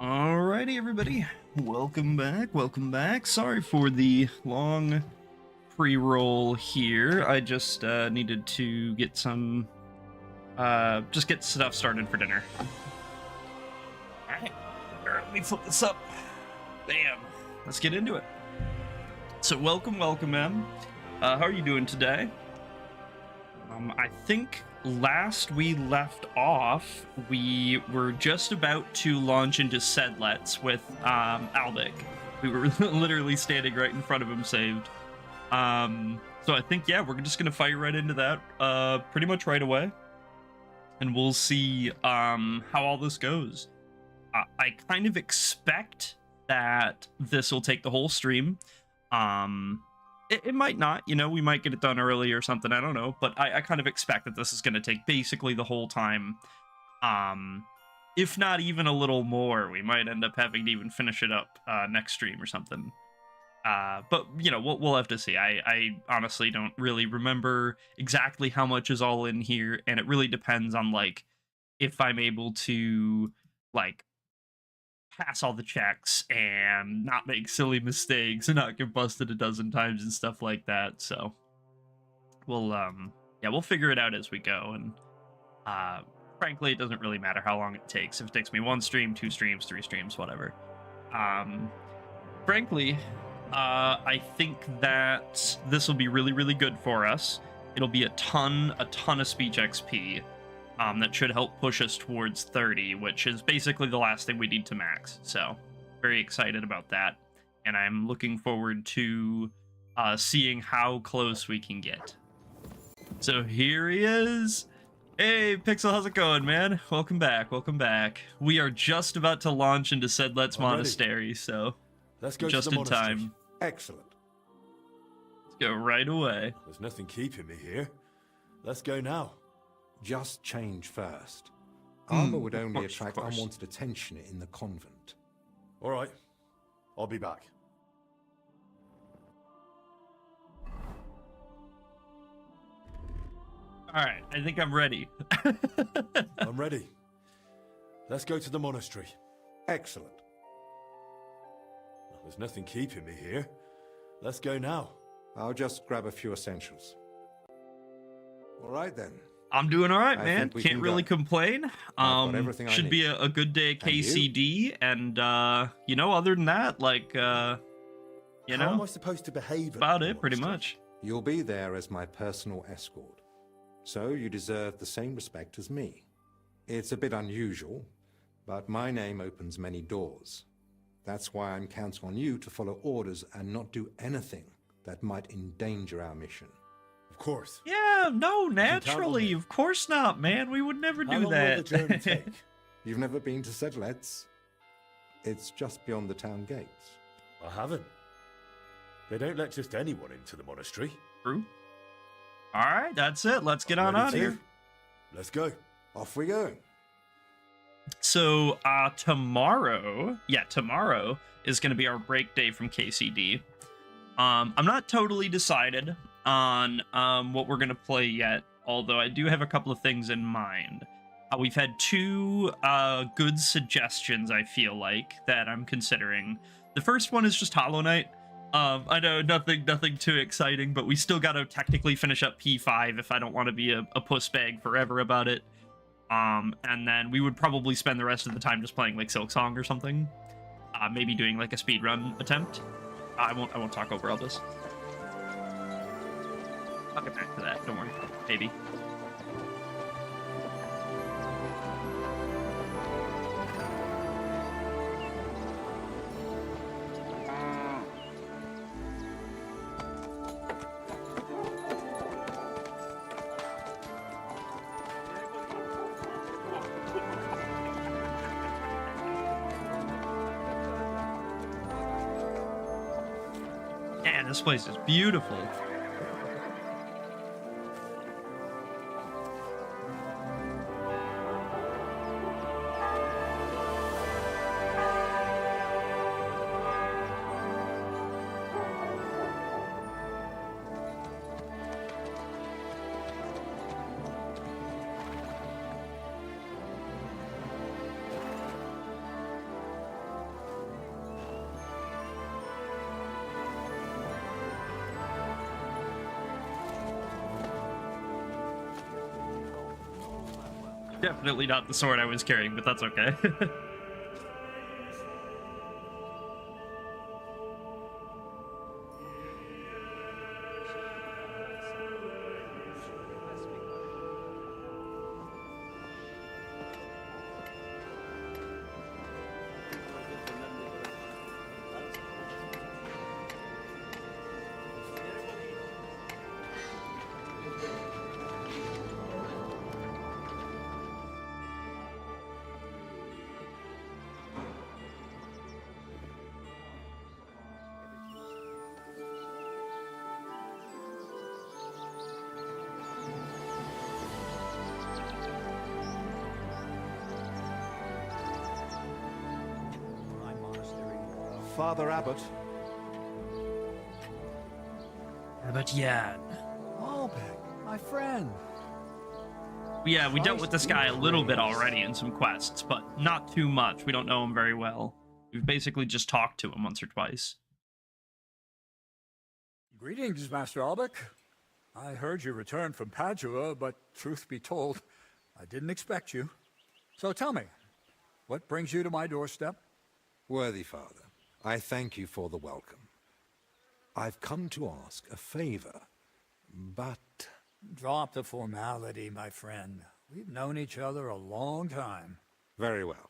Alrighty, everybody. Welcome back. Welcome back. Sorry for the long pre-roll here. I just needed to get some, just get stuff started for dinner. Alright. Let me flip this up. Bam. Let's get into it. So welcome, Em. How are you doing today? I think last we left off, we were just about to launch into Sedletz with Albic. We were literally standing right in front of him, saved. So I think, yeah, we're just going to fire right into that pretty much right away. And we'll see how all this goes. I kind of expect that this will take the whole stream. It might not, you know, we might get it done early or something, I don't know, but I kind of expect that this is going to take basically the whole time, if not even a little more. We might end up having to even finish it up next stream or something, but, you know, we'll have to see. I honestly don't really remember exactly how much is all in here, and it really depends on, like, if I'm able to, like, pass all the checks and not make silly mistakes and not get busted a dozen times and stuff like that. So we'll yeah, we'll figure it out as we go. And frankly, it doesn't really matter how long it takes. If it takes me 1 stream, 2 streams, 3 streams, whatever. Frankly, I think that this will be really good for us. It'll be a ton of speech XP. That should help push us towards 30, which is basically the last thing we need to max. So, very excited about that. And I'm looking forward to seeing how close we can get. So here he is. Hey, Pixel, how's it going, man? Welcome back, welcome back. We are just about to launch into Sedletz Monastery, ready. So let's go just to the in time. Excellent. Let's go right away. There's nothing keeping me here. Let's go now. Just change first. Armor would only attract unwanted attention in the convent. All right. I'll be back. All right, I think I'm ready. I'm ready. Let's go to the monastery. Excellent. There's nothing keeping me here. Let's go now. I'll just grab a few essentials. All right, then. I'm doing all right, man. Can't really complain. Should be a good day at KCD, and you know, other than that, like, you know, how am I supposed to behave? About it, pretty much. You'll be there as my personal escort, so you deserve the same respect as me. It's a bit unusual, but my name opens many doors. That's why I'm counting on you to follow orders and not do anything that might endanger our mission. Of course. Yeah, no, naturally, of course not, man. We would never do that. How long will the journey take? You've never been to Sedletz? It's just beyond the town gates. I haven't. They don't let just anyone into the monastery. True. All right, that's it. Let's get on out of here. Let's go. Off we go. So, tomorrow is going to be our break day from KCD. I'm not totally decided on what we're gonna play yet, although I do have a couple of things in mind. We've had 2 good suggestions, I feel like, that I'm considering. The first one is just Hollow Knight. I know nothing too exciting, but we still gotta technically finish up P5 if I don't want to be a puss bag forever about it. And then we would probably spend the rest of the time just playing like Silksong or something. Maybe doing like a speedrun attempt. I won't talk over all this. I'll get back to that, don't worry. Maybe. Man, this place is beautiful. Definitely not the sword I was carrying, but that's okay. Father Abbot. But yeah. Albert, my friend. Yeah, we dealt with this guy a little bit already in some quests, but not too much. We don't know him very well. We've basically just talked to him once or twice. Greetings, Master Albec. I heard you returned from Padua, but truth be told, I didn't expect you. So tell me, what brings you to my doorstep? Worthy Father, I thank you for the welcome. I've come to ask a favor, but... Drop the formality, my friend. We've known each other a long time. Very well.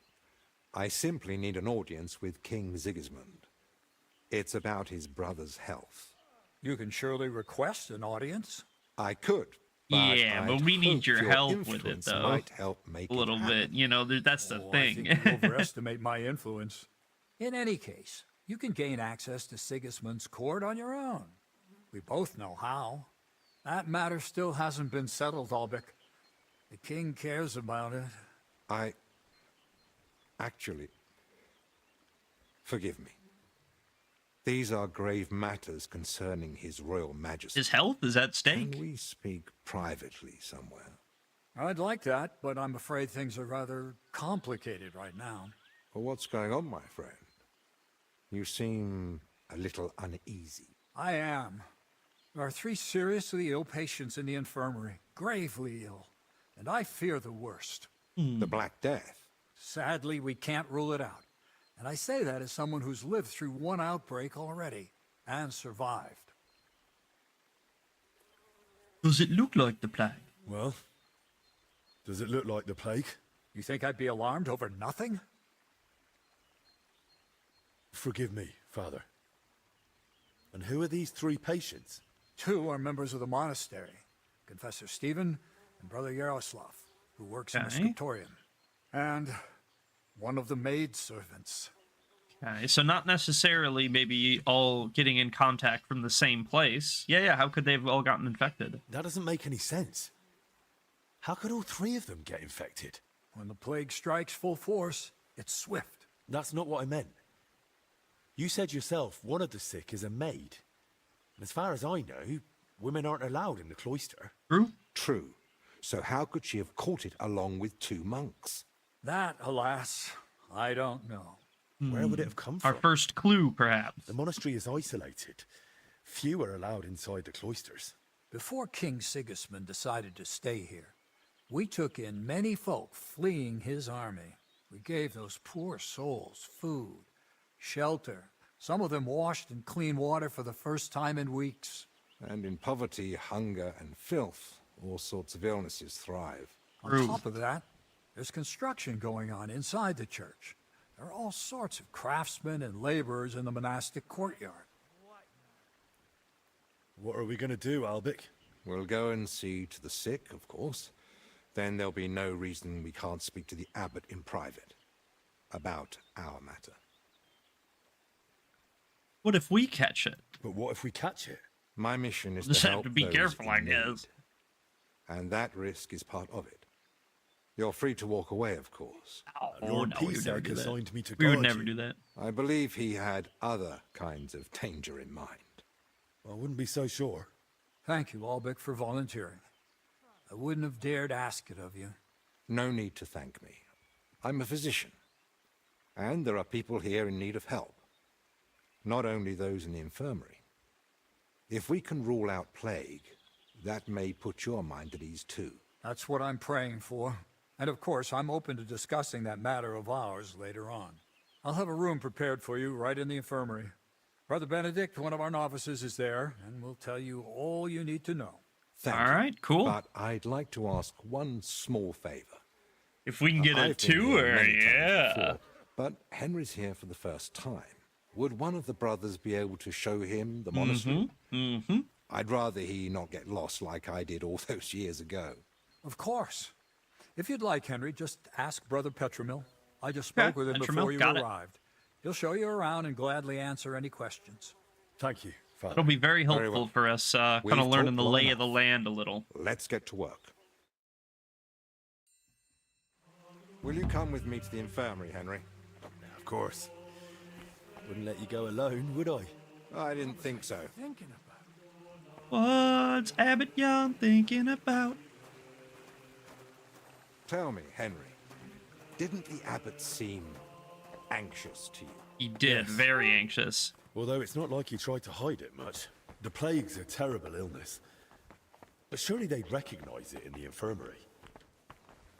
I simply need an audience with King Sigismund. It's about his brother's health. You can surely request an audience. I could, but Yeah, but we need your help with it, influence though. might help make A little it bit, happen. you know, that's the I thing. think you overestimate my influence. In any case, you can gain access to Sigismund's court on your own. We both know how. That matter still hasn't been settled, Albec. The king cares about it. Actually, forgive me. These are grave matters concerning his royal majesty. His health is at stake. Can we speak privately somewhere? I'd like that, but I'm afraid things are rather complicated right now. Well, what's going on, my friend? You seem a little uneasy. I am. There are 3 seriously ill patients in the infirmary, gravely ill, and I fear the worst. The Black Death. Sadly, we can't rule it out. And I say that as someone who's lived through one outbreak already, and survived. Does it look like the plague? Well, does it look like the plague? You think I'd be alarmed over nothing? Forgive me, Father. And who are these 3 patients? 2 are members of the monastery, Confessor Stephen and Brother Yaroslav, who works in the Okay. scriptorium, and one of the maidservants. Okay, so not necessarily maybe all getting in contact from the same place. Yeah, how could they have all gotten infected? That doesn't make any sense. How could all 3 of them get infected? When the plague strikes full force, it's swift. That's not what I meant. You said yourself one of the sick is a maid. And as far as I know, women aren't allowed in the cloister. True? True. So how could she have caught it along with 2 monks? That, alas, I don't know. Where would it have come Our from? first clue, perhaps. The monastery is isolated. Few are allowed inside the cloisters. Before King Sigismund decided to stay here, we took in many folk fleeing his army. We gave those poor souls food, shelter. Some of them washed in clean water for the first time in weeks. And in poverty, hunger, and filth, all sorts of illnesses thrive. On top of that, there's construction going on inside the church. There are all sorts of craftsmen and laborers in the monastic courtyard. What are we going to do, Albic? We'll go and see to the sick, of course. Then there'll be no reason we can't speak to the abbot in private about our matter. What if we catch it? But what if we catch it? My mission is Just to have help to be those careful, in I need, guess. and that risk is part of it. You're free to walk away, of course. Lord no, we would never Pisek do that. assigned me to We would guard never you. do that. I believe he had other kinds of danger in mind. I wouldn't be so sure. Thank you, Albec, for volunteering. I wouldn't have dared ask it of you. No need to thank me. I'm a physician. And there are people here in need of help. Not only those in the infirmary. If we can rule out plague, that may put your mind at ease too. That's what I'm praying for. And of course, I'm open to discussing that matter of ours later on. I'll have a room prepared for you right in the infirmary. Brother Benedict, one of our novices, is there, and will tell you all you need to know. Thank All you. right, cool. But I'd like to ask one small favor. If we can get a I've been here tour, many times yeah. before, but Henry's here for the first time. Would one of the brothers be able to show him the monastery? Mm-hmm. I'd rather he not get lost like I did all those years ago. Of course. If you'd like, Henry, just ask Brother Petramil. I just spoke with him Petramil, before you got it. arrived. He'll show you around and gladly answer any questions. Thank you, Father. It'll be very helpful well. for us kind We've of learning talked the long lay of the enough. land a little. Let's get to work. Will you come with me to the infirmary, Henry? Of course. Wouldn't let you go alone, would I? I didn't think so. Thinking about What's Abbot Young thinking about? Tell me, Henry, didn't the abbot seem anxious to you? He did, Yes. very anxious. Although it's not like he tried to hide it much. The plague's a terrible illness. But surely they'd recognize it in the infirmary.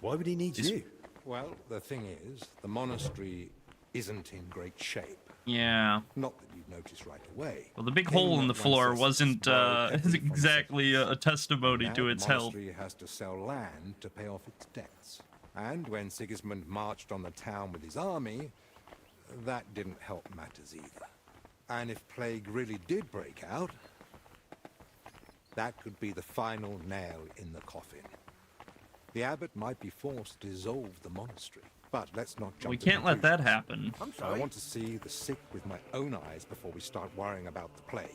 Why would he need you? Well, the thing is, the monastery isn't in great shape. Yeah. Not that you'd notice right away. Well, the big King hole in the floor Wenceslaus wasn't borrowed heavily from exactly a testimony Now to the its health. monastery has to sell land to pay off its debts. And when Sigismund marched on the town with his army, that didn't help matters either. And if plague really did break out, that could be the final nail in the coffin. The abbot might be forced to dissolve the monastery. But let's not jump We to can't let that conclusions. happen. I want to see the sick with my own eyes before we start worrying about the plague.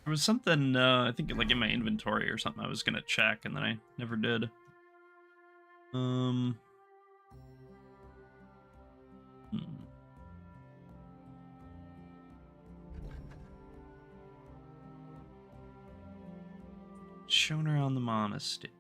There was something, I think, like in my inventory or something I was gonna check, and then I never did. Hmm. Shown around the monastery.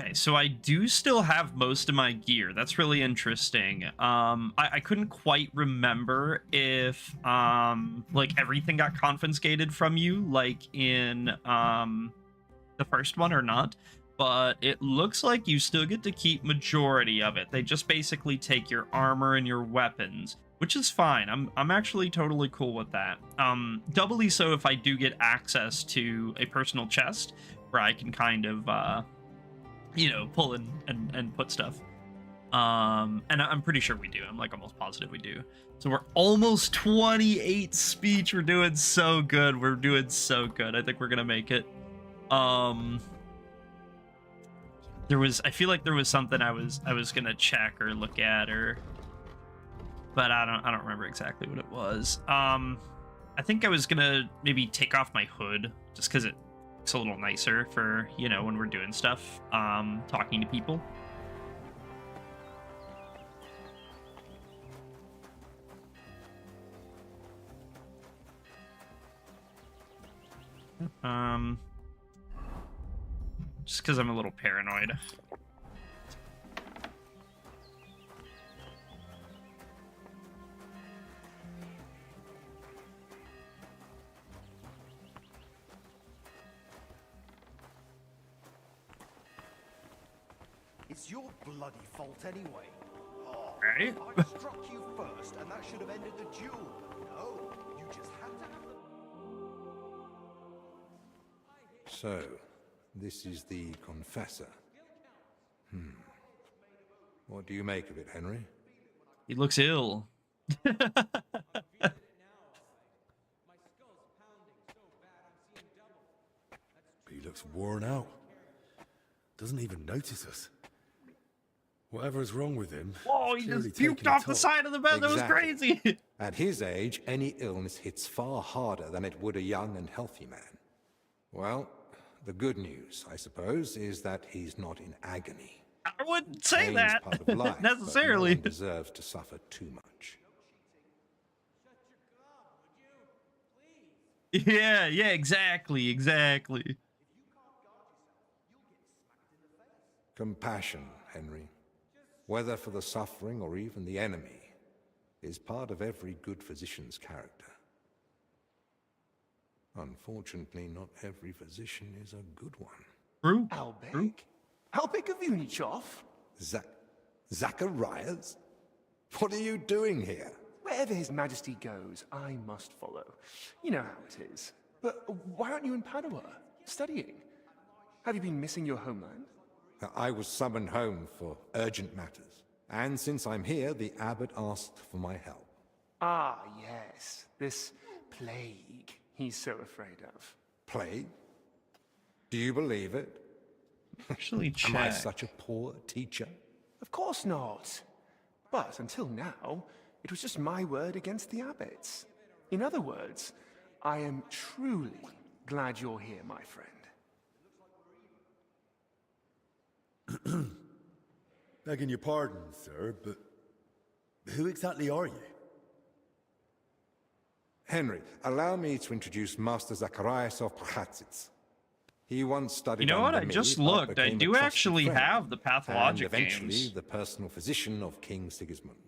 Okay, so I do still have most of my gear. That's really interesting. I couldn't quite remember if like everything got confiscated from you, like in the first one or not. But it looks like you still get to keep majority of it. They just basically take your armor and your weapons, which is fine. I'm actually totally cool with that. Doubly so if I do get access to a personal chest where I can kind of you know, pull in and put stuff. And I'm pretty sure we do. I'm like almost positive we do. So we're almost 28 speech. We're doing so good. We're doing so good. I think we're gonna make it. I feel like there was something I was gonna check or look at, but I don't remember exactly what it was. I think I was gonna maybe take off my hood just because it's a little nicer for, you know, when we're doing stuff, talking to people. Just because I'm a little paranoid. It's your bloody fault anyway. Oh, Right? I struck you first, and that should have ended the duel. No, you just had to have the... So, this is the confessor. What do you make of it, Henry? He looks ill. He looks worn out. Doesn't even notice us. Whatever's wrong with him. Whoa, he clearly just taken puked a off the toll. side of the bed. That was Exactly. crazy. At his age, any illness hits far harder than it would a young and healthy man. Well, the good news, I suppose, is that he's not in agony. I wouldn't say Pain's that part of life, necessarily. But no one deserves to suffer too much. Yeah, exactly. Compassion, Henry, whether for the suffering or even the enemy, is part of every good physician's character. Unfortunately, not every physician is a good one. True. Albig? Albig of Unichov? Zacharias? What are you doing here? Wherever His Majesty goes, I must follow. You know how it is. But why aren't you in Padua, studying? Have you been missing your homeland? I was summoned home for urgent matters. And since I'm here, the abbot asked for my help. Ah, yes. This plague he's so afraid of. Plague? Do you believe it? Actually, check. Am I such a poor teacher? Of course not. But until now, it was just my word against the abbot's. In other words, I am truly glad you're here, my friend. Begging your pardon, sir, but who exactly are you? Henry, allow me to introduce Master Zacharias of Prchatsitz. He once studied You know what? under I me, just but looked. I became a do trusted actually friend, have the and pathologic eventually games. the personal physician of King Sigismund.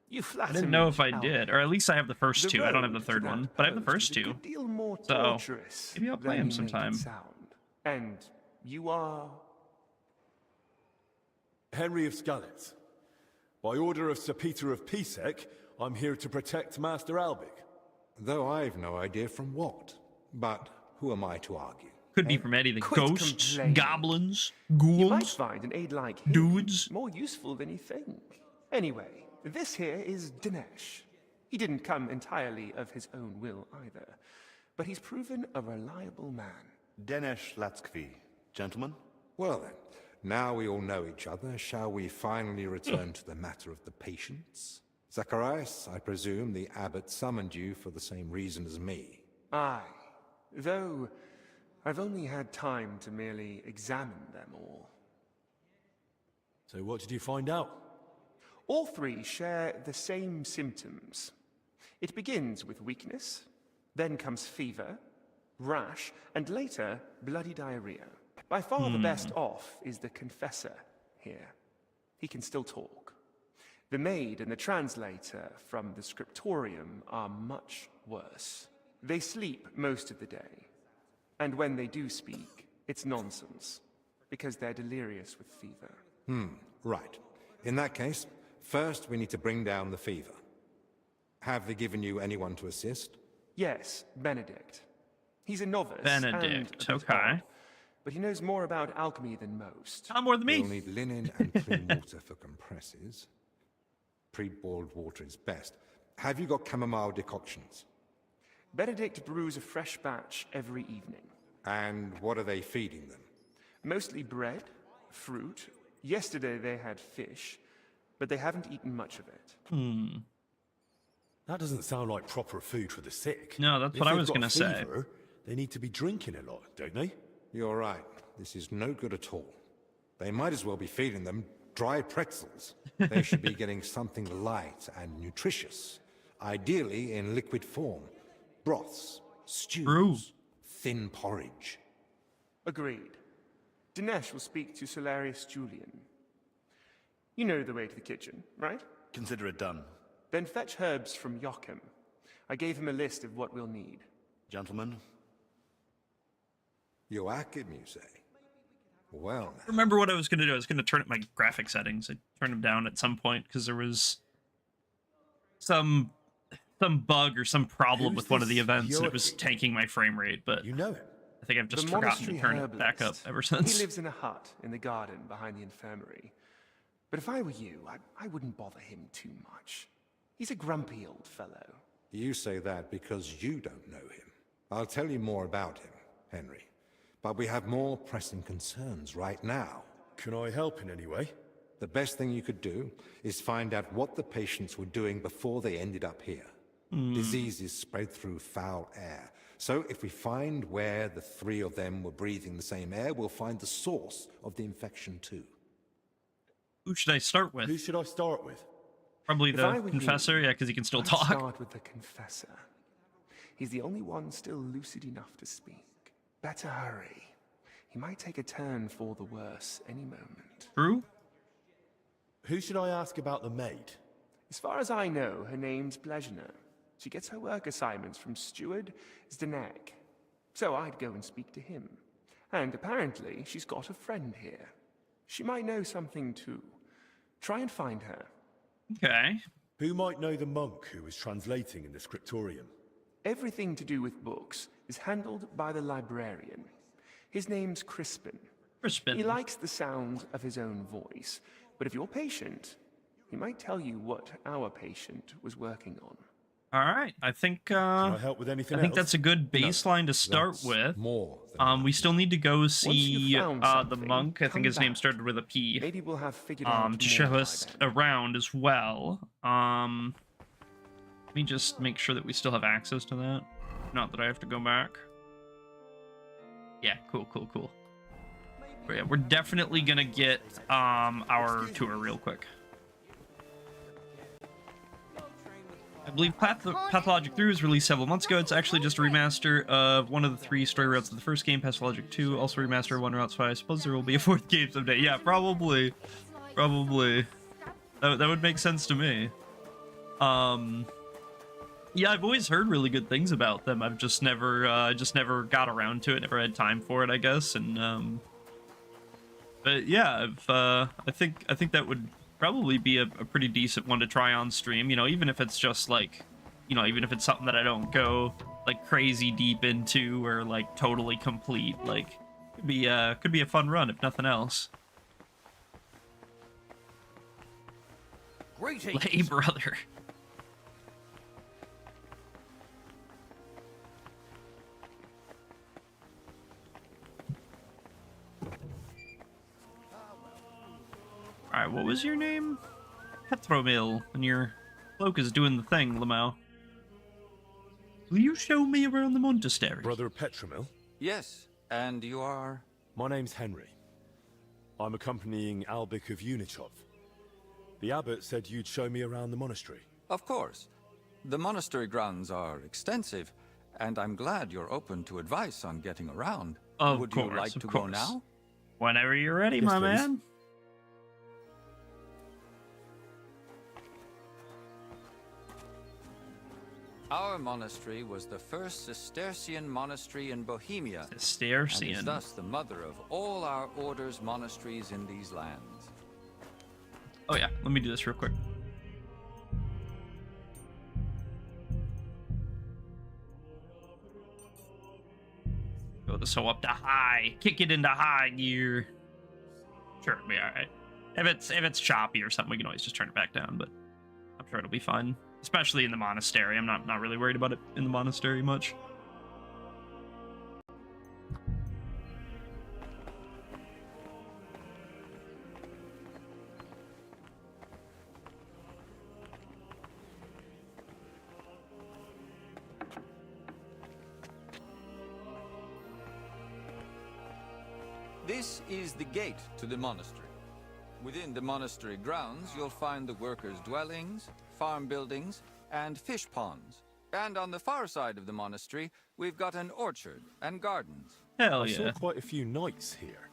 You I flatter didn't me, know if I Albert. did, or at least I have the first The two. I don't have the road to third that one, but I have the post first is a two. good deal more So, torturous maybe I'll play than him you make it sometime. sound. And you are... Henry of Sedletz. By order of Sir Peter of Pisek, I'm here to protect Master Albig. Though I've no idea from what. But who am I to argue? Could be from anything. Quit Ghosts, complaining. goblins, You might ghouls. find an aid like him Dudes. more useful than you think. Anyway, this here is Dinesh. He didn't come entirely of his own will either, but he's proven a reliable man. Dinesh Latzkvi, gentlemen. Well then, now we all know each other, shall we finally return to the matter of the patients? Zacharias, I presume the abbot summoned you for the same reason as me. Aye, though I've only had time to merely examine them all. So what did you find out? All three share the same symptoms. It begins with weakness, then comes fever, rash, and later bloody diarrhea. By far the best off is the confessor here. He can still talk. The maid and the translator from the scriptorium are much worse. They sleep most of the day, and when they do speak, it's nonsense, because they're delirious with fever. Right. In that case, first we need to bring down the fever. Have they given you anyone to assist? Yes, Benedict. He's a novice. Benedict, and a bit okay. odd, but he knows more about alchemy than most. Not more than me. We'll need linen and clean water for compresses. Pre-boiled water is best. Have you got chamomile decoctions? Benedict brews a fresh batch every evening. And what are they feeding them? Mostly bread, fruit. Yesterday they had fish, but they haven't eaten much of it. That doesn't sound like proper food for the sick. No, that's If what I they've was got gonna say. fever, they need to be drinking a lot, don't they? You're right. This is no good at all. They might as well be feeding them dry pretzels. They should be getting something light and nutritious, ideally in liquid form. Broths, stews, True. thin porridge. Agreed. Dinesh will speak to Solarius Julian. You know the way to the kitchen, right? Consider it done. Then fetch herbs from Joachim. I gave him a list of what we'll need. Gentlemen, Joachim, you say? Well, Remember what I was going to do? I was going to turn up my graphic settings. I turned them down at some point because there was some bug or some problem Who's with one of the this events, and it was Joachim? tanking my frame rate. But You know him? I think I've just The forgotten to monastery turn it back up herbalist. ever since. He lives in a hut in the garden behind the infirmary. But if I were you, I wouldn't bother him too much. He's a grumpy old fellow. you say that because you don't know him. I'll tell you more about him, Henry. But we have more pressing concerns right now. Can I help in any way? The best thing you could do is find out what the patients were doing before they ended up here. Diseases spread through foul air. So if we find where the three of them were breathing the same air, we'll find the source of the infection too. Who should I start Who with? should I start with? Probably If the I were you, confessor, yeah, because he can still I'd talk. start with the confessor. He's the only one still lucid enough to speak. Better hurry. he might take a turn for the worse any moment. True? Who should I ask about the maid? As far as I know, her name's Blezhna. She gets her work assignments from Steward Zdenek. So I'd go and speak to him. And apparently, she's got a friend here. She might know something too. Try and find her. Okay. Who might know the monk who was translating in the scriptorium? Everything to do with books is handled by the librarian. His name's Crispin. Crispin. He likes the sound of his own voice, but if you're patient, he might tell you what our patient was working on. All right. I think Can I help with anything I think else? that's a good baseline to start That's with. more than We still need to go see you've found the something, monk. I think come his name back. started with a P. Maybe we'll have figured out To more show by us then. around as well. Let me just make sure that we still have access to that. Not that I have to go back. Yeah, cool. But yeah, we're definitely gonna get our tour real quick. I believe Pathologic 3 was released several months ago. It's actually just a remaster of one of the 3 story routes of the first game, Pathologic 2. Also a remaster of one route, so I suppose there will be a 4th game someday. Yeah, probably. That would make sense to me. Yeah, I've always heard really good things about them. I've just never got around to it. Never had time for it, I guess. And but yeah, I think that would probably be a pretty decent one to try on stream. You know, even if it's just like, you know, even if it's something that I don't go like crazy deep into or like totally complete, like could be a fun run if nothing else. Greetings. Hey, brother. Alright, what was your name? Petromil, and your cloak is doing the thing, Lamau. Will you show me around the monastery? Brother Petramil? Yes, and you are? My name's Henry. I'm accompanying Albik of Unichov. The abbot said you'd show me around the monastery. Of course. The monastery grounds are extensive, and I'm glad you're open to advice on getting around. Of Would course, you like of to go course. now? Whenever you're ready, Yes, my please. man. Our monastery was the first Cistercian monastery in Bohemia, and is Cistercian. thus the mother of all our order's monasteries in these lands. Oh yeah, let me do this real quick. Go this hoe up to high. Kick it into high gear. Sure, it'll be alright. If it's choppy or something, we can always just turn it back down, but I'm sure it'll be fine. Especially in the monastery. I'm not really worried about it in the monastery much. This is the gate to the monastery. Within the monastery grounds, you'll find the workers' dwellings, farm buildings, and fish ponds. And on the far side of the monastery, we've got an orchard and gardens. Hell I saw yeah. quite a few knights here.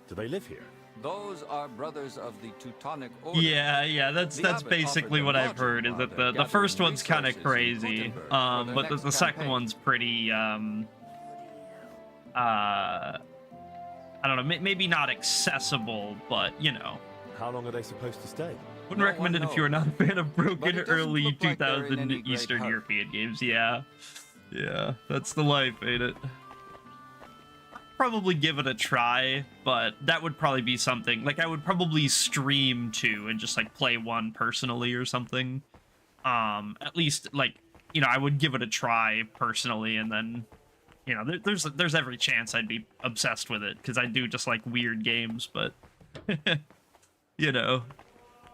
Do they live here? Those are brothers of the Teutonic Order. Yeah, that's The abbot basically offered what them I've heard, is lodging that while the they're first gathering one's kind of resources in crazy, Gutenberg for their but the next second campaign. one's pretty, I don't know, maybe not accessible, but, you know. How long are they supposed to stay? Wouldn't No recommend it one if you are not a fan of But broken it doesn't early look like they're in 2000 any great Eastern hurry. European games. Yeah, that's the life, ain't it? Probably give it a try, but that would probably be something like I would probably stream two and just like play one personally or something. At least like, you know, I would give it a try personally, and then, you know, there's every chance I'd be obsessed with it because I do just like weird games, but you know,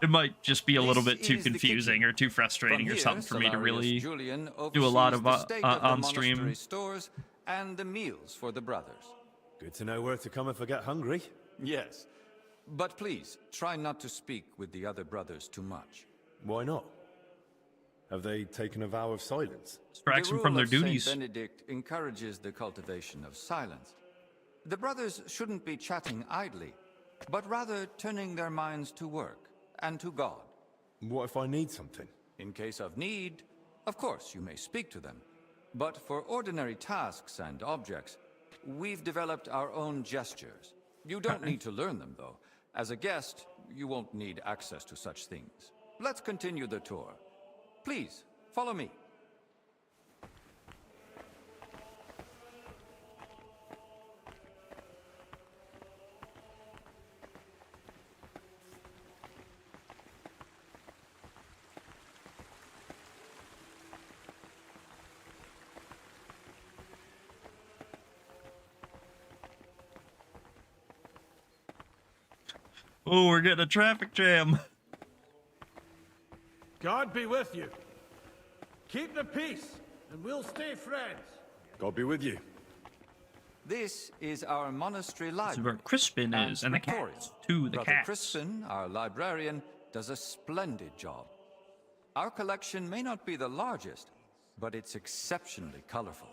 it might just be a little This bit too is the confusing kitchen. or too frustrating From or here, something for me to Salarius really Julian do a lot of oversees the state of the on stream. monastery stores and the meals for the brothers. Good to know where to come if I get hungry. Yes. But please, try not to speak with the other brothers too much. Why not? Have they taken a vow of silence? Distracts The them from rule their of Saint duties. Benedict encourages the cultivation of silence. The brothers shouldn't be chatting idly, but rather turning their minds to work and to God. What if I need something? In case of need, of course you may speak to them. But for ordinary tasks and objects, we've developed our own gestures. You don't need to learn them, though. As a guest, you won't need access to such things. Let's continue the tour. Please, follow me. Oh, we're getting a traffic jam. God be with you. Keep the peace, and we'll stay friends. God be with you. This is our monastery This is library. where Crispin is, and the Victoria. cats. The Brother cats. Crispin, our librarian, does a splendid job. Our collection may not be the largest, but it's exceptionally colorful.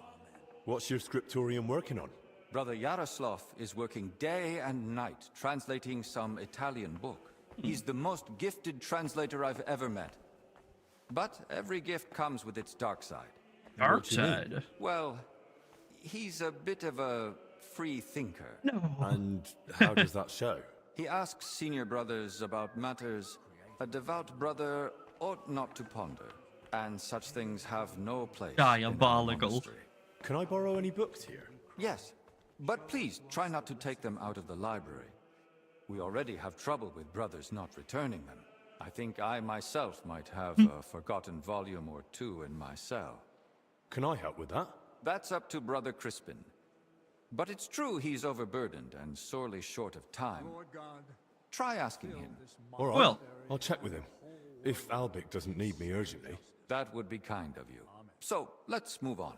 What's your scriptorium working on? Brother Yaroslav is working day and night translating some Italian book. He's the most gifted translator I've ever met. But every gift comes with its dark side. Dark side. Well, he's a bit of a free thinker. No. And how does that show? He asks senior brothers about matters a devout brother ought not to ponder, and such things have no place. Diabolical. In our monastery. Can I borrow any books here? Yes, but please try not to take them out of the library. We already have trouble with brothers not returning them. I think I myself might have a forgotten volume or two in my cell. Can I help with that? That's up to Brother Crispin. But it's true he's overburdened and sorely short of time. Try asking him. All right, Well. I'll check with him. If Albic doesn't need me urgently. That would be kind of you. So, let's move on.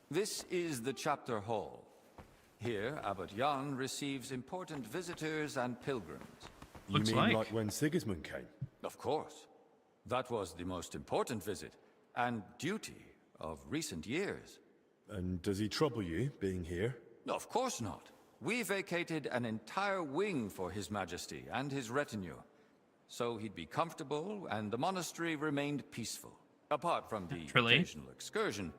This is the chapter hall. Here, Abbot Jan receives important visitors and pilgrims. Looks you mean like. when Sigismund came? Of course. That was the most important visit and duty of recent years. And does he trouble you, being here? Of course not. We vacated an entire wing for His Majesty and his retinue, so he'd be comfortable and the monastery remained peaceful. Apart from the Naturally. occasional excursion,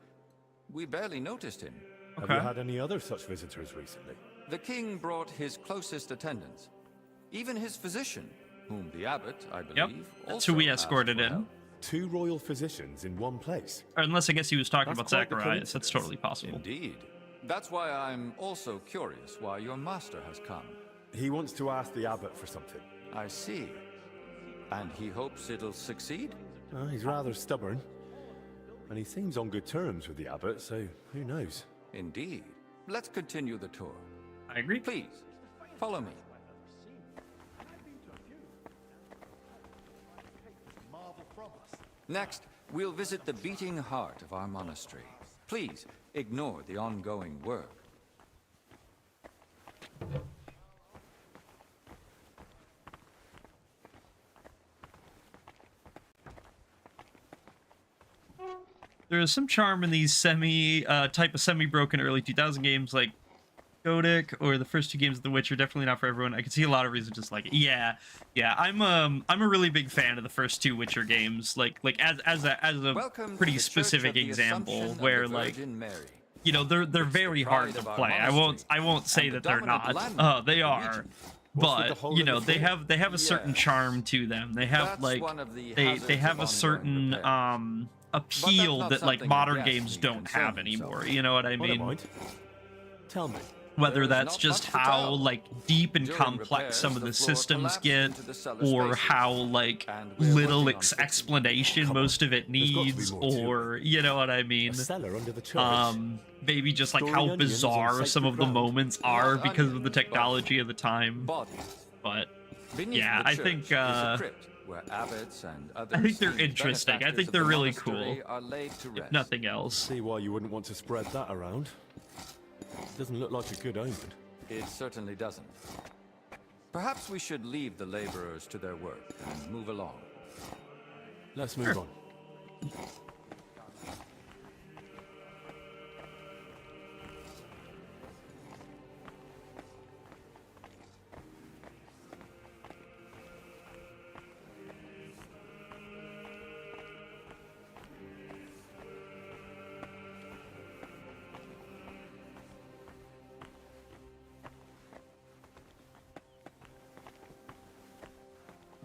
we barely noticed him. Have you had any other such visitors recently? The king brought his closest attendants, even his physician, whom the abbot, I believe, That's also who we asked escorted for in. help. 2 royal physicians in one place. Or unless I guess he was talking That's about quite the Zacharias. That's coincidence. totally possible. Indeed. That's why I'm also curious why your master has come. He wants to ask the abbot for something. I see. And he hopes it'll succeed? He's rather stubborn. And he seems on good terms with the abbot, so who knows? Indeed. Let's continue the tour. I agree. Please, follow me. Next, we'll visit the beating heart of our monastery. Please, ignore the ongoing work. There is some charm in these type of semi-broken early 2000 games like Codic or the first 2 games of The Witcher. Definitely not for everyone. I can see a lot of reasons just like it. Yeah. I'm a really big fan of the first 2 Witcher games. Like as a Welcome to pretty the Church specific of the example Assumption of where the like Virgin Mary. you know they're It's very the hard pride to of our play. monastery I won't say and the that they're dominant not. landmark They of the are. region. What's with the But hole you in know the they floor? have a certain Yes. charm to them. They have That's like one of the they hazards have of a ongoing certain repair. appeal not that like something modern a guest games need don't concern have himself anymore. You know what I I don't mean? mind. Tell me. Whether There's that's not just much to how tell. like deep and During complex repairs, some of the the floor systems collapsed get, into the cellar or spaces, how like and we're little working on fixing it. explanation Come on, most of it there's got to be needs, more to or you know what I mean? A cellar under the church. Maybe just like Storing how onions on bizarre some of sacred the ground. moments are Not because of onions, the technology of the time. Bodies. But Beneath yeah, the I church think is a crypt where abbots and other I think they're esteemed interesting. I benefactors think of they're the really monastery cool, are laid to if rest. nothing else. See why you wouldn't want to spread that around. Doesn't look like a good omen. It certainly doesn't. Perhaps we should leave the laborers to their work and move along. Let's move on.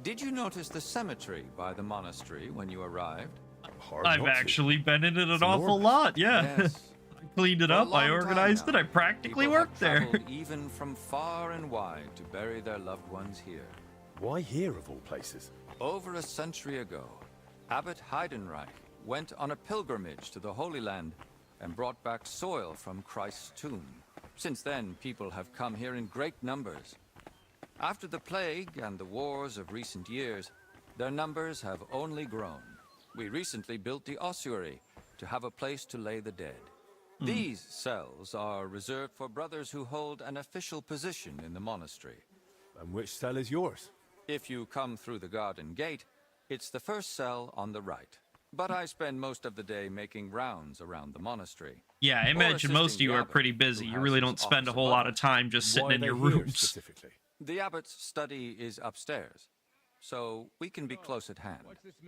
Did you notice the cemetery by the monastery when you arrived? Hard I've not to. actually been in it an It's awful enormous. lot, yeah. Yes. I cleaned it For a up, I long organized time it, I now, practically people have worked there. traveled even from far and wide to bury their loved ones here. Why here of all places? Over a century ago, Abbot Heidenreich went on a pilgrimage to the Holy Land and brought back soil from Christ's tomb. Since then, people have come here in great numbers. After the plague and the wars of recent years, their numbers have only grown. We recently built the ossuary to have a place to lay the dead. These cells are reserved for brothers who hold an official position in the monastery. And which cell is yours? If you come through the garden gate, it's the first cell on the right. But I spend most of the day making rounds around the monastery. Yeah, I Or imagine most of assisting you the are abbot, pretty busy. who You has really his don't spend a office whole above lot him. of time just sitting Why in are your they here rooms. specifically? The abbot's study is upstairs, so we can be close at hand.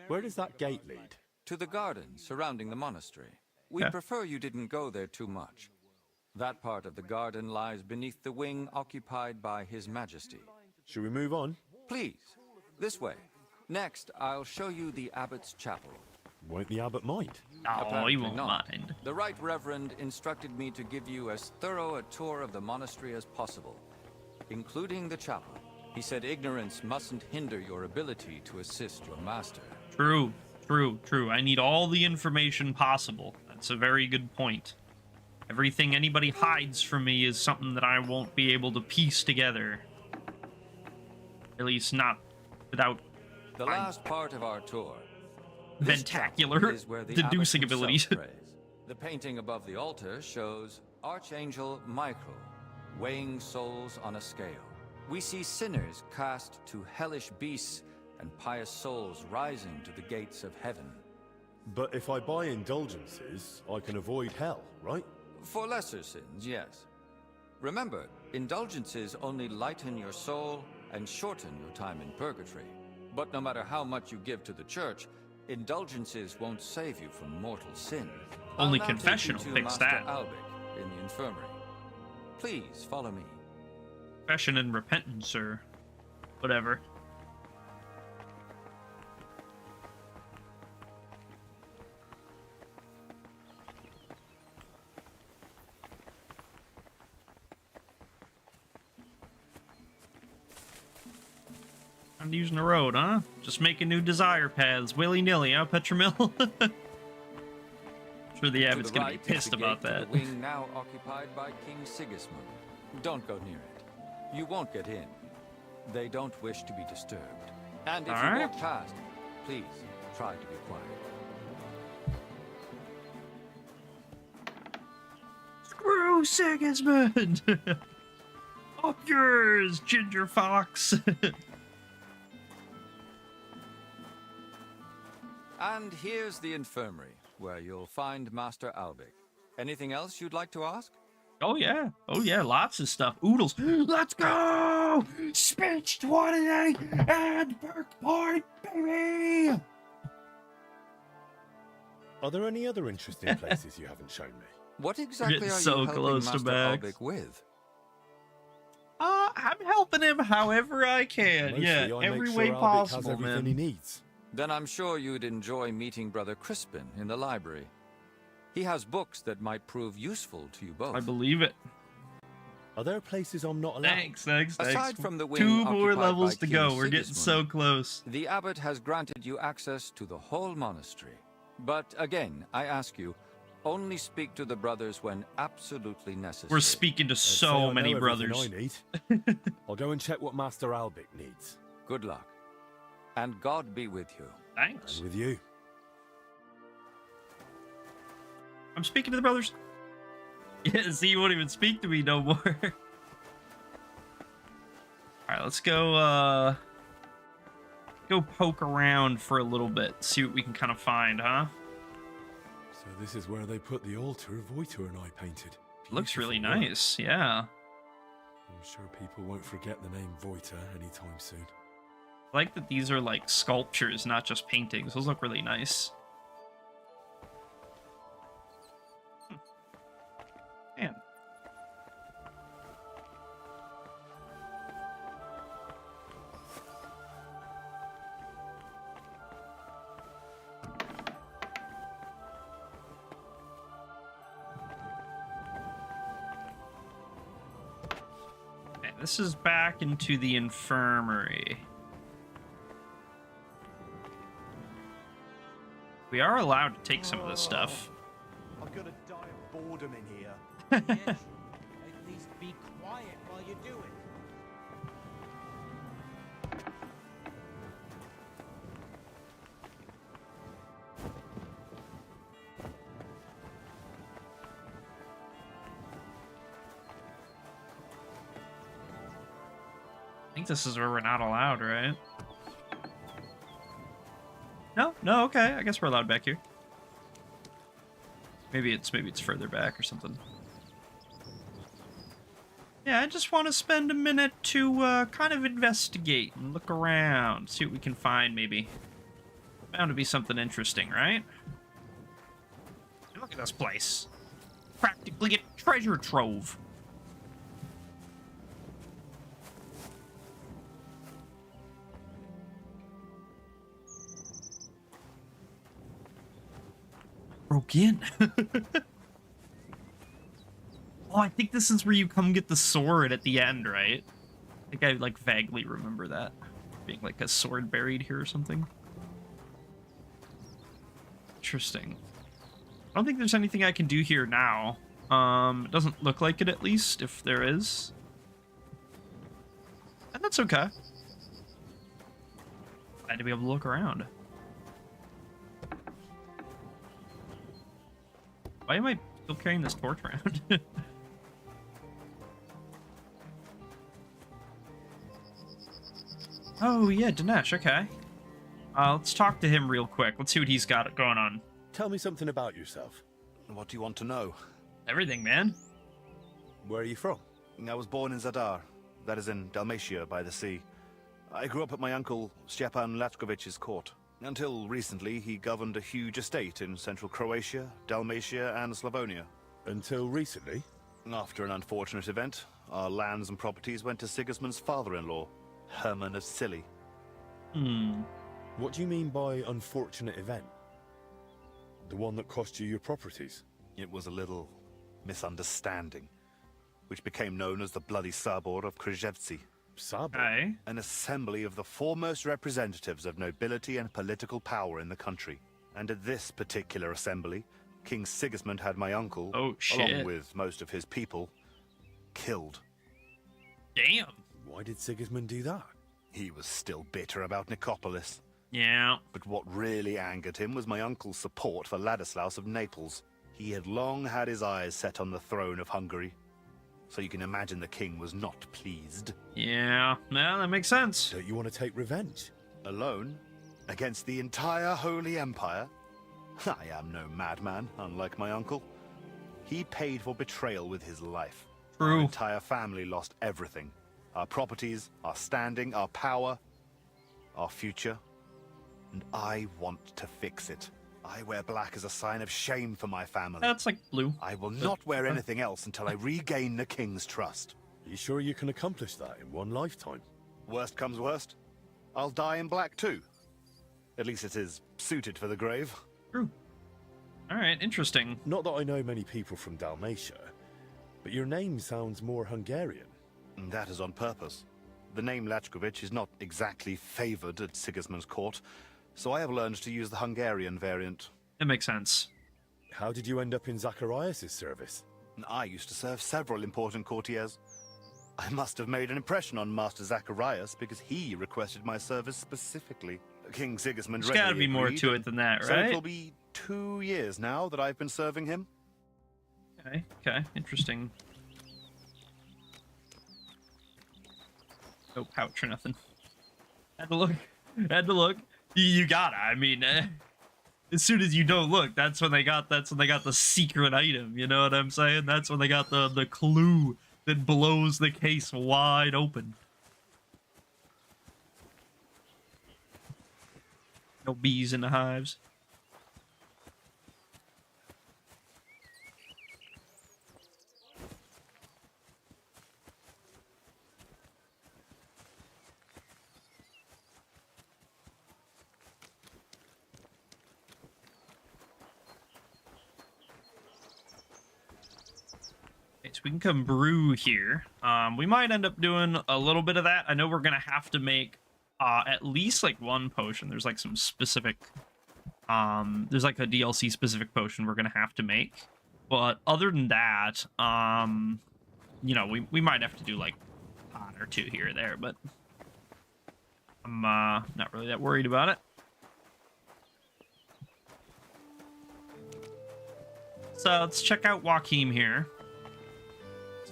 Where does that gate lead? To the garden surrounding the monastery. We Yeah. prefer you didn't go there too much. That part of the garden lies beneath the wing occupied by His Majesty. Should we move on? Please, this way. Next, I'll show you the abbot's chapel. Won't the abbot mind? Oh, Apparently he won't not. mind. The Right Reverend instructed me to give you as thorough a tour of the monastery as possible, including the chapel. He said ignorance mustn't hinder your ability to assist your master. True, true. I need all the information possible. That's a very good point. Everything anybody hides from me is something that I won't be able to piece together. At least not without The last part of our tour. This chapel ventacular is where the deducing abbot himself abilities. prays. The painting above the altar shows Archangel Michael weighing souls on a scale. We see sinners cast to hellish beasts and pious souls rising to the gates of heaven. But if I buy indulgences, I can avoid hell, right? For lesser sins, yes. Remember, indulgences only lighten your soul and shorten your time in purgatory. But no matter how much you give to the church, indulgences won't save you from mortal sin. Only I'll now take confession you will to fix Master that. Albic in the infirmary. Please follow me. Confession and repentance, or whatever. I'm using the road, huh? Just making new desire paths, willy-nilly, huh, Petromil? Sure the abbot's To the gonna right be is pissed the about gate to that. the wing now occupied by King Sigismund. Don't go near it. You won't get in. They don't wish to be disturbed. And if All you right. walk past, please try to be quiet. Screw Sigismund! Up yours, Ginger Fox! And here's the infirmary, where you'll find Master Albic. Anything else you'd like to ask? Oh yeah, lots of stuff. Oodles, let's go! Speech 28 and Perk Point, baby! Are there any other interesting places you haven't shown me? What exactly are getting you so helping close to Master Max. Albic with? I'm helping him however I can. Mostly, Yeah, I every make way sure Albic has possible, everything he man. needs. Then I'm sure you'd enjoy meeting Brother Crispin in the library. He has books that might prove useful to you both. I believe it. Are there places I'm not allowed? Thanks. Aside from the wing 2 more occupied levels by to go. King We're getting so Sigismund, close. The abbot has granted you access to the whole monastery. But again, I ask you, only speak to the brothers when absolutely necessary. We're speaking to I'd say so I many know everything brothers. I need. I'll go and check what Master Albic needs. Good luck. And God be with you. Thanks. And with you. I'm speaking to the brothers. Yeah, see, you won't even speak to me no more. Alright, let's go, go poke around for a little bit, see what we can kind of find, huh? So this is where they put the altar Voitor and I painted. Looks really Beautiful work. nice, yeah. I'm sure people won't forget the name Voitor anytime soon. I like that these are like sculptures, not just paintings. Those look really nice. Man. Okay, this is back into the infirmary. We are allowed to take some of this stuff. I'm gonna die of boredom in here. Yes. At least be quiet while you do it. I think this is where we're not allowed, right? No, okay. I guess we're allowed back here. Maybe it's further back or something. Yeah, I just want to spend a minute to kind of investigate and look around, see what we can find, maybe. Bound to be something interesting, right? Look at this place. Practically a treasure trove. Broke in. Oh, I think this is where you come get the sword at the end, right? I think I like vaguely remember that being like a sword buried here or something. Interesting. I don't think there's anything I can do here now. It doesn't look like it, at least, if there is. And that's okay. Glad to be able to look around. Why am I still carrying this torch around? Oh, yeah, Dinesh, okay. Let's talk to him real quick. Let's see what he's got going on. Tell me something about yourself. What do you want to know? Everything, man. Where are you from? I was born in Zadar, that is in Dalmatia by the sea. I grew up at my uncle Stepan Lachkovich's court. Until recently, he governed a huge estate in central Croatia, Dalmatia, and Slavonia. Until recently? After an unfortunate event, our lands and properties went to Sigismund's father-in-law, Hermann of Scilly. What do you mean by unfortunate event? The one that cost you your properties? It was a little misunderstanding, which became known as the Bloody Sabor of Krzewcy. Sab? Aye. An assembly of the foremost representatives of nobility and political power in the country. And at this particular assembly, King Sigismund had my uncle, Oh, shit. along with most of his people, killed. Damn. Why did Sigismund do that? He was still bitter about Nicopolis. Yeah. But what really angered him was my uncle's support for Ladislaus of Naples. He had long had his eyes set on the throne of Hungary. So you can imagine the king was not pleased. Yeah. Well, that makes sense. Don't you want to take revenge? Alone, against the entire Holy Empire? I am no madman, unlike my uncle. He paid for betrayal with his life. True. Our entire family lost everything. Our properties, our standing, our power, our future. And I want to fix it. I wear black as a sign of shame for my family. That's like blue. I will not wear anything else until I regain the king's trust. Are you sure you can accomplish that in one lifetime? Worst comes worst, I'll die in black too. At least it is suited for the grave. True. All right, interesting. Not that I know many people from Dalmatia, but your name sounds more Hungarian. And that is on purpose. The name Lachkovich is not exactly favored at Sigismund's court, so I have learned to use the Hungarian variant. It makes sense. How did you end up in Zacharias' service? I used to serve several important courtiers. I must have made an impression on Master Zacharias because he requested my service specifically. King Sigismund There's gotta readily be more agreed, to it and than that, so it right? will be 2 years now that I've been serving him. Okay, interesting. No pouch or nothing. Had to look. Had to look. You gotta. I mean, as soon as you don't look, that's when they got the secret item. You know what I'm saying? That's when they got the clue that blows the case wide open. No bees in the hives. Okay, so we can come brew here. We might end up doing a little bit of that. I know we're gonna have to make at least like one potion. There's like some specific there's like a DLC specific potion we're gonna have to make. But other than that, you know, we might have to do like a pot or two here or there, but I'm not really that worried about it. So let's check out Joachim here.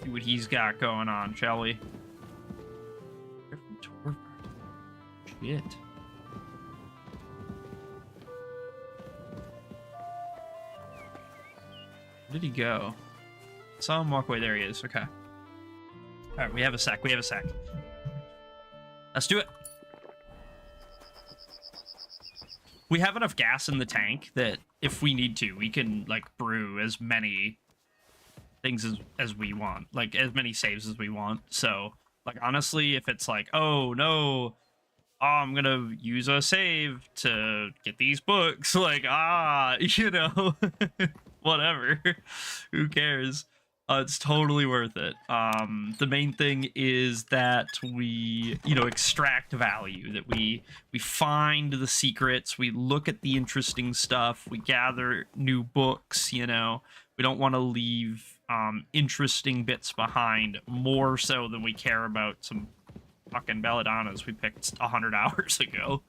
See what he's got going on, shall we? Shit. Where did he go? Saw him walk away. There he is. Okay. All right, we have a sec. We have a sec. Let's do it. We have enough gas in the tank that if we need to, we can like brew as many things as we want, like as many saves as we want. So like honestly, if it's like, oh no, I'm gonna use a save to get these books, like you know, whatever, who cares? It's totally worth it. The main thing is that we, you know, extract value, that we find the secrets, we look at the interesting stuff, we gather new books, you know. We don't want to leave interesting bits behind more so than we care about some fucking belladonnas we picked 100 hours ago.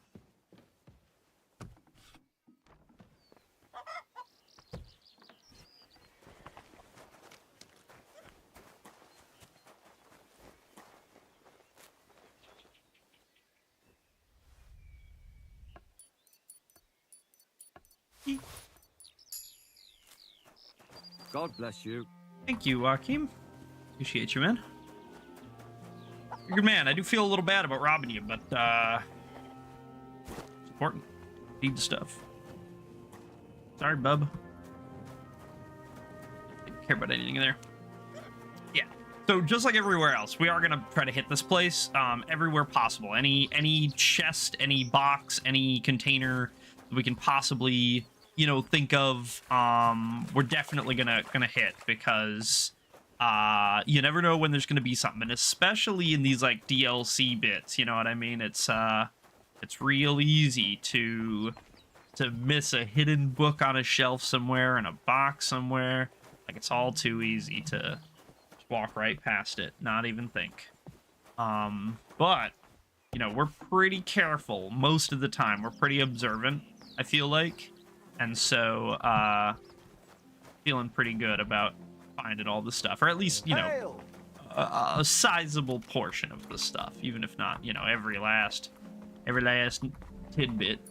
God bless you. Thank you, Joachim. Appreciate you, man. You're a good man. I do feel a little bad about robbing you, but it's important. Need the stuff. Sorry, bub. Didn't care about anything in there. Yeah. So just like everywhere else, we are gonna try to hit this place everywhere possible. Any chest, any box, any container that we can possibly, you know, think of, we're definitely gonna hit, because you never know when there's gonna be something, and especially in these like DLC bits, you know what I mean? It's real easy to miss a hidden book on a shelf somewhere, in a box somewhere. Like, it's all too easy to just walk right past it, not even think. But you know, we're pretty careful most of the time. We're pretty observant, I feel like. And so, feeling pretty good about finding all the stuff, or at least, you know, a sizable portion of the stuff, even if not, you know, every last tidbit.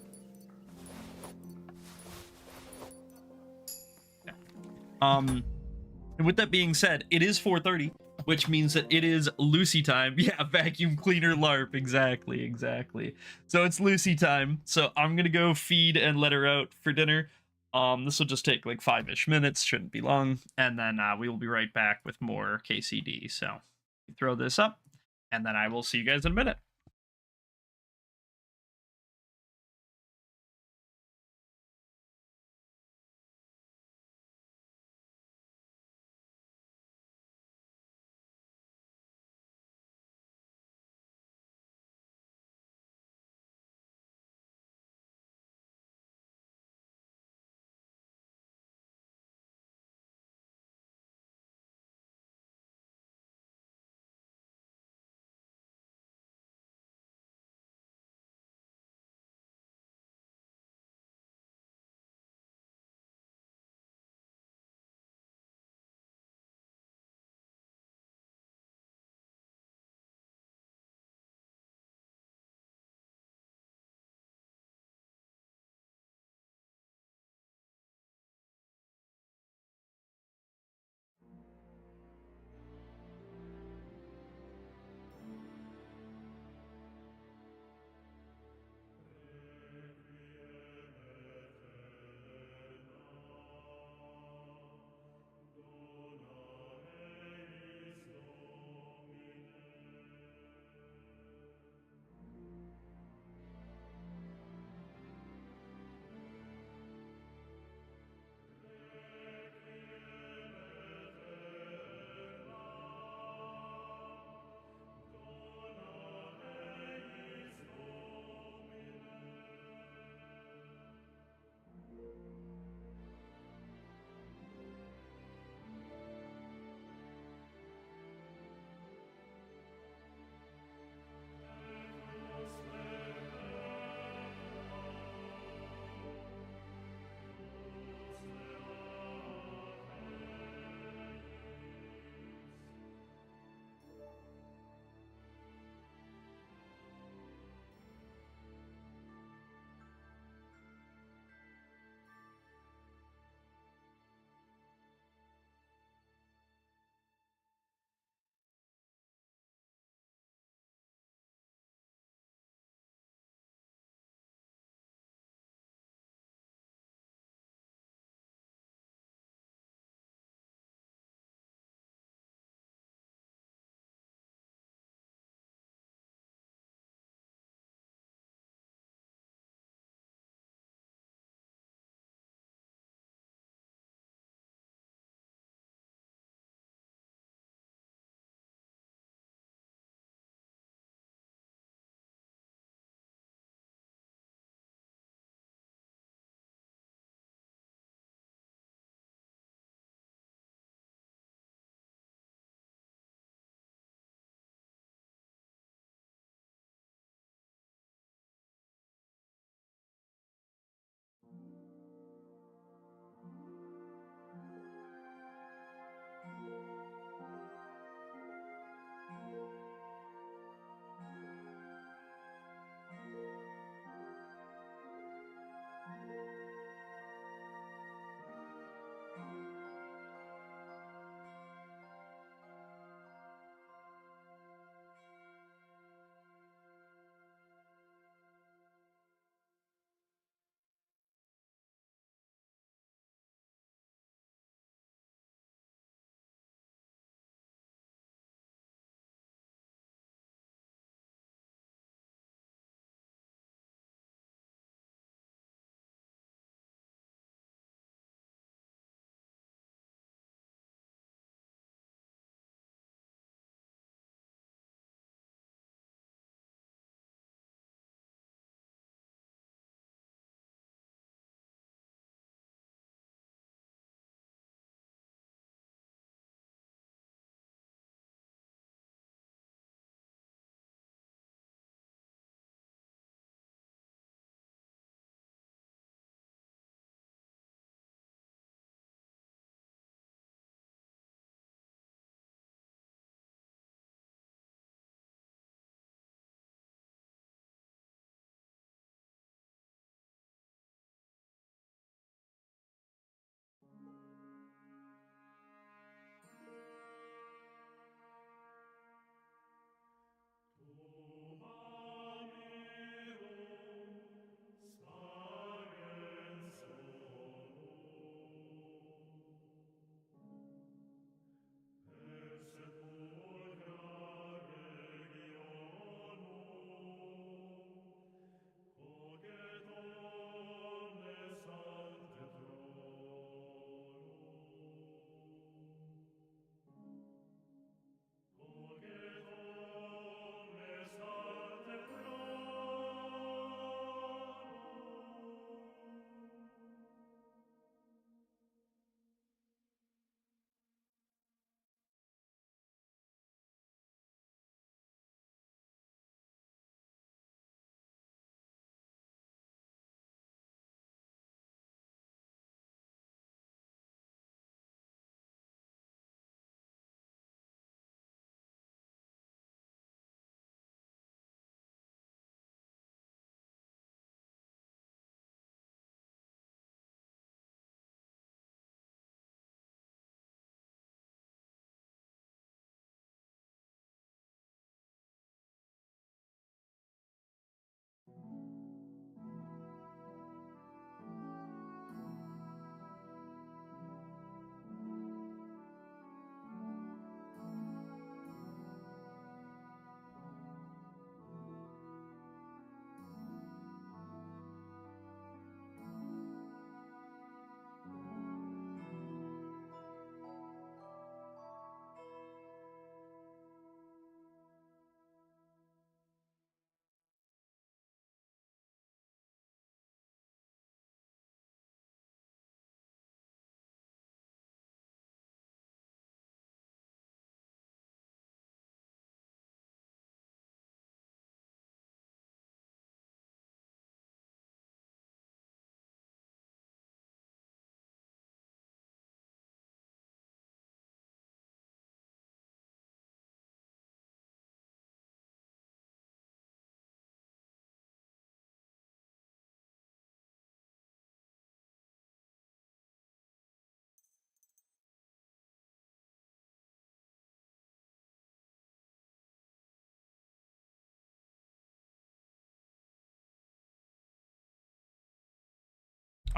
Okay. And with that being said, it is 4:30, which means that it is Lucy time. Yeah, vacuum cleaner LARP. Exactly. So it's Lucy time. So I'm gonna go feed and let her out for dinner. This will just take like 5-ish minutes, shouldn't be long, and then we will be right back with more KCD. So throw this up, and then I will see you guys in a minute.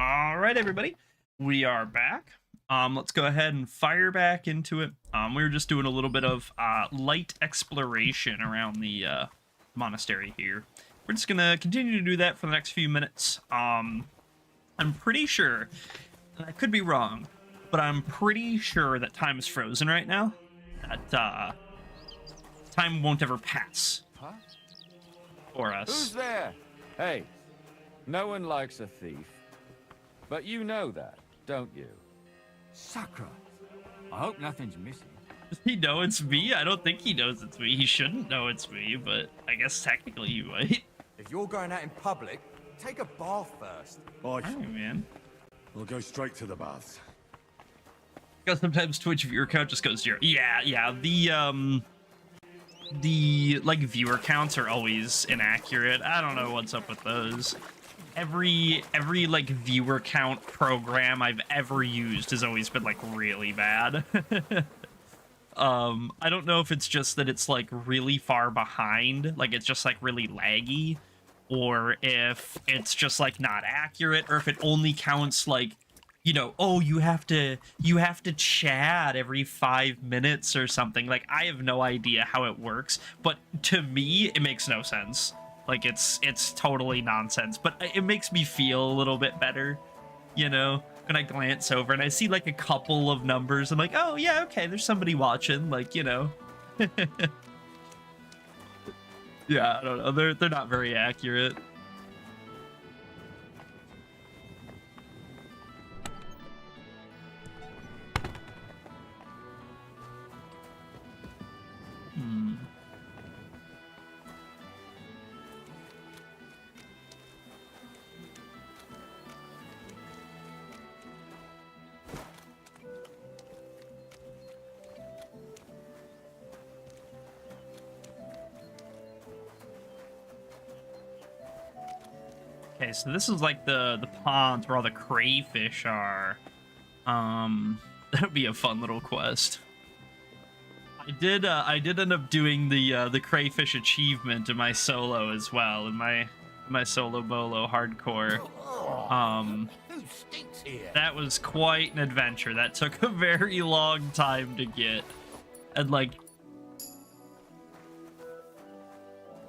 All right, everybody, we are back. Let's go ahead and fire back into it. We were just doing a little bit of light exploration around the monastery here. We're just gonna continue to do that for the next few minutes. I'm pretty sure, and I could be wrong, but I'm pretty sure that time is frozen right now. That time won't ever pass for us. Who's there? Hey, no one likes a thief. But you know that, don't you? Sakra. I hope nothing's missing. Does he know it's me? I don't think he knows it's me. He shouldn't know it's me, but I guess technically he might. If you're going out in public, take a bath first. Aye. Hey, man. We'll go straight to the baths. Because sometimes Twitch viewer count just goes zero. Yeah. The like viewer counts are always inaccurate. I don't know what's up with those. Every like viewer count program I've ever used has always been like really bad. I don't know if it's just that it's like really far behind, like it's just like really laggy, or if it's just like not accurate, or if it only counts like, you know, oh, you have to chat every 5 minutes or something. Like, I have no idea how it works, but to me it makes no sense. Like, it's totally nonsense, but it makes me feel a little bit better, you know, when I glance over and I see like a couple of numbers. I'm like, oh yeah, okay, there's somebody watching, like, you know. Yeah, I don't know, they're not very accurate. Okay, so this is like the pond where all the crayfish are. That'd be a fun little quest. I did end up doing the crayfish achievement in my solo as well, in my solo bolo hardcore. That was quite an adventure. That took a very long time to get, and like,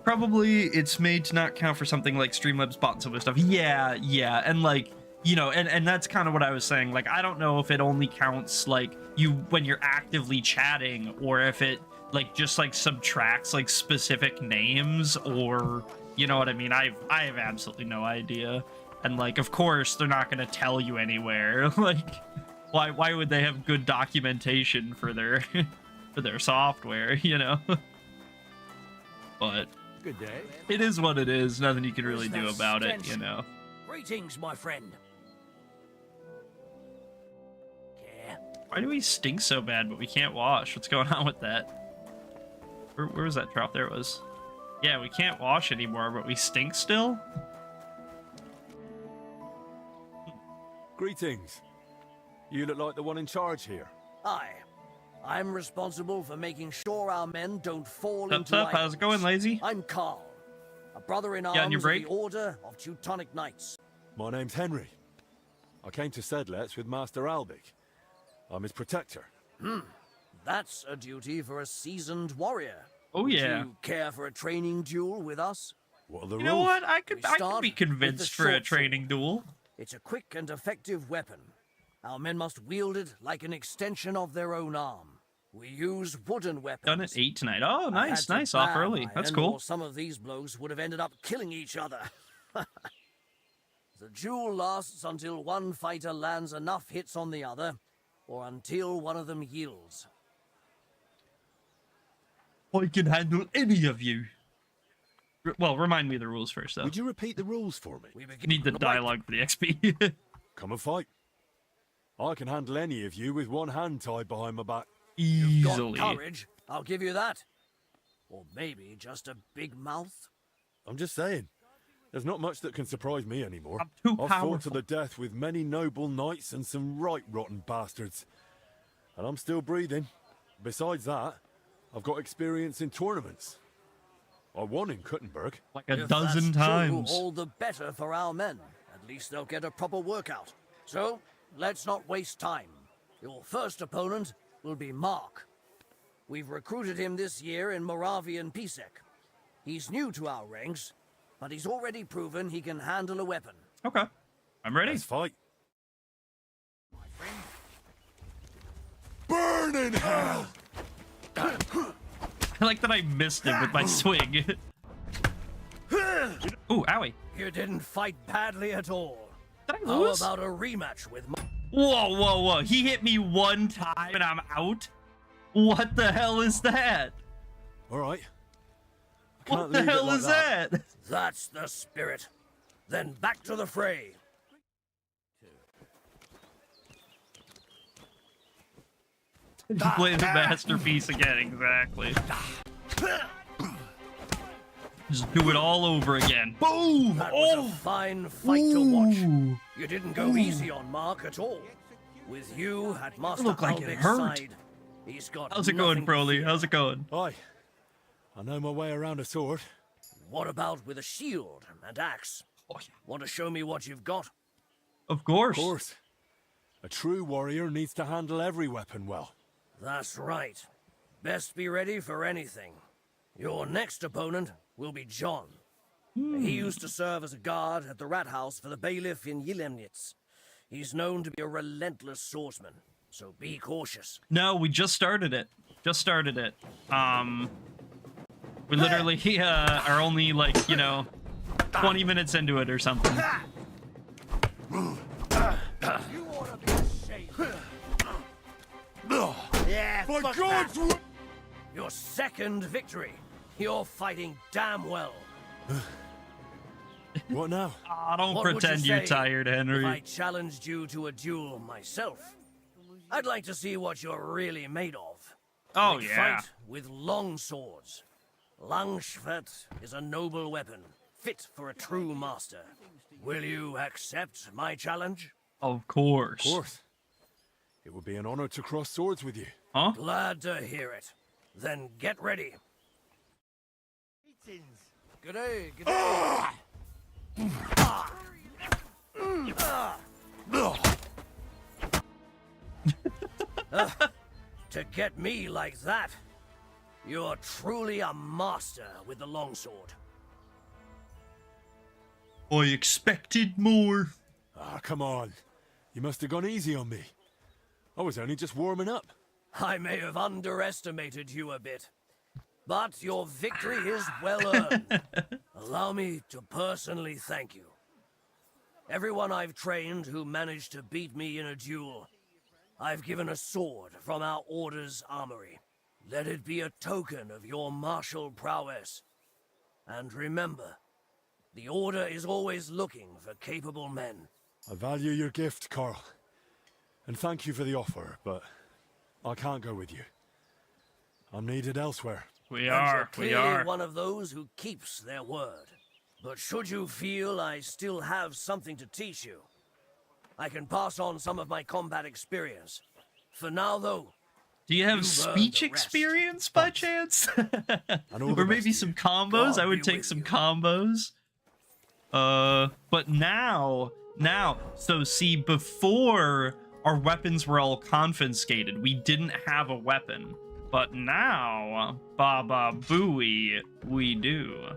probably it's made to not count for something like Streamlabs bot and some other stuff. Yeah, and like, you know, and that's kind of what I was saying. Like, I don't know if it only counts like you when you're actively chatting, or if it like just like subtracts like specific names, or you know what I mean. I have absolutely no idea. And like, of course, they're not gonna tell you anywhere. Like, why would they have good documentation for their for their software? You know. But Good day. it is what it is. Nothing you can really do about it, you know. Greetings, my friend. Why do we stink so bad, but we can't wash? What's going on with that? Where was that drop? There it was. Yeah, we can't wash anymore, but we stink still? Greetings. You look like the one in charge here. Aye. I'm responsible for making sure our men don't fall What's into up? How's it going, Lazy? I'm Carl, a brother in You on arms your of break? the Order of Teutonic Knights. My name's Henry. I came to Sedletz with Master Albic. I'm his protector. That's a duty for a seasoned warrior. Oh Would yeah. you care for a training duel with us? What are the You rules? know what? I could start be with convinced the for a short training duel. It's a quick and effective weapon. Our men must wield it like an extension of their own arm. We use wooden weapons. Done at 8 tonight. Oh, I had nice, to nice. Off ban early. mine, That's or cool. some of these blokes would have ended up killing each other. The duel lasts until one fighter lands enough hits on the other, or until one of them yields. I can handle any of you. Well, remind me of the rules first, though. Would you repeat the rules for me? We I begin need the right. dialogue for the XP. Come and fight. I can handle any of you with one hand tied behind my back. Got Easily. courage, I'll give you that. Or maybe just a big mouth. I'm just saying. There's not much that can surprise me anymore. I'm too I've fought to powerful. the death with many noble knights and some right rotten bastards. And I'm still breathing. Besides that, I've got experience in tournaments. I won in Kuttenberg. Like a If dozen that's true, times. all the better for our men. At least they'll get a proper workout. So, let's not waste time. Your first opponent will be Mark. We've recruited him this year in Moravian Pisek. He's new to our ranks, but he's already proven he can handle a weapon. Okay. I'm ready. Let's fight. Burn in hell! I like that I missed him with my swing. Ooh, owie. You didn't fight badly at all. Did I How lose? about a rematch with Whoa, whoa, whoa. He hit me one time and I'm out? What the hell is that? All right. What the hell is that? That's the spirit. Then back to the fray. Play the masterpiece again, exactly. Just do it all over again. Boom! That was a fine fight to watch. You didn't go easy on Mark at all. With you at Master looked like it Albig's hurt. side, he's got How's it going, nothing to Broly? fear. How's it going? Aye. I know my way around a sword. What about with a shield and axe? Oh, yeah. Want to show me what you've got? Of course. Of course. A true warrior needs to handle every weapon well. That's right. Best be ready for anything. Your next opponent will be John. He used to serve as a guard at the rat house for the bailiff in Yilemnitz. He's known to be a relentless swordsman, so be cautious. No, we just started it. Just started it. We literally are only like, 20 minutes into it or something. You ought to be ashamed. Yeah, For fuck God's that. Your second victory. You're fighting damn well. What now? Ah, don't What would pretend you you're say tired, If I Henry. challenged you to a duel myself, I'd like to see what you're really made of. Oh, We'd yeah. Fight with long swords. Langschwert is a noble weapon, fit for a true master. Will you accept my challenge? Of course. Of course. It would be an honor to cross swords with you. Huh? Glad to hear it. Then get ready. G'day, g'day. To get me like that, you're truly a master with the longsword. I expected more. Ah, come on. You must have gone easy on me. I was only just warming up. I may have underestimated you a bit, but your victory is well earned. Allow me to personally thank you. Everyone I've trained who managed to beat me in a duel, I've given a sword from our order's armory. Let it be a token of your martial prowess. And remember, the order is always looking for capable men. I value your gift, Carl. And thank you for the offer, but I can't go with you. I'm needed elsewhere. We And are. you're We clearly are. one of those who keeps their word. But should you feel I still have something to teach you, I can pass on some of my combat experience. For now, though, Do you have You've earned speech the rest. experience by chance? And all the Or maybe best to some you. combos? God I would be take with some you. combos. But now, so see, before our weapons were all confiscated, we didn't have a weapon. But now, Baba Booey, we do.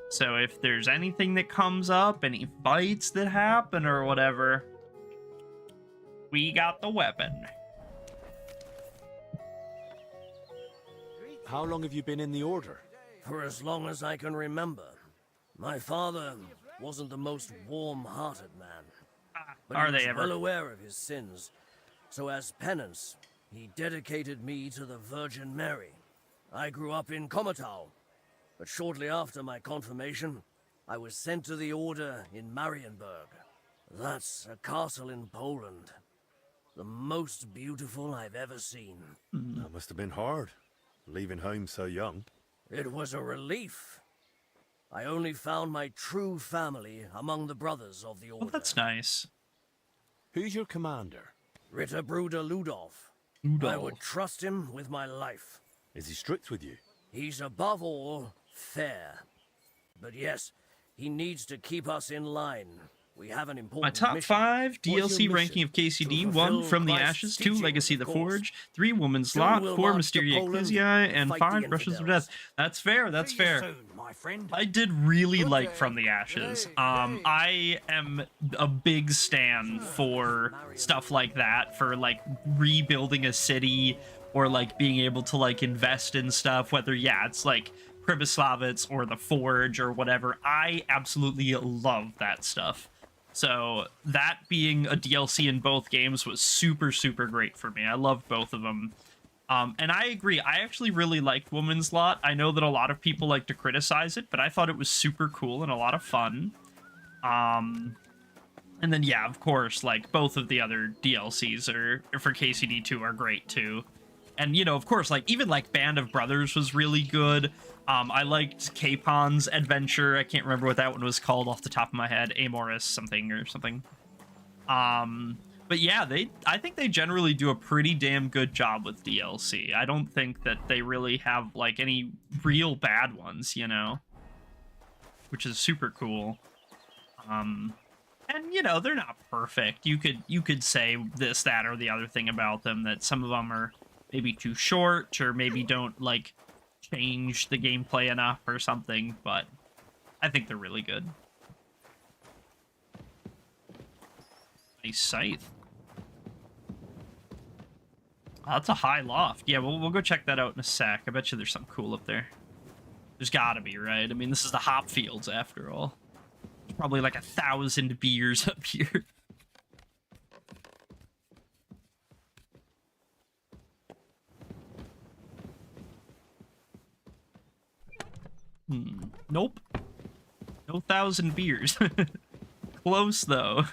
So if there's anything that comes up, any fights that happen or whatever, we got the weapon. How long have you been in the Order? for as long as I can remember. My father wasn't the most warm-hearted man. But Are he they was ever? well aware of his sins. So as penance, he dedicated me to the Virgin Mary. I grew up in Komatau, but shortly after my confirmation, I was sent to the Order in Marienburg. That's a castle in Poland. The most beautiful I've ever seen. That must have been hard, leaving home so young. It was a relief. I only found my true family among the brothers of the Order. Well, that's nice. Who's your commander? Ritterbruder Ludolf. I would trust him with my life. Is he strict with you? He's above all fair. But yes, he needs to keep us in line. We have an important My top mission. 5 What's your DLC ranking mission? of KCD: To 1 fulfill From the Christ's Ashes, 2 teachings, Legacy of the of course. Forge, 3 Woman's 2 Lot, we'll 4 march to Mysteria Poland Ecclesiae, and and fight 5 the Brushes of infidels. Death. That's fair, that's fair. Soon, my friend. I did really Good like day. From the Ashes. Yay, yay. I am a big stan for stuff like that, for like rebuilding a city or like being able to like invest in stuff, whether it's like Pribyslavitz or the Forge or whatever. I absolutely love that stuff. So that being a DLC in both games was super, super great for me. I loved both of them. And I agree. I actually really liked Woman's Lot. I know that a lot of people like to criticize it, but I thought it was super cool and a lot of fun. And then, yeah, of course, like, both of the other DLCs for KCD 2 are great, too. And, you know, of course, like, even, like, Band of Brothers was really good. I liked Capon's adventure. I can't remember what that one was called off the top of my head. Amoris something or something. But yeah, I think they generally do a pretty damn good job with DLC. I don't think that they really have, like, any real bad ones, you know? Which is super cool. And, you know, they're not perfect. You could say this, that, or the other thing about them, that some of them are maybe too short, or maybe don't, like, change the gameplay enough or something, but I think they're really good. Nice scythe. Oh, that's a high loft. Yeah, we'll go check that out in a sec. I bet you there's something cool up there. There's gotta be, right? I mean, this is the hop fields, after all. There's probably like 1,000 beers up here. Nope. No 1,000 beers. Close, though.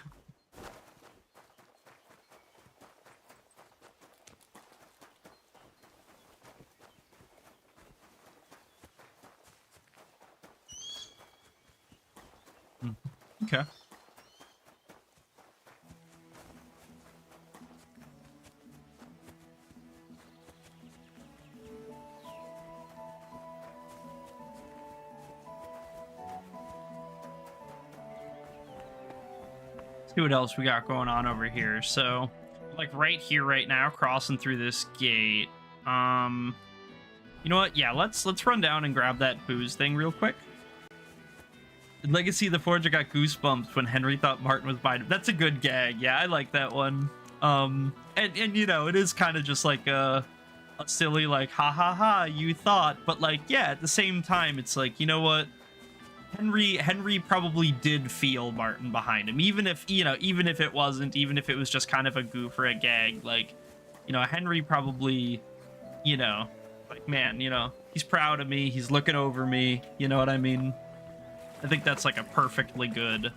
Okay. See what else we got going on over here. So, like right here, right now, crossing through this gate. You know what? Yeah, let's run down and grab that booze thing real quick. In Legacy of the Forge, I got goosebumps when Henry thought Martin was behind him. That's a good gag. Yeah, I like that one. And you know, it is kind of just like a silly, like, ha ha ha, you thought. But like, yeah, at the same time, it's like, you know what? Henry probably did feel Martin behind him, even if, you know, even if it wasn't, even if it was just kind of a goof or a gag. Like, you know, Henry probably, you know, like, man, you know, he's proud of me, he's looking over me, you know what I mean? I think that's like a perfectly good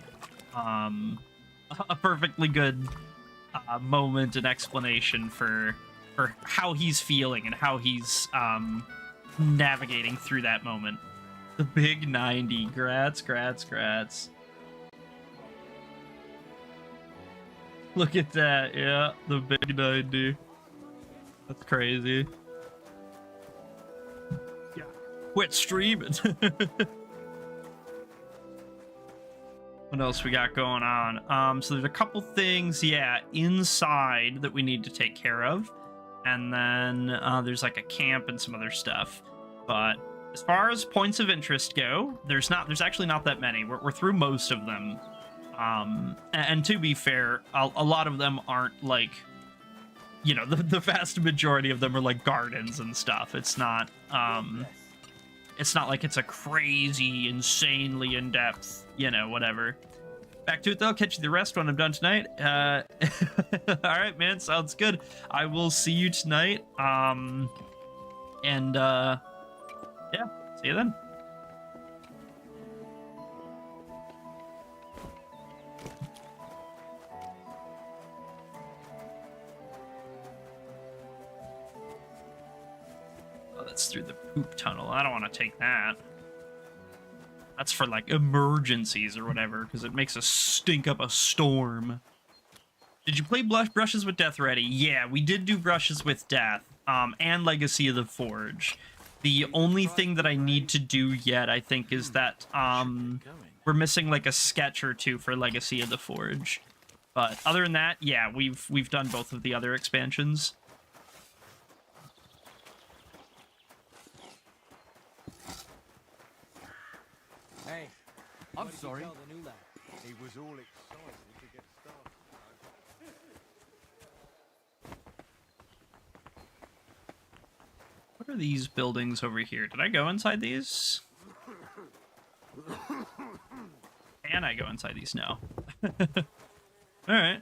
moment and explanation for how he's feeling and how he's navigating through that moment. The big 90. Grats. Look at that. Yeah, the big 90. That's crazy. Yeah. Quit streaming. What else we got going on? So there's a couple things, yeah, inside that we need to take care of. And then there's like a camp and some other stuff. But as far as points of interest go, there's actually not that many. We're through most of them. And to be fair, a lot of them aren't like, you know, the vast majority of them are like gardens and stuff. It's not like it's a crazy, insanely in-depth, you know, whatever. Back to it, though. Catch you the rest when I'm done tonight. All right, man. Sounds good. I will see you tonight. Yeah, see you then. Oh, that's through the poop tunnel. I don't want to take that. That's for, like, emergencies or whatever, because it makes us stink up a storm. Did you play Brushes with Death already? Yeah, we did do Brushes with Death, and Legacy of the Forge. The only thing that I need to do yet, I think, is that, we're missing like a sketch or two for Legacy of the Forge. But other than that, yeah, we've done both of the other expansions. Hey, I'm sorry. He was all excited to get started. What are these buildings over here? Did I go inside these? Can I go inside these? No. Alright.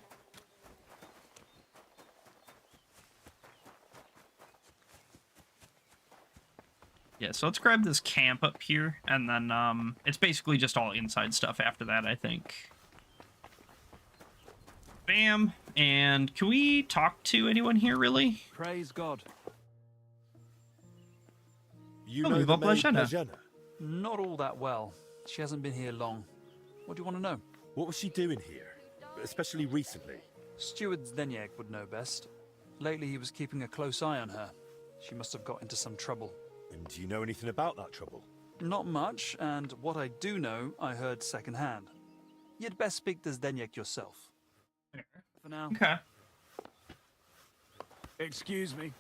Yeah, so let's grab this camp up here, and then it's basically just all inside stuff after that, I think. Bam. And can we talk to anyone here, really? Praise God. You Oh, know we've the got maid Blazhenna. Blazhenna? Not all that well. She hasn't been here long. What do you want to know? What was she doing here? Especially recently. Steward Zdeněk would know best. Lately he was keeping a close eye on her. She must have got into some trouble. And do you know anything about that trouble? Not much, and what I do know, I heard secondhand. You'd best speak to Zdeněk yourself. For now. Okay. Excuse me.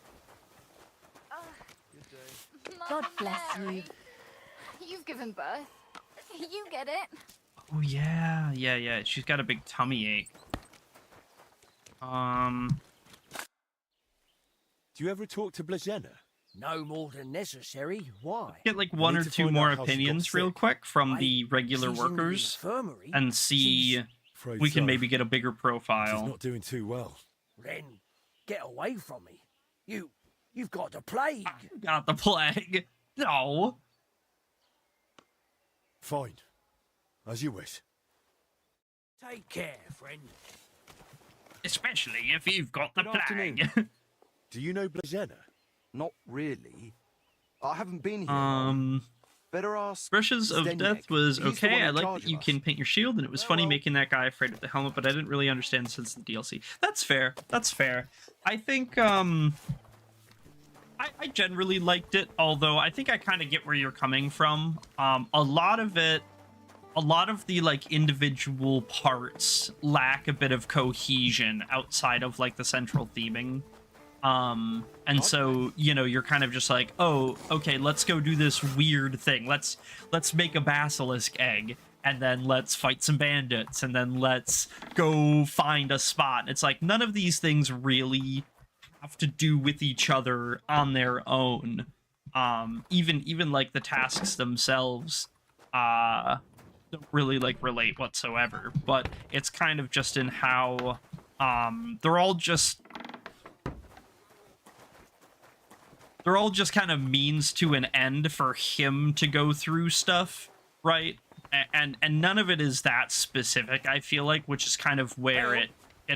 God bless you. You've given birth. You get it. Oh, yeah. Yeah. She's got a big tummy ache. Do you ever talk to Blazhenna? No more than necessary. Why? Get like one need or to two find more out how she got opinions real sick. quick from Wait, the regular she's in the workers infirmary? and see Afraid we can so. maybe get a bigger She's profile. not doing too well. Then get away from me. You've got the plague. Got the plague. No. Fine. As you wish. Take care, friend. Especially if you've got the Good plague. afternoon. Do you know Blazhenna? Not really. I haven't been here. Better ask. Brushes of Zdeněk. Death was He's the okay. one I in like charge that of you us. can paint your shield, and it was funny making that guy afraid of the helmet, but I didn't really understand since the DLC. That's fair. That's fair. I think, I generally liked it, although I think I kind of get where you're coming from. A lot of the, like, individual parts lack a bit of cohesion outside of, like, the central theming. And so, you know, you're kind of just like, oh, okay, let's go do this weird thing. Let's make a basilisk egg, and then let's fight some bandits, and then let's go find a spot. It's like, none of these things really have to do with each other on their own. Even like the tasks themselves, don't really like relate whatsoever, but it's kind of just in how, they're all just kind of means to an end for him to go through stuff, right? And none of it is that specific, I feel like, which is kind of where it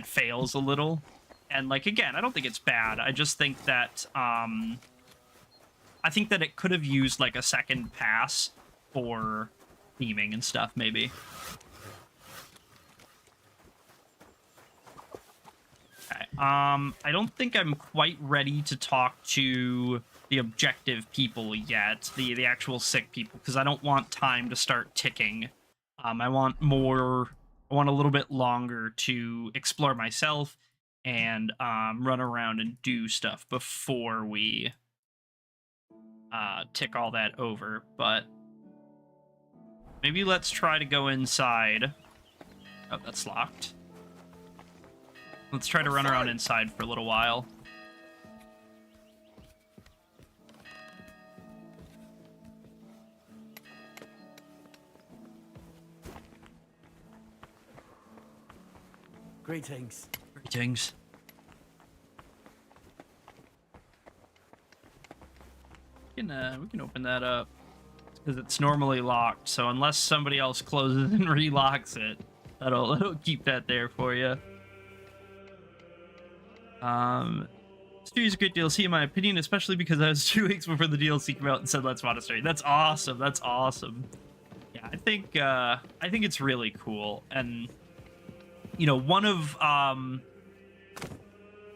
fails a little. And, like, again, I don't think it's bad. I just think that, I think that it could have used, like, a second pass for theming and stuff, maybe. Okay, I don't think I'm quite ready to talk to the objective people yet, the actual sick people, because I don't want time to start ticking. I want a little bit longer to explore myself and run around and do stuff before we tick all that over. But maybe let's try to go inside. Oh, that's locked. Let's try to run around inside for a little while. Greetings. Greetings. We can open that up because it's normally locked. So unless somebody else closes and relocks it, it'll keep that there for you. Series a great DLC in my opinion, especially because I was 2 weeks before the DLC came out and said Let's Monastery. That's awesome. That's awesome. Yeah, I think it's really cool. And you know, one of oh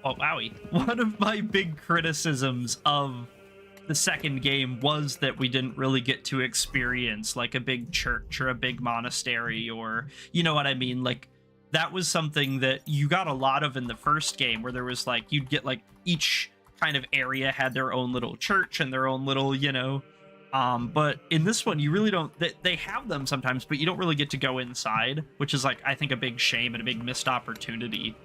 wowie, one of my big criticisms of the second game was that we didn't really get to experience like a big church or a big monastery, or you know what I mean, like that was something that you got a lot of in the first game, where there was like, you'd get like each kind of area had their own little church and their own little, you know, but in this one you really don't, they have them sometimes, but you don't really get to go inside, which is like, I think, a big shame and a big missed opportunity.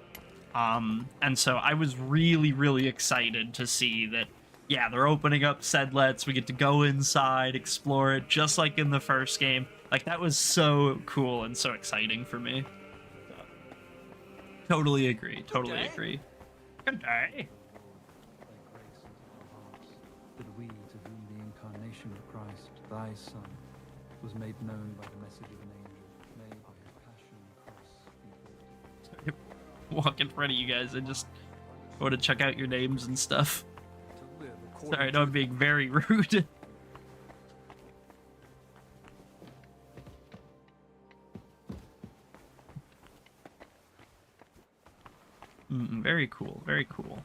And so I was really excited to see that, yeah, they're opening up Sedletz, we get to go inside, explore it, just like in the first game. Like, that was so cool and so exciting for me. So, totally agree, totally agree. Good day. That we, to whom the incarnation of Christ, thy Son, was made known by the message of an angel, may by his passion cross be brought. Walk in front of you guys and just go to check out your names and stuff. Sorry, I know I'm being very rude. Very cool, very cool.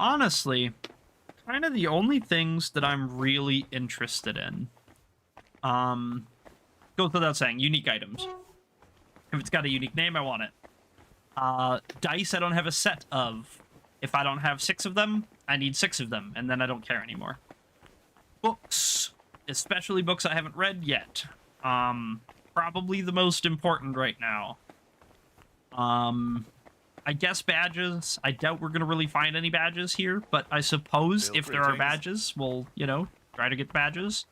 Honestly, kind of the only things that I'm really interested in, goes without saying, unique items. If it's got a unique name, I want it. Dice, I don't have a set of. If I don't have 6 of them, I need 6 of them, and then I don't care anymore. Books, especially books I haven't read yet. Probably the most important right now. I guess badges. I doubt we're going to really find any badges here, but I suppose if there are badges, we'll, you know, try to get badges.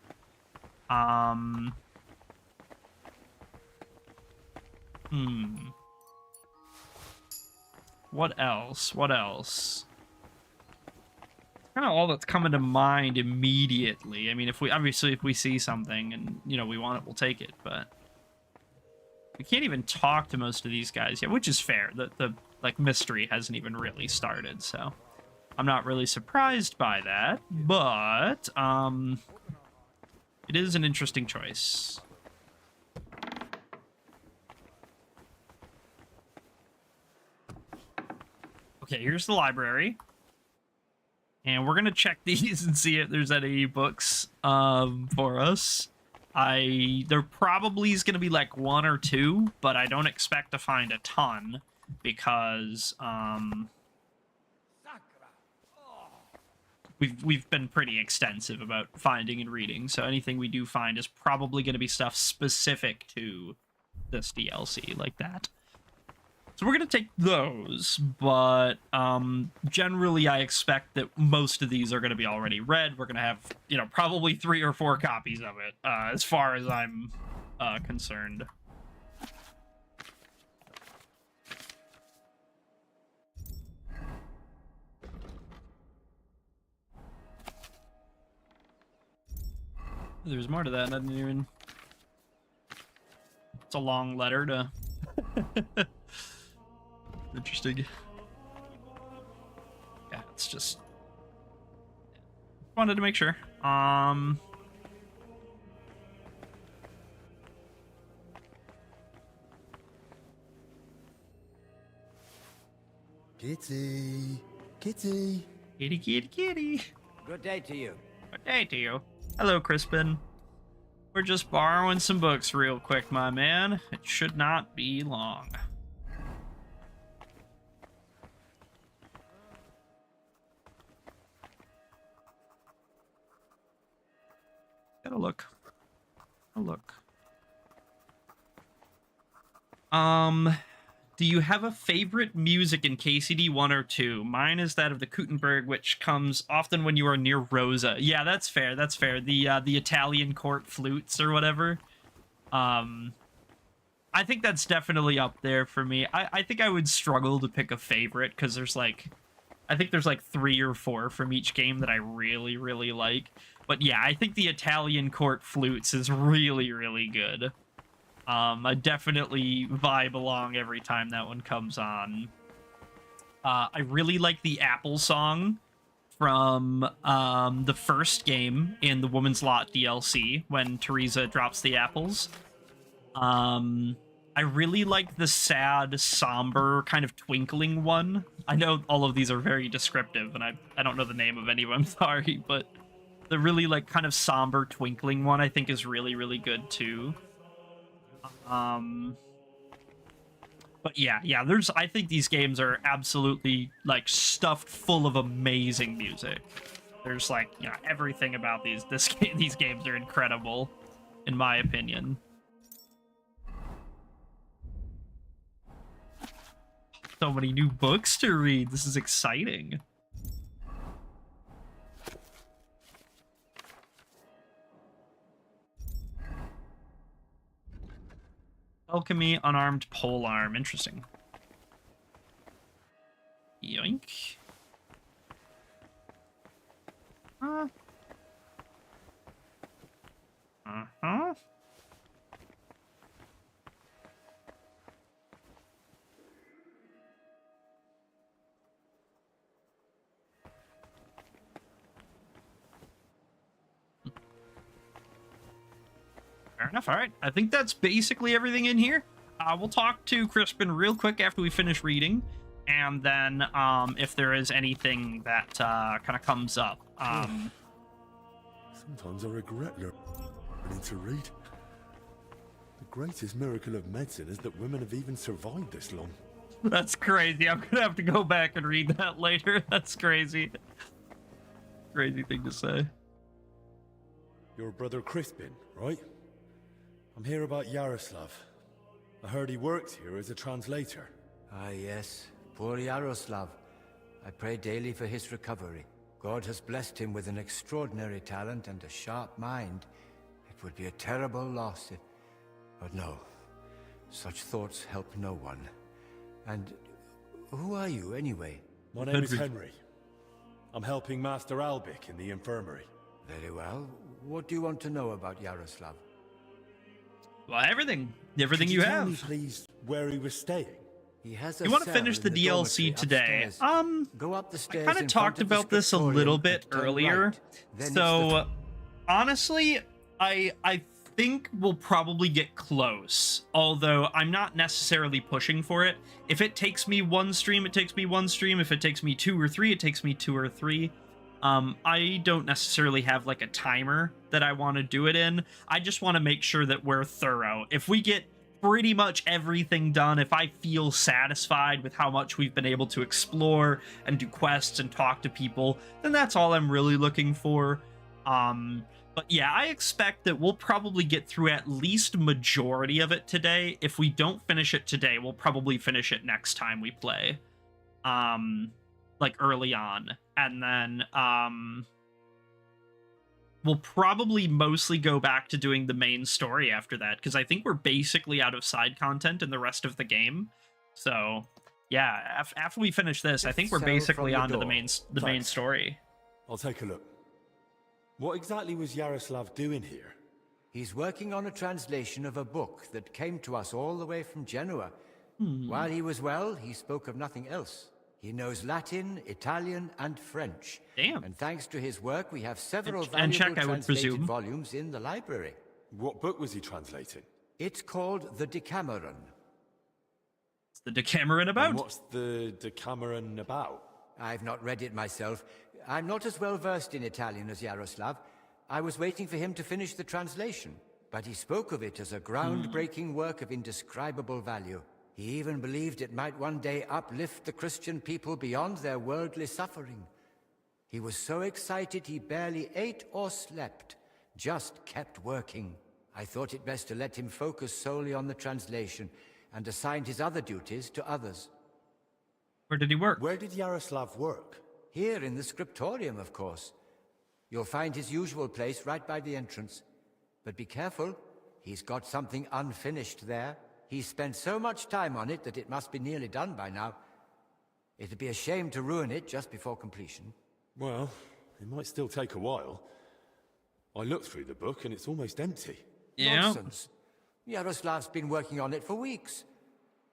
What else? What else? Kind of all that's coming to mind immediately. I mean, if we see something and, you know, we want it, we'll take it, but we can't even talk to most of these guys yet, which is fair. The like mystery hasn't even really started, so I'm not really surprised by that, but it is an interesting choice. Okay, here's the library, and we're gonna check these and see if there's any books for us. There probably is gonna be like 1 or 2, but I don't expect to find a ton, because we've been pretty extensive about finding and reading, so anything we do find is probably going to be stuff specific to this DLC, like that. So we're going to take those, but generally I expect that most of these are going to be already read. We're going to have, you know, probably 3 or 4 copies of it, as far as I'm concerned. There's more to that. I didn't even... It's a long letter to... Interesting. Yeah, it's just... Wanted to make sure. Kitty. Kitty. Kitty, kitty, kitty. Good day to you. Good day to you. Hello, Crispin. We're just borrowing some books real quick, my man. It should not be long. Gotta look. A look. Do you have a favorite music in KCD 1 or 2? Mine is that of the Kuttenberg, which comes often when you are near Rosa. Yeah, that's fair. That's fair. The Italian court flutes or whatever. I think that's definitely up there for me. I think I would struggle to pick a favorite, because there's like, I think there's like 3 or 4 from each game that I really, really like. But yeah, I think the Italian court flutes is really, really good. I definitely vibe along every time that one comes on. I really like the Apple song from the first game in the Woman's Lot DLC when Teresa drops the apples. I really like the sad, somber, kind of twinkling one. I know all of these are very descriptive, and I don't know the name of any of them, I'm sorry, but the really, like, kind of somber, twinkling one I think is really, really good, too. But yeah, I think these games are absolutely, like, stuffed full of amazing music. There's, like, you know, everything about these games are incredible, in my opinion. So many new books to read. This is exciting. Alchemy, unarmed polearm. Interesting. Yoink. Uh-huh. Fair enough. All right. I think that's basically everything in here. We'll talk to Crispin real quick after we finish reading, and then if there is anything that kind of comes up. Sometimes I regret learning to read. The greatest miracle of medicine is that women have even survived this long. That's crazy. I'm gonna have to go back and read that later. That's crazy. Crazy thing to say. Your brother Crispin, right? I'm here about Yaroslav. I heard he works here as a translator. Ah, yes. Poor Yaroslav. I pray daily for his recovery. God has blessed him with an extraordinary talent and a sharp mind. It would be a terrible loss if... But no. Such thoughts help no one. And who are you, anyway? My name is Henry. I'm helping Master Albic in the infirmary. Very well. What do you want to know about Yaroslav? Well, everything you Could you tell have. me, please, where he was staying? He has You want to finish the DLC today? Go up the stairs. I kind of talked about this a little bit earlier. So, honestly, I think we'll probably get close. Although I'm not necessarily pushing for it. If it takes me one stream, it takes me one stream. If it takes me 2 or 3, it takes me 2 or 3. I don't necessarily have like a timer that I want to do it in. I just want to make sure that we're thorough. If we get pretty much everything done, if I feel satisfied with how much we've been able to explore and do quests and talk to people, then that's all I'm really looking for. But yeah, I expect that we'll probably get through at least majority of it today. If we don't finish it today, we'll probably finish it next time we play. Like early on. And then we'll probably mostly go back to doing the main story after that, because I think we're basically out of side content in the rest of the game. So yeah, after we finish this, I think we're basically on to the main story. I'll take a look. What exactly was Yaroslav doing here? He's working on a translation of a book that came to us all the way from Genoa. While he was well, he spoke of nothing else. He knows Latin, Italian, and French. Damn. And thanks to his work, we have several and valuable Czech, I would translated presume. volumes in the library. What book was he translating? It's called the Decameron. What's the Decameron about? And what's the Decameron about? I've not read it myself. I'm not as well versed in Italian as Yaroslav. I was waiting for him to finish the translation, but he spoke of it as a groundbreaking work of indescribable value. He even believed it might one day uplift the Christian people beyond their worldly suffering. He was so excited he barely ate or slept, just kept working. I thought it best to let him focus solely on the translation and assigned his other duties to others. Where did he work? Where did Yaroslav work? Here in the scriptorium, of course. You'll find his usual place right by the entrance. But be careful, he's got something unfinished there. He's spent so much time on it that it must be nearly done by now. It'd be a shame to ruin it just before completion. Well, it might still take a while. I looked through the book and it's almost empty. Yeah. Nonsense. Yaroslav's been working on it for weeks.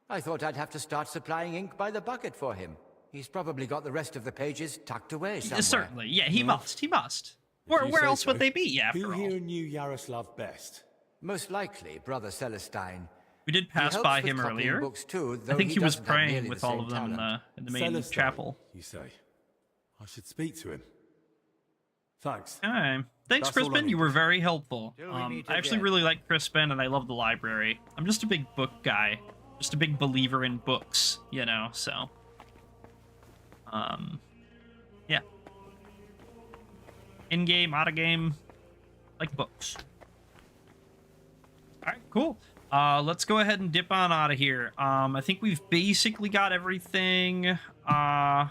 I thought I'd have to start supplying ink by the bucket for him. He's probably got the rest of the pages tucked away somewhere. Certainly, yeah, he must. If Where you say else would so. they be, after Who all? here knew Yaroslav best? Most likely, Brother Celestine. We did pass helps by with him copying earlier. books too, I though think he was doesn't have nearly praying the with all same of them in the main Celestine, chapel. you say? I should speak to him. Thanks. Okay. Thanks, That's all I Crispin. You needed. were very helpful. Till we meet I actually again. really like Crispin, and I love the library. I'm just a big book guy. Just a big believer in books, you know, so... yeah. In-game, out-of-game, like books. Alright, cool. Let's go ahead and dip on out of here. I think we've basically got everything. I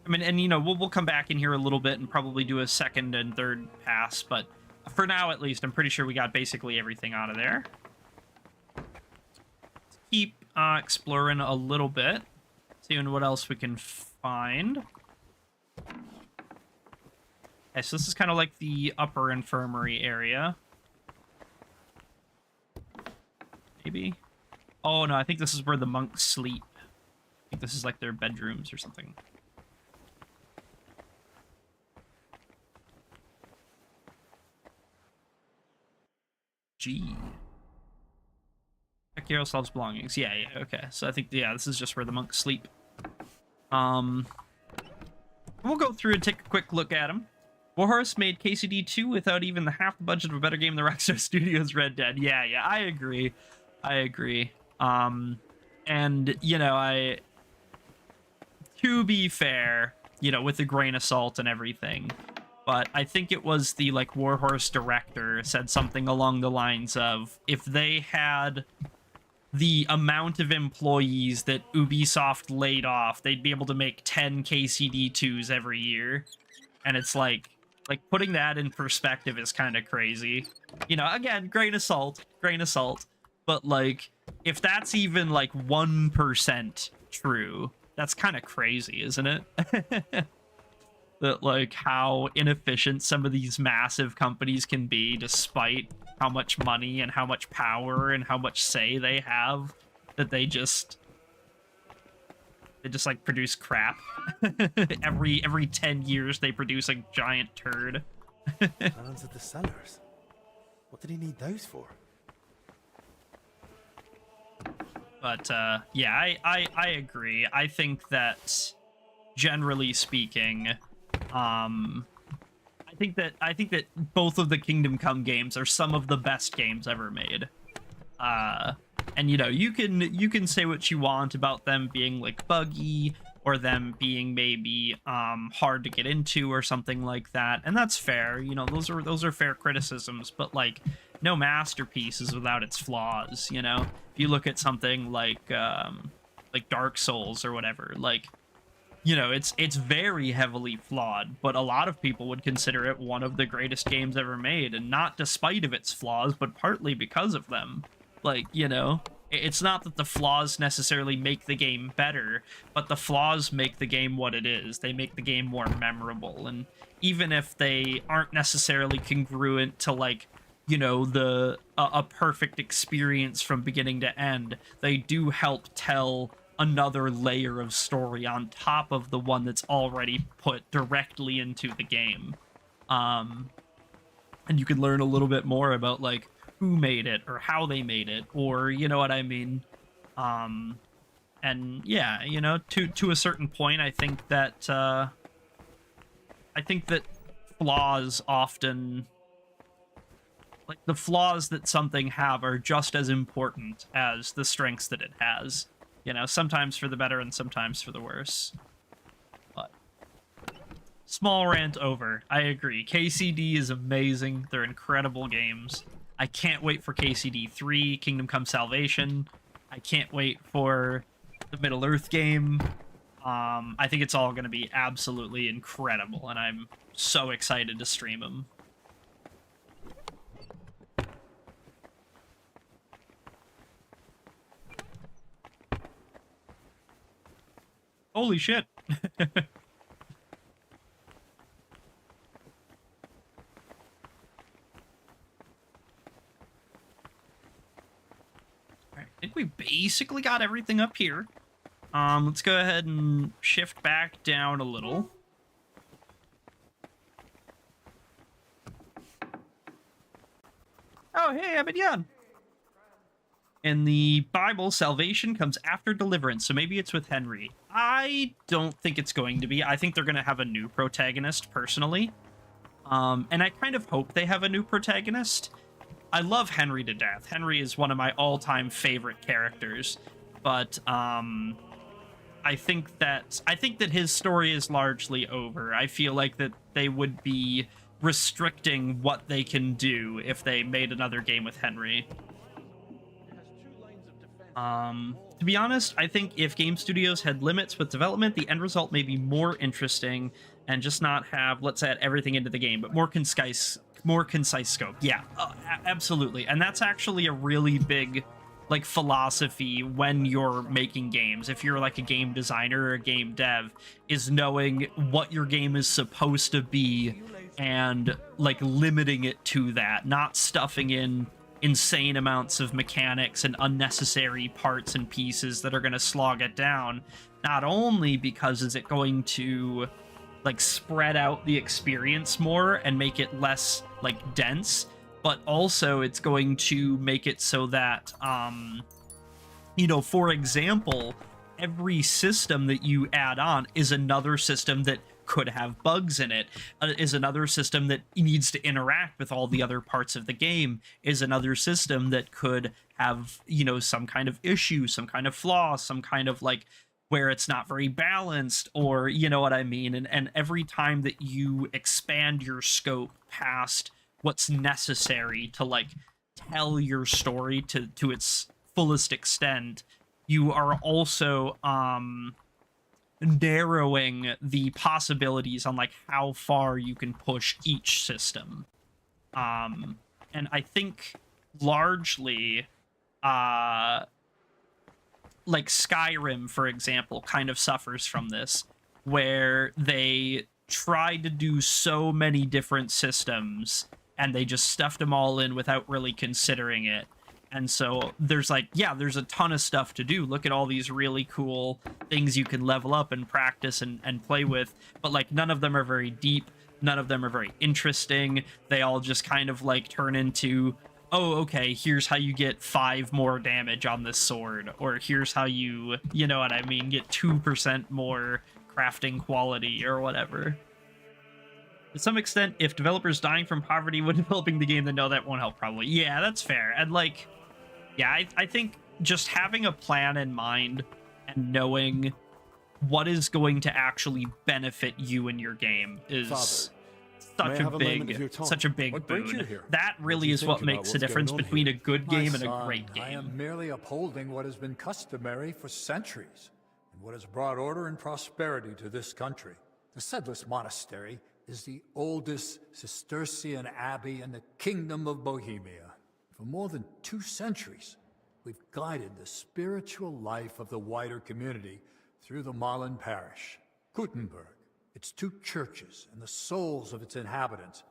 mean, and you know, we'll come back in here a little bit and probably do a second and third pass, but for now at least, I'm pretty sure we got basically everything out of there. Let's keep exploring a little bit, seeing what else we can find. Okay, so this is kind of like the upper infirmary area. Maybe? Oh, no, I think this is where the monks sleep. I think this is like their bedrooms or something. G. Check Yaroslav's belongings. Yeah, okay. So I think, yeah, this is just where the monks sleep. We'll go through and take a quick look at them. Warhorse made KCD 2 without even the half the budget of a better game than Rockstar Studios' Red Dead. Yeah, I agree. And, you know, to be fair, you know, with a grain of salt and everything, but I think it was the, like, Warhorse director said something along the lines of, if they had the amount of employees that Ubisoft laid off, they'd be able to make 10 KCD2s every year. And it's like putting that in perspective is kind of crazy. You know, again, grain of salt. But, like, if that's even, like, 1% true, that's kind of crazy, isn't it? That, like, how inefficient some of these massive companies can be despite how much money and how much power and how much say they have, that they just like produce crap. every 10 years they produce a giant turd. Plans of the cellars. What did he need those for? But yeah, I agree. I think that generally speaking, I think that both of the Kingdom Come games are some of the best games ever made. And you know, you can say what you want about them being like buggy or them being maybe hard to get into or something like that, and that's fair. You know, those are fair criticisms, but like no masterpiece is without its flaws, you know? If you look at something like Dark Souls or whatever, like, you know, it's very heavily flawed, but a lot of people would consider it one of the greatest games ever made, and not despite of its flaws, but partly because of them. Like, you know, it's not that the flaws necessarily make the game better, but the flaws make the game what it is. They make the game more memorable, and even if they aren't necessarily congruent to, like, you know, a perfect experience from beginning to end, they do help tell another layer of story on top of the one that's already put directly into the game. And you can learn a little bit more about, like, who made it or how they made it, or, you know what I mean? And yeah, you know, to a certain point, I think that flaws often, like, the flaws that something have are just as important as the strengths that it has. You know, sometimes for the better and sometimes for the worse. But small rant over. I agree. KCD is amazing. They're incredible games. I can't wait for KCD 3, Kingdom Come Salvation. I can't wait for the Middle-earth game. I think it's all going to be absolutely incredible, and I'm so excited to stream them. Holy shit. I think we basically got everything up here. Let's go ahead and shift back down a little. Oh, hey, Abidjan. In the Bible, salvation comes after deliverance, so maybe it's with Henry. I don't think it's going to be. I think they're going to have a new protagonist, personally. And I kind of hope they have a new protagonist. I love Henry to death. Henry is one of my all-time favorite characters, but I think that his story is largely over. I feel like that they would be restricting what they can do if they made another game with Henry. To be honest, I think if game studios had limits with development, the end result may be more interesting and just not have, let's add everything into the game, but more concise scope. Yeah, absolutely. And that's actually a really big, like, philosophy when you're making games. If you're like a game designer or a game dev, is knowing what your game is supposed to be and like limiting it to that, not stuffing in insane amounts of mechanics and unnecessary parts and pieces that are going to slog it down. Not only because is it going to like spread out the experience more and make it less like dense, but also it's going to make it so that you know, for example, every system that you add on is another system that could have bugs in it, is another system that needs to interact with all the other parts of the game, is another system that could have, you know, some kind of issue, some kind of flaw, some kind of like where it's not very balanced, or you know what I mean. And every time that you expand your scope past what's necessary to like tell your story to its fullest extent, you are also narrowing the possibilities on like how far you can push each system. And I think largely like Skyrim, for example, kind of suffers from this, where they tried to do so many different systems and they just stuffed them all in without really considering it. And so there's like, yeah, there's a ton of stuff to do. Look at all these really cool things you can level up and practice and play with. But like none of them are very deep. None of them are very interesting. They all just kind of like turn into, oh, okay, here's how you get 5 more damage on this sword. Or here's how you know what I mean, get 2% more crafting quality or whatever. To some extent, if developers dying from poverty when developing the game, then no, that won't help probably. Yeah, that's fair. And like, yeah, I think just having a plan in mind and knowing what is going to actually benefit you in your game is such a big boon. That really is what makes the difference between a good game and a great game. I am merely upholding what has been customary for centuries and what has brought order and prosperity to this country. The Sedletz Monastery is the oldest Cistercian abbey in the Kingdom of Bohemia. For more than 2 centuries, we've guided the spiritual life of the wider community through the Marlin parish. Gutenberg, its 2 churches, and the souls of its inhabitants.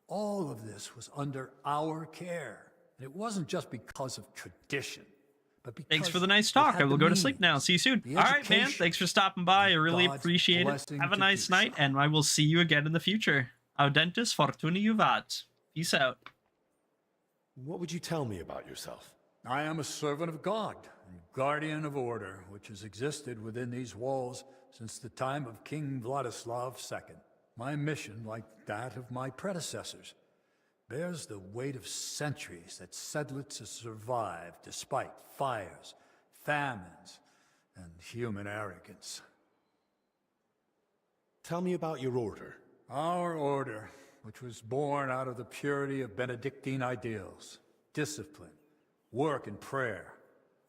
All of this was under our care. And it wasn't just because of tradition, but because thanks for the nice talk. I will go to sleep now. See you soon. All right, man. Thanks for stopping by. I really appreciate it. Have a nice night, and I will see you again in the future. Audentis fortuna juvat. Peace out. What would you tell me about yourself? I am a servant of God and guardian of order, which has existed within these walls since the time of King Vladislav II. My mission, like that of my predecessors, bears the weight of centuries that Sedletz has survived despite fires, famines, and human arrogance. Tell me about your order. Our order, which was born out of the purity of Benedictine ideals, discipline, work, and prayer,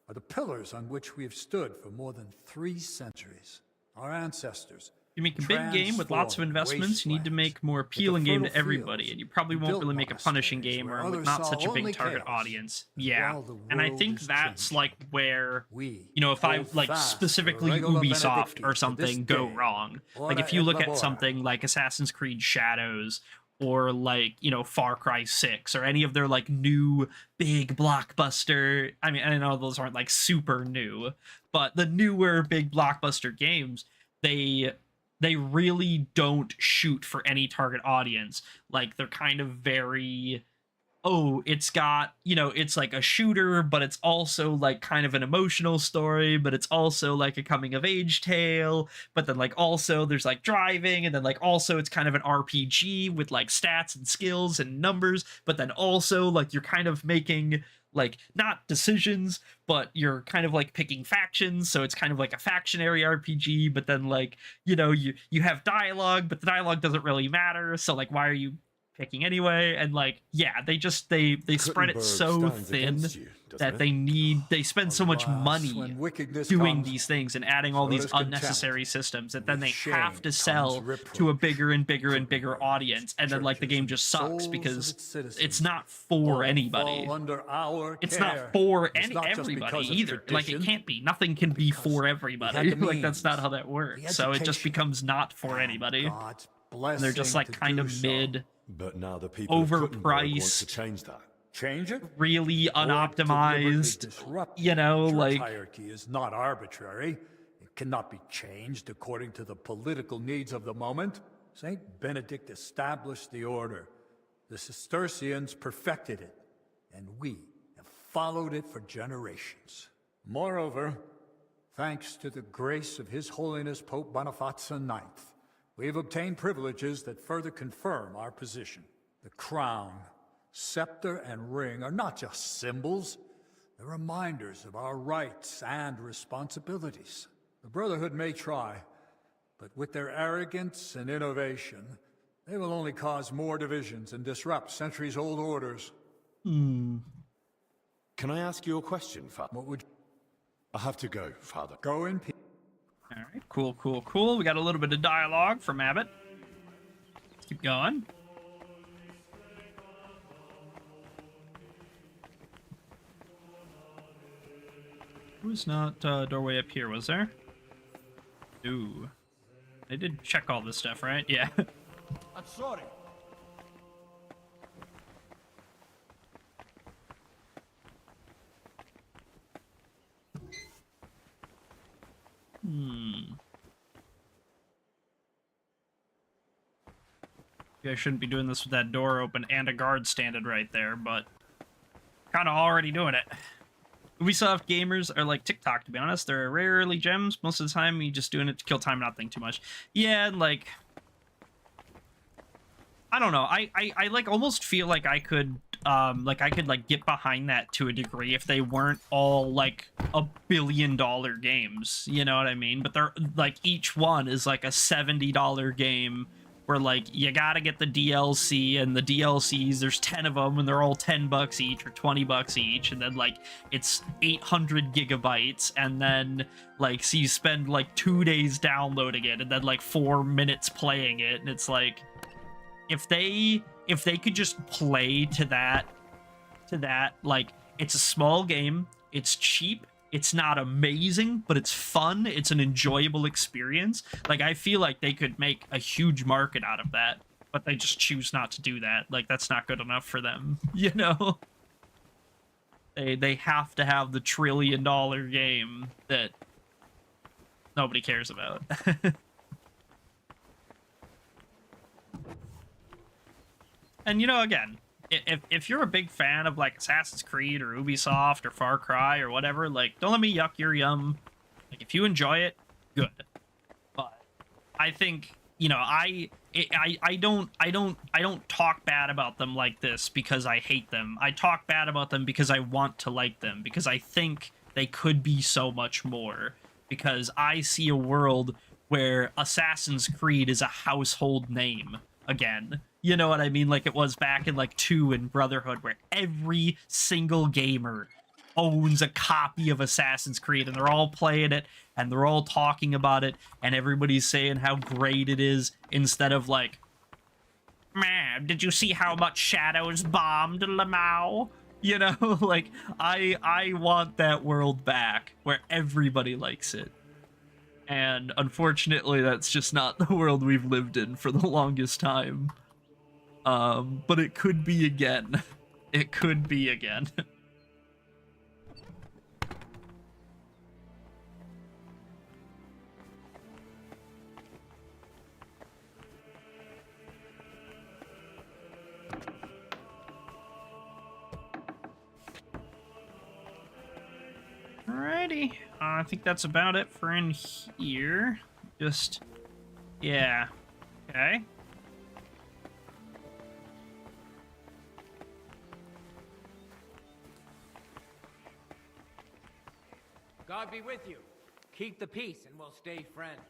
are the pillars on which we have stood for more than 3 centuries. Our ancestors, you make a big game with lots of investments, you need to make more appealing game to everybody, and you probably won't really make a punishing game or with not such a big target audience. Yeah, and I think that's like where, you know, if I like specifically Ubisoft or something go wrong. Like if you look at something like Assassin's Creed Shadows or like, you know, Far Cry 6 or any of their like new big blockbuster, I mean, I know those aren't like super new, But the newer big blockbuster games, they really don't shoot for any target audience. Like, they're kind of very, oh, it's got, you know, it's like a shooter, but it's also like kind of an emotional story, but it's also like a coming of age tale, but then like also there's like driving, and then like also it's kind of an RPG with like stats and skills and numbers, but then also like you're kind of making like not decisions, but you're kind of like picking factions, so it's kind of like a factionary RPG, but then like, you know, you have dialogue, but the dialogue doesn't really matter, so like why are you picking anyway? And like, yeah, they spread it so thin that they spend so much money doing these things and adding all these unnecessary systems that then they have to sell to a bigger and bigger and bigger audience, and then like the game just sucks because it's not for anybody. It's not for everybody either. Like, it can't be. Nothing can be for everybody. Like, that's not how that works. So it just becomes not for anybody. And they're just like kind of mid, but now the people overpriced, to change that. Change it? Really unoptimized, you know, like... hierarchy is not arbitrary. It cannot be changed according to the political needs of the moment. Saint Benedict established the order. The Cistercians perfected it, and we have followed it for generations. Moreover, thanks to the grace of His Holiness Pope Boniface IX, we have obtained privileges that further confirm our position. The crown, scepter, and ring are not just symbols. They're reminders of our rights and responsibilities. The Brotherhood may try, but with their arrogance and innovation, they will only cause more divisions and disrupt centuries-old orders. Can I ask you a question, Father? What would... I have to go, Father. Go in peace. All right, cool. We got a little bit of dialogue from Abbott. Let's keep going. Was not doorway up here, was there? Ooh. They did check all this stuff, right? Yeah. I'm sorry. Maybe I shouldn't be doing this with that door open and a guard standing right there, but kind of already doing it. Ubisoft gamers are like TikTok, to be honest. They're rarely gems. Most of the time, you're just doing it to kill time, not think too much. Yeah, like... I don't know. I like almost feel like I could like get behind that to a degree if they weren't all like $1 billion games. You know what I mean? But they're like, each one is like a $70 game where like you gotta get the DLC, and the DLCs, there's 10 of them, and they're all $10 each or $20 each, and then like it's 800 gigabytes, and then like so you spend like 2 days downloading it, and then like 4 minutes playing it, and it's like, if they could just play to that, like, it's a small game, it's cheap, it's not amazing, but it's fun, it's an enjoyable experience. Like, I feel like they could make a huge market out of that, but they just choose not to do that. Like, that's not good enough for them, you know? They have to have the $1 trillion game that nobody cares about. And, you know, again, if you're a big fan of, like, Assassin's Creed or Ubisoft or Far Cry or whatever, like, don't let me yuck your yum. Like, if you enjoy it, good. But I think, you know, I don't talk bad about them like this because I hate them. I talk bad about them because I want to like them, because I think they could be so much more. Because I see a world where Assassin's Creed is a household name again. You know what I mean? Like it was back in like 2 and Brotherhood, where every single gamer owns a copy of Assassin's Creed, and they're all playing it, and they're all talking about it, and everybody's saying how great it is, instead of like, man, did you see how much Shadows bombed Lamau? You know, like, I want that world back, where everybody likes it. And unfortunately, that's just not the world we've lived in for the longest time. But it could be again. It could be again. Alrighty. I think that's about it for in here. Just, yeah. Okay. God be with you. Keep the peace and we'll stay friends.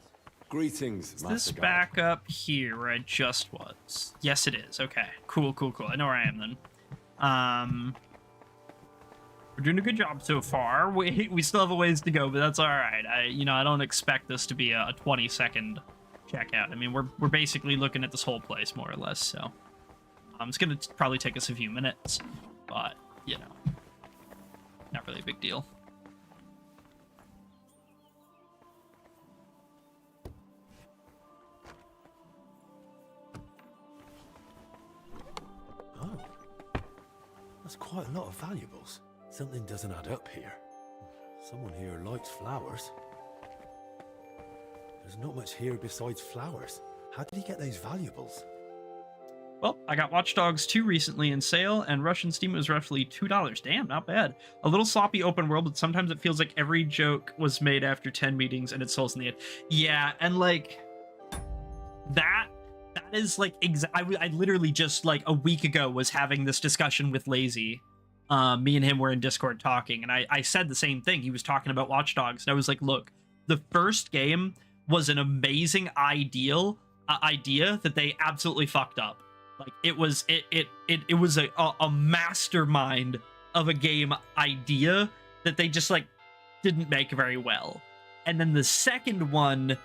Greetings, Is Master this Guard. back up here where I just was? Yes, it is. Okay. Cool, cool, cool. I know where I am then. We're doing a good job so far. We still have a ways to go, but that's all right. I don't expect this to be a 20-second checkout. I mean, we're basically looking at this whole place more or less. So, it's gonna probably take us a few minutes, but not really a big deal. Oh, that's quite a lot of valuables. Something doesn't add up here. Someone here likes flowers. There's not much here besides flowers. How did he get those valuables? Well, I got Watch Dogs 2 recently in sale, and Russian Steam was roughly $2. Damn, not bad. A little sloppy open world, but sometimes it feels like every joke was made after 10 meetings and it souls in the end. Yeah, and like that is like I literally just like a week ago was having this discussion with Lazy. Me and him were in Discord talking, and I said the same thing. He was talking about Watch Dogs, and I was like, look, the first game was an amazing idea that they absolutely fucked up. Like it was a mastermind of a game idea that they just like didn't make very well. And then the second one,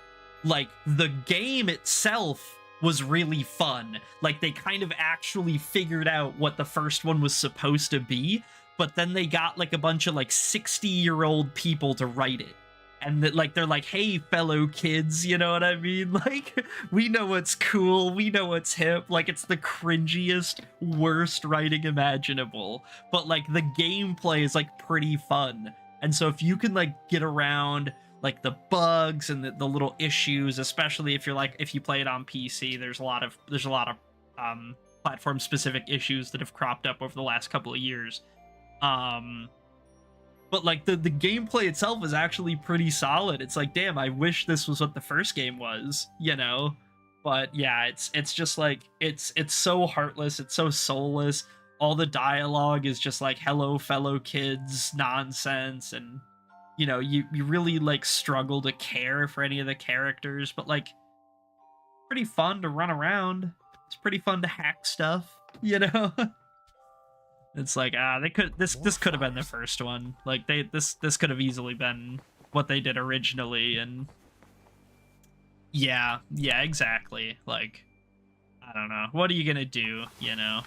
like the game itself was really fun. Like they kind of actually figured out what the first one was supposed to be, but then they got like a bunch of like 60-year-old people to write it. And that, like, they're like, hey, fellow kids, you know what I mean? Like, we know what's cool, we know what's hip. Like, it's the cringiest, worst writing imaginable. But, like, the gameplay is, like, pretty fun. And so if you can, like, get around, like, the bugs and the little issues, especially if you're, like, if you play it on PC, there's a lot of platform-specific issues that have cropped up over the last couple of years. But like the gameplay itself is actually pretty solid. It's like, damn, I wish this was what the first game was, you know? But yeah, it's just like it's so heartless, it's so soulless. All the dialogue is just like hello fellow kids nonsense, and you know, you really like struggle to care for any of the characters, but like pretty fun to run around. It's pretty fun to hack stuff, you know? It's like, this could have been the first one. Like this could have easily been what they did originally, and yeah, exactly. Like, I don't know. What are you gonna do, you know?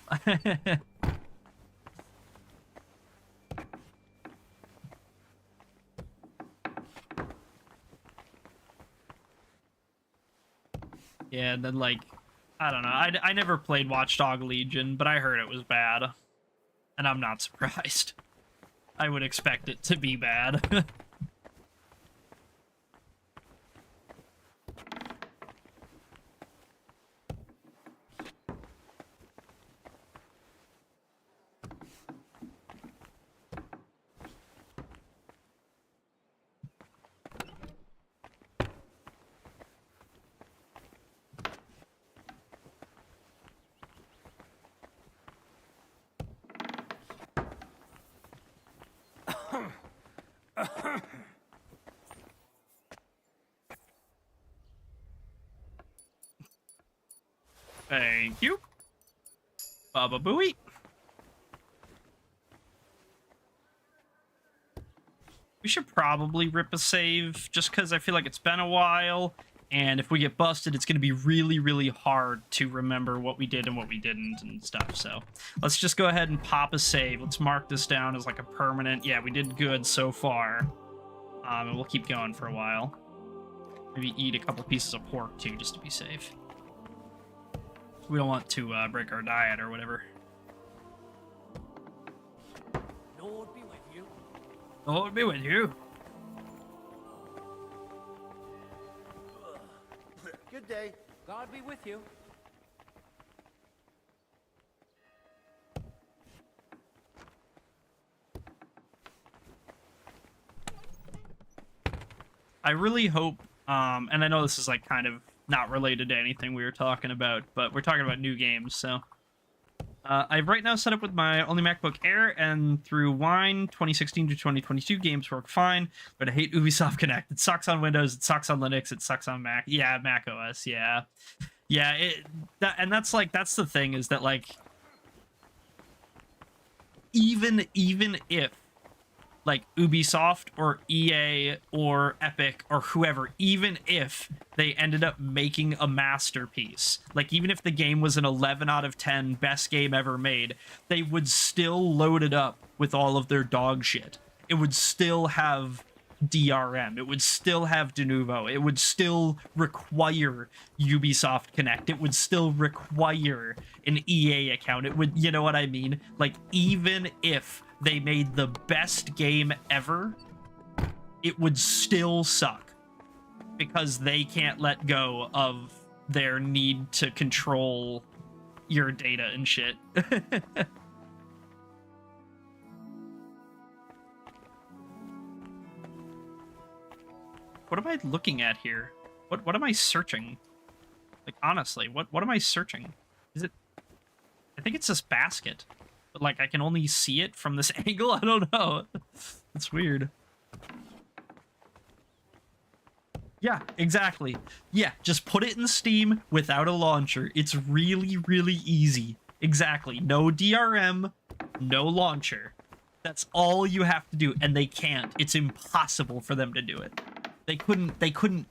Yeah, and then like, I don't know. I never played Watchdog Legion, but I heard it was bad. And I'm not surprised. I would expect it to be bad. Thank you. Baba Booey. We should probably rip a save, just because I feel like it's been a while, and if we get busted, it's going to be really, really hard to remember what we did and what we didn't and stuff, so let's just go ahead and pop a save. Let's mark this down as like a permanent, yeah, we did good so far, and we'll keep going for a while. Maybe eat a couple pieces of pork, too, just to be safe. We don't want to break our diet or whatever. Lord be with you. Lord be with you. Good day. God be with you. I really hope, and I know this is like kind of not related to anything we were talking about, but we're talking about new games, so. I've right now set up with my only MacBook Air, and through Wine 2016 to 2022 games work fine, but I hate Ubisoft Connect. It sucks on Windows, it sucks on Linux, it sucks on Mac. Yeah, Mac OS, yeah. Yeah, that's the thing, is that like, even if like Ubisoft or EA or Epic or whoever, even if they ended up making a masterpiece, like even if the game was an 11 out of 10 best game ever made, they would still load it up with all of their dog shit. It would still have DRM. It would still have Denuvo. It would still require Ubisoft Connect. It would still require an EA account. It would, you know what I mean? Like, even if they made the best game ever, it would still suck because they can't let go of their need to control your data and shit. What am I looking at here? What am I searching? Like, honestly, what am I searching? Is it... I think it's this basket. But, like, I can only see it from this angle? I don't know. It's weird. Yeah, exactly. Yeah, just put it in Steam without a launcher. It's really, really easy. Exactly. No DRM, no launcher. That's all you have to do, and they can't. It's impossible for them to do it. They couldn't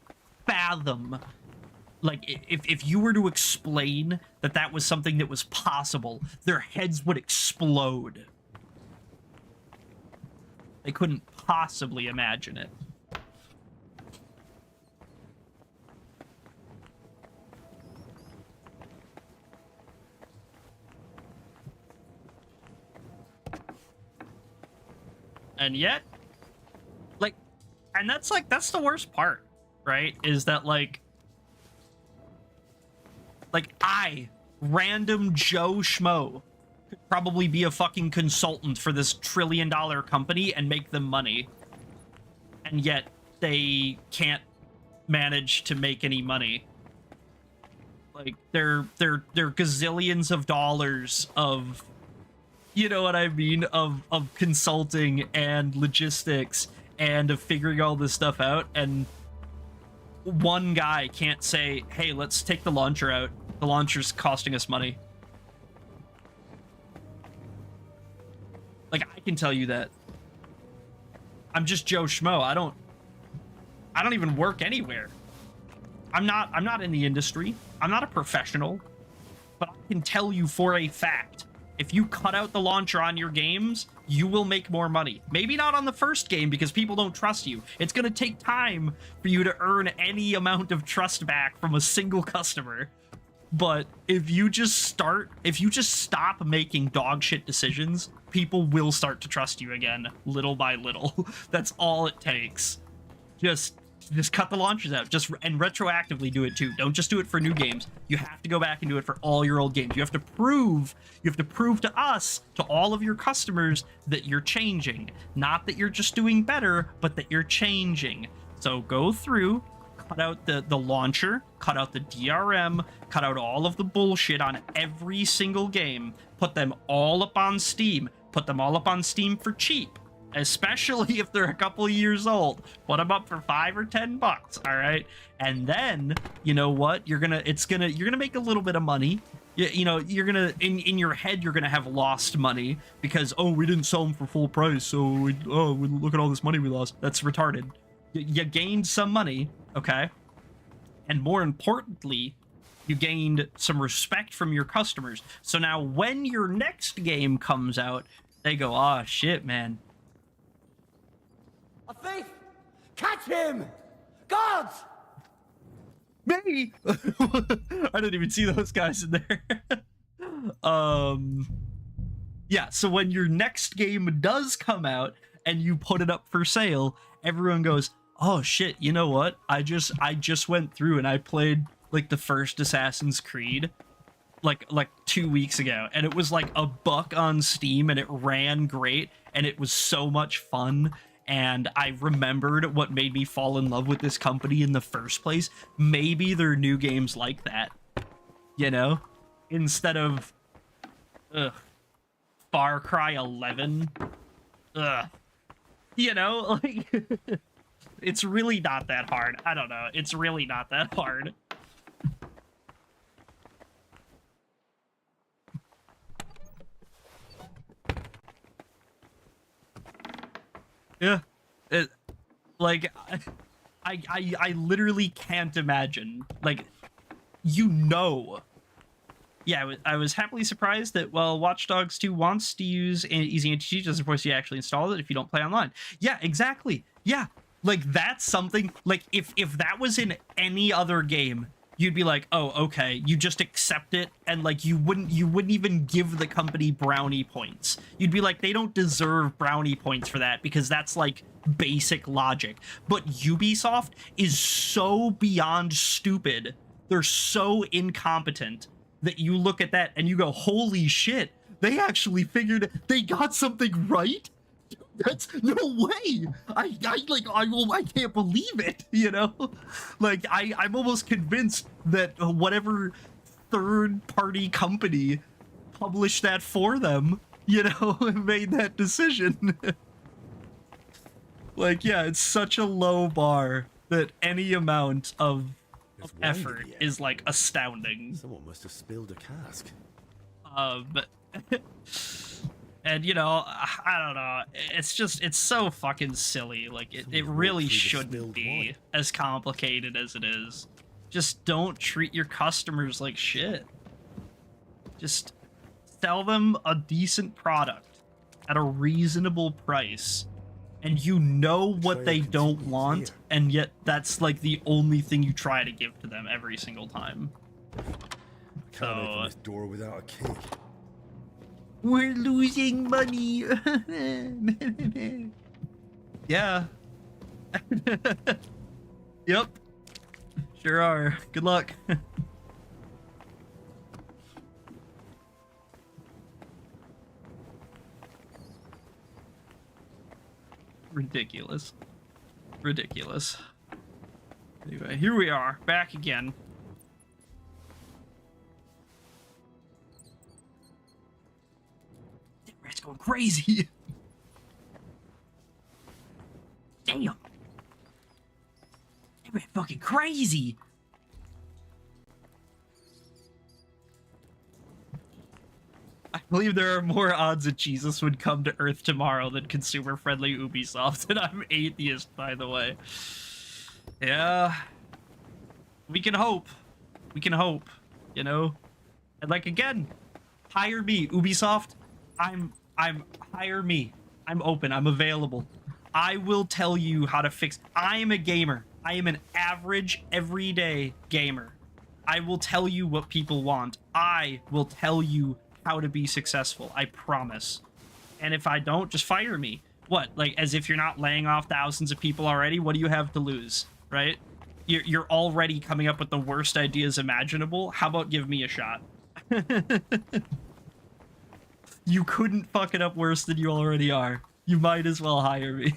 fathom, like, if you were to explain that was something that was possible, their heads would explode. They couldn't possibly imagine it. And yet, like, and that's the worst part, right? Is that, like I, random Joe Schmo, could probably be a fucking consultant for this trillion-dollar company and make them money. And yet, they can't manage to make any money. Like, they're gazillions of dollars of, you know what I mean, of consulting and logistics and of figuring all this stuff out, and one guy can't say, hey, let's take the launcher out. The launcher's costing us money. Like, I can tell you that. I'm just Joe Schmo. I don't even work anywhere. I'm not in the industry. I'm not a professional. But I can tell you for a fact, if you cut out the launcher on your games, you will make more money. Maybe not on the first game because people don't trust you. It's going to take time for you to earn any amount of trust back from a single customer. But if you just stop making dog shit decisions, people will start to trust you again, little by little. That's all it takes. Just cut the launchers out. And retroactively do it too. Don't just do it for new games. You have to go back and do it for all your old games. You have to prove to us, to all of your customers, that you're changing. Not that you're just doing better, but that you're changing. So go through, cut out the launcher, cut out the DRM, cut out all of the bullshit on every single game, put them all up on Steam, put them all up on Steam for cheap. Especially if they're a couple of years old. Put them up for $5 or $10, all right? And then, you know what? You're gonna make a little bit of money. You know, you're gonna, in your head, you're gonna have lost money because, oh, we didn't sell them for full price, so we look at all this money we lost. That's retarded. You gained some money, okay? And more importantly, you gained some respect from your customers. So now when your next game comes out, they go, oh, shit, man. A thief! Catch him! Guards! Me! I didn't even see those guys in there. Yeah, so when your next game does come out and you put it up for sale, everyone goes, oh shit, you know what? I just went through and I played like the first Assassin's Creed like 2 weeks ago, and it was like $1 on Steam and it ran great and it was so much fun. and I remembered what made me fall in love with this company in the first place. Maybe there are new games like that, you know? Instead of Far Cry 11. You know, like, it's really not that hard. I don't know. It's really not that hard. Yeah. Like, I literally can't imagine. Like, you know. Yeah, I was happily surprised that, well, Watch Dogs 2 wants to use Easy Anti-Cheat, doesn't force you to actually install it if you don't play online. Yeah, exactly. Yeah, like, that's something, like, if that was in any other game, you'd be like, oh, okay, you just accept it, and, like, you wouldn't even give the company brownie points. You'd be like, they don't deserve brownie points for that, because that's, like, basic logic. But Ubisoft is so beyond stupid. They're so incompetent that you look at that and you go, holy shit, they actually figured they got something right? That's no way. I can't believe it, you know? Like, I'm almost convinced that whatever third-party company published that for them, you know, made that decision. Like, yeah, it's such a low bar that any amount of effort is, like, astounding. Someone must have spilled a cask. And, you know, I don't know. It's so fucking silly. Like, it really shouldn't be as complicated as it is. Just don't treat your customers like shit. Just sell them a decent product at a reasonable price. And you know what they don't want, and yet that's, like, the only thing you try to give to them every single time. Can't open this door without a key. We're losing money. Yeah. Yep. Sure are. Good luck. Ridiculous. Ridiculous. Anyway, here we are, back again. That rat's going crazy. Damn. That rat fucking crazy. I believe there are more odds that Jesus would come to Earth tomorrow than consumer-friendly Ubisoft, and I'm atheist, by the way. Yeah. We can hope. We can hope, you know? And, like, again, hire me, Ubisoft. Hire me. I'm open. I'm available. I will tell you how to fix... I am a gamer. I am an average, everyday gamer. I will tell you what people want. I will tell you how to be successful. I promise. And if I don't, just fire me. What? Like, as if you're not laying off thousands of people already? What do you have to lose, right? You're already coming up with the worst ideas imaginable. How about give me a shot? You couldn't fuck it up worse than you already are. You might as well hire me.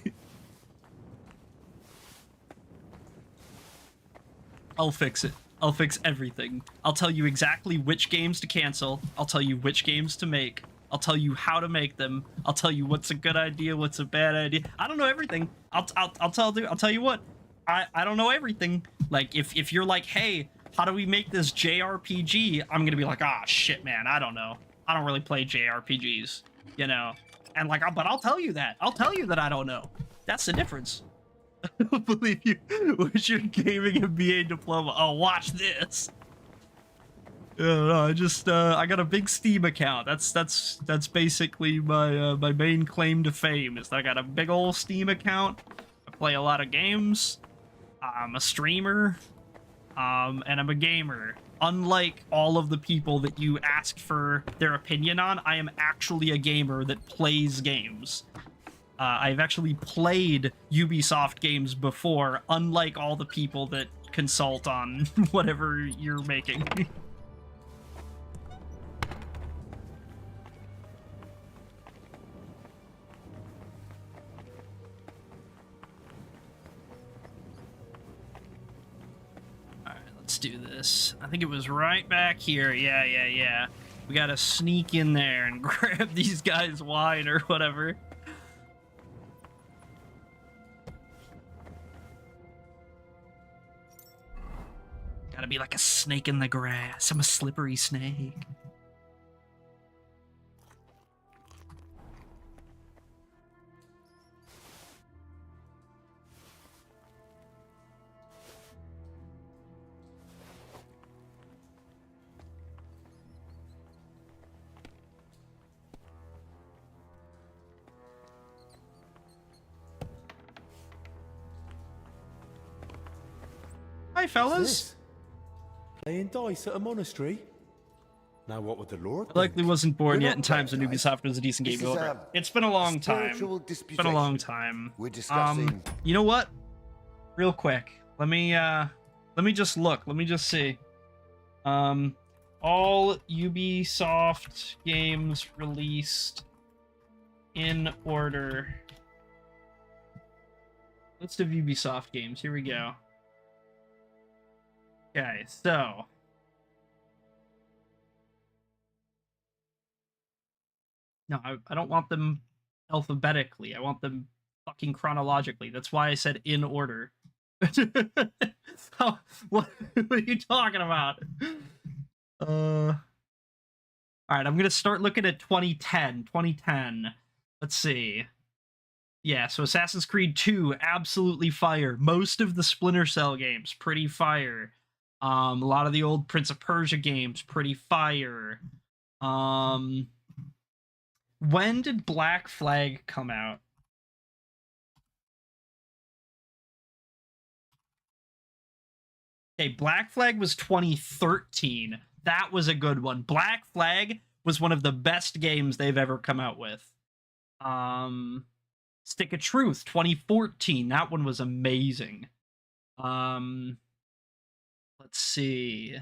I'll fix it. I'll fix everything. I'll tell you exactly which games to cancel. I'll tell you which games to make. I'll tell you how to make them. I'll tell you what's a good idea, what's a bad idea. I don't know everything. I'll tell you what. I don't know everything. Like, if you're like, hey, how do we make this JRPG? I'm gonna be like, ah, shit, man, I don't know. I don't really play JRPGs, you know? And like, but I'll tell you that. I'll tell you that I don't know. That's the difference. I don't believe you. What's your gaming MBA diploma? Oh, watch this. No, I just I got a big Steam account. That's basically my my main claim to fame is that I got a big old Steam account. I play a lot of games. I'm a streamer, and I'm a gamer. Unlike all of the people that you asked for their opinion on, I am actually a gamer that plays games. I've actually played Ubisoft games before, unlike all the people that consult on whatever you're making. this? I think it was right back here. Yeah. We gotta sneak in there and grab these guys' wine or whatever. Gotta be like a snake in the grass. I'm a slippery snake. Hi, fellas. Playing dice at a monastery? Now what would the Lord I likely wasn't born You're yet in not times when dead, guys. Ubisoft was a decent This game is over. a It's been a long time. spiritual It's been a long disputation. time. We're discussing. You know what? Real quick, let me just look. Let me just see. All Ubisoft games released in order. List of Ubisoft games. Here we go. Okay, so no, I don't want them alphabetically. I want them fucking chronologically. That's why I said in order. What are you talking about? All right, I'm gonna start looking at 2010. 2010. Let's see. Yeah, so Assassin's Creed 2, absolutely fire. Most of the Splinter Cell games, pretty fire. A lot of the old Prince of Persia games, pretty fire. When did Black Flag come out? Okay, Black Flag was 2013. That was a good one. Black Flag was one of the best games they've ever come out with. Stick of Truth, 2014. That one was amazing. Let's see.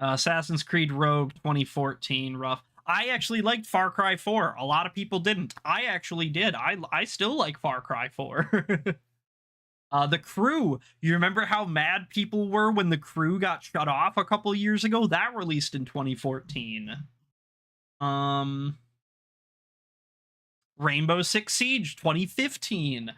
Assassin's Creed Rogue, 2014, rough. I actually liked Far Cry 4. A lot of people didn't. I actually did. I still like Far Cry 4. The Crew. You remember how mad people were when The Crew got shut off a couple years ago? That released in 2014. Rainbow Six Siege, 2015.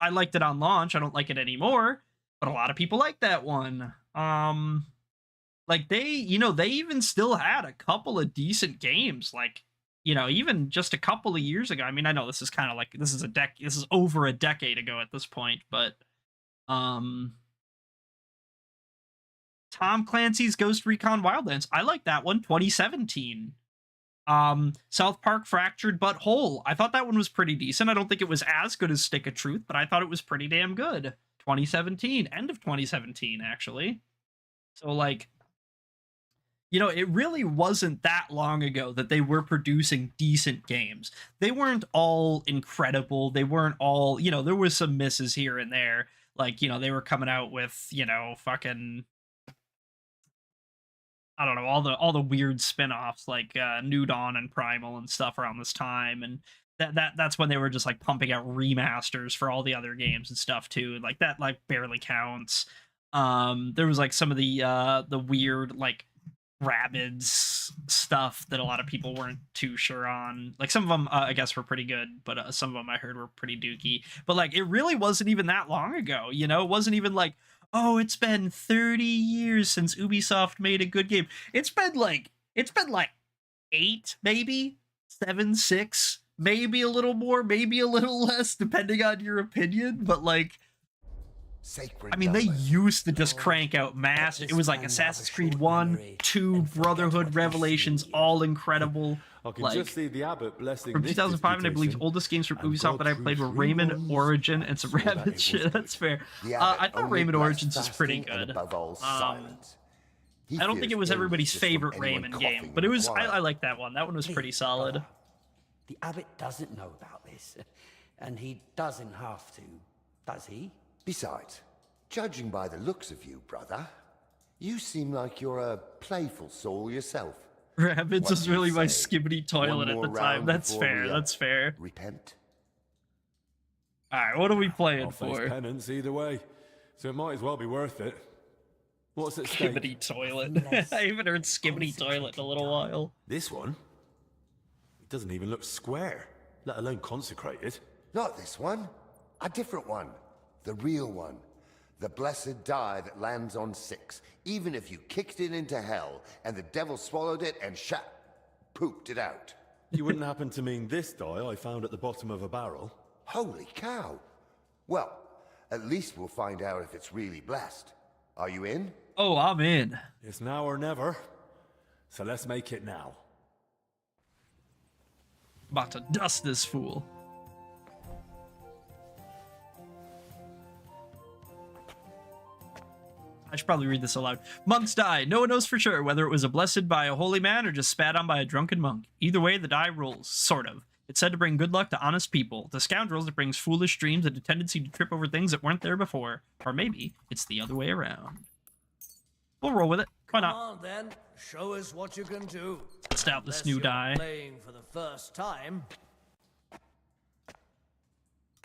I liked it on launch. I don't like it anymore, but a lot of people like that one. Like they even still had a couple of decent games, like, even just a couple of years ago. I mean, I know this is kind of like, this is over a decade ago at this point, but Tom Clancy's Ghost Recon Wildlands, I like that one, 2017. South Park Fractured But Whole, I thought that one was pretty decent. I don't think it was as good as Stick of Truth, but I thought it was pretty damn good. 2017, end of 2017, actually. So, like, it really wasn't that long ago that they were producing decent games. They weren't all incredible. They weren't all, there was some misses here and there. Like, they were coming out with, fucking, I don't know, all the weird spin-offs like New Dawn and Primal and stuff around this time, and that's when they were just like pumping out remasters for all the other games and stuff too. Like that like barely counts. There was like some of the weird like Rabbids stuff that a lot of people weren't too sure on. Like some of them I guess were pretty good, but some of them I heard were pretty dookie. But like it really wasn't even that long ago, it wasn't even like, oh, it's been 30 years since Ubisoft made a good game. It's been like 8, maybe 7, 6, maybe a little more, maybe a little less, depending on your opinion. But like, Sacred I mean, they used to just crank out mass. It was like Assassin's Creed 1, 2, Brotherhood, Revelations, all incredible. I can like, just see the abbot blessing from this 2005, and I believe disputation. oldest games from And Ubisoft that I God played were through Rayman freedoms Origin and some so that it Rabbit was shit. good. That's fair. The I abbot thought only Rayman blessed Origins is pretty fasting and good. above all, silence. He I don't think fears it was ill everybody's just from favorite anyone Rayman coughing game, but it in the was. I choir. like that one. That one was pretty solid. The abbot doesn't know about this, and he doesn't have to, does he? Besides, judging by the looks of you, brother, you seem like you're a playful soul yourself. Rabbids What was do you really my say? skibbity toilet One at more the time. round That's before fair. we, That's fair. Repent. Alright, what are we playing I'll face for? penance either way, so it might as well be worth it. What's at stake? Skibbity toilet. I haven't heard skibbity toilet in a little while. This one? It doesn't even look square, let alone consecrated. Not this one. A different one. The real one. The blessed die that lands on 6. Even if you kicked it into hell, and the devil swallowed it and pooped it out. You wouldn't happen to mean this die I found at the bottom of a barrel? Holy cow. Well, at least we'll find out if it's really blessed. Are you in? Oh, I'm in. It's now or never. So let's make it now. About to dust this fool. I should probably read this aloud. Monks die. No one knows for sure whether it was a blessed by a holy man or just spat on by a drunken monk. Either way, the die rolls. Sort of. It's said to bring good luck to honest people. The scoundrels, it brings foolish dreams and a tendency to trip over things that weren't there before. Or maybe it's the other way around. We'll roll with it. Why not? Come on, then. Show us what you can do. Test out this Unless new you're die. Playing for the first time.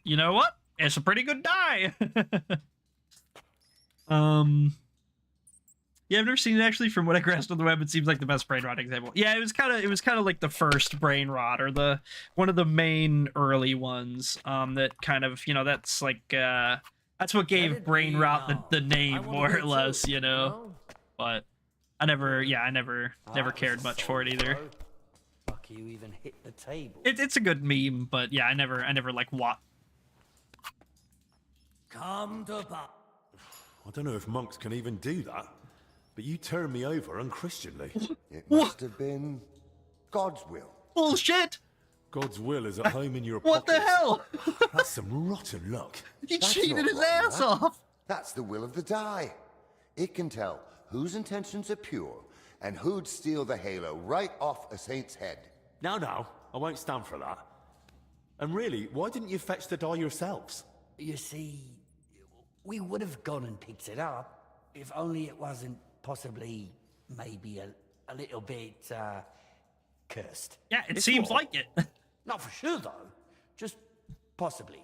You know what? It's a pretty good die. Yeah, I've never seen it actually. From what I grasped on the web, it seems like the best brain rot example. Yeah, it was kind of like the first brain rot, or one of the main early ones. That kind of, that's like that's what gave brain rot the name, more or less, But I never cared much for it either. Fuck, you even hit the table. It's a good meme, but yeah, I never like what. Come to pop. I don't know if monks can even do that, but you turned me over unchristianly. It must have been God's will. Bullshit! God's will is at home in your What the pockets. hell? That's some rotten luck. He That's cheated not his wrong, ass huh? off. That's the will of the die. It can tell whose intentions are pure and who'd steal the halo right off a saint's head. No, I won't stand for that. And really, why didn't you fetch the die yourselves? You see, we would have gone and picked it up, if only it wasn't possibly, maybe a little bit, cursed. Yeah, it seems like it. Not for sure, though. Just possibly.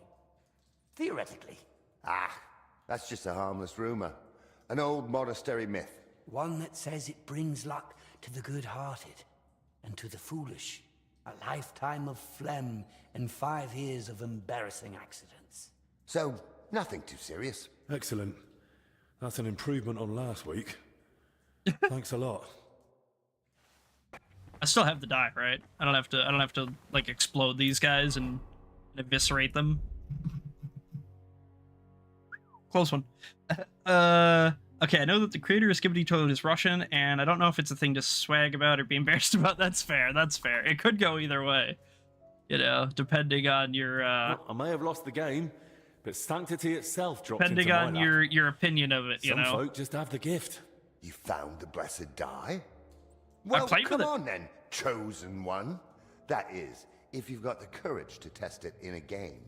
Theoretically. Ah, that's just a harmless rumor. An old monastery myth. One that says it brings luck to the good-hearted and to the foolish. A lifetime of phlegm and 5 years of embarrassing accidents. So, nothing too serious. Excellent. That's an improvement on last week. Thanks a lot. I still have the die, right? I don't have to like explode these guys and eviscerate them. Close one. Okay, I know that the creator of Skibbity Toilet is Russian, and I don't know if it's a thing to swag about or be embarrassed about. That's fair. It could go either way. Depending on your Well, I may have lost the game, but sanctity itself dropped depending into on my lap. your opinion of it, Some folk just have the gift. You found the blessed die? Well, played come with it. on then, chosen one. That is, if you've got the courage to test it in a game.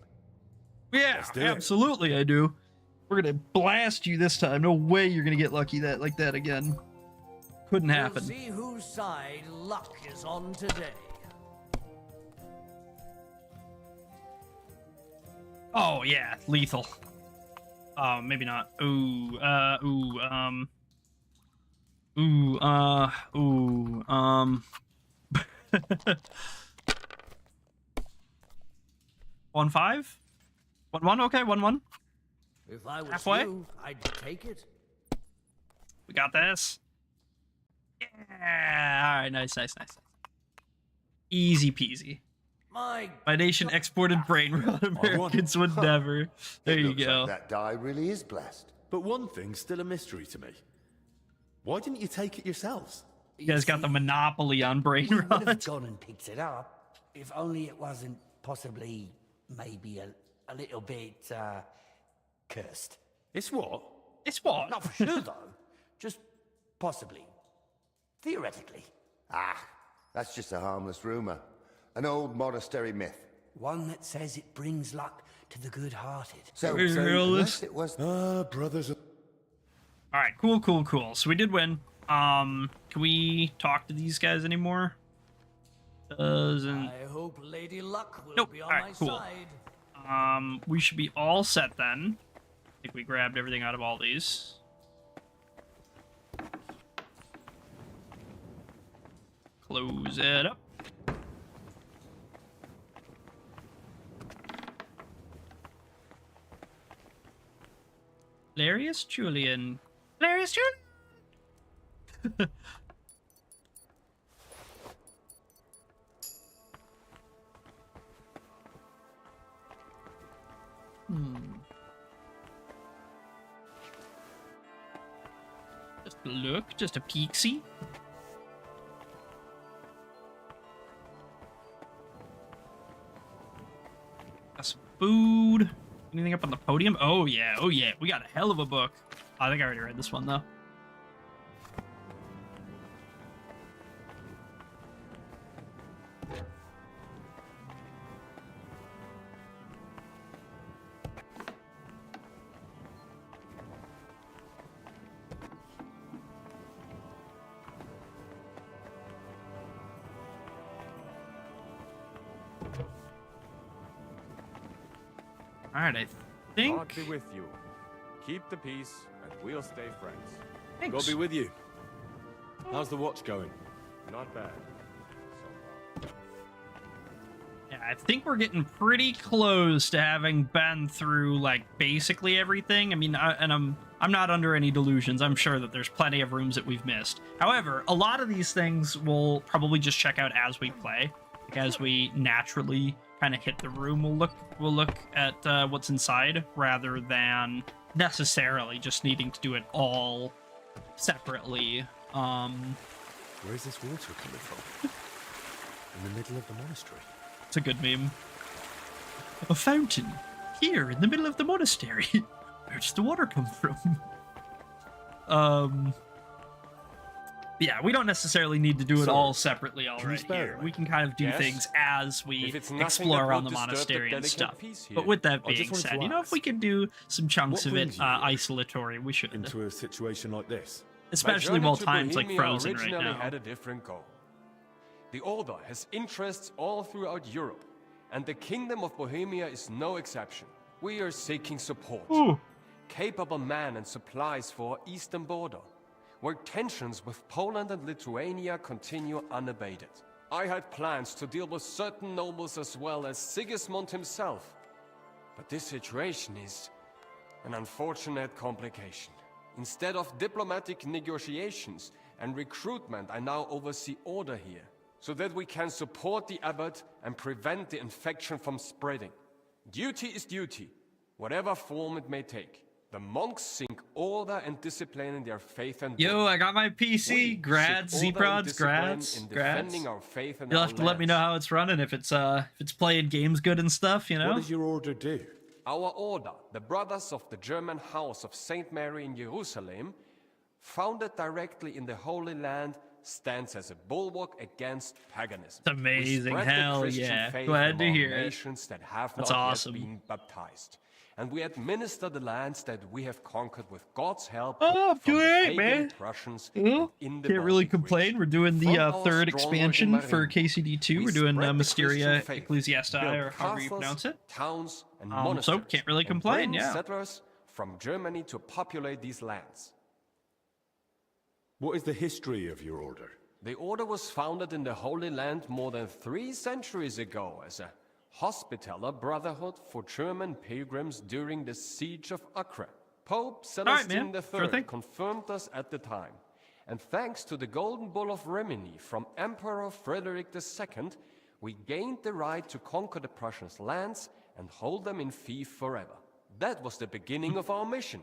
Yeah, Let's do it. absolutely I do. We're gonna blast you this time. No way you're gonna get lucky like that again. Couldn't happen. We'll see whose side luck is on today. Oh yeah, lethal. Oh, maybe not. Ooh. 1-5? 1-1, okay, 1-1. If I was Halfway? you, I'd take it. We got this. Yeah, alright, nice. Easy peasy. My nation exported brain rot. Americans would never. There It you looks go. like that die really is blessed. But one thing's still a mystery to me. Why didn't you take it yourselves? You guys got the monopoly on brain We would have rot. gone and picked it up, if only it wasn't possibly, maybe a little bit, cursed. It's what? It's what? Not for sure, though. Just possibly. Theoretically. Ah, that's just a harmless rumor. An old monastery myth. One that says it brings luck to the good-hearted. So, Is it realist? unless it was... brothers. Alright, cool. So we did win. Can we talk to these guys anymore? Doesn't. I hope Lady Luck will Nope. be on Alright, my cool. side. We should be all set then. I think we grabbed everything out of all these. Close it up. Hilarious Julian. Hilarious Julian! Just a look, just a peek-see. Got some food. Anything up on the podium? Oh yeah, oh yeah. We got a hell of a book. I think I already read this one though. Alright, I think... God be with you. Keep the peace, and we'll stay friends. Thanks. God be with you. How's the watch going? Not bad. Yeah, I think we're getting pretty close to having been through, like, basically everything. I mean, I'm not under any delusions. I'm sure that there's plenty of rooms that we've missed. However, a lot of these things we'll probably just check out as we play. Like, as we naturally kind of hit the room, we'll look at what's inside rather than necessarily just needing to do it all separately. Where's this water coming from? In the middle of the monastery. It's a good meme. A fountain here in the middle of the monastery. Where does the water come from? Yeah, we don't necessarily need to do it all separately already here. We can kind of do things as we explore around the monastery and stuff. But with that being said, you know, if we could do some chunks of it isolatory, we should. Into a situation like this? Especially while time's like frozen right originally now. had a different goal. The Order has interests all throughout Europe, and the Kingdom of Bohemia is no exception. We are seeking support. Capable men and supplies for our eastern border, where tensions with Poland and Lithuania continue unabated. I had plans to deal with certain nobles as well as Sigismund himself. But this situation is an unfortunate complication. Instead of diplomatic negotiations and recruitment, I now oversee order here, so that we can support the abbot and prevent the infection from spreading. Duty is duty, whatever form it may take. The monks seek order and discipline in their faith and Yo, I got my PC. Grads, Z-Prods, grads. You'll have to let me know how it's running, if it's playing games good and stuff, you know? What does your order do? Our order, the Brothers of the German House of Saint Mary in Jerusalem, founded directly in the Holy Land, stands as a bulwark against paganism. It's amazing. Hell yeah. Glad to hear it. Nations that have That's not awesome. yet been baptized. And we administer the lands that we have conquered with God's help. Oh, from the great, pagan man. Prussians Well, in the can't really Baltic complain. region. We're doing the From our third stronghold expansion in for Marin, KCD2. we We're doing spread the Mysteria Christian faith, Ecclesiastii, built or however you castles, pronounce it. Towns and So monasteries, can't really and complain, bring yeah. settlers from Germany to populate these lands. What is the history of your order? The order was founded in the Holy Land more than 3 centuries ago as a Hospitaller brotherhood for German pilgrims during the siege of Acre. Pope Celestine III confirmed us at the time, and thanks to the Golden Bull of Rimini from Emperor Frederick II, we gained the right to conquer the Prussians' lands and hold them in fief forever. That was the beginning of our mission,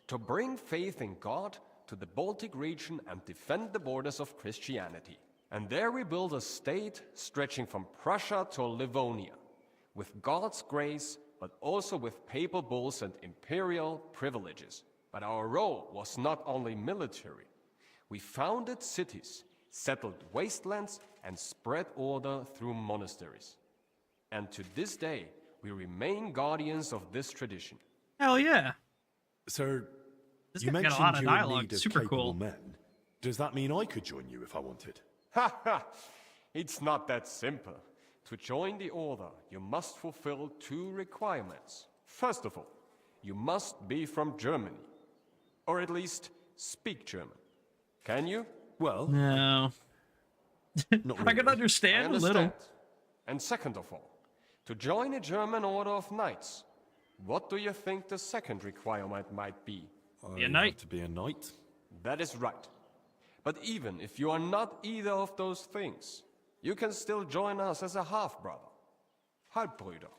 to bring faith in God to the Baltic region and defend the borders of Christianity. And there we built a state stretching from Prussia to Livonia, with God's grace, but also with papal bulls and imperial privileges. But our role was not only military. We founded cities, settled wastelands, and spread order through monasteries. And to this day, we remain guardians of this tradition. Hell yeah. Sir, This you guy got a mentioned lot of you're in dialogue. need of Super capable cool. men. Does that mean I could join you if I wanted? Ha ha! It's not that simple. To join the Order, you must fulfill 2 requirements. First of all, you must be from Germany. Or at least speak German. Can you? Well, No. not I can really. understand I a little. understand. And second of all, to join a German Order of Knights, what do you think the second requirement might be? Be a knight. Have to be a knight? That is right. But even if you are not either of those things, you can still join us as a half-brother. Halbbrüder.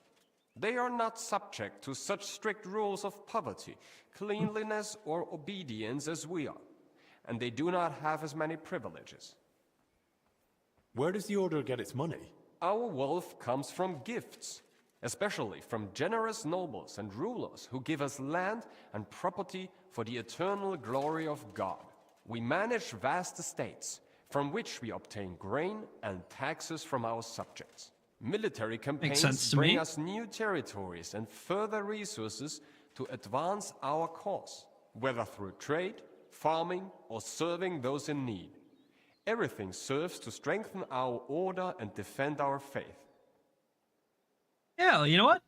They are not subject to such strict rules of poverty, cleanliness, or obedience as we are, and they do not have as many privileges. Where does the Order get its money? Our wealth comes from gifts, especially from generous nobles and rulers who give us land and property for the eternal glory of God. We manage vast estates, from which we obtain grain and taxes from our subjects. Military campaigns bring us new territories and further resources to advance our cause, whether through trade, farming, or serving those in need. Everything serves to strengthen our order and defend our faith. Yeah, you know what?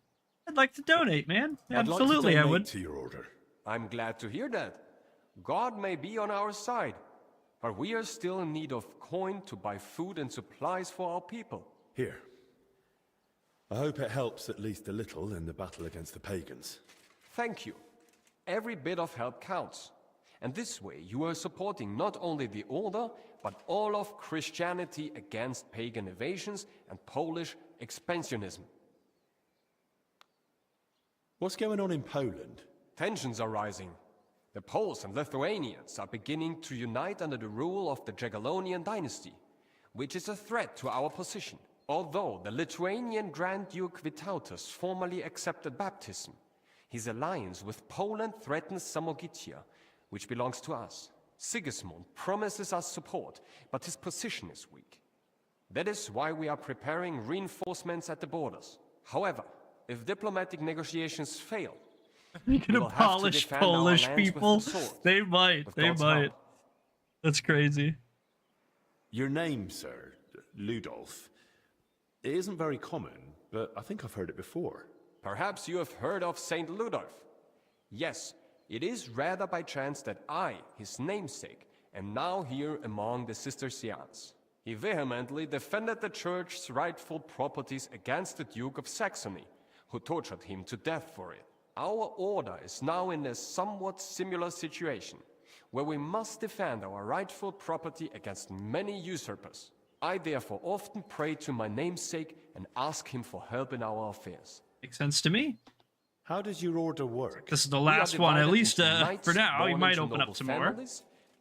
I'd like to donate, man. Absolutely, I'd like to I donate would. to your order. I'm glad to hear that. God may be on our side, but we are still in need of coin to buy food and supplies for our people. Here. I hope it helps at least a little in the battle against the pagans. Thank you. Every bit of help counts. And this way you are supporting not only the Order, but all of Christianity against pagan invasions and Polish expansionism. What's going on in Poland? Tensions are rising. The Poles and Lithuanians are beginning to unite under the rule of the Jagiellonian dynasty, which is a threat to our position. Although the Lithuanian Grand Duke Vytautas formally accepted baptism, his alliance with Poland threatens Samogitia, which belongs to us. Sigismund promises us support, but his position is weak. That is why we are preparing reinforcements at the borders. However, if diplomatic negotiations fail, You can abolish Polish people. They might. They might. That's crazy. Your name, sir, Ludolf, it isn't very common, but I think I've heard it before. Perhaps you have heard of Saint Ludolf. Yes, it is rather by chance that I, his namesake, am now here among the Cistercians. He vehemently defended the church's rightful properties against the Duke of Saxony, who tortured him to death for it. Our order is now in a somewhat similar situation, where we must defend our rightful property against many usurpers. I therefore often pray to my namesake and ask him for help in our affairs. Makes sense to me. How does your order work? This is the last one, at least for now. You might open up some more.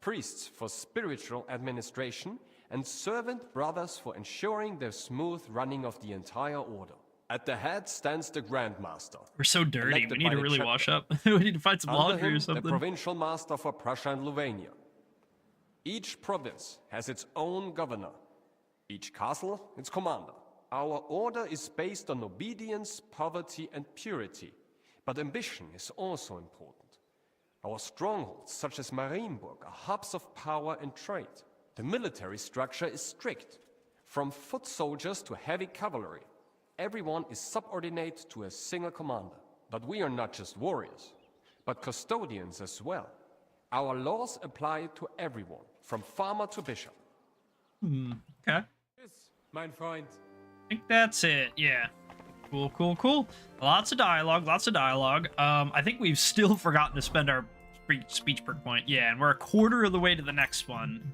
Priests for spiritual administration, and servant brothers for ensuring the smooth running of the entire order. At the head stands the Grand Master. We're so dirty. We need to really wash up. We need to find some Under laundry him, or something. the Provincial Master for Prussia and Livonia. Each province has its own governor. Each castle, its commander. Our order is based on obedience, poverty, and purity. But ambition is also important. Our strongholds, such as Marienburg, are hubs of power and trade. The military structure is strict. From foot soldiers to heavy cavalry, everyone is subordinate to a single commander. But we are not just warriors, but custodians as well. Our laws apply to everyone, from farmer to bishop. Okay. Yes, mein Freund. I think that's it. Yeah. Cool, cool, cool. Lots of dialogue, lots of dialogue. I think we've still forgotten to spend our speech per point. Yeah, and we're a quarter of the way to the next one.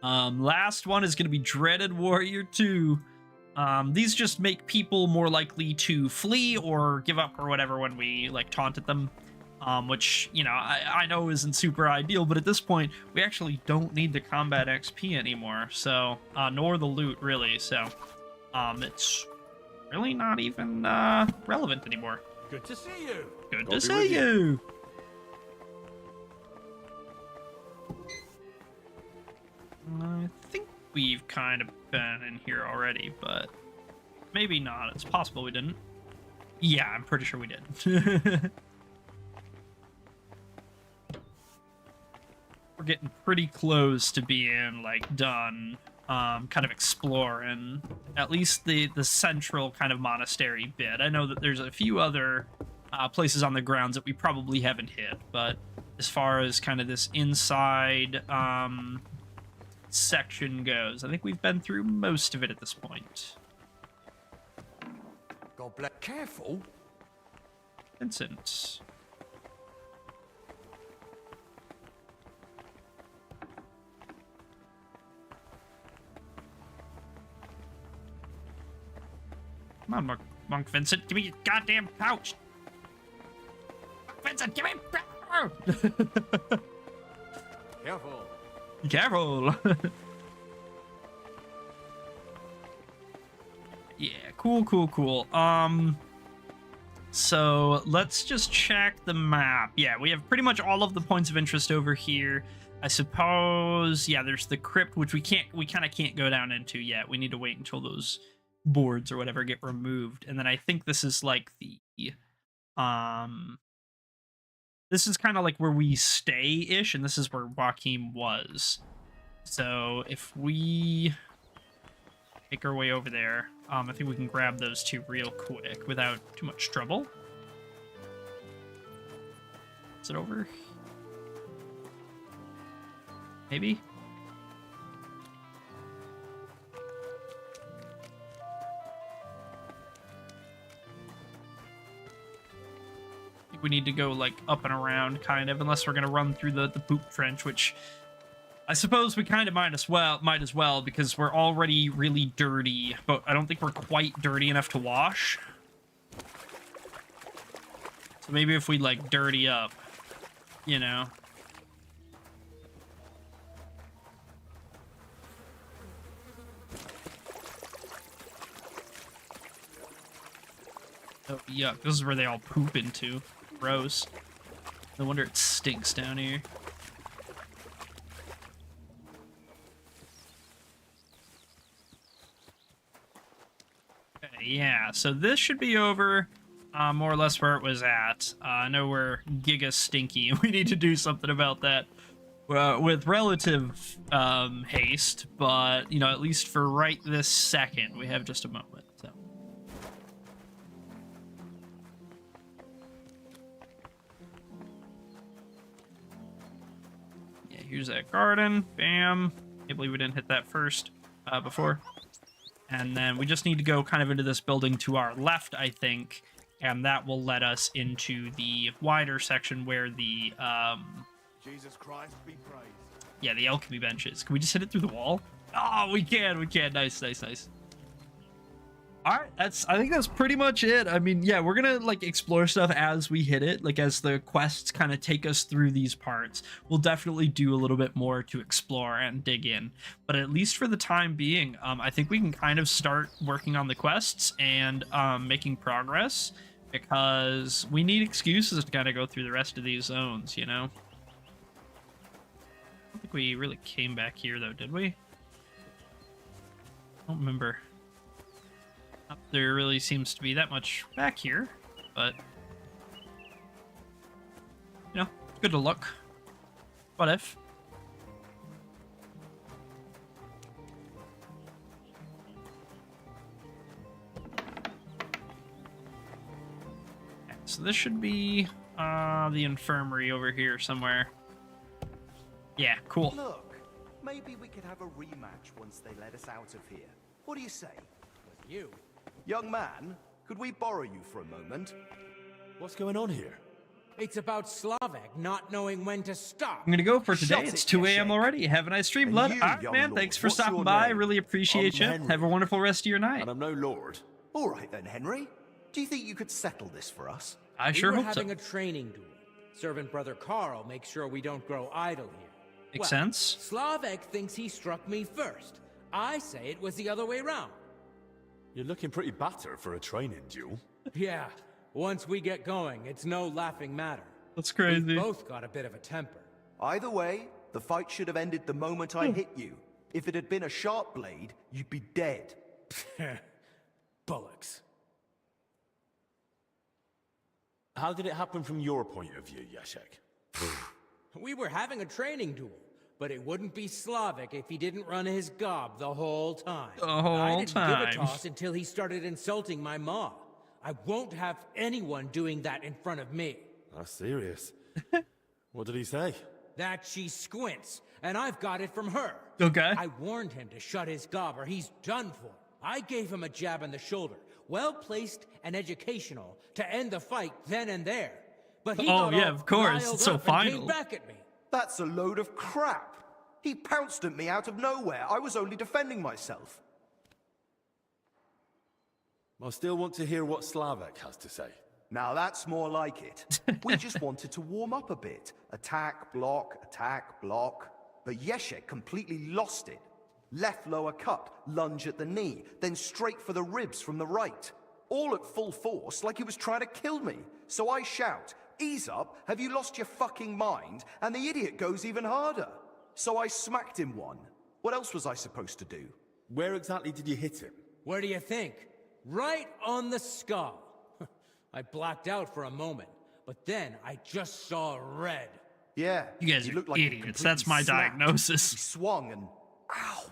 Last one is going to be Dreaded Warrior 2. These just make people more likely to flee or give up or whatever when we, like, taunted them. Which, you know, I know isn't super ideal, but at this point, we actually don't need the combat XP anymore, so, nor the loot, really, so, it's really not even, relevant anymore. Good to see you. Good to see you. I think we've kind of been in here already, but maybe not. It's possible we didn't. Yeah, I'm pretty sure we did. We're getting pretty close to being, like, done kind of explore in at least the central kind of monastery bit. I know that there's a few other places on the grounds that we probably haven't hit, but as far as kind of this inside section goes, I think we've been through most of it at this point. God bless. Careful. Vincent. Come on, Monk Vincent. Give me your goddamn pouch. Vincent, give me... Careful. Careful. Yeah, cool. So let's just check the map. Yeah, we have pretty much all of the points of interest over here. I suppose, yeah, there's the crypt, which we kind of can't go down into yet. We need to wait until those boards or whatever get removed. And then I think this is like the this is kind of like where we stay-ish, and this is where Joachim was. So if we make our way over there, I think we can grab those two real quick without too much trouble. Is it over? Maybe? We need to go like up and around kind of, unless we're gonna run through the poop trench, which I suppose we kind of might as well because we're already really dirty, but I don't think we're quite dirty enough to wash. So maybe if we like dirty up, you know. Oh yuck, this is where they all poop into. Gross. No wonder it stinks down here. Okay, yeah, so this should be over more or less where it was at. I know we're giga stinky, and we need to do something about that with relative haste, but, you know, at least for right this second, we have just a moment, so. Here's that garden. Bam. Can't believe we didn't hit that first before. And then we just need to go kind of into this building to our left, I think. And that will let us into the wider section where the... Jesus Christ be praised. Yeah, the alchemy bench is. Can we just hit it through the wall? Oh, we can. Nice. All right, I think that's pretty much it. I mean, yeah, we're gonna like explore stuff as we hit it, like as the quests kind of take us through these parts. We'll definitely do a little bit more to explore and dig in, but at least for the time being, I think we can kind of start working on the quests and making progress, because we need excuses to kind of go through the rest of these zones, you know. I don't think we really came back here though, did we? I don't remember. There really seems to be that much back here, but you know, good to look. What if? Okay, so this should be the infirmary over here somewhere. Yeah, cool. Look, maybe we could have a rematch once they let us out of here. What do you say? With you? Young man, could we borrow you for a moment? What's going on here? It's about Slavek not knowing when to stop. I'm gonna go for today. Shut It's it, 2 a.m. Yashek. already. Have a nice stream, And Blood. you, All right, young man. lord, Thanks for what's stopping your by. name? Really appreciate you. I'm Henry. Have a wonderful rest of your night. And I'm no lord. All right then, Henry. Do you think you could settle this for us? I sure we were hope so. having a training duel. Servant brother Carl makes sure we don't grow idle here. Makes sense. Slavek thinks he struck me first. I say it was the other way round. You're looking pretty battered for a training duel. Yeah, once we get going, it's no laughing matter. That's crazy. We've both got a bit of a temper. Either way, the fight should have ended the moment I hit you. If it had been a sharp blade, you'd be dead. Bullocks. How did it happen from your point of view, Yashek? We were having a training duel, but it wouldn't be Slavic if he didn't run his gob the whole time. The whole I didn't give a time. toss until he started insulting my ma. I won't have anyone doing that in front of me. That's serious. What did he say? That she squints, and I've got it from her. Okay. I warned him to shut his gob or he's done for. I gave him a jab in the shoulder, well-placed and educational, to end the fight then and there. But he got all of course. riled It's so up and came final. back at me. That's a load of crap. He pounced at me out of nowhere. I was only defending myself. I still want to hear what Slavek has to say. Now that's more like it. We just wanted to warm up a bit. Attack, block, attack, block. But Yeshek completely lost it. Left lower cut, lunge at the knee, then straight for the ribs from the right. All at full force, like he was trying to kill me. So I shout, "Ease up, have you lost your fucking mind?" And the idiot goes even harder. So I smacked him one. What else was I supposed to do? Where exactly did you hit him? Where do you think? Right on the skull. I blacked out for a moment, but then I just saw red. Yeah. You guys he are looked like he idiots. That's completely my snapped. diagnosis. He swung and... Ow!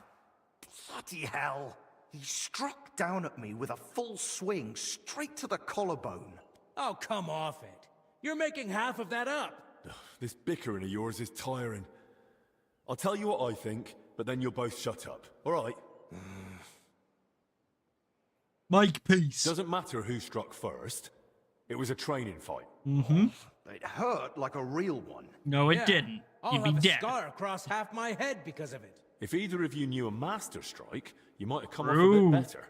Bloody hell! He struck down at me with a full swing, straight to the collarbone. Oh, come off it. You're making half of that up. This bickering of yours is tiring. I'll tell you what I think, but then you'll both shut up. All right? Mike, peace. Doesn't matter who struck first. It was a training fight. Mm-hmm. It hurt like a real one. No, it Yeah, didn't. I'll You'd be have a dead. scar across half my head because of it. If either of you knew a master strike, you might have come off a True. bit better.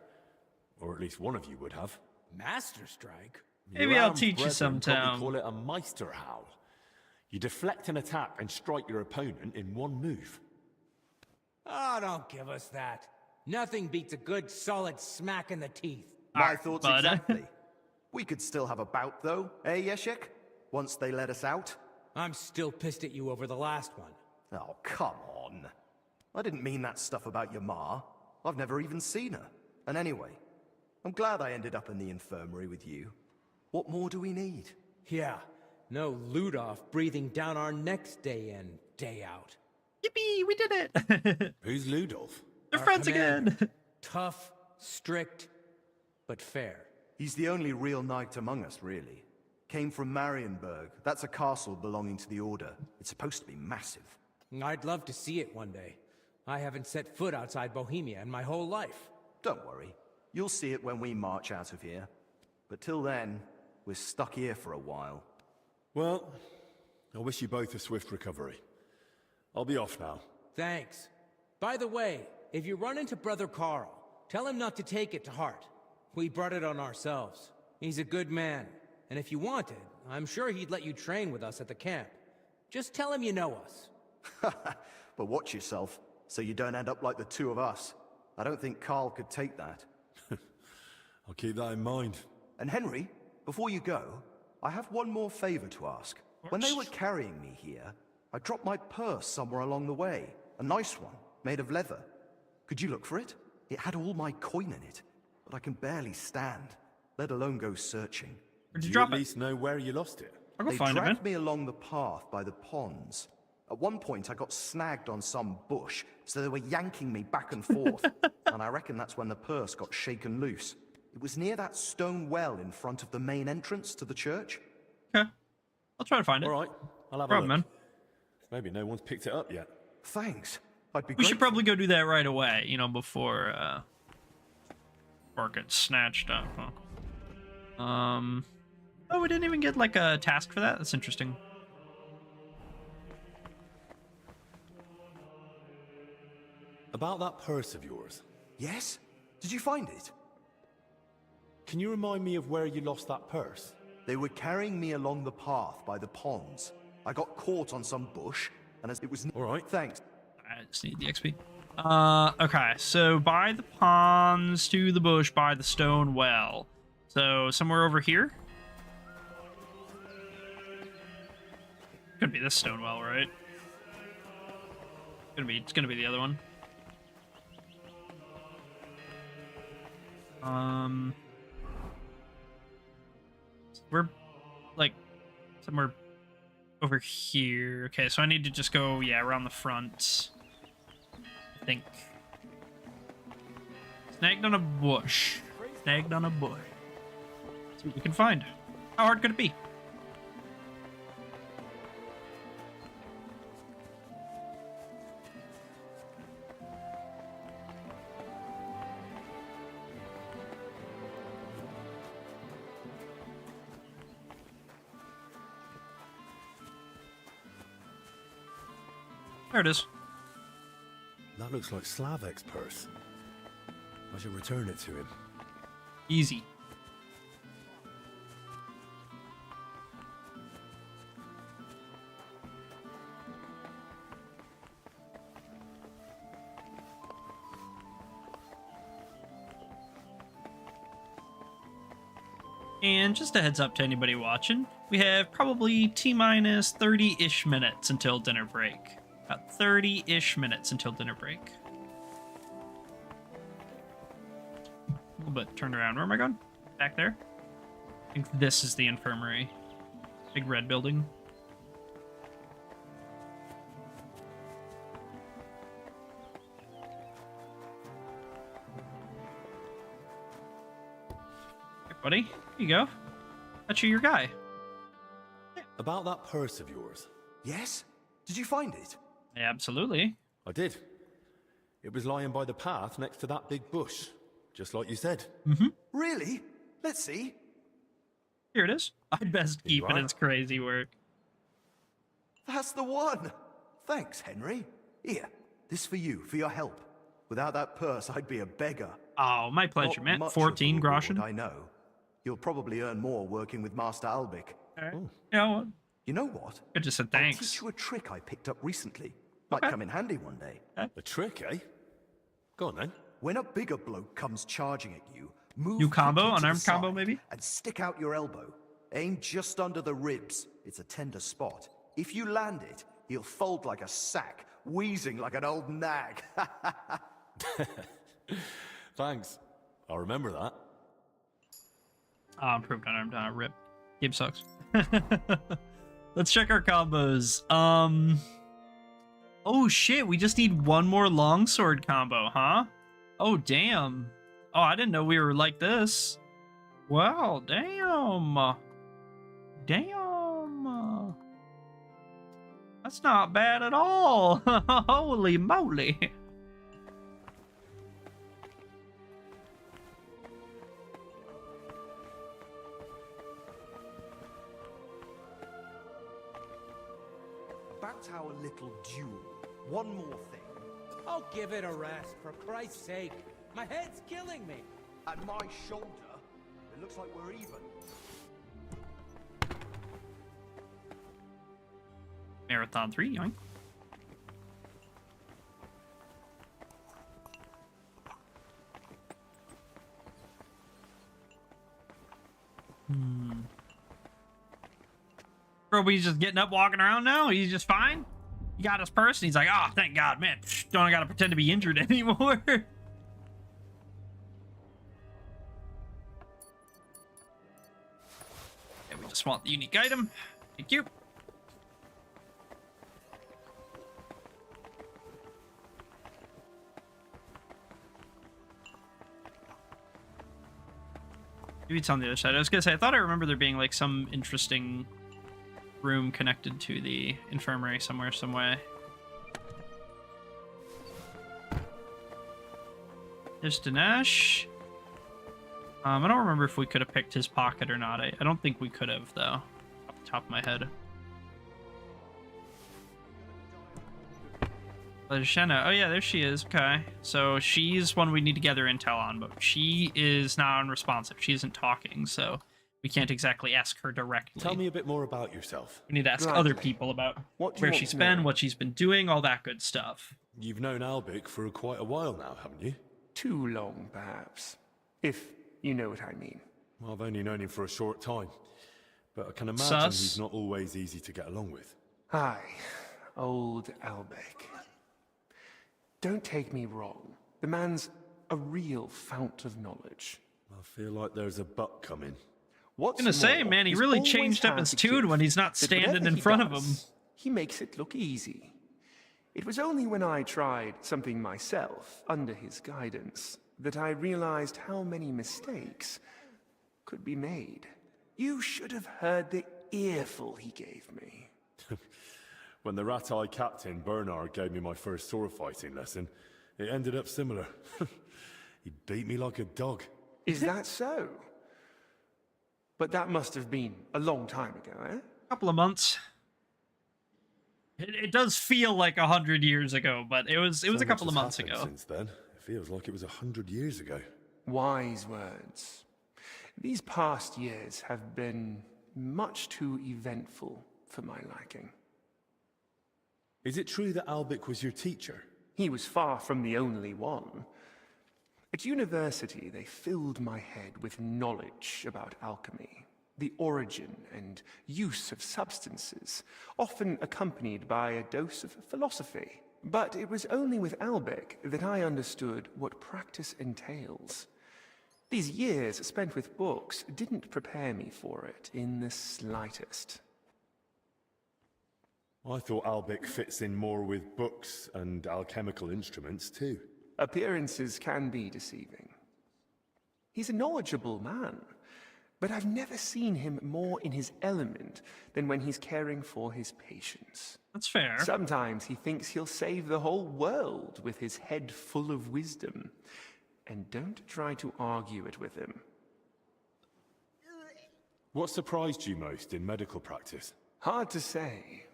Or at least one of you would have. Master strike? Maybe Your I'll armed teach you brethren sometime. probably call it a Meister Howl. You deflect an attack and strike your opponent in one move. Oh, don't give us that. Nothing beats a good solid smack in the teeth. My thoughts bud. exactly. We could still have a bout, though, eh, Yeshek? Once they let us out. I'm still pissed at you over the last one. Oh, come on. I didn't mean that stuff about your ma. I've never even seen her. And anyway, I'm glad I ended up in the infirmary with you. What more do we need? Yeah, no Ludov breathing down our necks day in, day out. Yippee, we did it. Who's Ludolf? They're Our friends commander. again. Tough, strict, but fair. He's the only real knight among us, really. Came from Marienburg. That's a castle belonging to the Order. It's supposed to be massive. I'd love to see it one day. I haven't set foot outside Bohemia in my whole life. Don't worry. You'll see it when we march out of here. But till then, we're stuck here for a while. Well, I wish you both a swift recovery. I'll be off now. Thanks. By the way, if you run into Brother Carl, tell him not to take it to heart. We brought it on ourselves. He's a good man. And if you wanted, I'm sure he'd let you train with us at the camp. Just tell him you know us. But watch yourself, so you don't end up like the two of us. I don't think Carl could take that. I'll keep that in mind. And Henry, before you go, I have one more favor to ask. When they were carrying me here, I dropped my purse somewhere along the way. A nice one, made of leather. Could you look for it? It had all my coin in it, but I can barely stand, let alone go searching. Where'd Do you you drop at it? least know where you lost it? I'll go They find it, man. dragged me along the path by the ponds. At one point, I got snagged on some bush, so they were yanking me back and forth. And I reckon that's when the purse got shaken loose. It was near that stone well in front of the main entrance to the church. Okay. I'll try to find it. All right, I'll have a Problem, look. man. Maybe no one's picked it up yet. Thanks. I'd be We should grateful. probably go do that right away, you know, before it gets snatched up, huh? Oh, we didn't even get like a task for that? That's interesting. About that purse of yours. Yes? Did you find it? Can you remind me of where you lost that purse? They were carrying me along the path by the ponds. I got caught on some bush, and as it was... All right. Thanks. I just need the XP. Okay, so by the ponds to the bush by the stone well. So somewhere over here? Could be this stone well, right? It's gonna be the other one. We're like somewhere over here. Okay, so I need to just go, yeah, around the front. I think. Snagged on a bush. Snagged on a bush. See what we can find. How hard could it be? There it is. That looks like Slavek's purse. I should return it to him. Easy. And just a heads up to anybody watching, we have probably T-minus 30-ish minutes until dinner break. About 30-ish minutes until dinner break. A little bit turned around. Where am I going? Back there? I think this is the infirmary. Big red building. Here, buddy. Here you go. Bet you your guy. About that purse of yours. Yes? Did you find it? Absolutely. I did. It was lying by the path next to that big bush, just like you said. Mm-hmm. Really? Let's see. Here it is. I'd best keep it. It's crazy work. That's the one. Thanks, Henry. Here, this for you, for your help. Without that purse, I'd be a beggar. Oh, my pleasure, Not man. much 14 of a reward, groschen. I know. You'll probably earn more working with Master Albic. All right. Yeah, well, You know what? I just said I'll thanks. teach you a trick I picked up recently. Might come in handy one day. A trick, eh? Go on then. When a bigger bloke comes charging at you, move New combo, quickly to the unarmed combo, side maybe? and stick out your elbow. Aim just under the ribs. It's a tender spot. If you land it, he'll fold like a sack, wheezing like an old nag. Thanks. I'll remember that. Improved unarmed, rip. Game sucks. Let's check our combos. Oh shit, we just need one more longsword combo, huh? Oh damn. Oh, I didn't know we were like this. Wow, damn. Damn. That's not bad at all. Holy moly. Back to our little duel. One more thing. Oh, give it a rest, for Christ's sake. My head's killing me. At my shoulder, it looks like we're even. Marathon 3, yoink. Broby's just getting up, walking around now? He's just fine? He got his purse, and he's like, oh, thank God, man. Don't gotta pretend to be injured anymore. Yeah, we just want the unique item. Thank you. Maybe it's on the other side. I was gonna say, I thought I remember there being like some interesting room connected to the infirmary somewhere, some way. There's Dinesh. I don't remember if we could have picked his pocket or not. I don't think we could have, though, off the top of my head. Shenna. Oh, yeah, there she is. Okay. So she's one we need to gather intel on, but she is not unresponsive. She isn't talking, so we can't exactly ask her directly. Tell me a bit more about yourself. We need to ask other people about where she's been, what she's been doing, all that good stuff. You've known Albic for quite a while now, haven't you? Too long, perhaps. If you know what I mean. Well, I've only known him for a short time, but I can imagine he's not always easy to get along with. Aye, old Albec. Don't take me wrong. The man's a real fount of knowledge. I feel like there's a but coming. What's gonna say, more, man, he he's really always changed up had his the tune when gift he's not that standing whatever in he front of does, him. He makes it look easy. It was only when I tried something myself, under his guidance, that I realized how many mistakes could be made. You should have heard the earful he gave me. When the rat-eye captain, Bernard, gave me my first sword fighting lesson, it ended up similar. He beat me like a dog. Is that so? But that must have been a long time ago, eh? Couple of months. It does feel like 100 years ago, but it was a couple of months ago. Since then, it feels like it was 100 years ago. Wise words. These past years have been much too eventful for my liking. Is it true that Albic was your teacher? He was far from the only one. At university, they filled my head with knowledge about alchemy, the origin and use of substances, often accompanied by a dose of philosophy. But it was only with Albic that I understood what practice entails. These years spent with books didn't prepare me for it in the slightest. I thought Albic fits in more with books and alchemical instruments too. Appearances can be deceiving. He's a knowledgeable man, but I've never seen him more in his element than when he's caring for his patients. That's fair. Sometimes he thinks he'll save the whole world with his head full of wisdom. And don't try to argue it with him. What surprised you most in medical practice? Hard to say.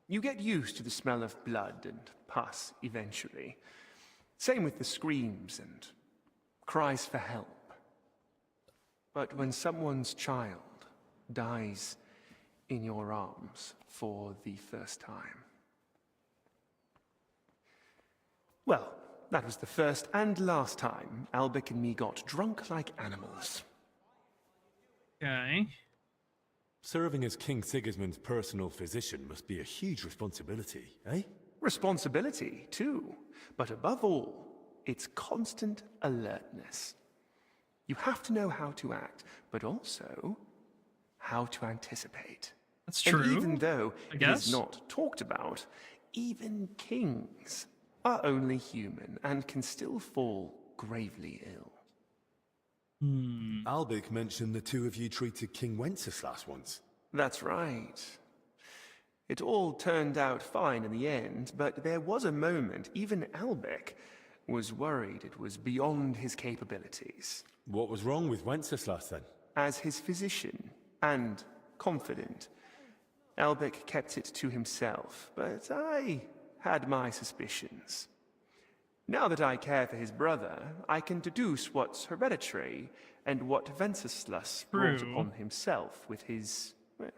You get used to the smell of blood and pus eventually. Same with the screams and cries for help. But when someone's child dies in your arms for the first time... Well, that was the first and last time Albic and me got drunk like animals. Okay. Serving as King Sigismund's personal physician must be a huge responsibility, eh? Responsibility, too. But above all, it's constant alertness. You have to know how to act, but also how to anticipate. That's true. And even though I it is not talked about, even kings are only human and can still fall gravely ill. Albic mentioned the two of you treated King Wenceslas once. That's right. It all turned out fine in the end, but there was a moment even Albic was worried it was beyond his capabilities. What was wrong with Wenceslas then? As his physician and confidant, Albic kept it to himself, but I had my suspicions. Now that I care for his brother, I can deduce what's hereditary and what Wenceslas brought upon himself with his, well,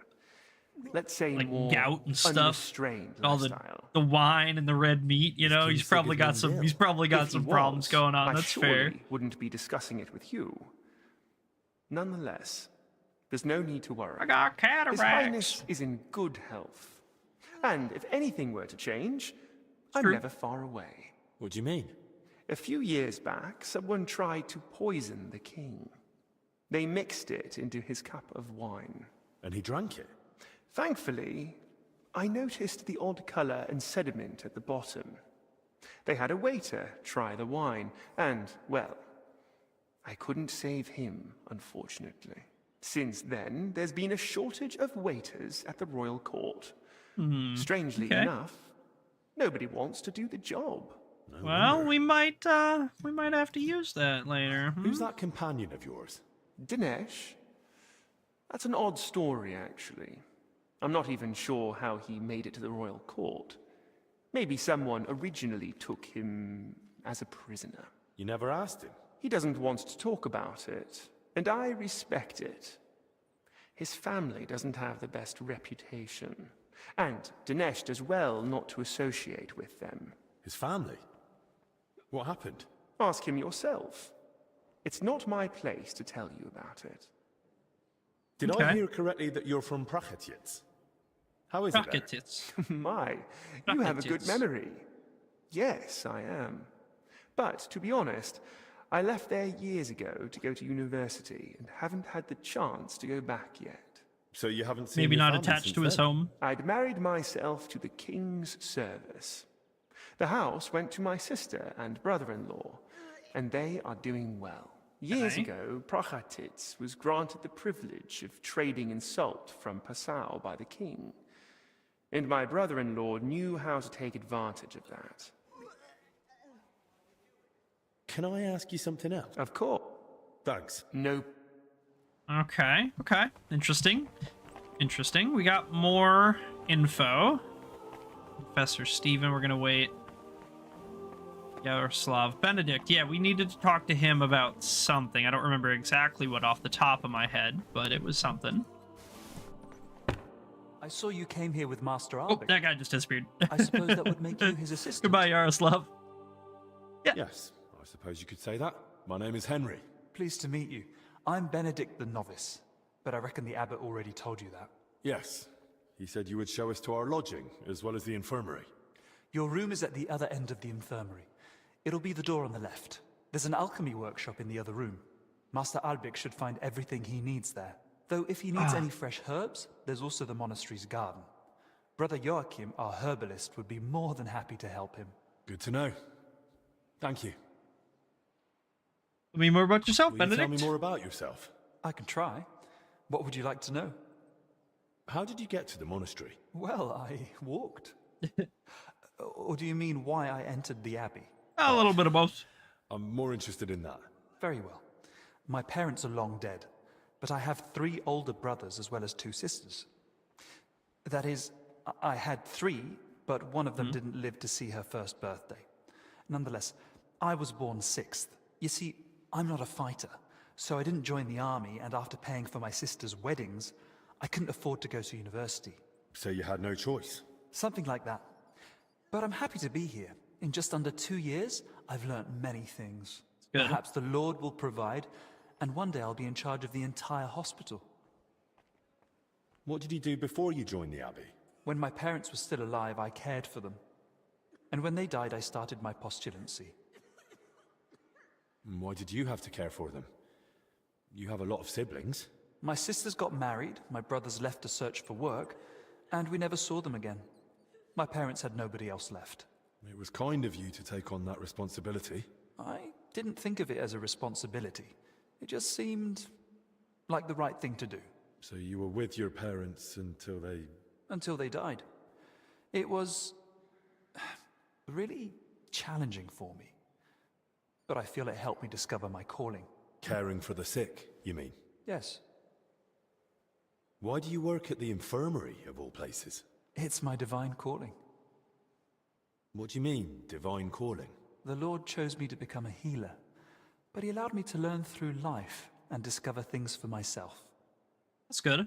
let's say, like more gout and stuff, unrestrained all lifestyle. the wine and the red meat. You know, he's probably got some problems going on. I That's surely fair. wouldn't be discussing it with you. Nonetheless, there's no need to worry. I got cataracts. His Highness is in good health, and if anything were to change, I'm never far away. What do you mean? A few years back, someone tried to poison the king. They mixed it into his cup of wine. And he drank it? Thankfully, I noticed the odd color and sediment at the bottom. They had a waiter try the wine, and, well, I couldn't save him, unfortunately. Since then, there's been a shortage of waiters at the royal court. Strangely enough, nobody wants to do the job. Well, we might have to use that later. Who's that companion of yours? Dinesh? That's an odd story, actually. I'm not even sure how he made it to the royal court. Maybe someone originally took him as a prisoner. You never asked him? He doesn't want to talk about it, and I respect it. His family doesn't have the best reputation, and Dinesh does well not to associate with them. His family? What happened? Ask him yourself. It's not my place to tell you about it. Did I hear correctly that you're from Prachetiec? How is it there? My, you have a good memory. Yes, I am. But, to be honest, I left there years ago to go to university and haven't had the chance to go back yet. So you haven't seen Maybe your not family attached since to his then? home. I'd married myself to the king's service. The house went to my sister and brother-in-law, and they are doing well. Years ago, Prachatitz was granted the privilege of trading in salt from Passau by the king. And my brother-in-law knew how to take advantage of that. Can I ask you something else? Of course. Thanks. Nope. Okay. Interesting. We got more info. Professor Stephen, we're gonna wait. Yaroslav Benedict. Yeah, we needed to talk to him about something. I don't remember exactly what off the top of my head, but it was something. I saw you came here with Master Oh, Albert. that guy just disappeared. I suppose that would make you his assistant. Goodbye, Yaroslav. Yeah. Yes, I suppose you could say that. My name is Henry. Pleased to meet you. I'm Benedict the Novice, but I reckon the abbot already told you that. Yes. He said you would show us to our lodging, as well as the infirmary. Your room is at the other end of the infirmary. It'll be the door on the left. There's an alchemy workshop in the other room. Master Albik should find everything he needs there. Though if he needs any fresh herbs, there's also the monastery's garden. Brother Joachim, our herbalist, would be more than happy to help him. Good to know. Thank you. Tell me more about yourself, Will Benedict. you tell me more about yourself? I can try. What would you like to know? How did you get to the monastery? Well, I walked. Or do you mean why I entered the abbey? A little bit of both. I'm more interested in that. Very well. My parents are long dead, but I have 3 older brothers as well as 2 sisters. That is, I had 3, but one of them didn't live to see her first birthday. Nonetheless, I was born 6th. You see, I'm not a fighter, so I didn't join the army, and after paying for my sister's weddings, I couldn't afford to go to university. So you had no choice? Something like that. But I'm happy to be here. In just under 2 years, I've learnt many things. Good. Perhaps the Lord will provide, and one day I'll be in charge of the entire hospital. What did you do before you joined the abbey? When my parents were still alive, I cared for them. And when they died, I started my postulancy. And why did you have to care for them? You have a lot of siblings. My sisters got married, my brothers left to search for work, and we never saw them again. My parents had nobody else left. It was kind of you to take on that responsibility. I didn't think of it as a responsibility. It just seemed like the right thing to do. So you were with your parents until they... Until they died. It was really challenging for me. But I feel it helped me discover my calling. Caring for the sick, you mean? Yes. Why do you work at the infirmary, of all places? It's my divine calling. What do you mean, divine calling? The Lord chose me to become a healer, but he allowed me to learn through life and discover things for myself. That's good.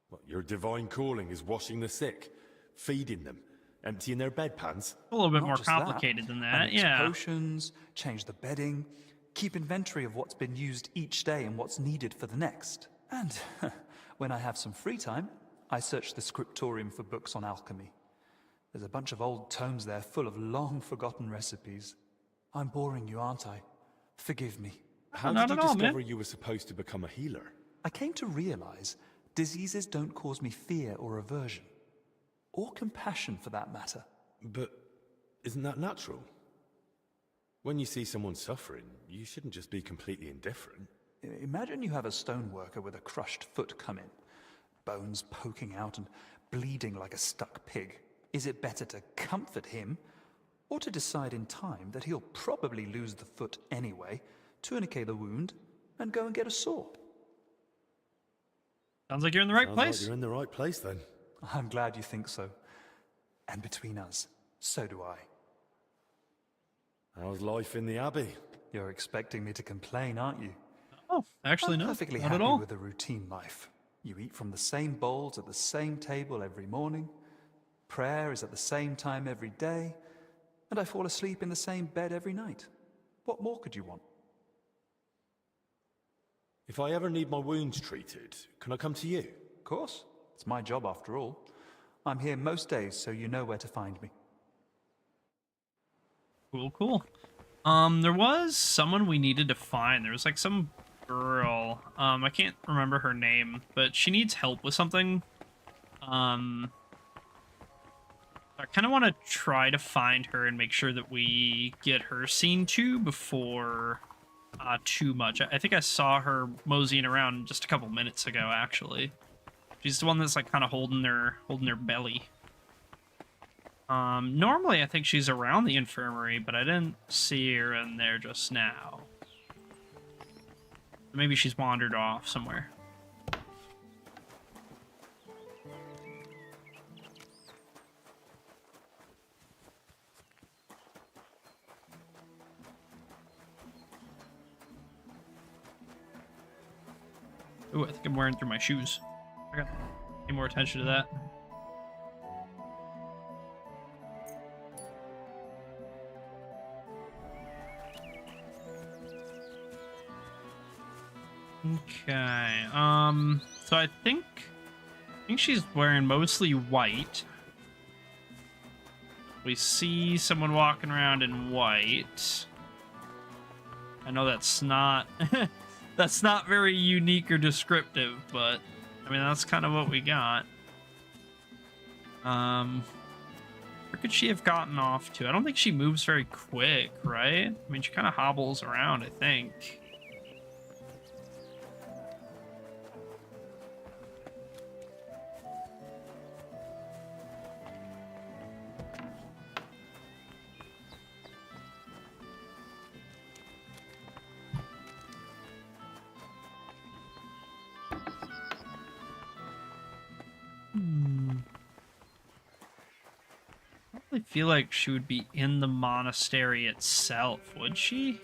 What, your divine calling is washing the sick, feeding them, emptying their bedpans? A little bit Not more just that. complicated than I that, mix yeah. potions, change the bedding, keep inventory of what's been used each day and what's needed for the next. And when I have some free time, I search the scriptorium for books on alchemy. There's a bunch of old tomes there full of long-forgotten recipes. I'm boring you, aren't I? Forgive me. How Not did you at all, discover man. you were supposed to become a healer? I came to realize diseases don't cause me fear or aversion. Or compassion, for that matter. But isn't that natural? When you see someone suffering, you shouldn't just be completely indifferent. Imagine you have a stoneworker with a crushed foot come in, bones poking out and bleeding like a stuck pig. Is it better to comfort him, or to decide in time that he'll probably lose the foot anyway, tourniquet the wound, and go and get a saw? Sounds like you're in the right Sounds place. like you're in the right place then. I'm glad you think so. And between us, so do I. How's life in the abbey? You're expecting me to complain, aren't you? Oh, actually, I'm no. perfectly Not happy at all. with a routine life. You eat from the same bowls at the same table every morning. Prayer is at the same time every day. And I fall asleep in the same bed every night. What more could you want? If I ever need my wounds treated, can I come to you? Of course. It's my job after all. I'm here most days, so you know where to find me. Cool, cool. There was someone we needed to find. There was like some girl. I can't remember her name, but she needs help with something. I kind of want to try to find her and make sure that we get her seen to before too much. I think I saw her moseying around just a couple minutes ago, actually. She's the one that's like kind of holding their belly. Normally I think she's around the infirmary, but I didn't see her in there just now. Maybe she's wandered off somewhere. Ooh, I think I'm wearing through my shoes. I gotta pay more attention to that. Okay, so I think she's wearing mostly white. We see someone walking around in white. I know that's not that's not very unique or descriptive, but I mean that's kind of what we got. Where could she have gotten off to? I don't think she moves very quick, right? I mean, she kind of hobbles around, I think. I feel like she would be in the monastery itself, would she?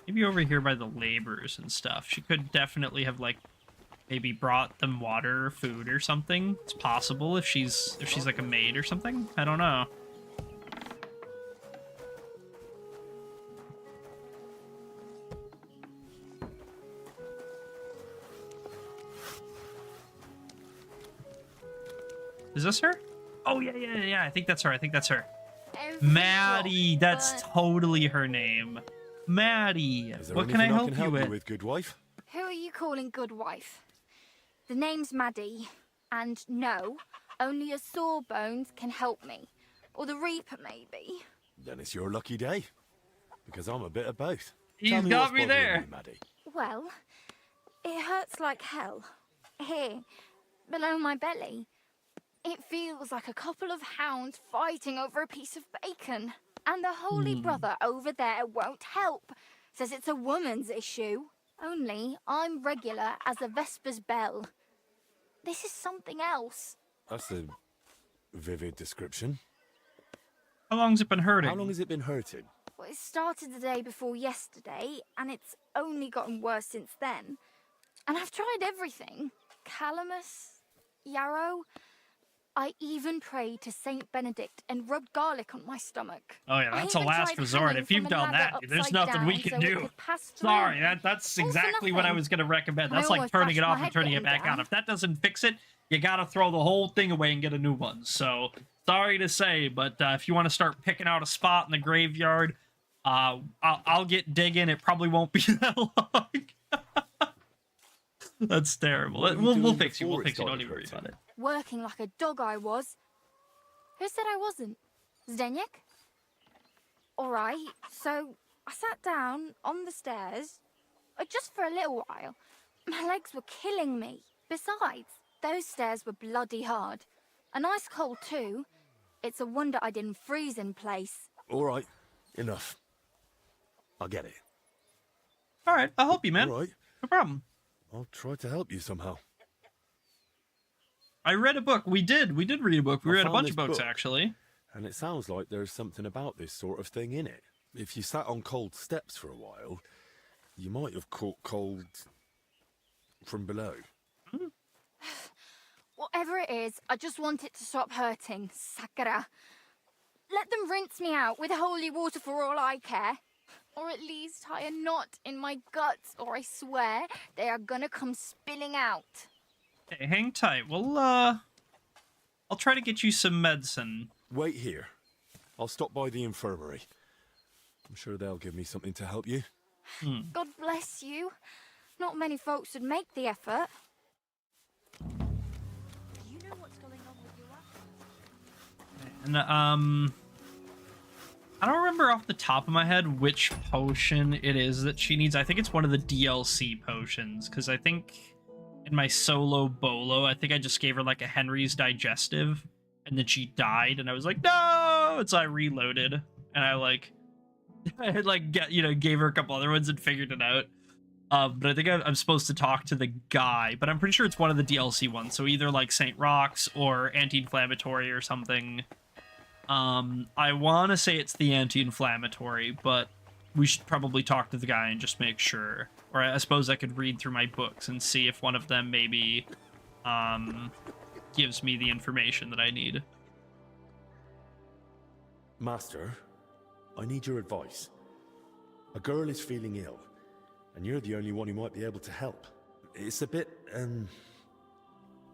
Maybe over here by the laborers and stuff. She could definitely have like maybe brought them water or food or something. It's possible if she's like a maid or something. I don't know. Is this her? Oh, yeah. I think that's her. Maddie, that's totally her name. Maddie, what can I help you with? Good wife? Who are you calling good wife? The name's Maddie, and no, only a Sawbones can help me. Or the Reaper, maybe. Then it's your lucky day. Because I'm a bit of both. He's got me there. You, Maddie. Well, it hurts like hell. Here, below my belly. It feels like a couple of hounds fighting over a piece of bacon. And the Holy Brother over there won't help. Says it's a woman's issue. Only I'm regular as a Vesper's bell. This is something else. That's a vivid description. How long's it been hurting? How long has it been hurting? Well, it started the day before yesterday, and it's only gotten worse since then. And I've tried everything. Calamus, yarrow. I even prayed to Saint Benedict and rubbed garlic on my stomach. Oh yeah, that's a last resort. If you've done that, there's nothing we can do. Sorry, that's exactly what I was going to recommend. That's like turning it off and turning it back on. If that doesn't fix it, you got to throw the whole thing away and get a new one. So, sorry to say, but if you want to start picking out a spot in the graveyard, I'll get digging. It probably won't be that long. That's terrible. We'll fix you. We'll fix you. Don't even worry about it. Working like a dog I was. Who said I wasn't? Zdeněk? Alright, so I sat down on the stairs, just for a little while. My legs were killing me. Besides, those stairs were bloody hard. And ice cold too. It's a wonder I didn't freeze in place. Alright, enough. I'll get it. Alright, I'll help you, man. Alright. No problem. I'll try to help you somehow. I read a book. We did read a book. We read a bunch of books, actually. And it sounds like there's something about this sort of thing in it. If you sat on cold steps for a while, you might have caught cold from below. Whatever it is, I just want it to stop hurting. Sakura. Let them rinse me out with holy water for all I care. Or at least tie a knot in my guts, or I swear they are gonna come spilling out. Okay, hang tight. We'll I'll try to get you some medicine. Wait here. I'll stop by the infirmary. I'm sure they'll give me something to help you. God bless you. Not many folks would make the effort. You know what's going on with your And I don't remember off the top of my head which potion it is that she needs. I think it's one of the DLC potions, because I think in my solo bolo, I think I just gave her like a Henry's digestive, and then she died, and I was like, no! And so I reloaded, and I had gave her a couple other ones and figured it out. But I think I'm supposed to talk to the guy, but I'm pretty sure it's one of the DLC ones. So either like St. Rocks or anti-inflammatory or something. I want to say it's the anti-inflammatory, but we should probably talk to the guy and just make sure. Or I suppose I could read through my books and see if one of them maybe gives me the information that I need. Master, I need your advice. A girl is feeling ill, and you're the only one who might be able to help. It's a bit,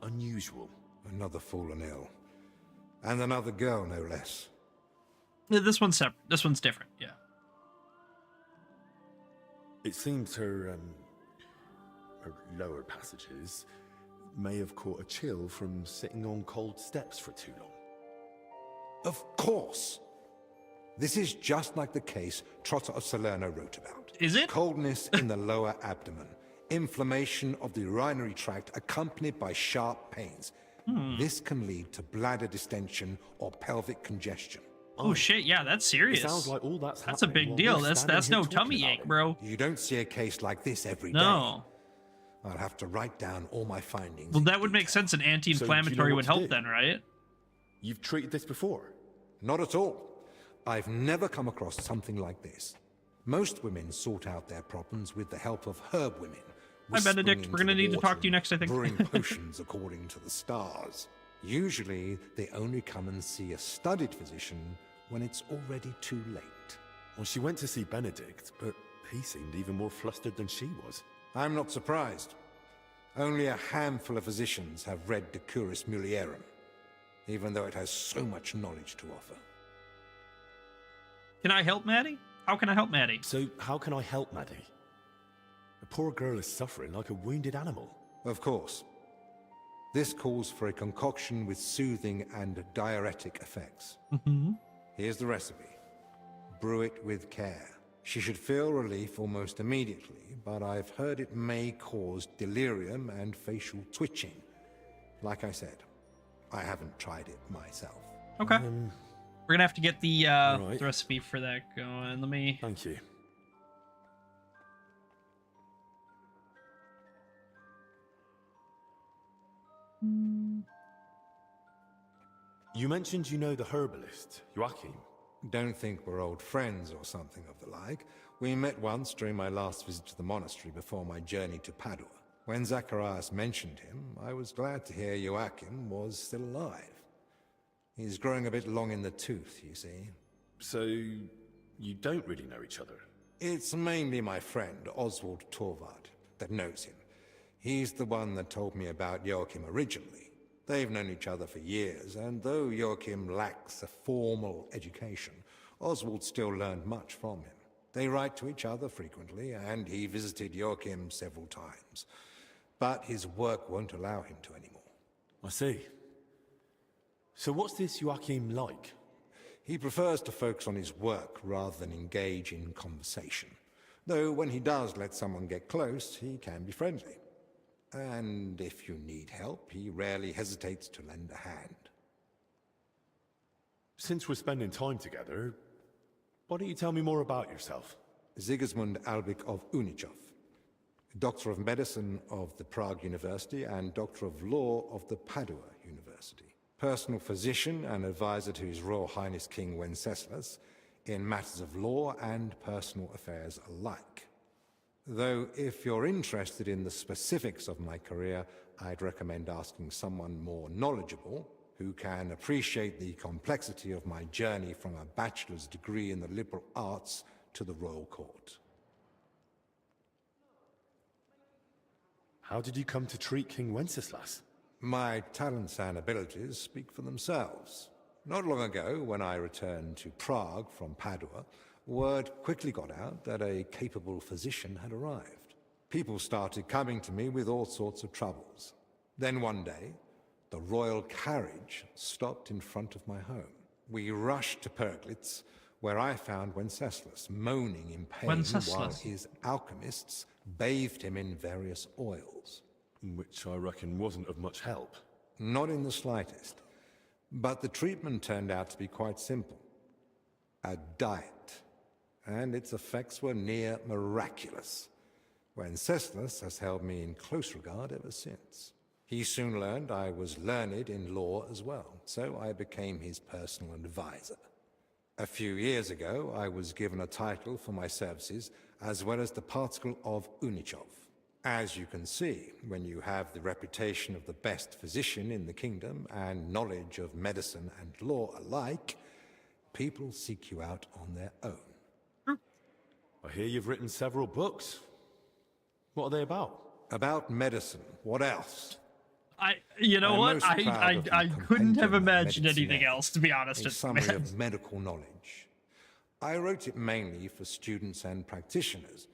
unusual. Another fallen ill. And another girl, no less. This one's separate. This one's different, yeah. It seems her lower passages may have caught a chill from sitting on cold steps for too long. Of course. This is just like the case Trotter of Salerno wrote about. Is it? Coldness in the lower abdomen. Inflammation of the urinary tract accompanied by sharp pains. This can lead to bladder distension or pelvic congestion. Oh shit, yeah, that's serious. It sounds like all that's a big deal. That's no tummy ache, bro. You don't see a case like this every day. No. I'll have to write down all my findings. Well, that would make sense. An anti-inflammatory would help then, right? You've treated this before? Not at all. I've never come across something like this. Most women sort out their problems with the help of herb women. Hi, Benedict. We're going to need to talk to you next, I think. Brewing potions according to the stars. Usually, they only come and see a studied physician when it's already too late. Well, she went to see Benedict, but he seemed even more flustered than she was. I'm not surprised. Only a handful of physicians have read De Curis Mulierum, even though it has so much knowledge to offer. Can I help Maddie? How can I help Maddie? So, how can I help Maddie? The poor girl is suffering like a wounded animal. Of course. This calls for a concoction with soothing and diuretic effects. Here's the recipe. Brew it with care. She should feel relief almost immediately, but I've heard it may cause delirium and facial twitching. Like I said, I haven't tried it myself. Okay. We're gonna have to get the recipe for that going. Let me... Thank you. You mentioned you know the herbalist, Joachim. Don't think we're old friends or something of the like. We met once during my last visit to the monastery before my journey to Padua. When Zacharias mentioned him, I was glad to hear Joachim was still alive. He's growing a bit long in the tooth, you see. So, you don't really know each other? It's mainly my friend, Oswald Torvald, that knows him. He's the one that told me about Joachim originally. They've known each other for years, and though Joachim lacks a formal education, Oswald still learned much from him. They write to each other frequently, and he visited Joachim several times. But his work won't allow him to anymore. I see. So what's this Joachim like? He prefers to focus on his work rather than engage in conversation. Though when he does let someone get close, he can be friendly. And if you need help, he rarely hesitates to lend a hand. Since we're spending time together, why don't you tell me more about yourself? Sigismund Albik of Unichov, Doctor of Medicine of the Prague University and Doctor of Law of the Padua University. Personal physician and advisor to His Royal Highness King Wenceslas in matters of law and personal affairs alike. Though if you're interested in the specifics of my career, I'd recommend asking someone more knowledgeable who can appreciate the complexity of my journey from a bachelor's degree in the liberal arts to the royal court. How did you come to treat King Wenceslas? My talents and abilities speak for themselves. Not long ago, when I returned to Prague from Padua, word quickly got out that a capable physician had arrived. People started coming to me with all sorts of troubles. Then one day, the royal carriage stopped in front of my home. We rushed to Perglitz, where I found Wenceslas moaning in pain while his alchemists bathed him in various oils. Which I reckon wasn't of much help. Not in the slightest. But the treatment turned out to be quite simple. A diet. And its effects were near miraculous. Wenceslas has held me in close regard ever since. He soon learned I was learned in law as well, so I became his personal advisor. A few years ago, I was given a title for my services, as well as the particle of Unichov. As you can see, when you have the reputation of the best physician in the kingdom and knowledge of medicine and law alike, people seek you out on their own. I hear you've written several books. What are they about? About medicine. What else? You know what? I couldn't have imagined anything else, to be honest. A summary of medical knowledge. I wrote it mainly for students and practitioners,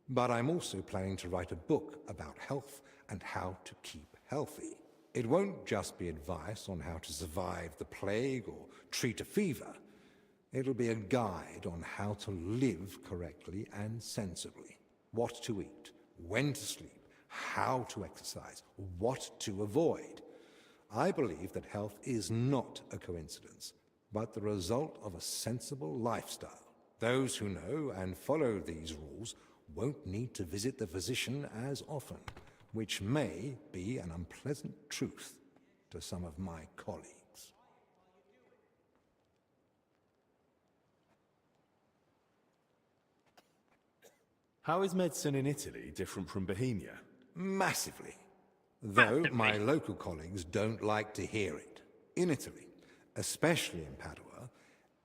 but I'm also planning to write a book about health and how to keep healthy. It won't just be advice on how to survive the plague or treat a fever. It'll be a guide on how to live correctly and sensibly. What to eat, when to sleep, how to exercise, what to avoid. I believe that health is not a coincidence, but the result of a sensible lifestyle. Those who know and follow these rules won't need to visit the physician as often, which may be an unpleasant truth to some of my colleagues. How is medicine in Italy different from Bohemia? Massively. Though my local colleagues don't like to hear it. In Italy, especially in Padua,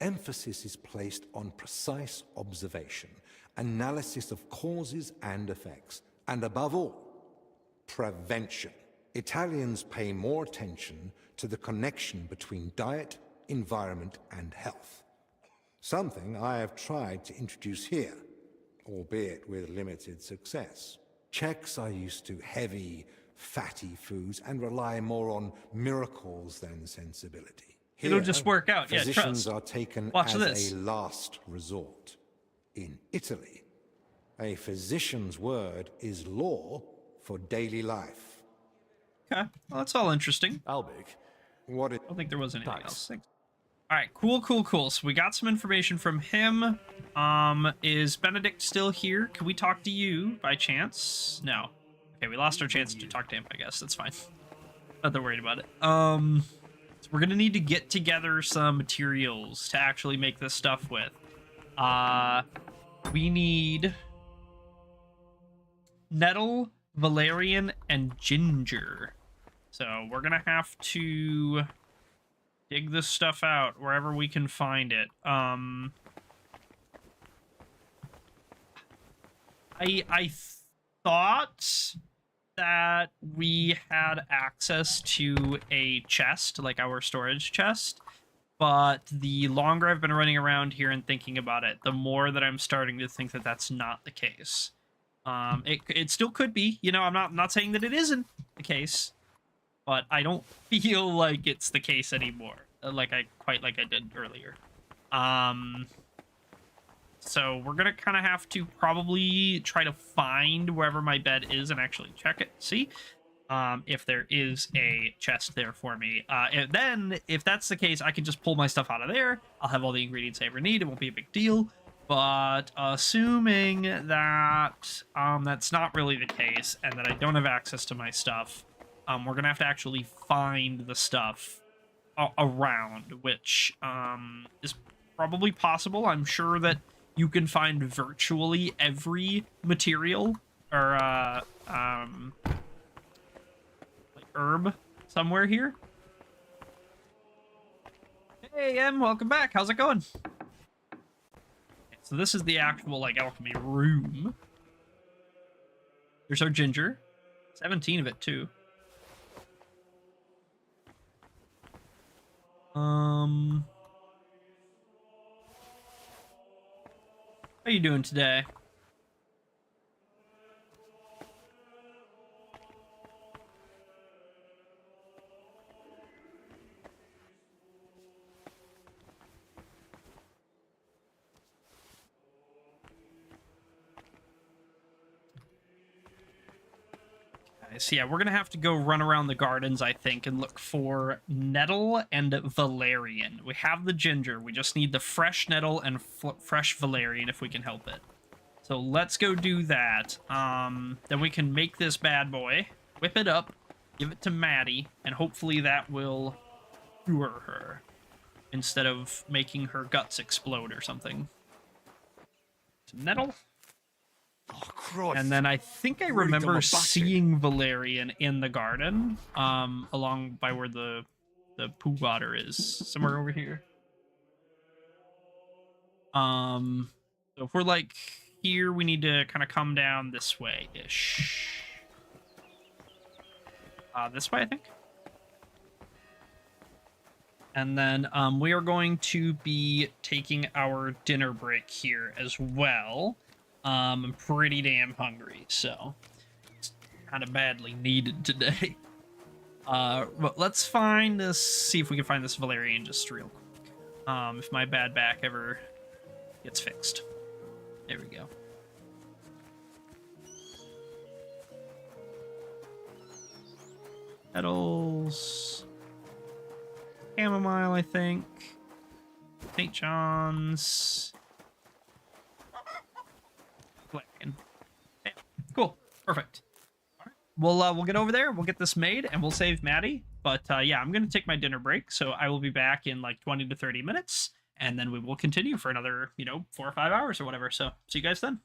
emphasis is placed on precise observation, analysis of causes and effects, and above all, prevention. Italians pay more attention to the connection between diet, environment, and health. Something I have tried to introduce here, albeit with limited success. Czechs are used to heavy, fatty foods and rely more on miracles than sensibility. Here, it'll just work out. Physicians Yeah, are taken Watch as this. a last resort. In Italy, a physician's word is law for daily life. Okay, well, that's all interesting. Albig. I don't think there was anything else. Thanks. All right, cool. So we got some information from him. Is Benedict still here? Can we talk to you by chance? No. Okay, we lost our chance to talk to him, I guess. That's fine. Not that worried about it. So we're gonna need to get together some materials to actually make this stuff with. We need nettle, valerian, and ginger. So we're gonna have to dig this stuff out wherever we can find it. I thought that we had access to a chest, like our storage chest, but the longer I've been running around here and thinking about it, the more that I'm starting to think that that's not the case. It still could be, you know, I'm not saying that it isn't the case, but I don't feel like it's the case anymore, like I did earlier. So we're gonna kind of have to probably try to find wherever my bed is and actually check it, see if there is a chest there for me. And then, if that's the case, I can just pull my stuff out of there. I'll have all the ingredients I ever need. It won't be a big deal. But assuming that that's not really the case and that I don't have access to my stuff, we're gonna have to actually find the stuff around, which is probably possible. I'm sure that you can find virtually every material or like herb somewhere here. Hey, Em, welcome back. How's it going? Okay, so this is the actual like alchemy room. There's our ginger, 17 of it too. How you doing today? So yeah, we're gonna have to go run around the gardens, I think, and look for nettle and valerian. We have the ginger. We just need the fresh nettle and fresh valerian if we can help it. So let's go do that. Then we can make this bad boy, whip it up, give it to Maddie, and hopefully that will cure her instead of making her guts explode or something. Some nettle. Oh, Christ. And then I think I remember seeing valerian in the garden, along by where the poo water is, somewhere over here. So if we're like here, we need to kind of come down this way-ish. This way, I think. And then we are going to be taking our dinner break here as well. I'm pretty damn hungry, so it's kind of badly needed today. But let's find this, see if we can find this valerian just real quick. If my bad back ever gets fixed. There we go. Petals. Chamomile, I think. St. John's. Valerian. Yeah, cool. Perfect. All right. We'll get over there. We'll get this made, and we'll save Maddie. But yeah, I'm going to take my dinner break, so I will be back in like 20 to 30 minutes, and then we will continue for another, 4 or 5 hours or whatever. So see you guys then.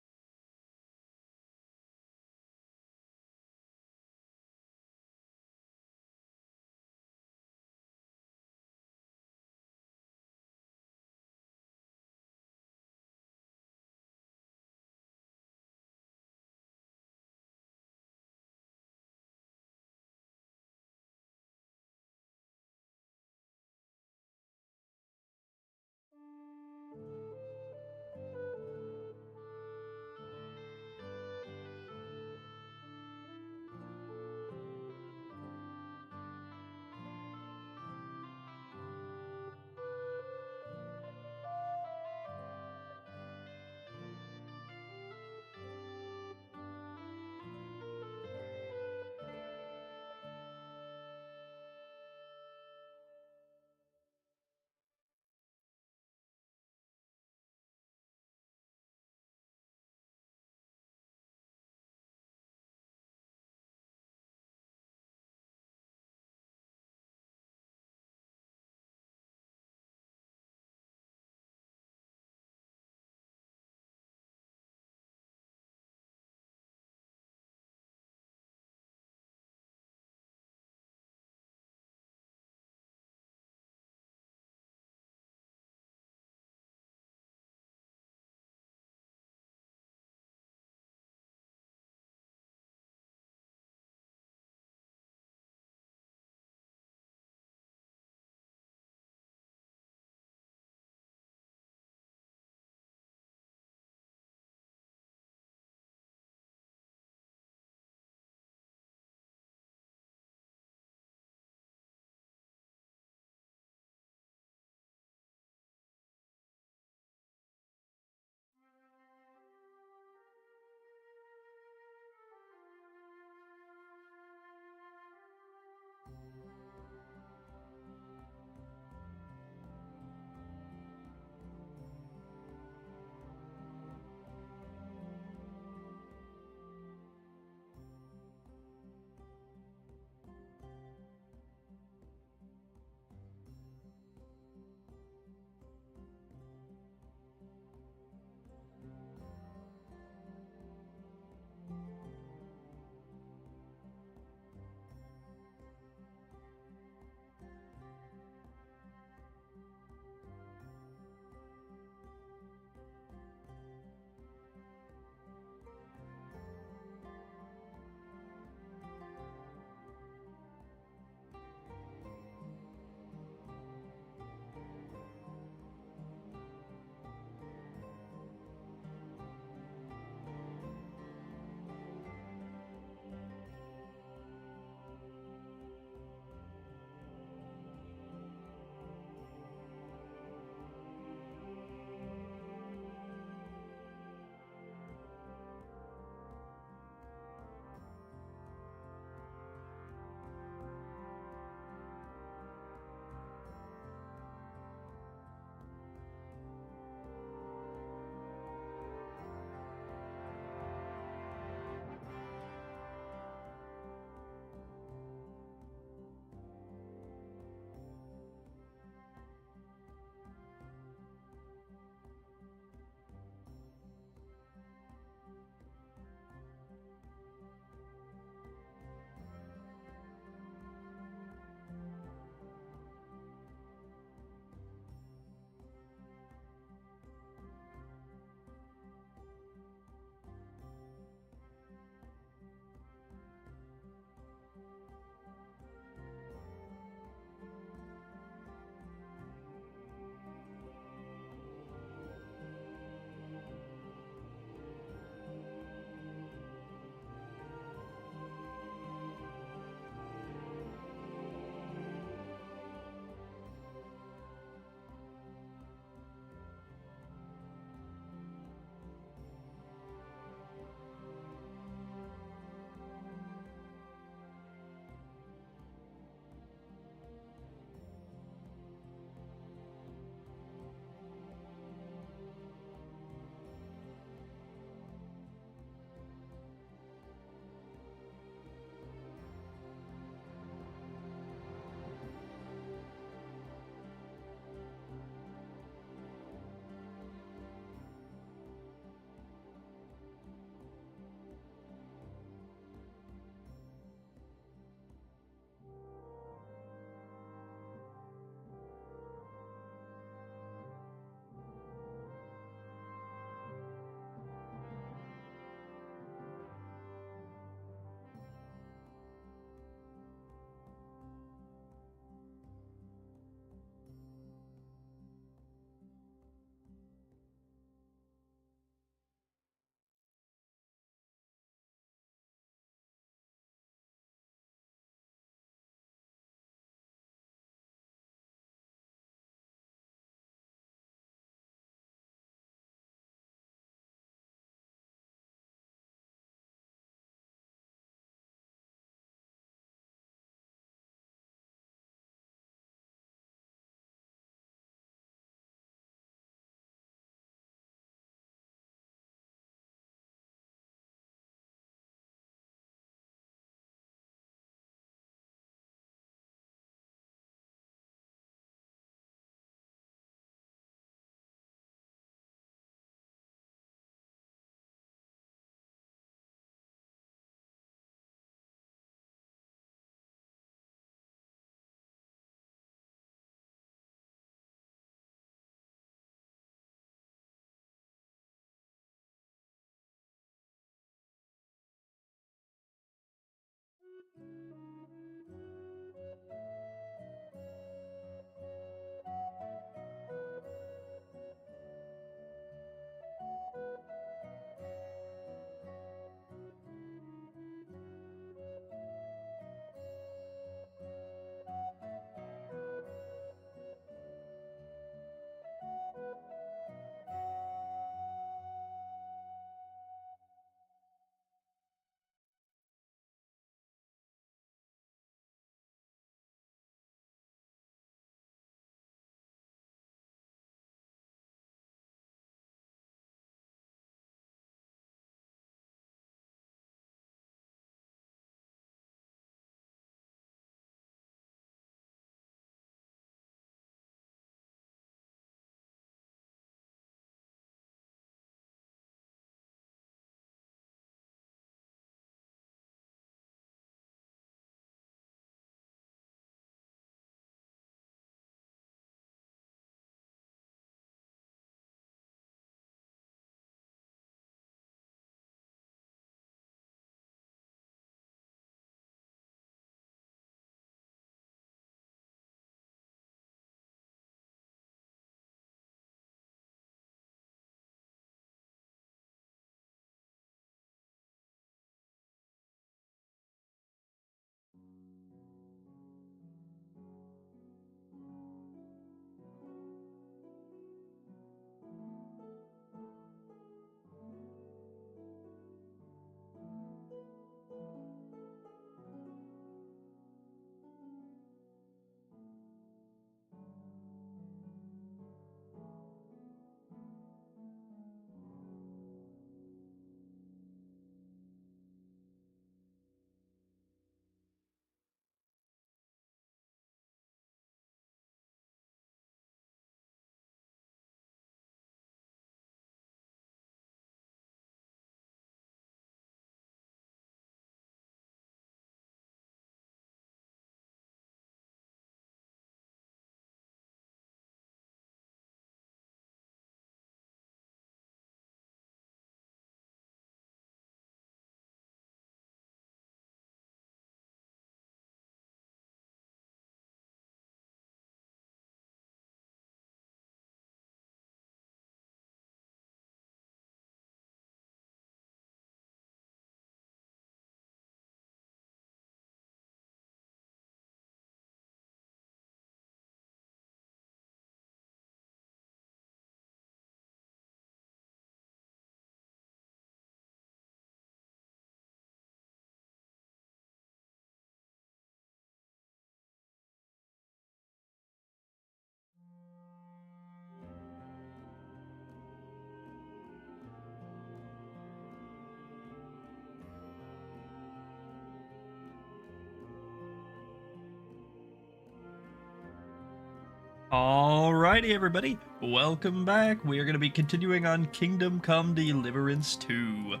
Alrighty, everybody, welcome back. We are going to be continuing on Kingdom Come Deliverance II.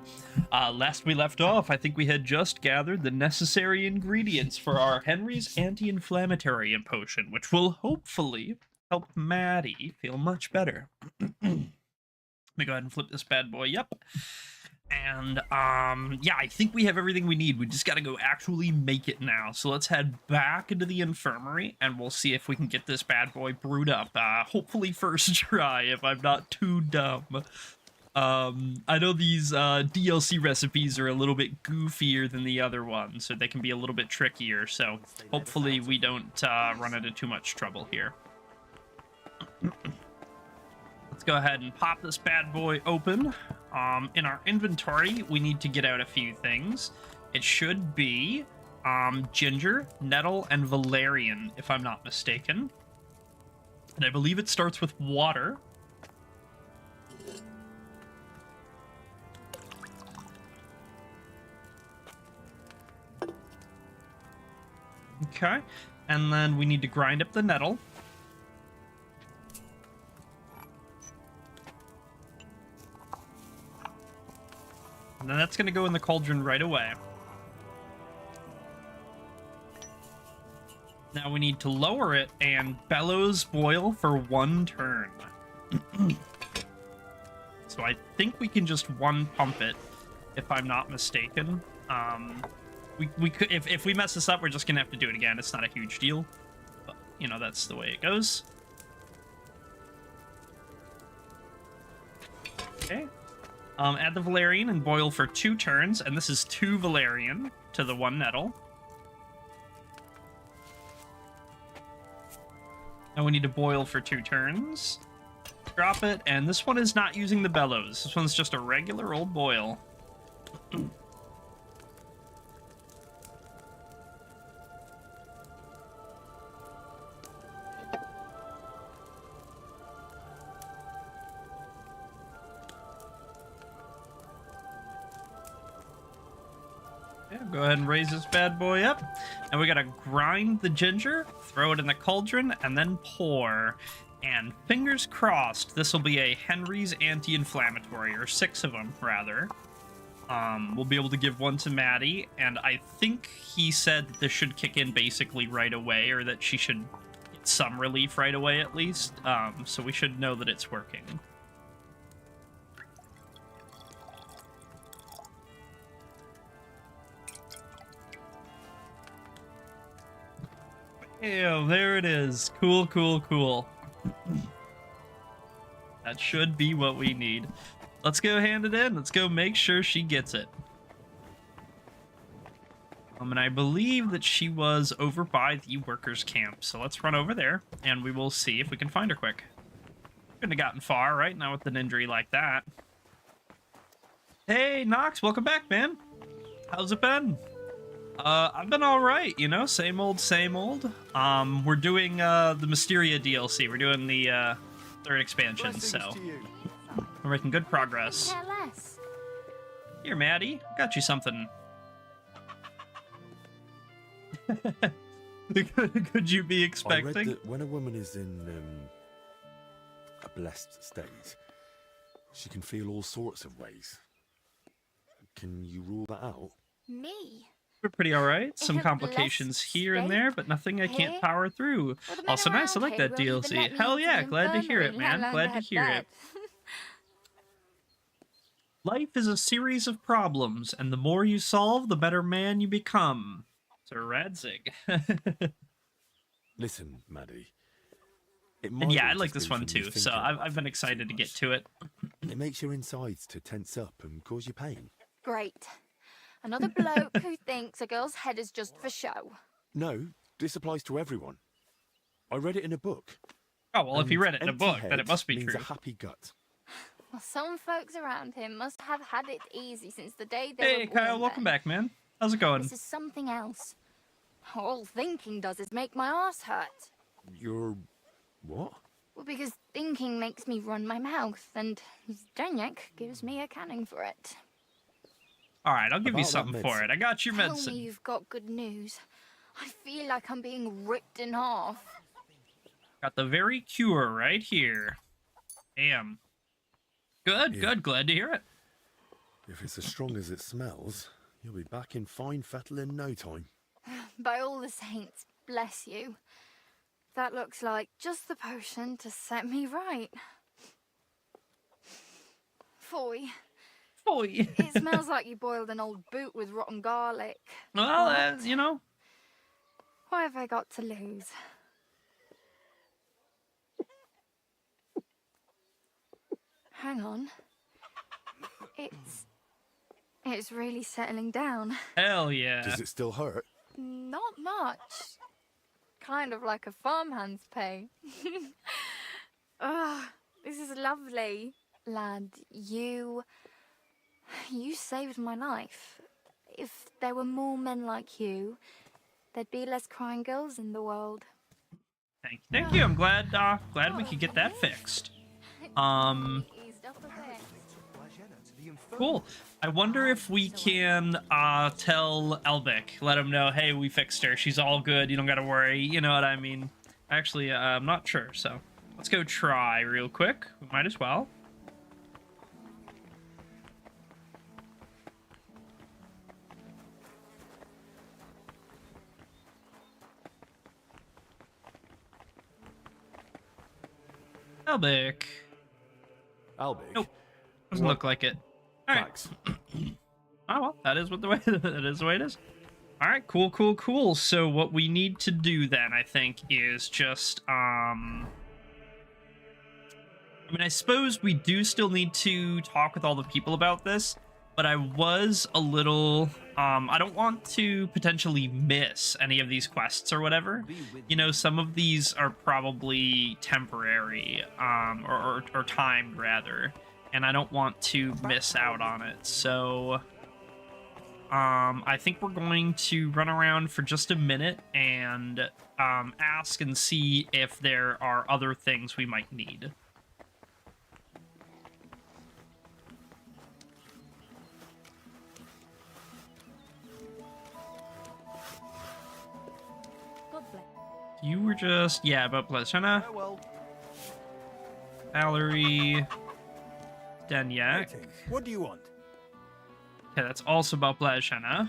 Last we left off, I think we had just gathered the necessary ingredients for our Henry's anti-inflammatory potion, which will hopefully help Maddie feel much better. Let me go ahead and flip this bad boy up. And, yeah, I think we have everything we need. We just gotta go actually make it now. So let's head back into the infirmary, and we'll see if we can get this bad boy brewed up. Hopefully first try, if I'm not too dumb. I know these, DLC recipes are a little bit goofier than the other ones, so they can be a little bit trickier, so hopefully we don't, run into too much trouble here. Let's go ahead and pop this bad boy open. In our inventory, we need to get out a few things. It should be ginger, nettle, and valerian, if I'm not mistaken. And I believe it starts with water. Okay, and then we need to grind up the nettle. And then that's going to go in the cauldron right away. Now we need to lower it and bellows boil for 1 turn. So I think we can just 1 pump it, if I'm not mistaken. we could, if we mess this up, we're just gonna have to do it again. It's not a huge deal, but you know, that's the way it goes. Okay. Add the valerian and boil for 2 turns, and this is 2 valerian to the 1 nettle. Now we need to boil for 2 turns. Drop it, and this one is not using the bellows. This one's just a regular old boil. Go ahead and raise this bad boy up. And we gotta grind the ginger, throw it in the cauldron, and then pour. And fingers crossed, this will be a Henry's anti-inflammatory, or 6 of them, rather. We'll be able to give one to Maddie, and I think he said that this should kick in basically right away, or that she should get some relief right away at least. So we should know that it's working. Ew, there it is. Cool, cool, cool. That should be what we need. Let's go hand it in. Let's go make sure she gets it. And I believe that she was over by the workers' camp. So let's run over there, and we will see if we can find her quick. Couldn't have gotten far, right? Now with an injury like that. Hey, Nox, welcome back, man. How's it been? I've been alright, you know, same old, same old. We're doing, the Mysteria DLC. We're doing the, 3rd expansion, so we're making good progress. Here, Maddie, got you something. Could you be expecting? I read that when a woman is in, a blessed state, she can feel all sorts of ways. Can you rule that out? Me? We're pretty alright. Some complications here and there, but nothing I can't power through. Also nice, I like that DLC. Hell yeah, glad to hear it, man. Glad to hear it. Life is a series of problems, and the more you solve, the better man you become. Sir Radzig. Listen, Maddie. And yeah, I like this one too, so I've been excited to get to it. It makes your insides to tense up and cause you pain. Great. Another bloke who thinks a girl's head is just for show. No, this applies to everyone. I read it in a book. Oh, well, if you read it in a book, then it must be means true. A happy gut. Well, some folks around him must have had it easy since the day they were Hey, Kyle, born welcome then. back, man. How's it going? This is something else. All thinking does is make my arse hurt. You're... what? Well, because thinking makes me run my mouth, and Zdeniak gives me a canning for it. Alright, I'll give you About that something for medicine. it. I got your Tell medicine. me you've got good news. I feel like I'm being ripped in half. Got the very cure right here. Damn. Good, Yeah. good. Glad to hear it. If it's as strong as it smells, you'll be back in fine fettle in no time. By all the saints, bless you. That looks like just the potion to set me right. Foy. Foy. It smells like you boiled an old boot with rotten garlic. Well, What? you know. What have I got to lose? Hang on. It's really settling down. Hell yeah. Does it still hurt? Not much. Kind of like a farmhand's pay. Ugh, this is lovely. Lad, you saved my life. If there were more men like you, there'd be less crying girls in the world. Thank you. I'm glad we could get that fixed. Cool. I wonder if we can tell Elvic, let him know, hey, we fixed her. She's all good. You don't gotta worry. You know what I mean? Actually, I'm not sure. So let's go try real quick. We might as well. Elvic. Albic? Nope. Doesn't look like it. All right. Thanks. Oh well, that is what the way that is the way it is. All right, cool. So what we need to do then, I think, is just, I mean, I suppose we do still need to talk with all the people about this, but I was a little, I don't want to potentially miss any of these quests or whatever. You know, some of these are probably temporary, or timed rather, and I don't want to miss out on it. So, I think we're going to run around for just a minute and, ask and see if there are other things we might need. You were just, yeah, about Bleshana. Valerie. Danyak. What do you want? Okay, that's also about Bleshana.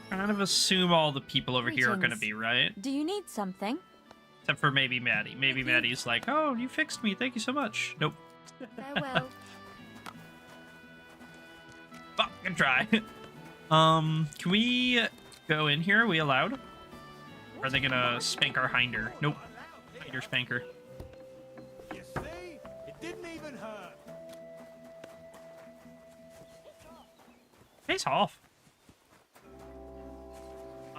Kind of assume all the people over here are going to be, right? Do you need something? Except for maybe Maddie. Maybe Maddie's like, oh, you fixed me. Thank you so much. Nope. Farewell. Fucking try. Can we go in here? Are we allowed? Or are they gonna spank our hinder? Nope. Hinder spanker. You see? It didn't even hurt. Face off.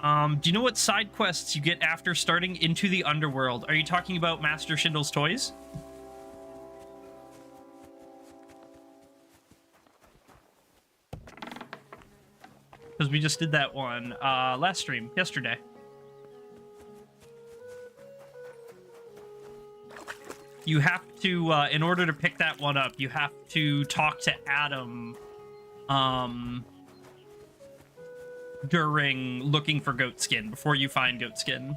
Do you know what side quests you get after starting Into the Underworld? Are you talking about Master Schindle's toys? Because we just did that one last stream, yesterday. You have to, in order to pick that one up, you have to talk to Adam, during looking for goat skin, before you find goat skin.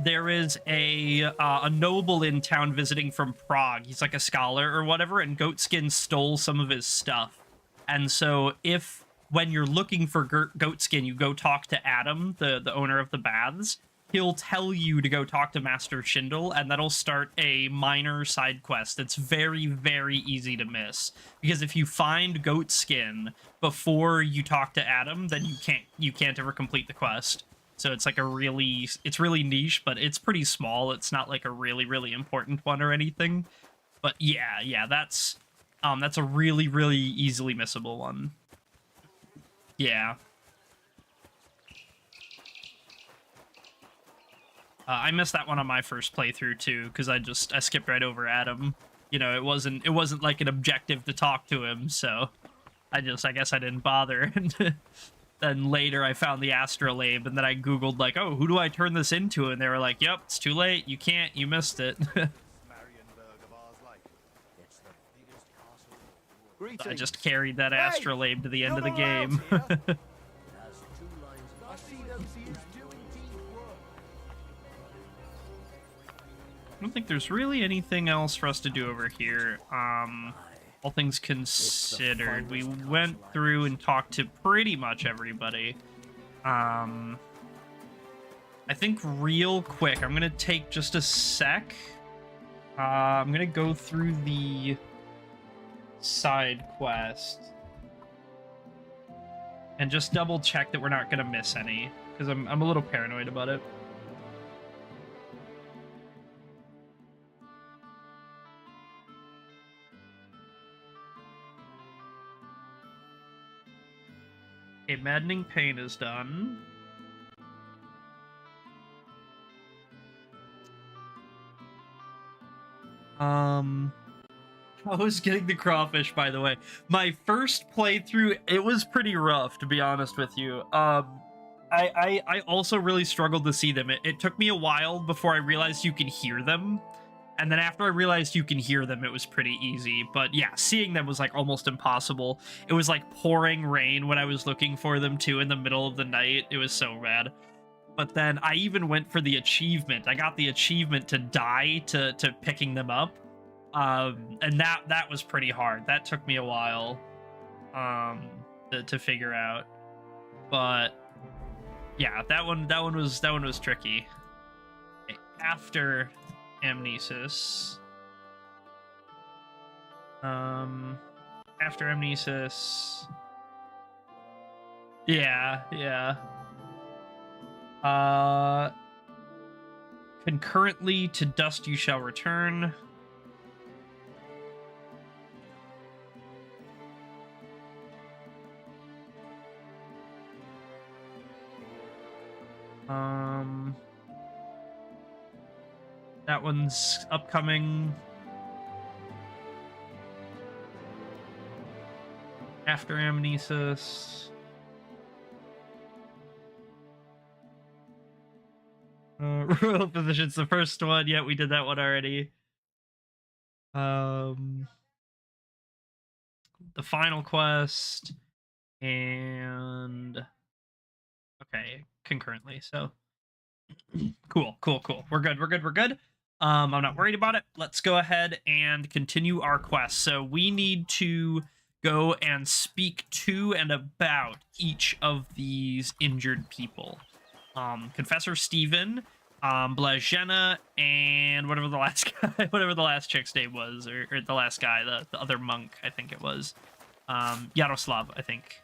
There is a noble in town visiting from Prague. He's like a scholar or whatever, and Goatskin stole some of his stuff. And so if, when you're looking for Goatskin, you go talk to Adam, the owner of the baths, he'll tell you to go talk to Master Schindel, and that'll start a minor side quest that's very, very easy to miss. Because if you find Goatskin before you talk to Adam, then you can't ever complete the quest. So it's like it's really niche, but it's pretty small. It's not like a really, really important one or anything. But yeah, that's a really, really easily missable one. Yeah. I missed that one on my first playthrough too, because I skipped right over Adam. You know, it wasn't like an objective to talk to him, so I guess I didn't bother. And then later I found the astrolabe, and then I googled like, oh, who do I turn this into? And they were like, yep, it's too late. You can't. You missed it. I just carried that astrolabe to the end of the game. I don't think there's really anything else for us to do over here. All things considered, we went through and talked to pretty much everybody. I think real quick, I'm gonna take just a sec. I'm gonna go through the side quest and just double check that we're not gonna miss any, because I'm a little paranoid about it. Okay, Maddening Pain is done. I was getting the crawfish, by the way. My first playthrough, it was pretty rough, to be honest with you. I also really struggled to see them. It took me a while before I realized you can hear them. And then after I realized you can hear them, it was pretty easy. But yeah, seeing them was like almost impossible. It was like pouring rain when I was looking for them too in the middle of the night. It was so bad. But then I even went for the achievement. I got the achievement to die to picking them up. And that was pretty hard. That took me a while to figure out. But yeah, that one was tricky. Okay, after Amnesis. After amnesis. Yeah, yeah. Concurrently to dust you shall return. That one's upcoming. After amnesis. Royal Physician's the first one. Yeah, we did that one already. The final quest and okay, concurrently. So cool. We're good. I'm not worried about it. Let's go ahead and continue our quest. So we need to go and speak to and about each of these injured people. Confessor Stephen, Blajena, and whatever the last guy, whatever the last chick's name was, or the last guy, the other monk, I think it was. Yaroslav, I think.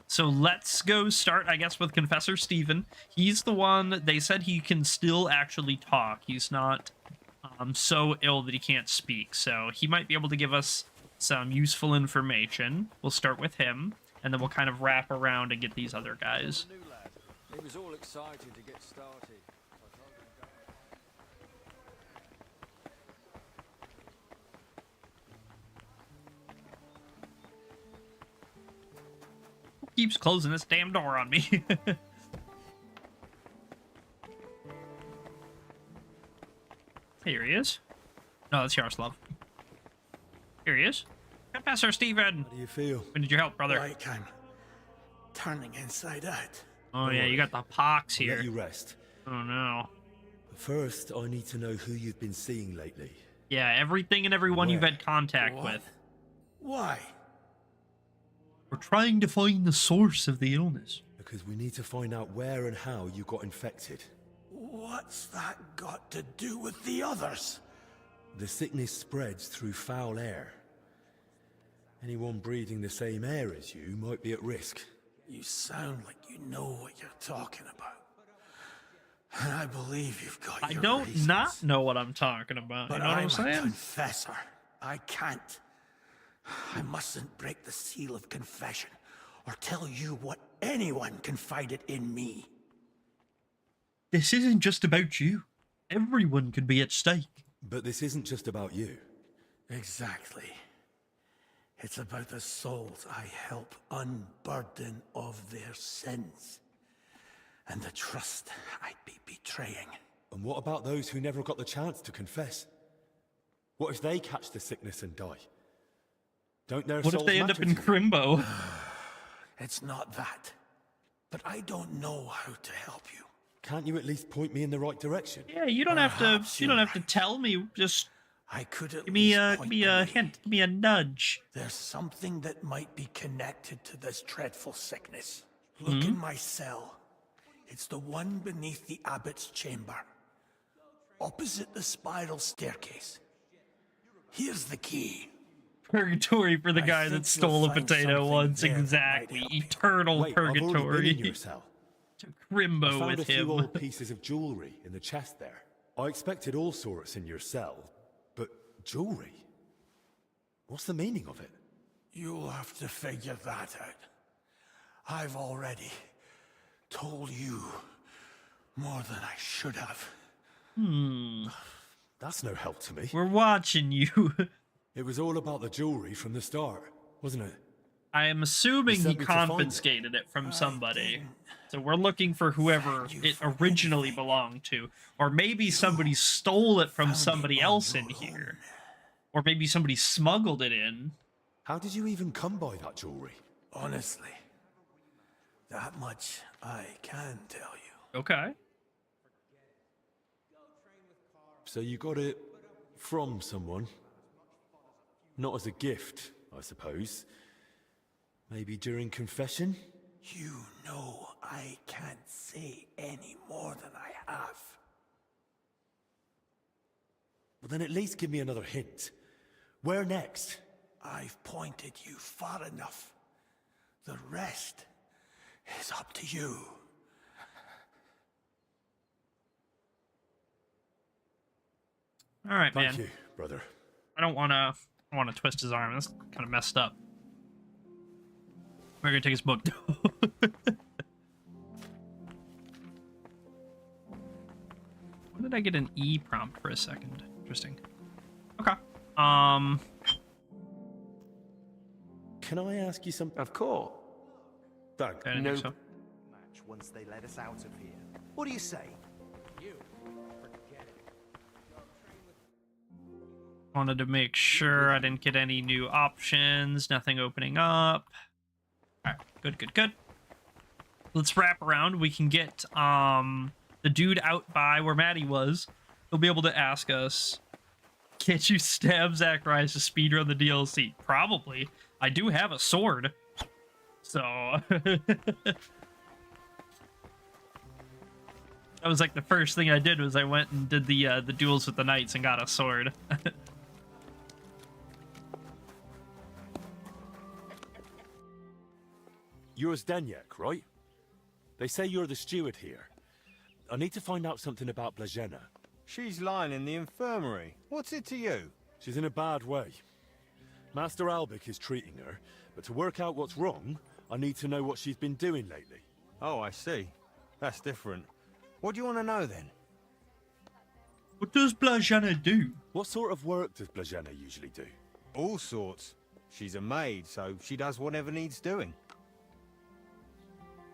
So let's go start, I guess, with Confessor Stephen. He's the one, they said he can still actually talk. He's not so ill that he can't speak. So he might be able to give us some useful information. We'll start with him, and then we'll kind of wrap around and get these other guys. He was all excited to get started. Keeps closing this damn door on me. Here he is. No, that's Yaroslav. Here he is. Confessor Stephen. How do you feel? When did you help, brother? Like I'm turning inside out. Oh yeah, you got the pox here. Let you rest. Oh no. But first, I need to know who you've been seeing lately. Yeah, everything and everyone you've Where? had contact What? with. Why? We're trying to find the source of the illness. Because we need to find out where and how you got infected. What's that got to do with the others? The sickness spreads through foul air. Anyone breathing the same air as you might be at risk. You sound like you know what you're talking about. And I believe you've got your I don't reasons. not know what I'm talking about. But You know what I'm a saying? confessor. I can't. I mustn't break the seal of confession or tell you what anyone confided in me. This isn't just about you. Everyone could be at stake. But this isn't just about you. Exactly. It's about the souls I help unburden of their sins. And the trust I'd be betraying. And what about those who never got the chance to confess? What if they catch the sickness and die? Don't their What if souls they end up matter in to you? Crimbo? It's not that. But I don't know how to help you. Can't you at least point me in the right direction? Yeah, you don't have to. Perhaps You don't you're have to tell me. Just I could at give me least give me a hint. Give me a nudge. There's something that might be connected to this dreadful sickness. Look in my cell. It's the one beneath the abbot's chamber. Opposite the spiral staircase. Here's the key. Purgatory for the I guy think that stole you'll a find potato something once. there that might Exactly. help you. Eternal Wait, I've already been in purgatory. your cell. To I Crimbo found with a few him. old pieces of jewelry in the chest there. I expected all sorts in your cell, but jewelry? What's the meaning of it? You'll have to figure that out. I've already told you more than I should have. That's no help to me. We're watching you. It was all about the jewelry from the start, wasn't it? I am assuming You he sent me to find it. confiscated it from somebody. So we're looking for whoever it originally belonged to. Or maybe somebody stole it from somebody else in here. Or maybe somebody smuggled it in. How did you even come by that jewelry? Honestly, that much I can tell you. Okay. So you got it from someone? Not as a gift, I suppose. Maybe during confession? You know I can't say any more than I have. Well, then at least give me another hint. Where next? I've pointed you far enough. The rest is up to you. All right, man. Thank you, brother. I don't want to twist his arm. That's kind of messed up. We're gonna take his book. When did I get an E prompt for a second? Interesting. Okay. Can I ask you something? Of course. Thanks. I didn't think so. Match once they let us out of here. What do you say? Wanted to make sure I didn't get any new options. Nothing opening up. All right. Good, good, good. Let's wrap around. We can get the dude out by where Maddie was. He'll be able to ask us, can't you stab Zacharias to speedrun the DLC? Probably. I do have a sword. So... that was like the first thing I did was I went and did the duels with the knights and got a sword. You're Zdeněk, right? They say you're the steward here. I need to find out something about Blazena. She's lying in the infirmary. What's it to you? She's in a bad way. Master Albic is treating her, but to work out what's wrong, I need to know what she's been doing lately. Oh, I see. That's different. What do you want to know, then? What does Blazena do? What sort of work does Blazena usually do? All sorts. She's a maid, so she does whatever needs doing.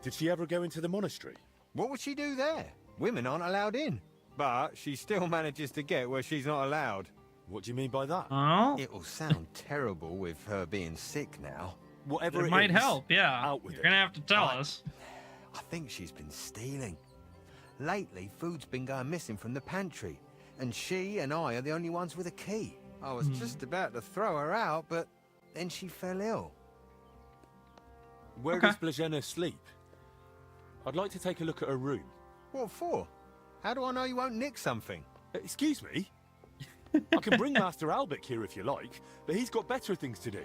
Did she ever go into the monastery? What would she do there? Women aren't allowed in. But she still manages to get where she's not allowed. What do you mean by that? Oh? It'll sound terrible with her being sick now. Whatever it might is, help, yeah. Out with You're gonna have to tell us. I think she's been stealing. Lately, food's been going missing from the pantry, and she and I are the only ones with a key. I was just about to throw her out, but then she fell ill. Where does Blazena sleep? I'd like to take a look at her room. What for? How do I know you won't nick something? Excuse me? I can bring Master Albic here if you like, but he's got better things to do.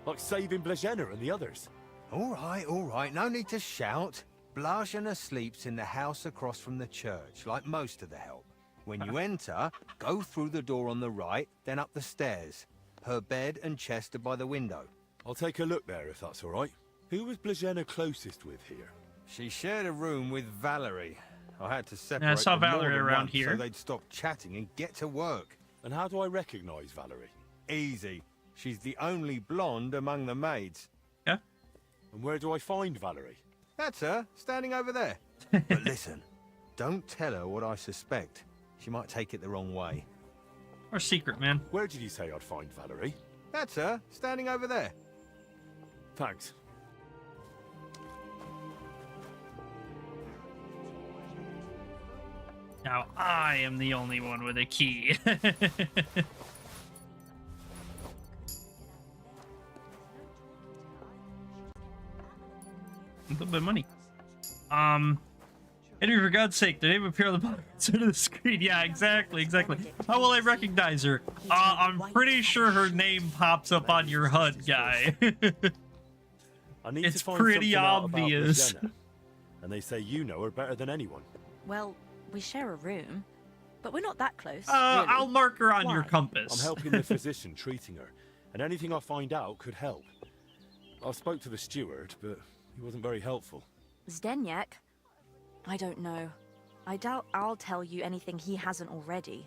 Like saving Blazena and the others. All right, no need to shout. Blazena sleeps in the house across from the church, like most of the help. When you enter, go through the door on the right, then up the stairs. Her bed and chest are by the window. I'll take a look there if that's all right. Who was Blazena closest with here? She shared a room with Valerie. I had to separate I saw them more Valerie than around once here. so they'd stop chatting and get to work. And how do I recognize Valerie? Easy. She's the only blonde among the maids. Yeah? And where do I find Valerie? That's her, standing over there. But listen, don't tell her what I suspect. She might take it the wrong way. Our secret, man. Where did you say I'd find Valerie? That's her, standing over there. Thanks. Now I am the only one with a key. A little bit of money. Henry, for God's sake, the name appear on the bottom side of the screen. Yeah, exactly. How will I recognize her? I'm pretty sure her name pops up on your HUD, guy. I need It's to find pretty something out about obvious. Blazena. And they say you know her better than anyone. Well, we share a room, but we're not that close. Really. I'll mark her on your Why? compass. I'm helping the physician treating her, and anything I find out could help. I spoke to the steward, but he wasn't very helpful. Zdeněk? I don't know. I doubt I'll tell you anything he hasn't already.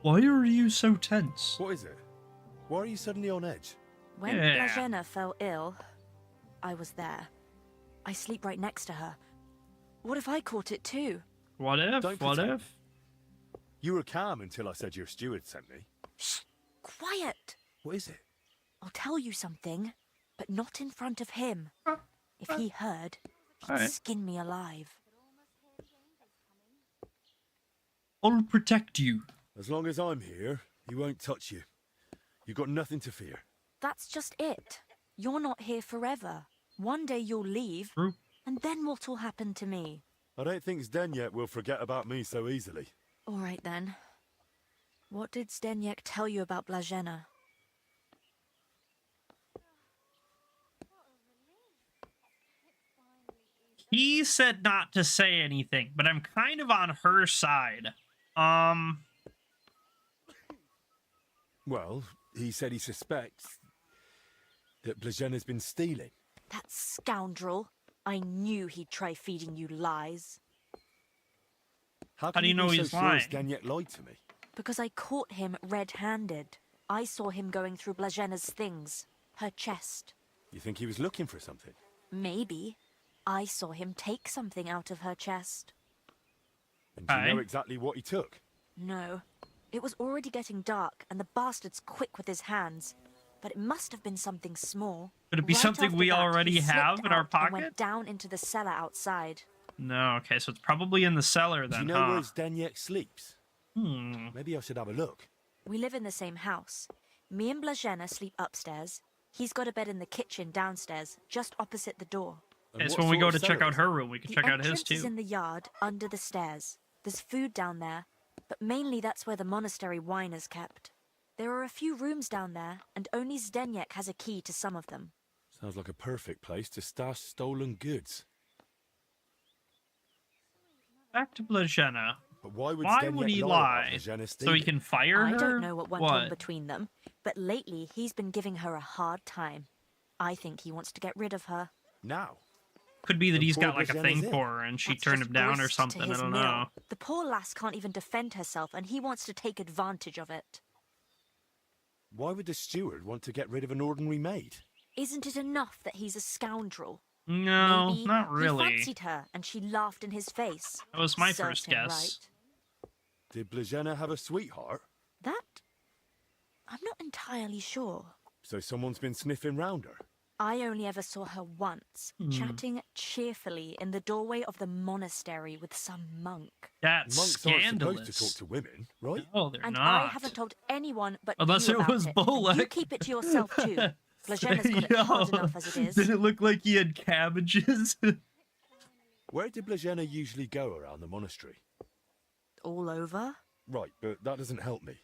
Why are you so tense? What is it? Why are you suddenly on edge? When Yeah. Blazena fell ill, I was there. I sleep right next to her. What if I caught it too? What if? Don't What pretend. if? You were calm until I said your steward sent me. Shh! Quiet! What is it? I'll tell you something, but not in front of him. If he heard, he'd Alright. skin me alive. I'll protect you. As long as I'm here, he won't touch you. You've got nothing to fear. That's just it. You're not here forever. One day you'll leave, True. and then what'll happen to me? I don't think Zdeněk will forget about me so easily. All right then. What did Zdeněk tell you about Blažena? He said not to say anything, but I'm kind of on her side. Well, he said he suspects that Blažena's been stealing. That scoundrel. I knew he'd try feeding you lies. How do you know be he's so lying? Sure Zdeněk lied to me? Because I caught him red-handed. I saw him going through Blažena's things. Her chest. You think he was looking for something? Maybe. I saw him take something out of her chest. And do you know exactly what he took? No. It was already getting dark, and the bastard's quick with his hands. But it must have been something small. Could it be something after we that, already he have slipped in our out and pocket? went down into the cellar outside. No, okay, so it's probably in the cellar then, Do you know huh? where Zdeněk sleeps? Maybe I should have a look. We live in the same house. Me and Blažena sleep upstairs. He's got a bed in the kitchen downstairs, just opposite the door. Okay, so when we go to check out her room, we can check out his The entrance is too. in the yard, under the stairs. There's food down there, but mainly that's where the monastery wine is kept. There are a few rooms down there, and only Zdeněk has a key to some of them. Sounds like a perfect place to stash stolen goods. Back to Blažena. But why would Why Zdeněk would he lie lie? about Blažena So he stealing? can fire her? I don't know what went on between them, but lately he's been giving her a hard time. I think he wants to get rid of her. Now? Could be that he's poor got like a Blažena's thing in. for her and she That's turned just him down or grist to something. I his don't mill. know. The poor lass can't even defend herself, and he wants to take advantage of it. Why would the steward want to get rid of an ordinary maid? Isn't it enough that he's a scoundrel? No, Maybe not really. He fancied her, and she laughed in his face. That was my Serves first him guess. right. Did Blažena have a sweetheart? That? I'm not entirely sure. So someone's been sniffing round her? I only ever saw her once, chatting cheerfully in the doorway of the monastery with some monk. That's Monks aren't scandalous. supposed to talk to women, right? No, they're And not. I haven't told anyone but Unless you it about was it. And Bolek. you keep it to yourself too. Blažena's got it hard Yo, enough as it is. Did it look like he had cabbages? Where did Blažena usually go around the monastery? All over? Right, but that doesn't help me.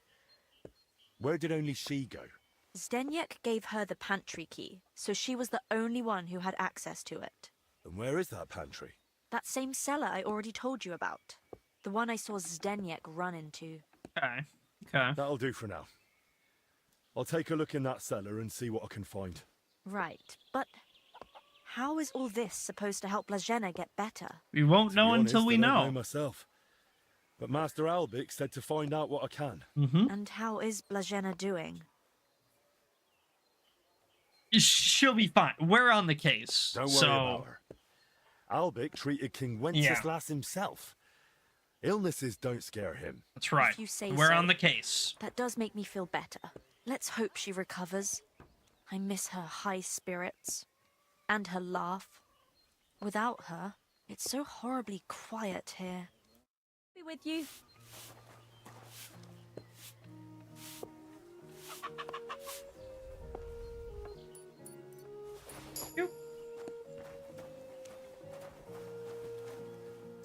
Where did only she go? Zdeněk gave her the pantry key, so she was the only one who had access to it. And where is that pantry? That same cellar I already told you about. The one I saw Zdeněk run into. Okay. Okay. That'll do for now. I'll take a look in that cellar and see what I can find. Right, but how is all this supposed to help Blažena get better? We won't know until we I don't know. myself. But Master Albic said to find out what I can. And how is Blažena doing? She'll be fine. We're on the case. Don't worry so... about her. Albic treated King Wenceslas himself. Illnesses don't scare him. That's right. If you say We're so. on the case. That does make me feel better. Let's hope she recovers. I miss her high spirits. And her laugh. Without her, it's so horribly quiet here. Be with you.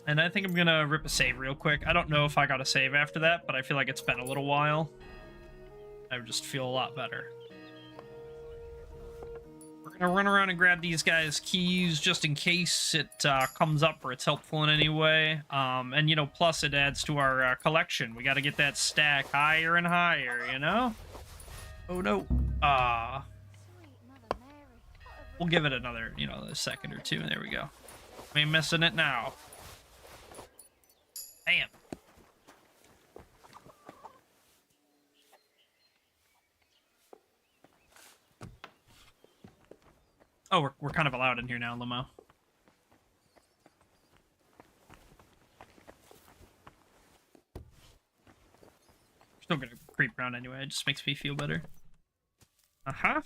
And I think I'm gonna rip a save real quick. I don't know if I got a save after that, but I feel like it's been a little while. I just feel a lot better. We're gonna run around and grab these guys' keys just in case it comes up or it's helpful in any way. And, you know, plus it adds to our collection. We gotta get that stack higher and higher, you know? Oh, no. We'll give it another, you know, a second or two. There we go. I ain't missing it now. Bam. Oh, we're kind of allowed in here now, Limo. Still gonna creep around anyway. It just makes me feel better. Uh-huh.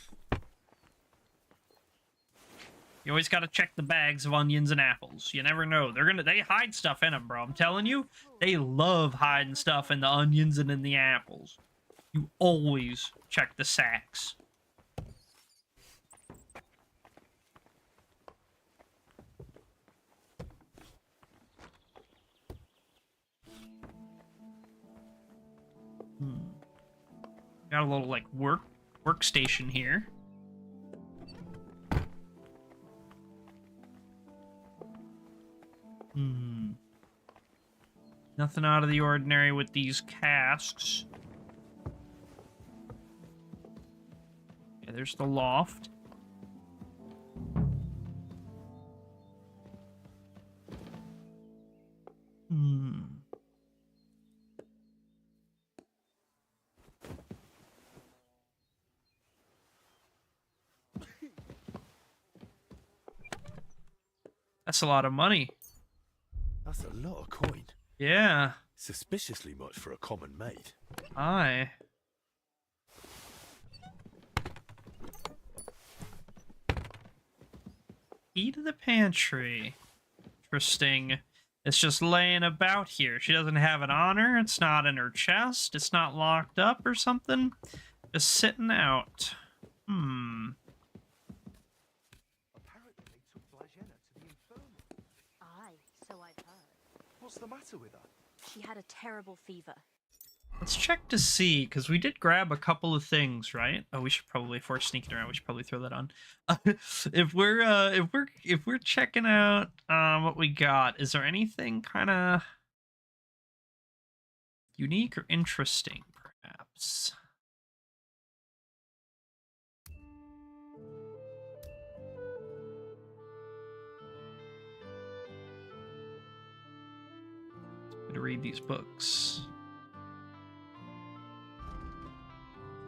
You always gotta check the bags of onions and apples. You never know. They hide stuff in them, bro. I'm telling you. They love hiding stuff in the onions and in the apples. You always check the sacks. Got a little like workstation here. Nothing out of the ordinary with these casks. Okay, there's the loft. That's a lot of money. That's a lot of coin. Yeah. Suspiciously much for a common maid. Aye. Key to the pantry. Interesting. It's just laying about here. She doesn't have it on her. It's not in her chest. It's not locked up or something. Just sitting out. Aye, so I've heard. What's the matter with her? She had a terrible fever. Let's check to see, because we did grab a couple of things, right? Oh, we should probably, if we're sneaking around, we should probably throw that on. if we're checking out what we got, is there anything kind of unique or interesting, perhaps? To read these books.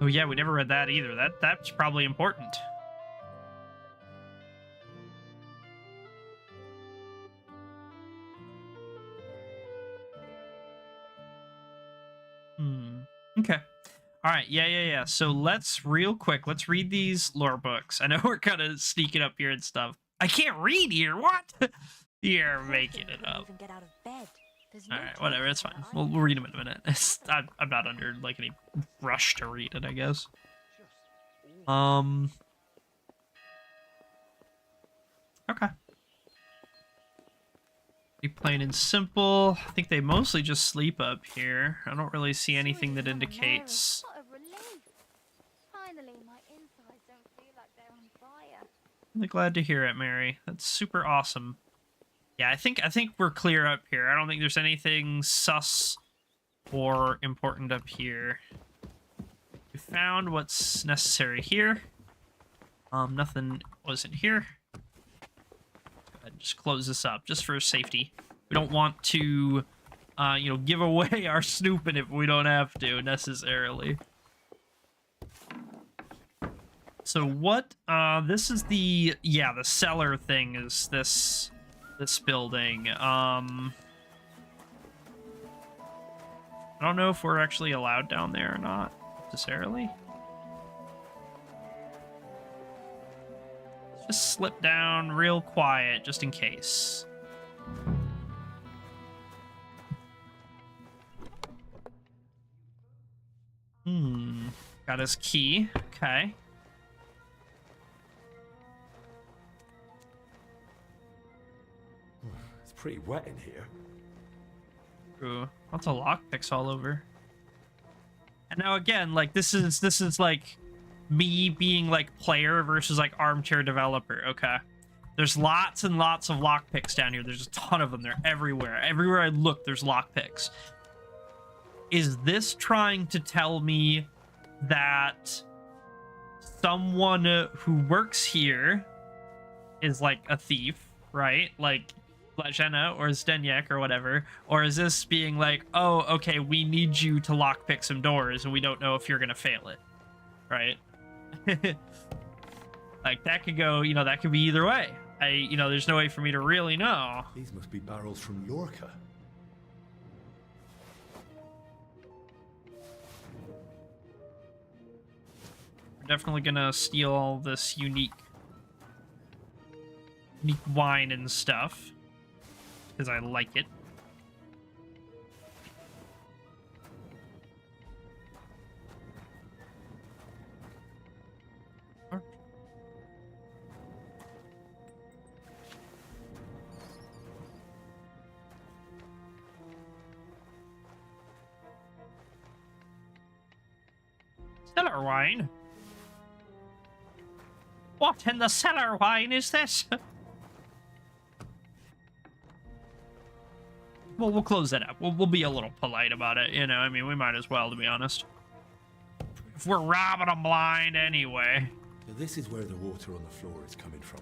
Oh yeah, we never read that either. That's probably important. Okay. All right. Yeah. So let's real quick. Let's read these lore books. I know we're kind of sneaking up here and stuff. I can't read here. What? You're making it up. Even get out of bed. All right, whatever, it's fine. We'll read them in a minute. I'm not under like any rush to read it, I guess. Okay. Be plain and simple. I think they mostly just sleep up here. I don't really see anything that indicates. What a relief. Finally, my insides don't feel like they're on fire. Really glad to hear it, Mary. That's super awesome. Yeah, I think we're clear up here. I don't think there's anything sus or important up here. We found what's necessary here. Nothing wasn't here. Go ahead and just close this up, just for safety. We don't want to, give away our snooping if we don't have to, necessarily. So what, this is the cellar thing is this building. I don't know if we're actually allowed down there or not, necessarily. Let's just slip down real quiet, just in case. Got his key. Okay. Pretty wet in here. Ooh, lots of lockpicks all over. And now again, like this is like me being like player versus like armchair developer. Okay, there's lots and lots of lockpicks down here. There's a ton of them. They're everywhere. Everywhere I look, there's lockpicks. Is this trying to tell me that someone who works here is like a thief, right? Like Blajena or Zdenyek or whatever, or is this being like, oh, okay, we need you to lockpick some doors and we don't know if you're gonna fail it, right? Like that could go, that could be either way. There's no way for me to really know. These must be barrels from Lorca. We're definitely gonna steal all this unique wine and stuff. Because I like it. Cellar wine? What in the cellar wine is this? Well, we'll close that up. We'll be a little polite about it, you know. I mean, we might as well, to be honest. If we're robbing them blind anyway. So this is where the water on the floor is coming from.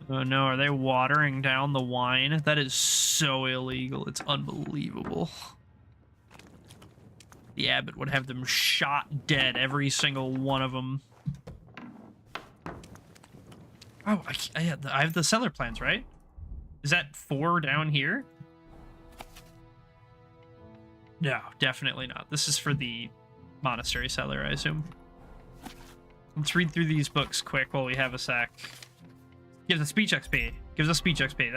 Oh no, are they watering down the wine? That is so illegal. It's unbelievable. The abbot would have them shot dead, every single one of them. Oh, I have the cellar plans, right? Is that 4 down here? No, definitely not. This is for the monastery cellar, I assume. Let's read through these books quick while we have a sec. Gives us speech XP. Gives us speech XP.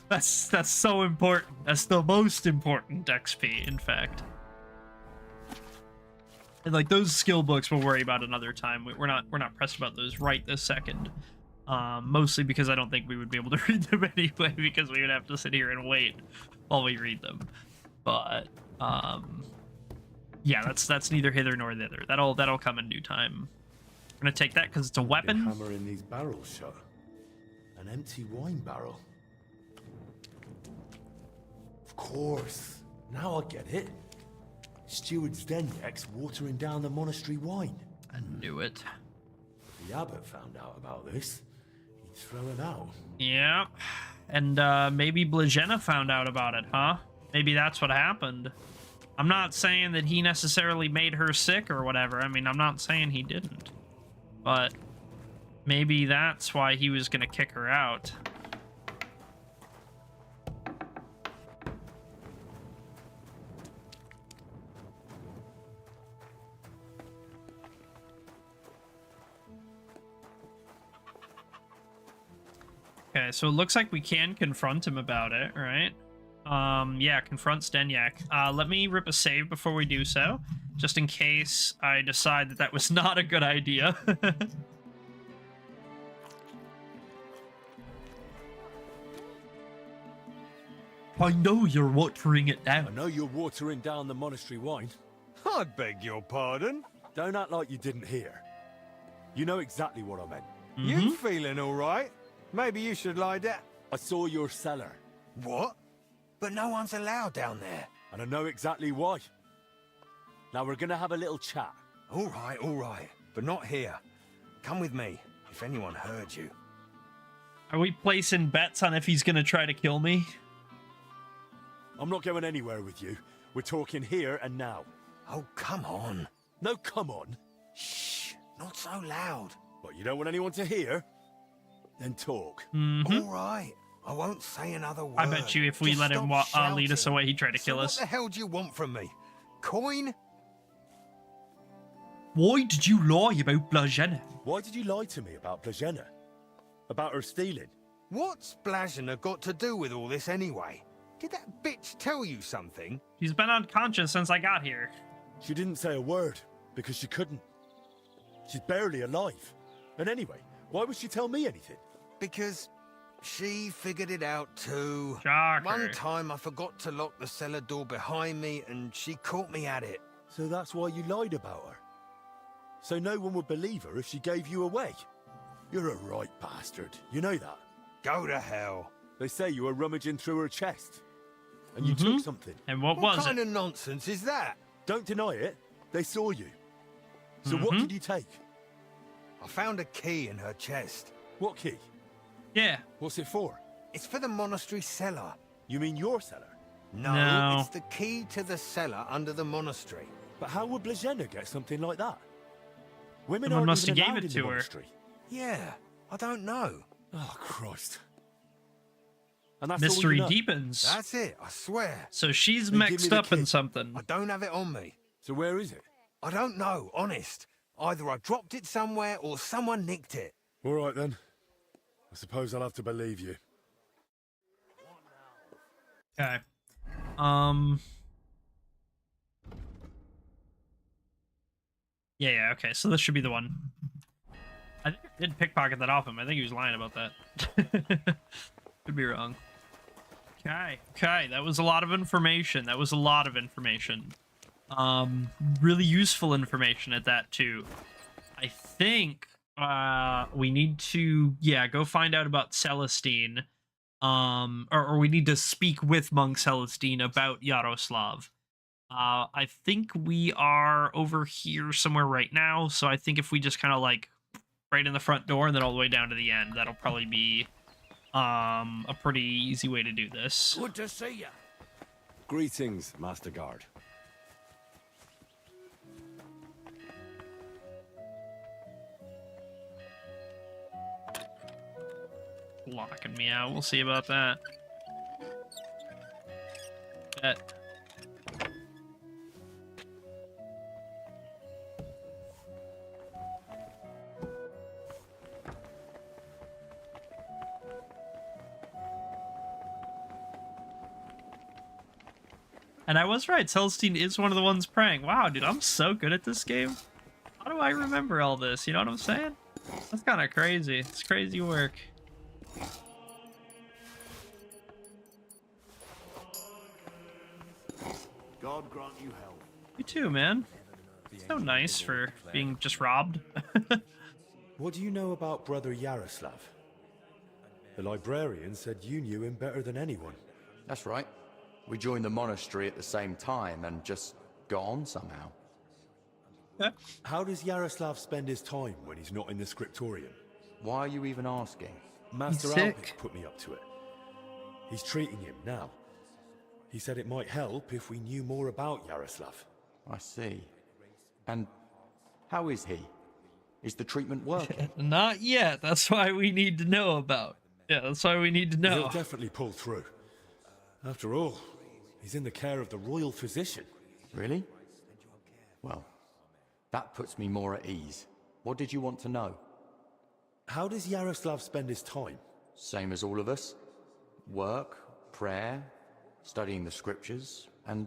That's so important. That's the most important XP, in fact. And like those skill books, we'll worry about another time. We're not pressed about those right this second. Mostly because I don't think we would be able to read them anyway, because we would have to sit here and wait while we read them. But yeah, that's neither hither nor thither. That'll come in due time. We're gonna take that because it's a weapon. Hammering these barrels shut. An empty wine barrel. Of course. Now I get it. Steward Zdenyek's watering down the monastery wine. I knew it. If the abbot found out about this, he'd throw him out. Yeah. And maybe Blagena found out about it, huh? Maybe that's what happened. I'm not saying that he necessarily made her sick or whatever. I mean, I'm not saying he didn't. But maybe that's why he was gonna kick her out. Okay, so it looks like we can confront him about it, right? Yeah, confront Zdenyek. Let me rip a save before we do so, just in case I decide that that was not a good idea. I know you're watering it down. I know you're watering down the monastery wine. I beg your pardon? Don't act like you didn't hear. You know exactly what I meant. You feeling all right? Maybe you should lie down. I saw your cellar. What? But no one's allowed down there. And I know exactly why. Now we're gonna have a little chat. All right. But not here. Come with me, if anyone heard you. Are we placing bets on if he's gonna try to kill me? I'm not going anywhere with you. We're talking here and now. Oh, come on. No, come on. Shh, not so loud. What, you don't want anyone to hear? Then talk. All right. I won't say another word. I bet you if we Just let him stop lead us shouting. away, he'd try to kill So us. What the hell do you want from me? Coin? Why did you lie about Blagena? Why did you lie to me about Blagena? About her stealing? What's Blagena got to do with all this anyway? Did that bitch tell you something? She's been unconscious since I got here. She didn't say a word, because she couldn't. She's barely alive. And anyway, why would she tell me anything? Because she figured it out too. Shocker. One time I forgot to lock the cellar door behind me and she caught me at it. So that's why you lied about her? So no one would believe her if she gave you away? You're a right bastard, you know that? Go to hell. They say you were rummaging through her chest. And you took something. And what was What kind it? of nonsense is that? Don't deny it. They saw you. So what did you take? I found a key in her chest. What key? Yeah. What's it for? It's for the monastery cellar. You mean your cellar? No, it's the key to the cellar under the monastery. But how would Blagena get something like that? Women Someone aren't must even have gave allowed it in to the her. monastery. Yeah, I don't know. Oh, Christ. And that's Mystery all you know? deepens. That's it, I swear. So she's Then give me mixed the up in key. something. I don't have it on me. So where is it? I don't know, honest. Either I dropped it somewhere or someone nicked it. All right, then. I suppose I'll have to believe you. Okay. Yeah, okay, so this should be the one. I think I did pickpocket that off him. I think he was lying about that. Could be wrong. Okay, that was a lot of information. Really useful information at that too. I think we need to go find out about Celestine. Or we need to speak with Monk Celestine about Yaroslav. I think we are over here somewhere right now, so I think if we just kind of like right in the front door and then all the way down to the end, that'll probably be a pretty easy way to do this. Good to see ya. Greetings, Master Guard. Locking me out. We'll see about that. Bet. And I was right, Celestine is one of the ones praying. Wow, dude, I'm so good at this game. How do I remember all this? You know what I'm saying? That's kind of crazy. It's crazy work. God grant you health. You too, man. So nice for being just robbed. What do you know about Brother Yaroslav? The librarian said you knew him better than anyone. That's right. We joined the monastery at the same time and just got on somehow. How does Yaroslav spend his time when he's not in the scriptorium? Why are you even asking? Master Alpic put me up to it. He's treating him now. He said it might help if we knew more about Yaroslav. I see. And how is he? Is the treatment working? Not yet. That's why we need to know about. Yeah, that's why we need to know. He'll definitely pull through. After all, he's in the care of the royal physician. Really? Well, that puts me more at ease. What did you want to know? How does Yaroslav spend his time? Same as all of us. Work, prayer, studying the scriptures, and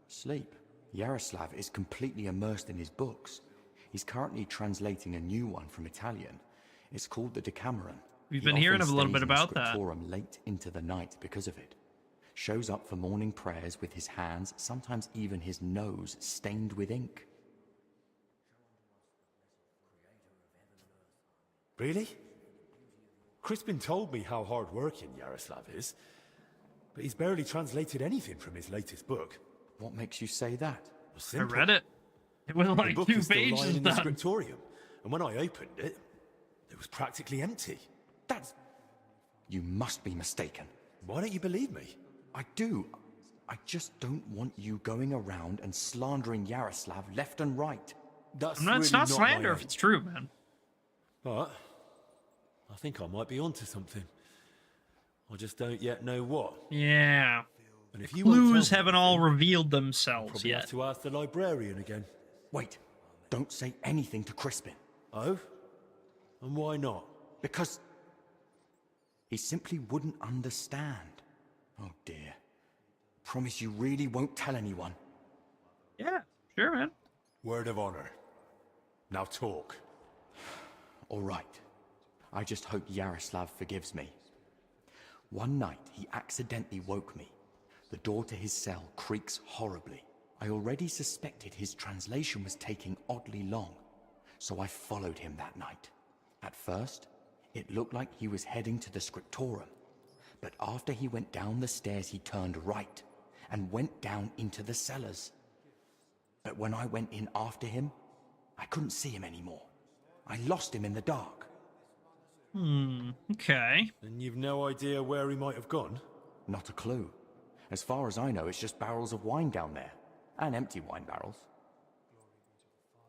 sleep. Yaroslav is completely immersed in his books. He's currently translating a new one from Italian. It's called the Decameron. We've been hearing a little bit about that. He often stays in the scriptorium late into the night because of it. Shows up for morning prayers with his hands, sometimes even his nose, stained with ink. Really? Crispin told me how hard-working Yaroslav is, but he's barely translated anything from his latest book. What makes you say that? I read it. It was like the book 2 is still lying pages in the done. scriptorium, and when I opened it, it was practically empty. That's... You must be mistaken. Why don't you believe me? I do. I just don't want you going around and slandering Yaroslav left and right. That's It's not slander if it's true, man. But I think I might be onto something. I just don't yet know what. Yeah. And if The you won't tell clues me haven't all anything, revealed themselves probably yet. have to ask the librarian again. Wait. Don't say anything to Crispin. Oh? And why not? Because he simply wouldn't understand. Oh dear. Promise you really won't tell anyone. Yeah, sure, man. Word of honor. Now talk. All right. I just hope Yaroslav forgives me. One night, he accidentally woke me. The door to his cell creaks horribly. I already suspected his translation was taking oddly long, so I followed him that night. At first, it looked like he was heading to the scriptorium, but after he went down the stairs, he turned right and went down into the cellars. But when I went in after him, I couldn't see him anymore. I lost him in the dark. Okay. And you've no idea where he might have gone? Not a clue. As far as I know, it's just barrels of wine down there. And empty wine barrels.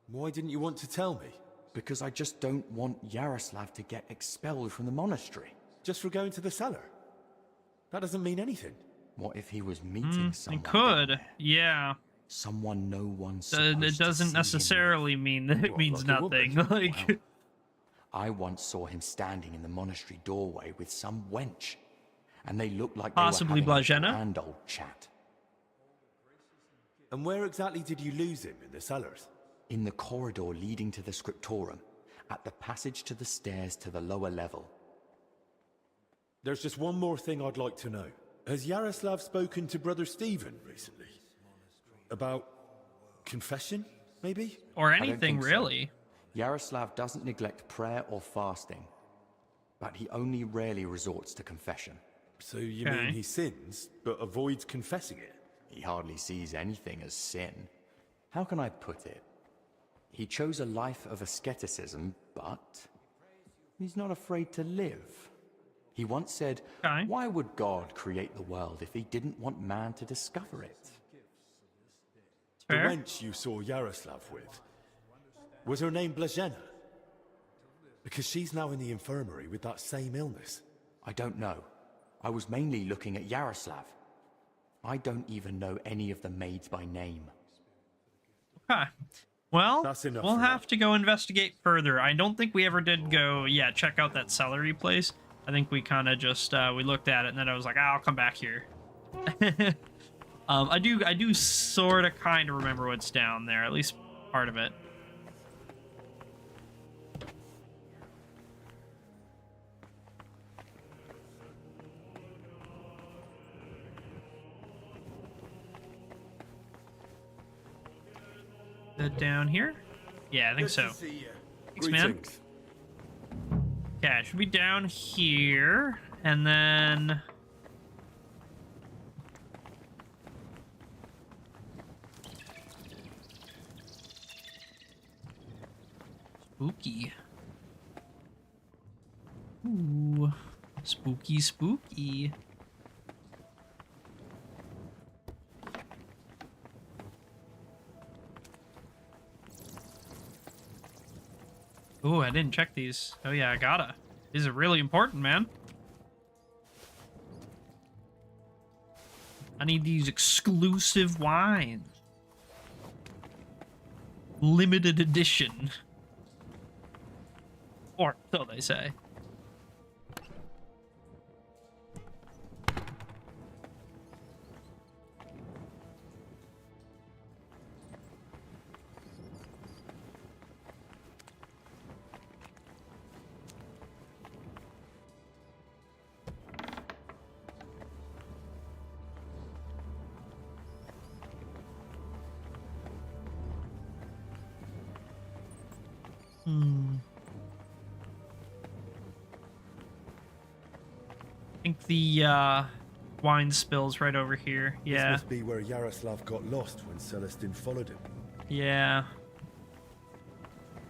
Why didn't you want to tell me? Because I just don't want Yaroslav to get expelled from the monastery. Just for going to the cellar? That doesn't mean anything. What if he was meeting someone? It could, yeah. Someone no one's It doesn't necessarily mean that it means nothing. Like, I once saw him standing in the monastery doorway with some wench, and they looked like they possibly were having a Blajena? grand old chat. And where exactly did you lose him? In the cellars? In the corridor leading to the scriptorium, at the passage to the stairs to the lower level. There's just one more thing I'd like to know. Has Yaroslav spoken to Brother Stephen recently? About Confession, maybe? Or I don't anything, think so. really. Yaroslav doesn't neglect prayer or fasting, but he only rarely resorts to confession. So you mean he sins, but avoids confessing it? He hardly sees anything as sin. How can I put it? He chose a life of asceticism, but he's not afraid to live. He once said, why would God create the world if he didn't want man to discover it? The wench you saw Yaroslav with, was her name Blazhena? Because she's now in the infirmary with that same illness. I don't know. I was mainly looking at Yaroslav. I don't even know any of the maids by name. Okay. Well, That's enough we'll for have to go investigate further. I don't think we ever did go, check out that celery place. I think we kind of just, we looked at it and then I was like, I'll come back here. I do sort of kind of remember what's down there, at least part of it. Down here? Yeah, I think so. Thanks, man. Yeah, it should be down here, and then... Spooky. Ooh, spooky, spooky. Ooh, I didn't check these. Oh yeah, I gotta. These are really important, man. I need these exclusive wines. Limited edition. Or so they say. I think the wine spill's right over here. Yeah. This must be where Yaroslav got lost when Celestin followed him. Yeah.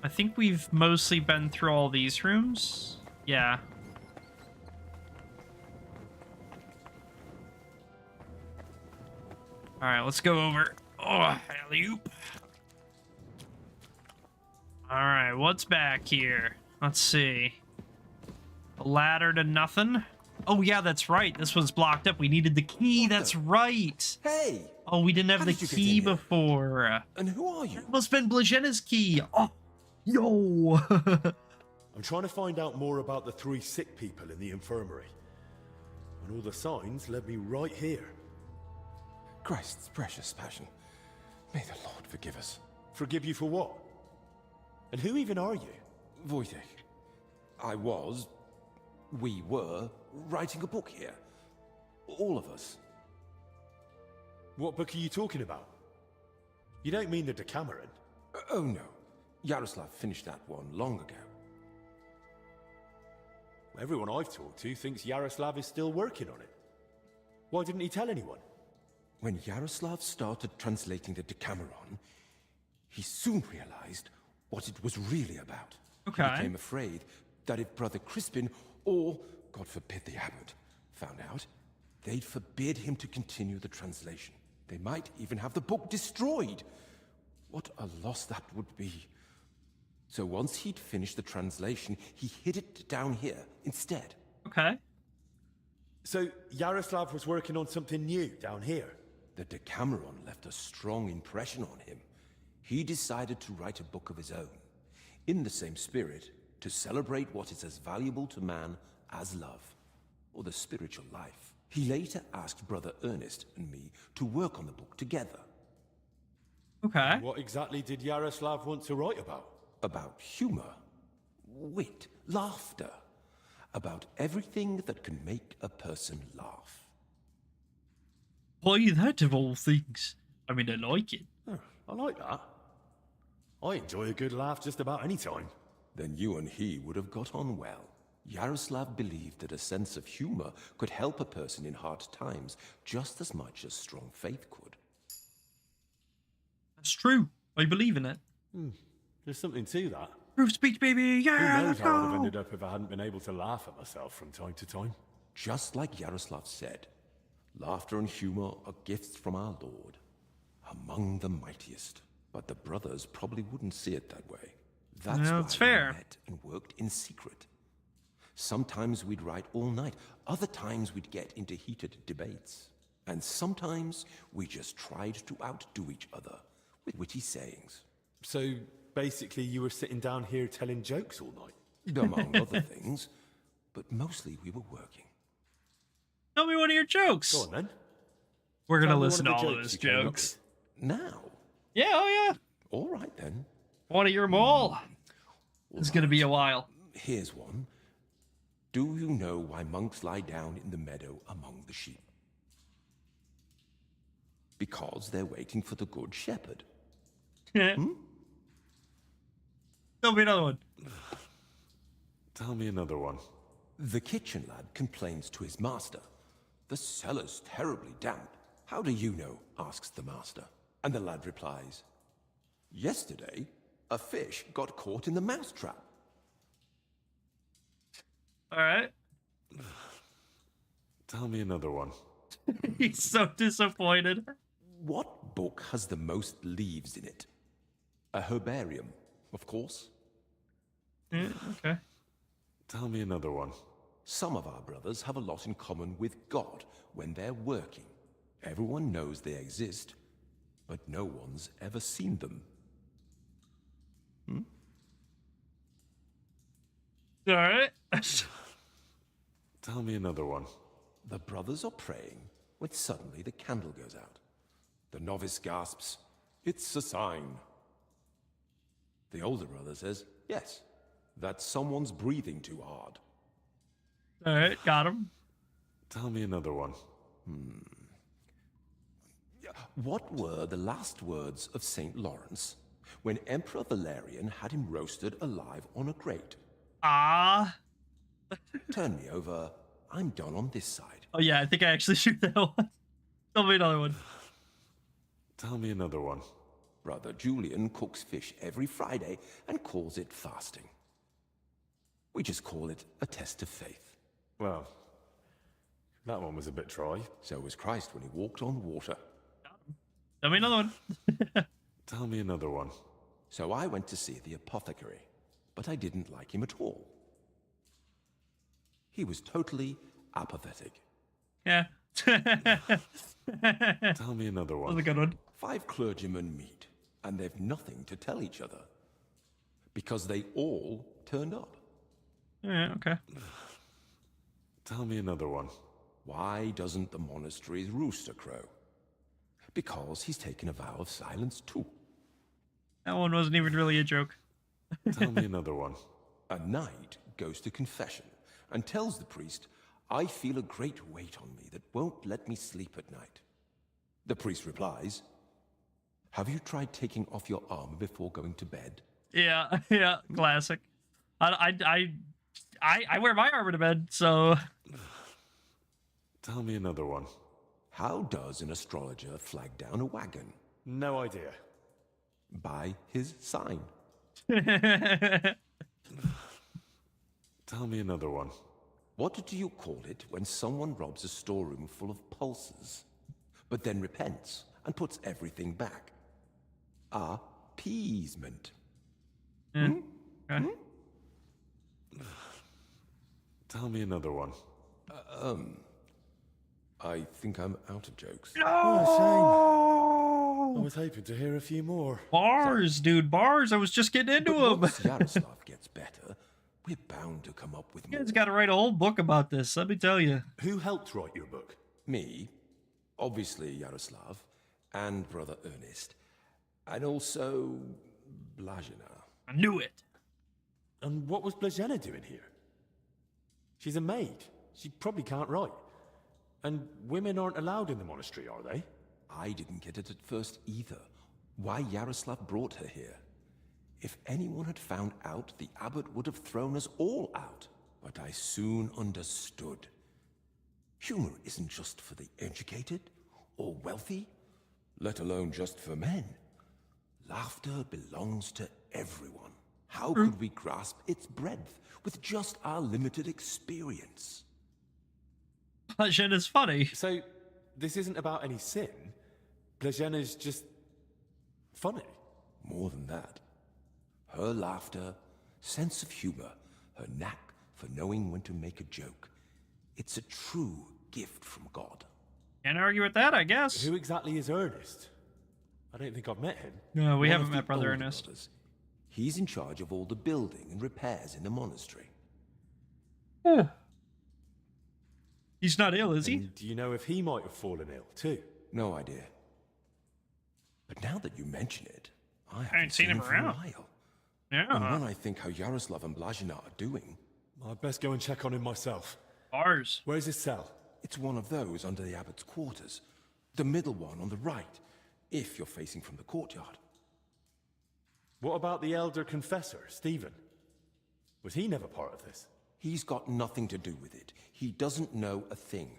I think we've mostly been through all these rooms. Yeah. Alright, let's go over. Oh, alley-oop. Alright, what's back here? Let's see. A ladder to nothing. Oh, yeah, that's right. This was blocked up. We needed the key. That's right. Hey! Oh, we didn't have the key before. And who are you? That must have been Blazhena's key. Oh, yo. I'm trying to find out more about the 3 sick people in the infirmary. And all the signs led me right here. Christ's precious passion. May the Lord forgive us. Forgive you for what? And who even are you? Wojtek. We were writing a book here. All of us. What book are you talking about? You don't mean the Decameron? Oh no. Yaroslav finished that one long ago. Everyone I've talked to thinks Yaroslav is still working on it. Why didn't he tell anyone? When Yaroslav started translating the Decameron, he soon realized what it was really about. Okay. He became afraid that if Brother Crispin, or, God forbid, the abbot, found out, they'd forbid him to continue the translation. They might even have the book destroyed. What a loss that would be. So once he'd finished the translation, he hid it down here instead. Okay. So Yaroslav was working on something new down here? The Decameron left a strong impression on him. He decided to write a book of his own, in the same spirit, to celebrate what is as valuable to man as love, or the spiritual life. He later asked Brother Ernest and me to work on the book together. Okay. What exactly did Yaroslav want to write about? About humor, wit, laughter. About everything that can make a person laugh. Why that of all things? I mean, I like it. Oh, I like that. I enjoy a good laugh just about any time. Then you and he would have got on well. Yaroslav believed that a sense of humor could help a person in hard times just as much as strong faith could. That's true. I believe in it. There's something to that. Proof speech, baby. Yeah. Who knows let's how I'd have go. ended up if I hadn't been able to laugh at myself from time to time. Just like Yaroslav said, laughter and humor are gifts from our Lord, among the mightiest. But the brothers probably wouldn't see it that way. That's No, why it's fair. we met and worked in secret. Sometimes we'd write all night, other times we'd get into heated debates. And sometimes we just tried to outdo each other with witty sayings. So, basically, you were sitting down here telling jokes all night? Among other things, but mostly we were working. Tell me one of your jokes. Go on, then. We're going to Tell me listen to one of the all of his jokes you came up jokes. Now? Yeah, oh yeah. All right, then. Want to hear them all? It's going to be a while. Here's one. Do you know why monks lie down in the meadow among the sheep? Because they're waiting for the good shepherd. Tell me another one. Tell me another one. The kitchen lad complains to his master. The cellar's terribly damp. How do you know? Asks the master. And the lad replies, yesterday, a fish got caught in the mousetrap. All right. Tell me another one. He's so disappointed. What book has the most leaves in it? A herbarium, of course. Yeah, okay. Tell me another one. Some of our brothers have a lot in common with God when they're working. Everyone knows they exist, but no one's ever seen them. All right. Tell me another one. The brothers are praying when suddenly the candle goes out. The novice gasps, "It's a sign." The older brother says, "Yes, that someone's breathing too hard." All right, got him. Tell me another one. What were the last words of St. Lawrence when Emperor Valerian had him roasted alive on a grate? Ah. Turn me over. I'm done on this side. Oh yeah, I think I actually shoot that one. Tell me another one. Tell me another one. Brother Julian cooks fish every Friday and calls it fasting. We just call it a test of faith. Well, that one was a bit dry. So was Christ when he walked on water. Tell me another one. Tell me another one. So I went to see the apothecary, but I didn't like him at all. He was totally apathetic. Yeah. Tell me another one. That was a good one. 5 clergymen meet, and they've nothing to tell each other. Because they all turned up. Yeah, okay. Tell me another one. Why doesn't the monastery's rooster crow? Because he's taken a vow of silence too. That one wasn't even really a joke. Tell me another one. A knight goes to confession and tells the priest, "I feel a great weight on me that won't let me sleep at night." The priest replies, "Have you tried taking off your armor before going to bed?" Yeah, yeah, classic. I wear my armor to bed, so. Tell me another one. How does an astrologer flag down a wagon? No idea. By his sign. Tell me another one. What do you call it when someone robs a storeroom full of pulses, but then repents and puts everything back? Appeasement. Okay. Tell me another one. I think I'm out of jokes. Oh, shame. I was hoping to hear a few more. Bars, dude, bars. I was just getting into them. Once Yaroslav gets better, we're bound to come up with You more. guys got to write a whole book about this, let me tell you. Who helped write your book? Me, obviously Yaroslav, and Brother Ernest, and also Blazina. I knew it. And what was Blazena doing here? She's a maid. She probably can't write. And women aren't allowed in the monastery, are they? I didn't get it at first either. Why Yaroslav brought her here. If anyone had found out, the abbot would have thrown us all out. But I soon understood. Humor isn't just for the educated or wealthy, let alone just for men. Laughter belongs to everyone. How could we grasp its breadth with just our limited experience? That shit is funny. So, this isn't about any sin? Blazhena's just funny? More than that. Her laughter, sense of humor, her knack for knowing when to make a joke. It's a true gift from God. Can't argue with that, I guess. Who exactly is Ernest? I don't think I've met him. No, we One haven't of the met Brother older Ernest. brothers. He's in charge of all the building and repairs in the monastery. He's not ill, is he? And do you know if he might have fallen ill, too? No idea. But now that you mention it, I haven't ain't seen him for a around. while. Yeah. And when I think how Yaroslav and Blazhina are doing... I'd best go and check on him myself. Ours. Where's his cell? It's one of those under the abbot's quarters. The middle one on the right, if you're facing from the courtyard. What about the elder confessor, Stephen? Was he never part of this? He's got nothing to do with it. He doesn't know a thing,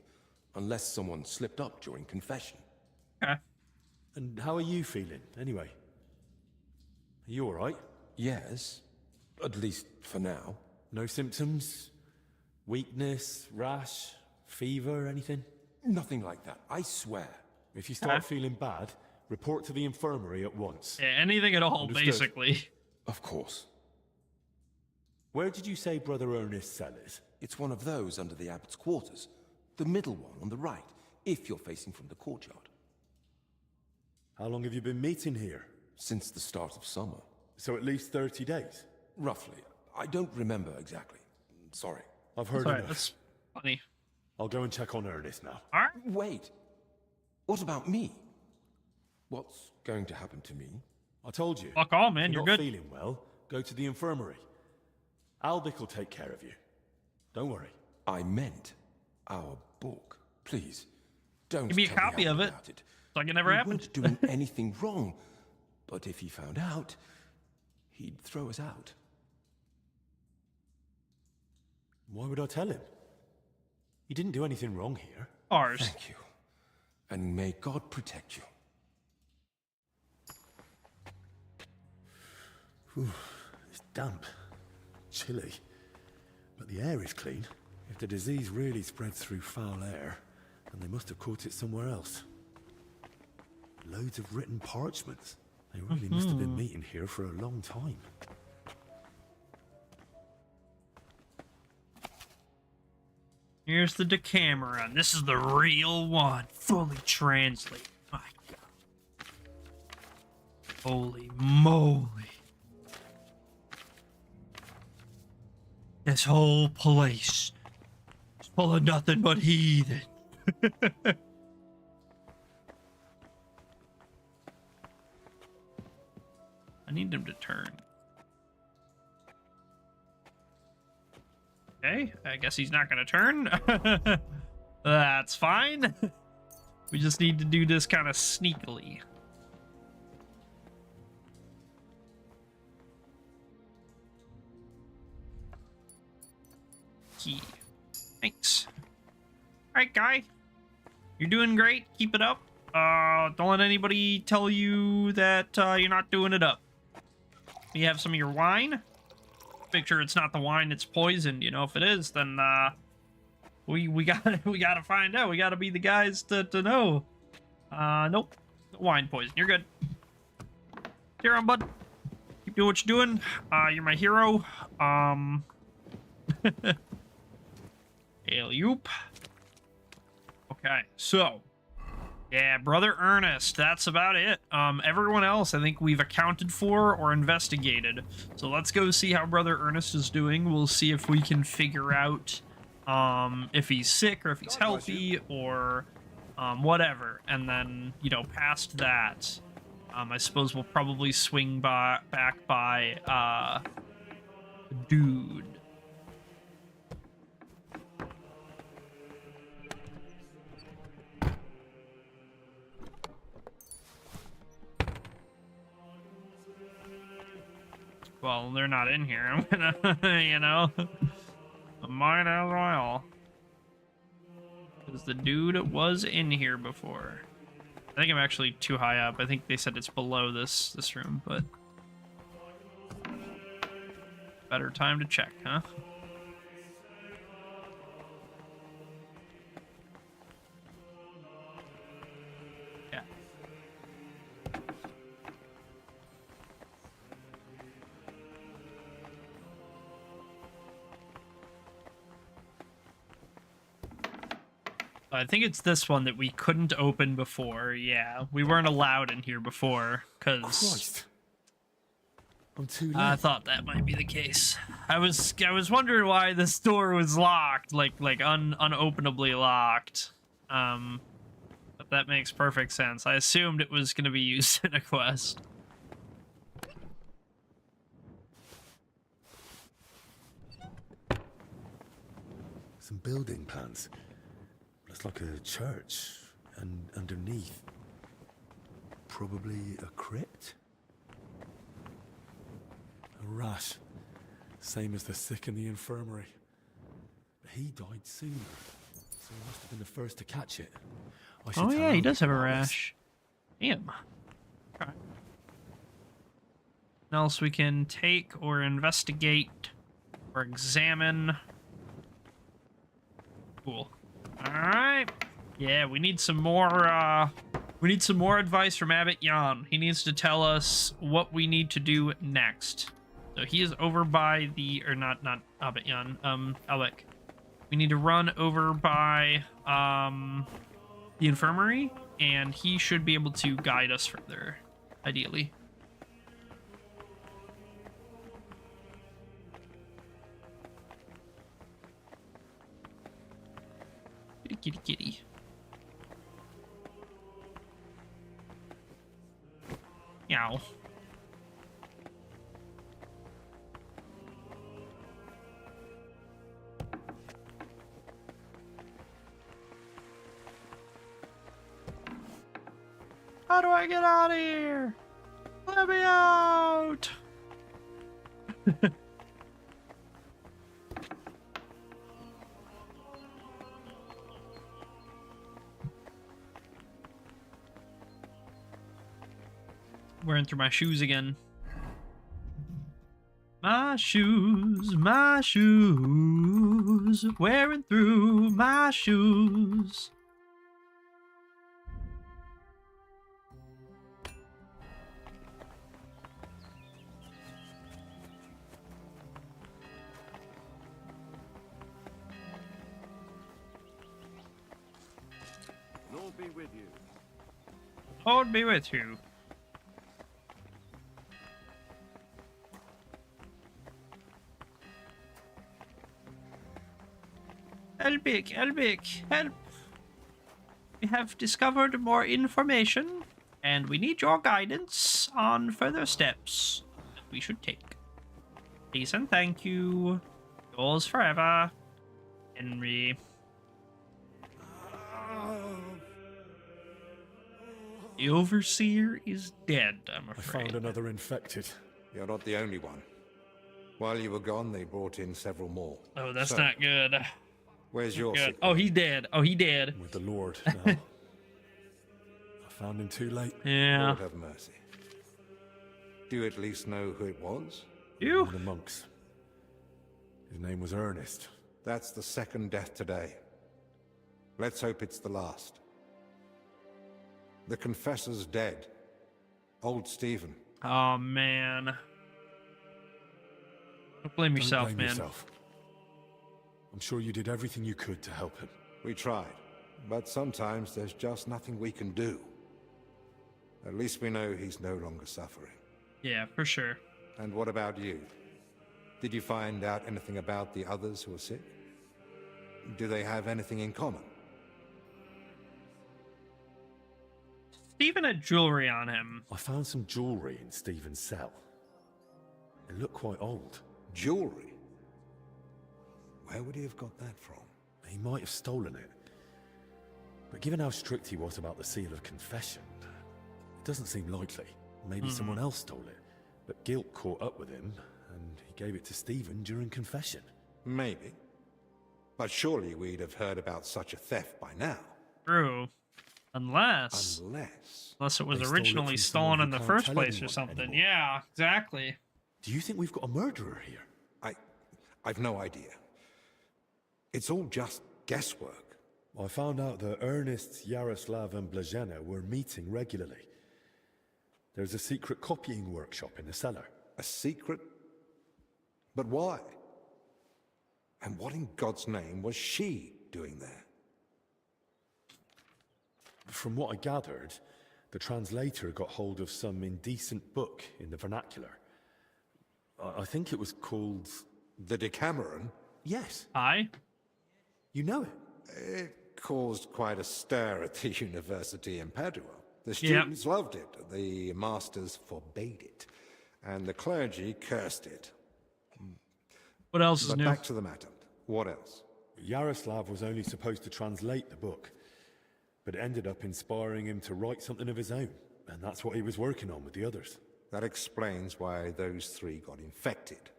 unless someone slipped up during confession. Okay. And how are you feeling, anyway? Are you alright? Yes, at least for now. No symptoms? Weakness, rash, fever, anything? Nothing like that, I swear. If you start feeling bad, report to the infirmary at once. Yeah, anything at all, Understood. basically. Of course. Where did you say Brother Ernest's cell is? It's one of those under the abbot's quarters. The middle one on the right, if you're facing from the courtyard. How long have you been meeting here? Since the start of summer. So at least 30 days? Roughly. I don't remember exactly. Sorry. I've heard Sorry, enough. that's funny. I'll go and check on Ernest now. Alright. Wait. What about me? What's going to happen to me? I told you. Fuck all, man. If You're not good. feeling well, go to the infirmary. Albic will take care of you. Don't worry. I meant our book. Please, don't Give me a tell copy Albert of it. about it. Like it never We happened. weren't doing anything wrong. But if he found out, he'd throw us out. Why would I tell him? He didn't do anything wrong here. Ours. Thank you. And may God protect you. It's damp. Chilly. But the air is clean. If the disease really spreads through foul air, then they must have caught it somewhere else. Loads of written parchments. They really must have been meeting here for a long time. Here's the Decameron. This is the real one. Fully translate. My God. Holy moly. This whole place is full of nothing but heathen. I need him to turn. Okay, I guess he's not gonna turn. That's fine. We just need to do this kind of sneakily. Key. Thanks. Alright, guy. You're doing great. Keep it up. Don't let anybody tell you that you're not doing it up. You have some of your wine. Make sure it's not the wine that's poisoned. You know, if it is, then we gotta find out. We gotta be the guys to know. Nope, wine poison. You're good. Here on, bud. Keep doing what you're doing. You're my hero. Alley-oop. Okay, so yeah, Brother Ernest, that's about it. Everyone else I think we've accounted for or investigated. So let's go see how Brother Ernest is doing. We'll see if we can figure out if he's sick or if he's healthy or whatever. And then, you know, past that, I suppose we'll probably swing back by Dude. Well, they're not in here. I'm gonna, you know, I might as well. Because the dude was in here before. I think I'm actually too high up. I think they said it's below this room, but better time to check, huh? Yeah. I think it's this one that we couldn't open before. Yeah, we weren't allowed in here before because I'm too late. I thought that might be the case. I was wondering why this door was locked, like unopenably locked. But that makes perfect sense. I assumed it was going to be used in a quest. Some building plans. Looks like a church, and underneath, probably a crypt? A rash, same as the sick in the infirmary. But he died sooner, so he must have been the first to catch it. Oh yeah, he does have a rash. Damn. Okay. What else we can take or investigate or examine? Cool. All right. Yeah, we need some more advice from Abbot Jan. He needs to tell us what we need to do next. So he is over by the, or not Abbot Jan, Alec. We need to run over by the infirmary, and he should be able to guide us further, ideally. Kitty, kitty. Meow. How do I get out of here? Let me out! Wearing through my shoes again. My shoes, wearing through my shoes. Lord be with you. Lord be with you. Elbic, help! We have discovered more information, and we need your guidance on further steps that we should take. Please and thank you. Yours forever, Henry. The Overseer is dead, I'm afraid. I found another infected. You're not the only one. While you were gone, they brought in several more. Oh, that's not good. Where's your good. sick Oh, he's dead. Oh, he dead. With the Lord now. I found him too late. Yeah. Lord have mercy. Do you at least know who it was? You? One of the monks. His name was Ernest. That's the second death today. Let's hope it's the last. The confessor's dead. Old Stephen. Oh, man. Don't blame yourself, Don't blame man. yourself. I'm sure you did everything you could to help him. We tried, but sometimes there's just nothing we can do. At least we know he's no longer suffering. Yeah, for sure. And what about you? Did you find out anything about the others who are sick? Do they have anything in common? Stephen had jewelry on him. I found some jewelry in Stephen's cell. It looked quite old. Jewelry? Where would he have got that from? He might have stolen it. But given how strict he was about the seal of confession, it doesn't seem likely. Maybe someone else stole it. But guilt caught up with him, and he gave it to Stephen during confession. Maybe. But surely we'd have heard about such a theft by now. True. Unless it was originally stolen in the first place or something. Anymore. Yeah, exactly. Do you think we've got a murderer here? I've no idea. It's all just guesswork. I found out that Ernest, Yaroslav, and Blazhena were meeting regularly. There's a secret copying workshop in the cellar. A secret? But why? And what in God's name was she doing there? From what I gathered, the translator got hold of some indecent book in the vernacular. I think it was called... The Decameron? Yes. Aye. You know it? It caused quite a stir at the university in Padua. The students loved it, the masters forbade it, and the clergy cursed it. What else is new? Back to the matter. What else? Yaroslav was only supposed to translate the book, but it ended up inspiring him to write something of his own, and that's what he was working on with the others. That explains why those three got infected.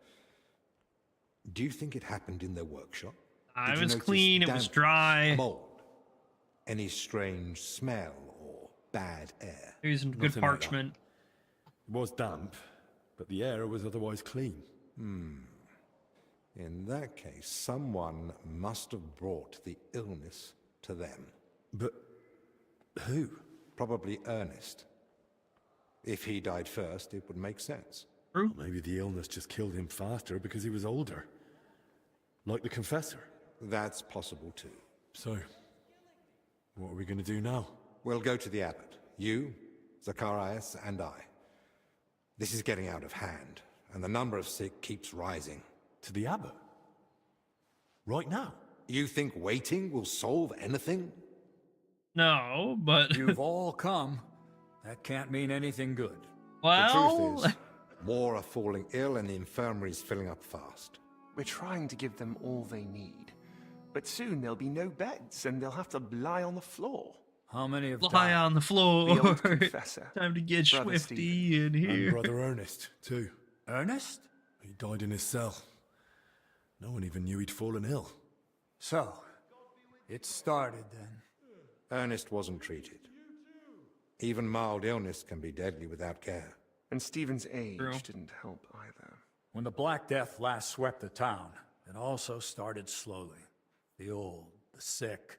Do you think it happened in their workshop? It was clean, it was dry. Mold? Any strange smell or bad air? Using good parchment. It was damp, but the air was otherwise clean. In that case, someone must have brought the illness to them. But who? Probably Ernest. If he died first, it would make sense. True. Maybe the illness just killed him faster because he was older. Like the confessor. That's possible too. So, what are we going to do now? We'll go to the abbot. You, Zacharias, and I. This is getting out of hand, and the number of sick keeps rising. To the abbot? Right now? You think waiting will solve anything? No, but... You've all come. That can't mean anything good. Well... The truth is, more are falling ill and the infirmary's filling up fast. We're trying to give them all they need. But soon there'll be no beds and they'll have to lie on the floor. How many have lie on the floor? The old confessor. Time to get Brother Swifty in here. And Brother Ernest, too. Ernest? He died in his cell. No one even knew he'd fallen ill. So, it started then. Ernest wasn't treated. Even mild illness can be deadly without care. And Stephen's age didn't help either. When the Black Death last swept the town, it also started slowly. The old, the sick,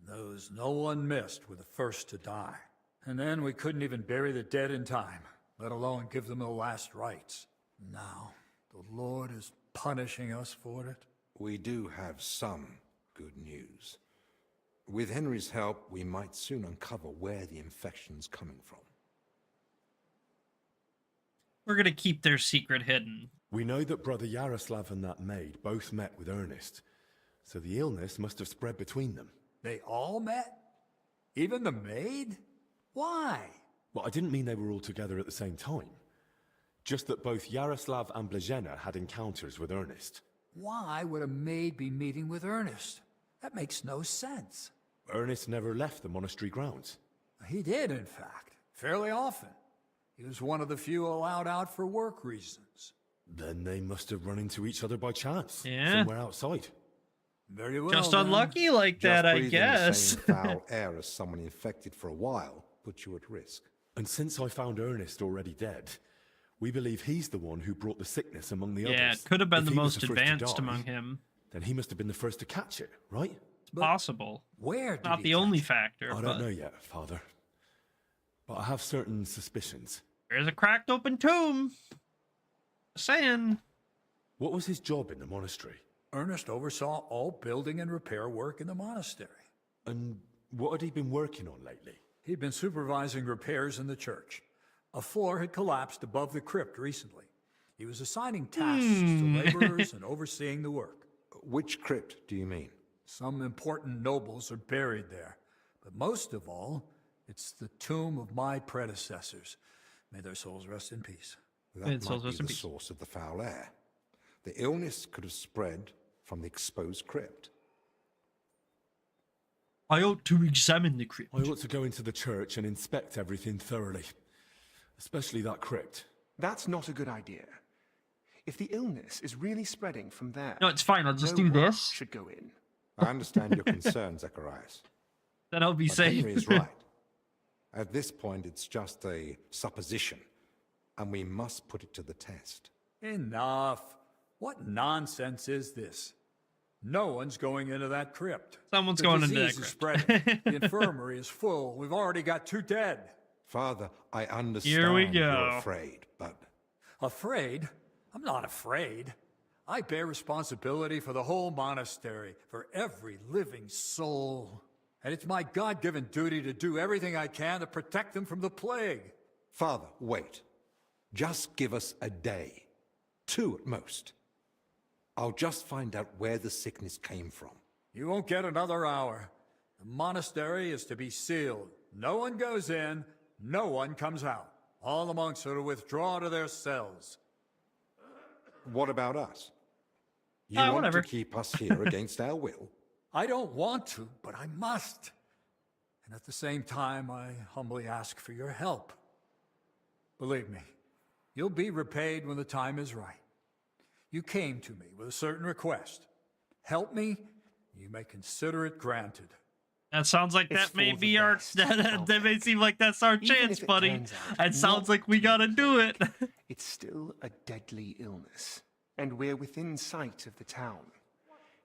those no one missed were the first to die. And then we couldn't even bury the dead in time, let alone give them the last rites. Now, the Lord is punishing us for it. We do have some good news. With Henry's help, we might soon uncover where the infection's coming from. We're gonna keep their secret hidden. We know that Brother Yaroslav and that maid both met with Ernest, so the illness must have spread between them. They all met? Even the maid? Why? Well, I didn't mean they were all together at the same time. Just that both Yaroslav and Blazhena had encounters with Ernest. Why would a maid be meeting with Ernest? That makes no sense. Ernest never left the monastery grounds. He did, in fact, fairly often. He was one of the few allowed out for work reasons. Then they must have run into each other by chance. Yeah. Somewhere outside. Very well. Just then. unlucky like that, I Just guess. breathing the same foul air as someone infected for a while puts you at risk. And since I found Ernest already dead, we believe he's the one who brought the sickness among the others. Yeah, it could have been If the he was most first to advanced die, among him. Then he must have been the first to catch it, right? It's possible. Where did Not he the only factor. I don't know yet, Father. But I have certain suspicions. There's a cracked open tomb. Saying. What was his job in the monastery? Ernest oversaw all building and repair work in the monastery. And what had he been working on lately? He'd been supervising repairs in the church. A floor had collapsed above the crypt recently. He was assigning tasks to laborers and overseeing the work. Which crypt do you mean? Some important nobles are buried there. But most of all, it's the tomb of my predecessors. May their souls rest in peace. That might be the source of the foul air. The illness could have spread from the exposed crypt. I ought to examine the crypt. I ought to go into the church and inspect everything thoroughly. Especially that crypt. That's not a good idea. If the illness is really spreading from there... No, it's fine. I'll just no do one this. should go in. I understand your concern, Zacharias. Then I'll be But safe. Henry is right. At this point, it's just a supposition, and we must put it to the test. Enough. What nonsense is this? No one's going into that crypt. Someone's going into that disease is crypt. spreading. The infirmary is full. We've already got 2 dead. Father, I understand Here we you're go. afraid, but... Afraid? I'm not afraid. I bear responsibility for the whole monastery, for every living soul. And it's my God-given duty to do everything I can to protect them from the plague. Father, wait. Just give us a day. 2 at most. I'll just find out where the sickness came from. You won't get another hour. The monastery is to be sealed. No one goes in, no one comes out. All the monks are to withdraw to their cells. What about us? You want whatever. to keep us here against our will? I don't want to, but I must. And at the same time, I humbly ask for your help. Believe me, you'll be repaid when the time is right. You came to me with a certain request. Help me, you may consider it granted. That sounds like It's that may for the be our... best. That may seem like that's our Even chance, if it buddy. turns out It sounds not like we gotta do it. It's still a deadly illness, and we're within sight of the town.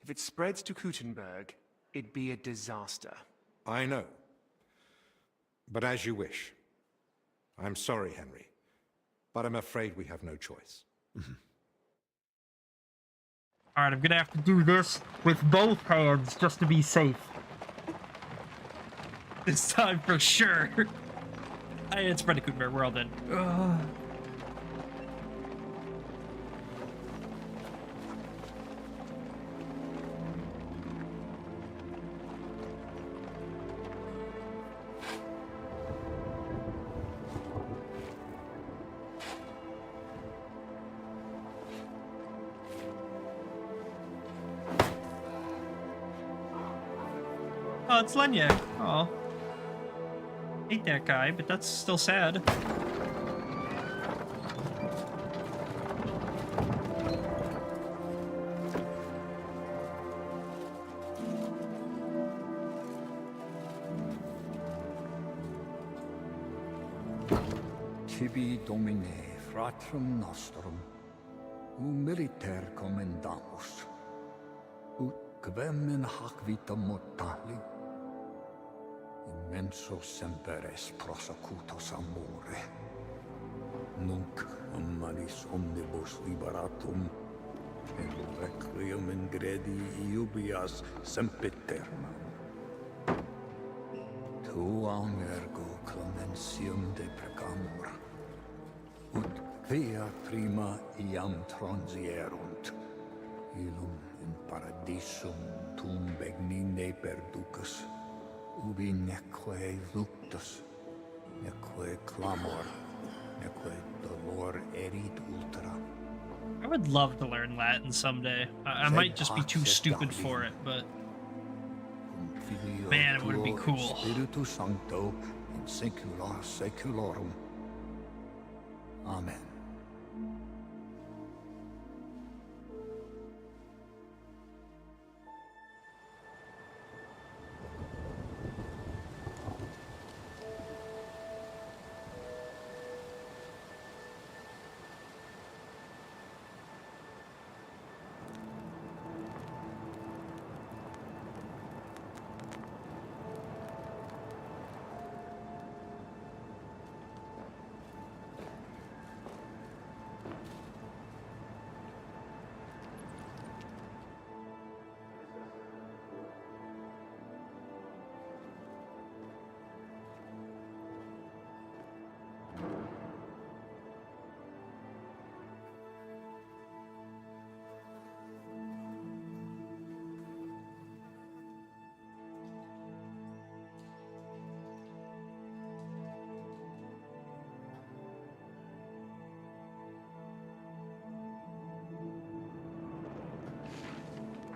If it spreads to Kuttenberg, it'd be a disaster. I know. But as you wish. I'm sorry, Henry. But I'm afraid we have no choice. Alright, I'm gonna have to do this with both hands just to be safe. This time for sure. Hey, it's Freddy Krueger, we're all dead. Oh, it's Lenyak. Oh. Hate that guy, but that's still sad. Tibi Domine, fratrum nostrum, humiliter commendamus, ut quem in hac vita mortali, immenso semper es prosecutus amore, nunc manis omnibus liberatum, in requiem in gredi iubias sempiternam. Tuam ergo clementium deprecamur, ut quia prima iam transierunt, illum in paradisum tum begnine perducus, ubi neque luctus, neque clamor, neque dolor erit ultra. I would love to learn Latin someday. I might just be too stupid for it, but man, it would be cool. Spiritu Sancto in secula seculorum. Amen.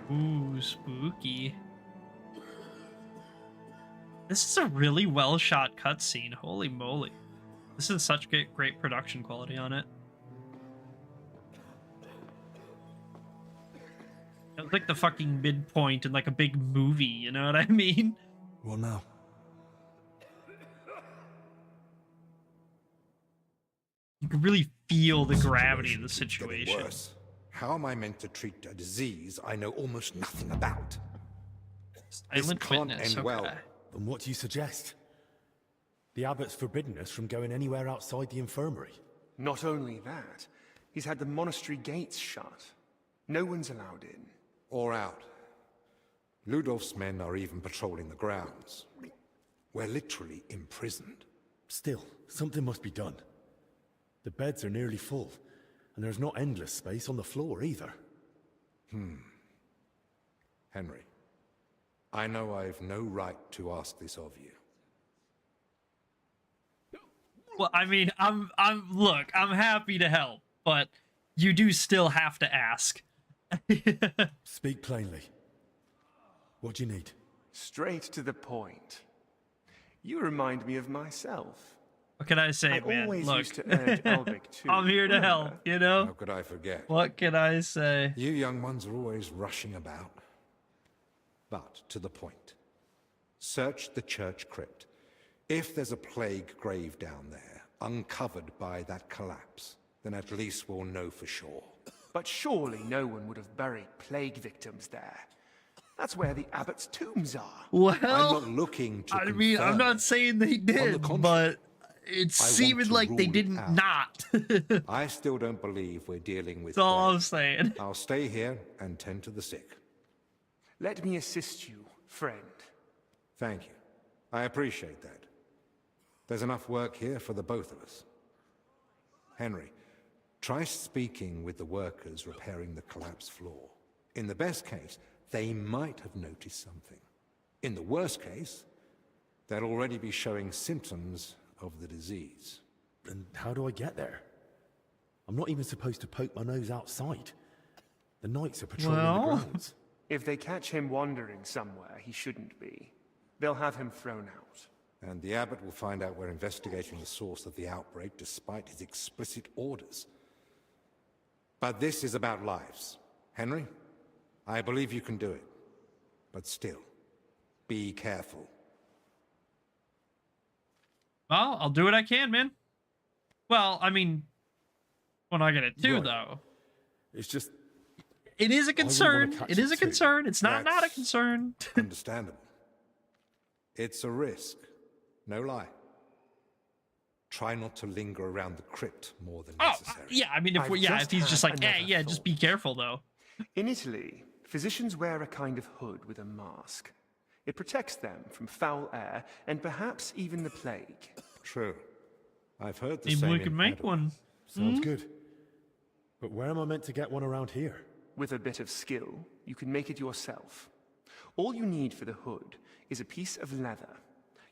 Ooh, spooky. This is a really well shot cutscene. Holy moly. This is such great production quality on it. It was like the fucking midpoint in like a big movie, you know what I mean? What now? You can really feel the gravity of the Keeps getting situation. worse. How am I meant to treat a disease I know almost nothing about? This Silent can't witness, end well. okay. Then what do you suggest? The abbot's forbidden us from going anywhere outside the infirmary. Not only that, he's had the monastery gates shut. No one's allowed in. Or out. Ludolf's men are even patrolling the grounds. We're literally imprisoned. Still, something must be done. The beds are nearly full, and there's not endless space on the floor either. Henry, I know I've no right to ask this of you. Well, I mean, look, I'm happy to help, but you do still have to ask. Speak plainly. What do you need? Straight to the point. You remind me of myself. What can I say, I man? always Look, used to urge Elvic too. I'm here to remember? help, you know? How could I forget? What can I say? You young ones are always rushing about. But to the point. Search the church crypt. If there's a plague grave down there, uncovered by that collapse, then at least we'll know for sure. But surely no one would have buried plague victims there. That's where the abbot's tombs are. Well, I'm not looking to I mean, I'm not saying they did, but it seemed like they didn't not. I still don't believe we're dealing with That's all plague. I'm saying. I'll stay here and tend to the sick. Let me assist you, friend. Thank you. I appreciate that. There's enough work here for the both of us. Henry, try speaking with the workers repairing the collapsed floor. In the best case, they might have noticed something. In the worst case, they'll already be showing symptoms of the disease. And how do I get there? I'm not even supposed to poke my nose outside. The knights are patrolling the grounds. If they catch him wandering somewhere he shouldn't be, they'll have him thrown out. And the abbot will find out we're investigating the source of the outbreak despite his explicit orders. But this is about lives. Henry, I believe you can do it. But still, be careful. Well, I'll do what I can, man. Well, I mean, we're not gonna do Right. though. It's just... It is a concern. catch It is a it too. concern. It's not a That's concern. Understandable. It's a risk. No lie. Try not to linger around the crypt more than necessary. Yeah, I mean, if he's just like, yeah, just be careful though. In Italy, physicians wear a kind of hood with a mask. It protects them from foul air and perhaps even the plague. True. I've heard the Maybe same we in could make Padua. one. Sounds good. But where am I meant to get one around here? With a bit of skill, you can make it yourself. All you need for the hood is a piece of leather.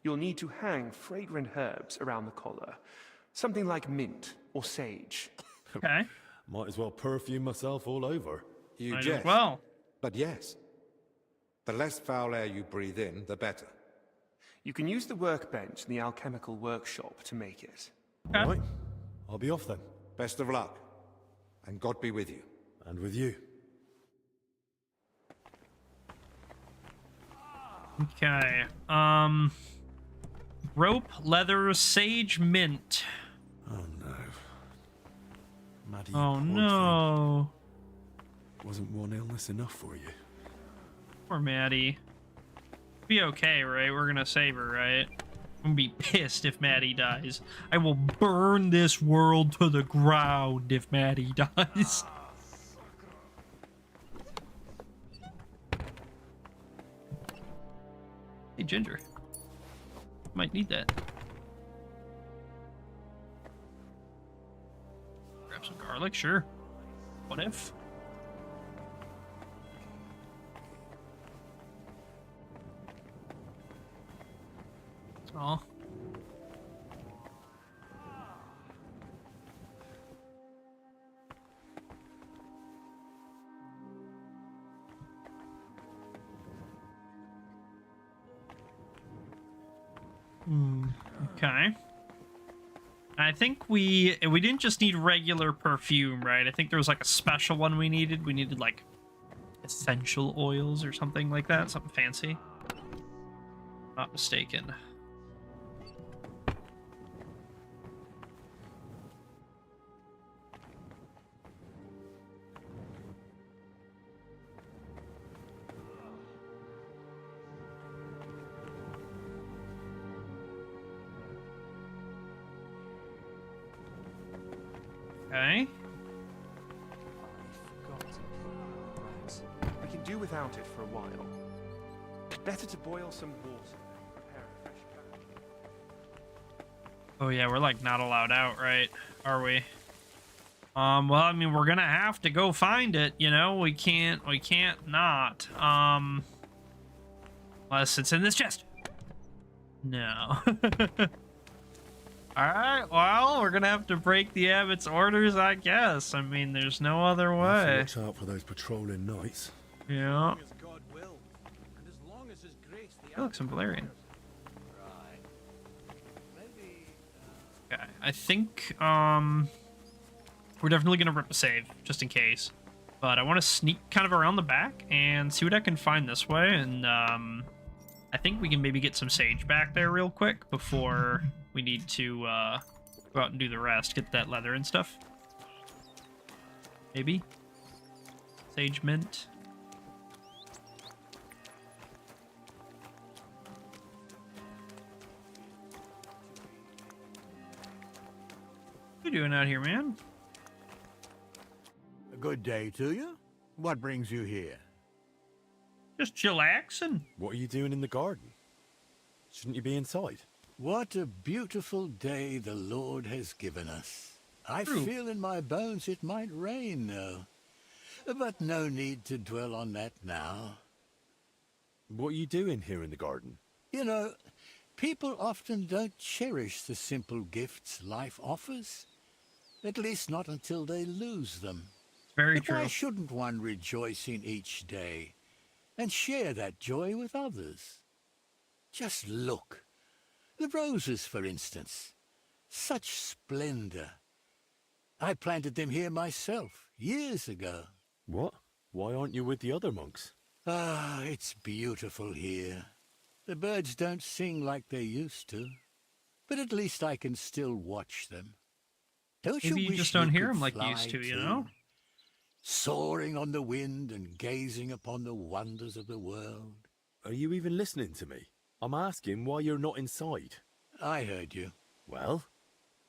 You'll need to hang fragrant herbs around the collar. Something like mint or sage. Okay. Might as well perfume myself all over. You Might as jest. well. But yes. The less foul air you breathe in, the better. You can use the workbench in the alchemical workshop to make it. Okay. Right. I'll be off then. Best of luck. And God be with you. And with you. Okay. Rope, leather, sage, mint. Oh no. Maddie, Oh poor no. thing. Wasn't one illness enough for you? Poor Maddie. Be okay, right? We're gonna save her, right? I'm gonna be pissed if Maddie dies. I will burn this world to the ground if Maddie dies. Hey, Ginger. Might need that. Grab some garlic, sure. What if? Oh. Okay. I think we didn't just need regular perfume, right? I think there was like a special one we needed. We needed like essential oils or something like that, something fancy. Not mistaken. Okay. We can do without it for a while. Better to boil some water and prepare a fresh batch. Oh yeah, we're like not allowed out, right? Are we? Well, I mean, we're gonna have to go find it, you know? We can't not. Unless it's in this chest. No. Alright, well, we're gonna have to break the abbot's orders, I guess. I mean, there's no other way. Watch out for those patrolling knights. Yeah. Oh, look, some Valerian. Okay, I think, we're definitely gonna rip a save, just in case. But I want to sneak kind of around the back and see what I can find this way, and, I think we can maybe get some sage back there real quick before we need to go out and do the rest, get that leather and stuff. Maybe? Sage mint. What are you doing out here, man? A good day to you. What brings you here? Just chillaxing. What are you doing in the garden? Shouldn't you be inside? What a beautiful day the Lord has given us. I feel in my bones it might rain, though. But no need to dwell on that now. What are you doing here in the garden? You know, people often don't cherish the simple gifts life offers. At least not until they lose them. Very but true. Why shouldn't one rejoice in each day and share that joy with others? Just look. The roses, for instance. Such splendor. I planted them here myself, years ago. What? Why aren't you with the other monks? Ah, it's beautiful here. The birds don't sing like they used to, but at least I can still watch them. Don't Maybe you you wish just don't hear could them like you fly used to, you too? know? Soaring on the wind and gazing upon the wonders of the world. Are you even listening to me? I'm asking why you're not inside. I heard you. Well?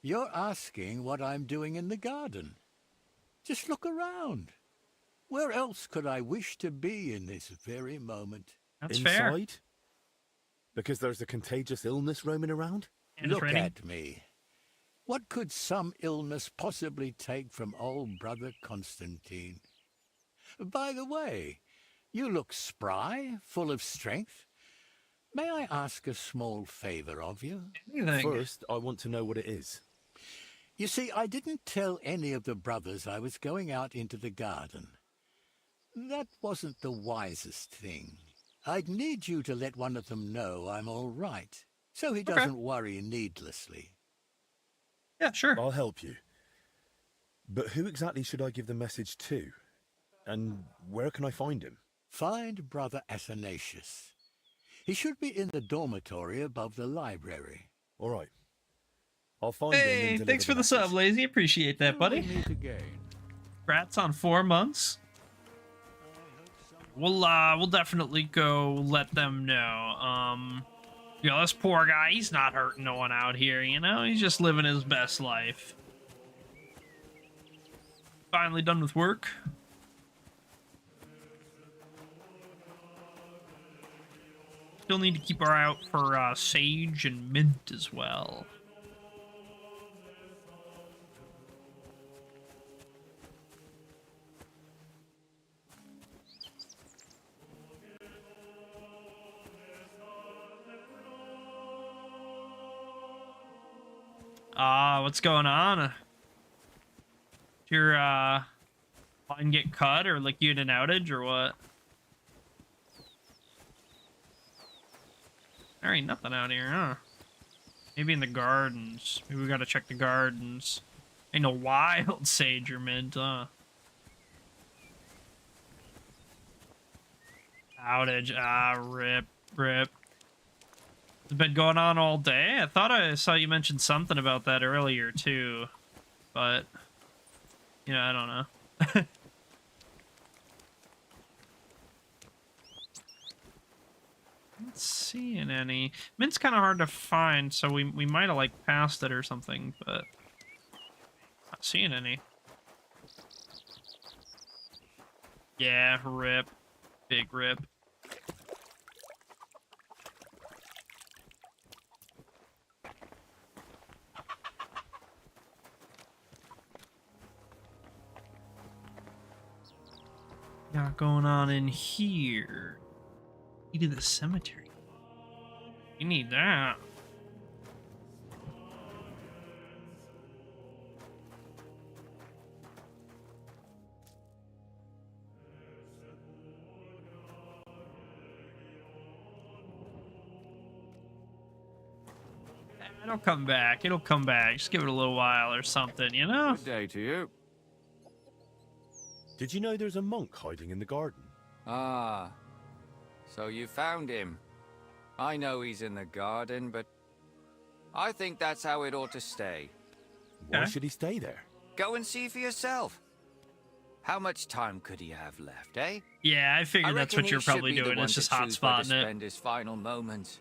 You're asking what I'm doing in the garden. Just look around. Where else could I wish to be in this very moment? That's fair. fair. Because there's a contagious illness roaming around? And Look raining. at me. What could some illness possibly take from old Brother Constantine? By the way, you look spry, full of strength. May I ask a small favor of you? First, I want to know what it is. You see, I didn't tell any of the brothers I was going out into the garden. That wasn't the wisest thing. I'd need you to let one of them know I'm all right, so he doesn't worry needlessly. Yeah, sure. I'll help you. But who exactly should I give the message to? And where can I find him? Find Brother Athanasius. He should be in the dormitory above the library. All right. I'll find him. Hey, and deliver thanks for the message. sub, Lazy. Appreciate that, buddy. Meet again. Congrats on 4 months. We'll definitely go let them know. You know, this poor guy, he's not hurting no one out here, you know? He's just living his best life. Finally done with work. Still need to keep our eye out for sage and mint as well. What's going on? Did your line get cut or like you had an outage or what? There ain't nothing out here, huh? Maybe in the gardens. Maybe we gotta check the gardens. Ain't no wild sage or mint, huh? Outage. Ah, rip. It's been going on all day. I thought I saw you mention something about that earlier too, but I don't know. Not seeing any. Mint's kind of hard to find, so we might have like passed it or something, but not seeing any. Yeah, rip. Big rip. Got going on in here? Key to the cemetery. You need that. It'll come back. It'll come back. Just give it a little while or something, you know? Good day to you. Did you know there's a monk hiding in the garden? Ah, so you found him. I know he's in the garden, but I think that's how it ought to stay. Why should he stay there? Go and see for yourself. How much time could he have left, eh? Yeah, I figured that's what you're probably doing. It's just hotspotting it. Spend his final moments,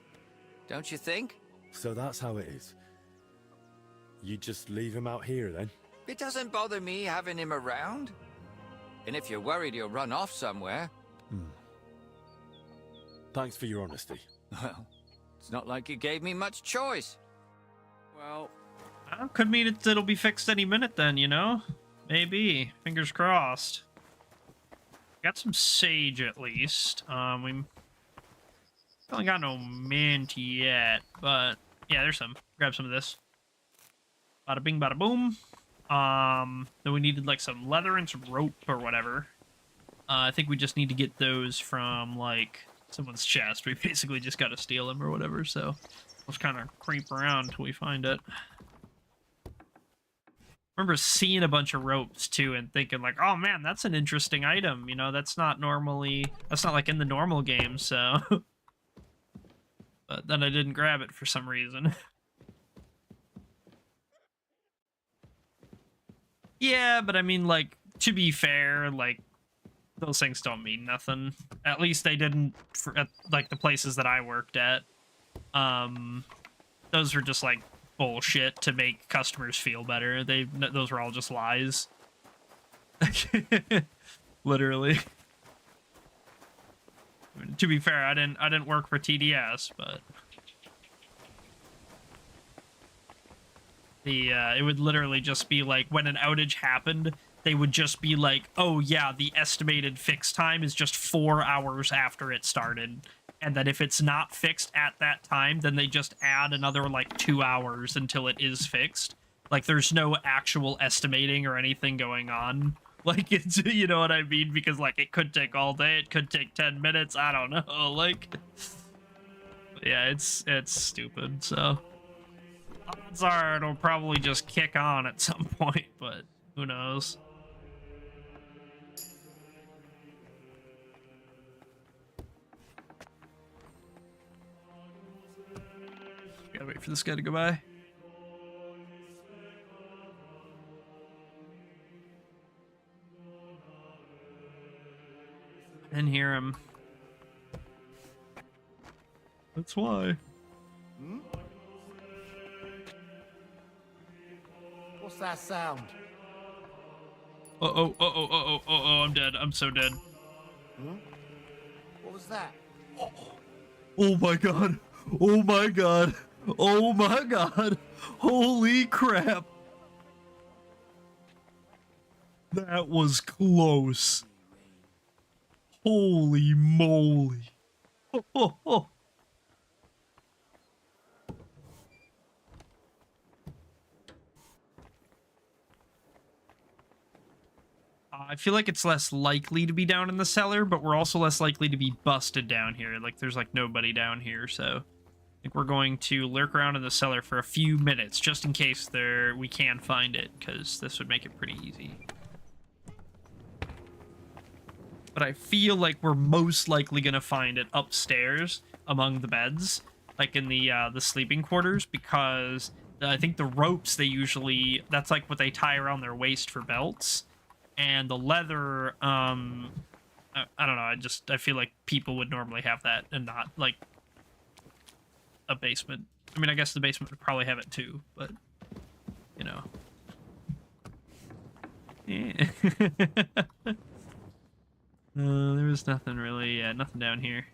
don't you think? So that's how it is. You just leave him out here then? It doesn't bother me having him around. And if you're worried he'll run off somewhere... Thanks for your honesty. Well, it's not like you gave me much choice. Well... could mean it'll be fixed any minute then, you know? Maybe. Fingers crossed. Got some sage at least. We only got no mint yet, but yeah, there's some. Grab some of this. Bada bing, bada boom. Then we needed like some leather and some rope or whatever. I think we just need to get those from like someone's chest. We basically just got to steal them or whatever. So let's kind of creep around until we find it. Remember seeing a bunch of ropes too and thinking like, oh man, that's an interesting item. You know, that's not like in the normal game. So, but then I didn't grab it for some reason. Yeah, but I mean, like, to be fair, like, those things don't mean nothing. At least they didn't at, like, the places that I worked at. Those were just, like, bullshit to make customers feel better. Those were all just lies. Literally. I mean, to be fair, I didn't work for TDS, but... it would literally just be like when an outage happened, they would just be like, oh yeah, the estimated fix time is just 4 hours after it started. And that if it's not fixed at that time, then they just add another like 2 hours until it is fixed. Like there's no actual estimating or anything going on. Like it's, you know what I mean? Because like it could take all day, it could take 10 minutes, I don't know. Like, yeah, it's stupid, so. Odds are it'll probably just kick on at some point, but who knows? Gotta wait for this guy to go by. I didn't hear him. That's why. What's that sound? Oh, I'm dead. I'm so dead. What was that? Oh my god. Oh my god. Oh my god. Holy crap. That was close. Holy moly. Oh. I feel like it's less likely to be down in the cellar, but we're also less likely to be busted down here. Like, there's, like, nobody down here, so... I think we're going to lurk around in the cellar for a few minutes, just in case we can find it, because this would make it pretty easy. but I feel like we're most likely gonna find it upstairs among the beds, like in the sleeping quarters, because I think the ropes they usually, that's like what they tie around their waist for belts, and the leather, I don't know, I feel like people would normally have that and not like a basement. I mean, I guess the basement would probably have it too, but you know. Yeah. There was nothing really, nothing down here.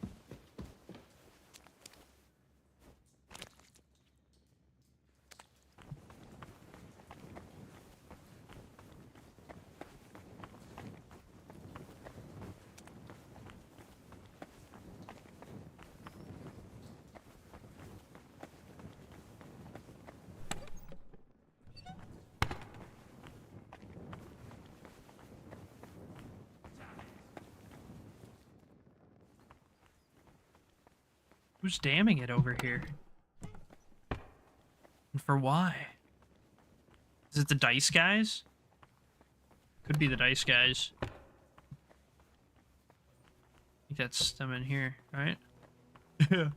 Who's damming it over here? And for why? Is it the dice guys? Could be the dice guys. I think that's them in here, right? Yeah.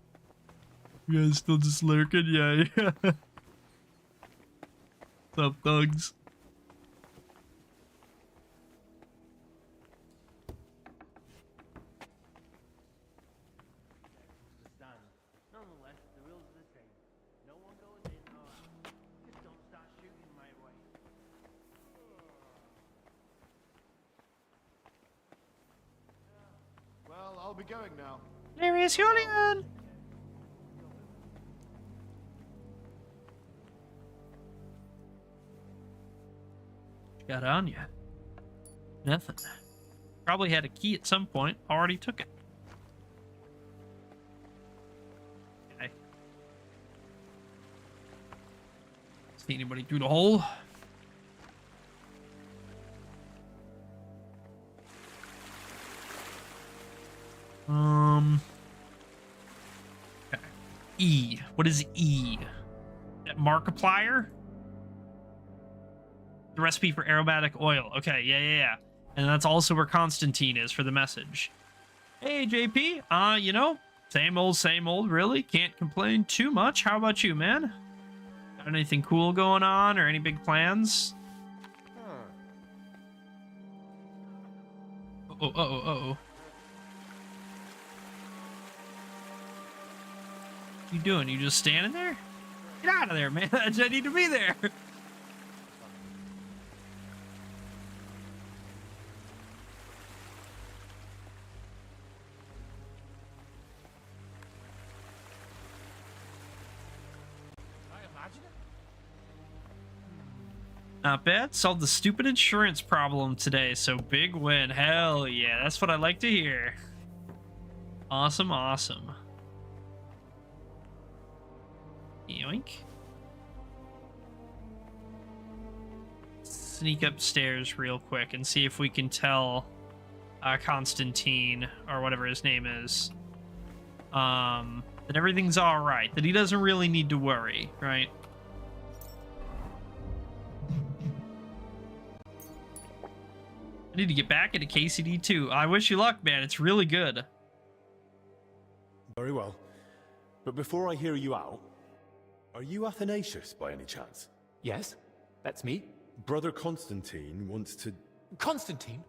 You guys still just lurking? Yeah, yeah. What's up, thugs? Well, I'll be going now. There is Julian! Got on ya? Nothing. Probably had a key at some point. Already took it. Okay. See anybody through the hole? Okay. E. What is E? That Markiplier? The recipe for aromatic oil. Okay, yeah. And that's also where Constantine is for the message. Hey, JP. You know, same old, really. Can't complain too much. How about you, man? Got anything cool going on or any big plans? Uh-oh. What you doing? You just standing there? Get out of there, man. I need to be there. Not bad. Solved the stupid insurance problem today, so big win. Hell yeah, that's what I like to hear. Awesome. Yoink. Sneak upstairs real quick and see if we can tell Constantine, or whatever his name is, that everything's alright, that he doesn't really need to worry, right? I need to get back into KCD too. I wish you luck, man. It's really good. Very well. But before I hear you out, are you Athanasius by any chance? Yes, that's me. Brother Constantine wants to... Constantine?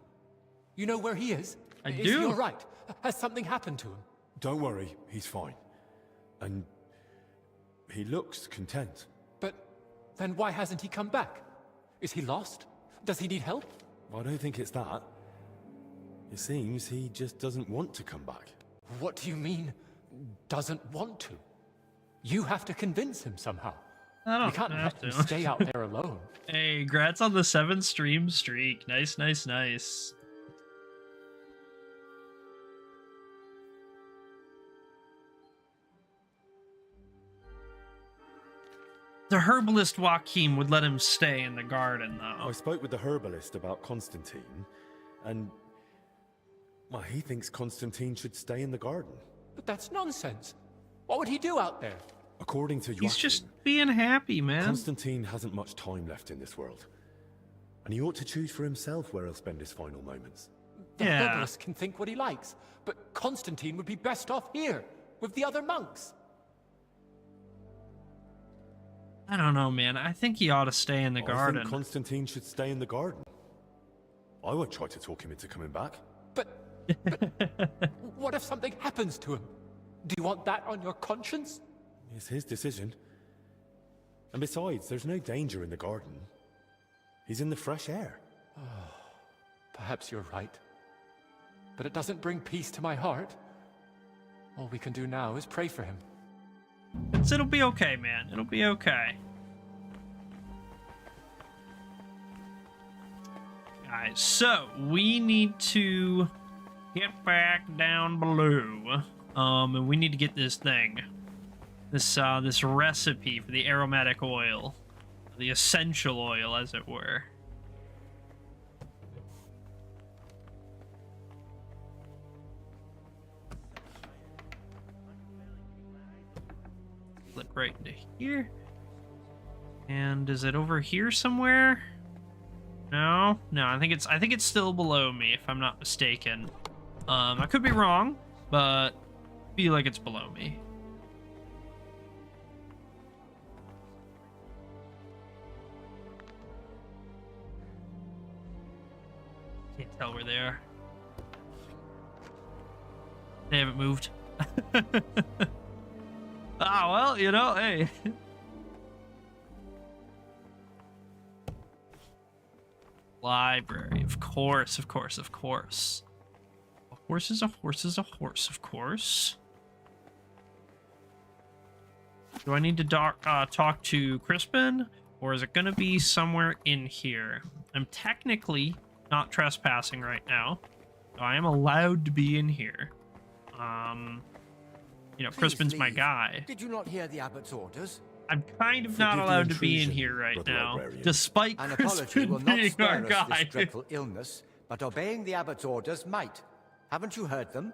You know where he is? I do. Is he all right? Has something happened to him? Don't worry, he's fine. And he looks content. But then why hasn't he come back? Is he lost? Does he need help? I don't think it's that. It seems he just doesn't want to come back. What do you mean, doesn't want to? You have to convince him somehow. I don't We can't have let him to. stay out there alone. Hey, grats on the 7 stream streak. Nice. The herbalist Joachim would let him stay in the garden, though. I spoke with the herbalist about Constantine, and... well, he thinks Constantine should stay in the garden. But that's nonsense. What would he do out there? According to Joachim, He's just being happy, man. Constantine hasn't much time left in this world. And he ought to choose for himself where he'll spend his final moments. The Yeah. herbalist can think what he likes, but Constantine would be best off here, with the other monks. I don't know, man. I think he ought to stay in the I garden. think Constantine should stay in the garden. I won't try to talk him into coming back. What if something happens to him? Do you want that on your conscience? It's his decision. And besides, there's no danger in the garden. He's in the fresh air. Perhaps you're right. But it doesn't bring peace to my heart. All we can do now is pray for him. It'll be okay, man. It'll be okay. Guys, so we need to get back down below. And we need to get this thing. This recipe for the aromatic oil. The essential oil, as it were. Flip right into here. And is it over here somewhere? No, I think it's still below me, if I'm not mistaken. I could be wrong, but I feel like it's below me. Can't tell where they are. They haven't moved. Ah, well, you know, hey. Library, of course, of course, of course. A horse is a horse is a horse, of course. Do I need to talk to Crispin, or is it going to be somewhere in here? I'm technically not trespassing right now, so I am allowed to be in here. You know, Please Crispin's my leave. guy. Did you not hear the abbot's orders? I'm kind of not allowed to be in here right now, despite An apology Crispin will not being our spare us guy. this dreadful illness, but obeying the abbot's orders might. Haven't you heard them?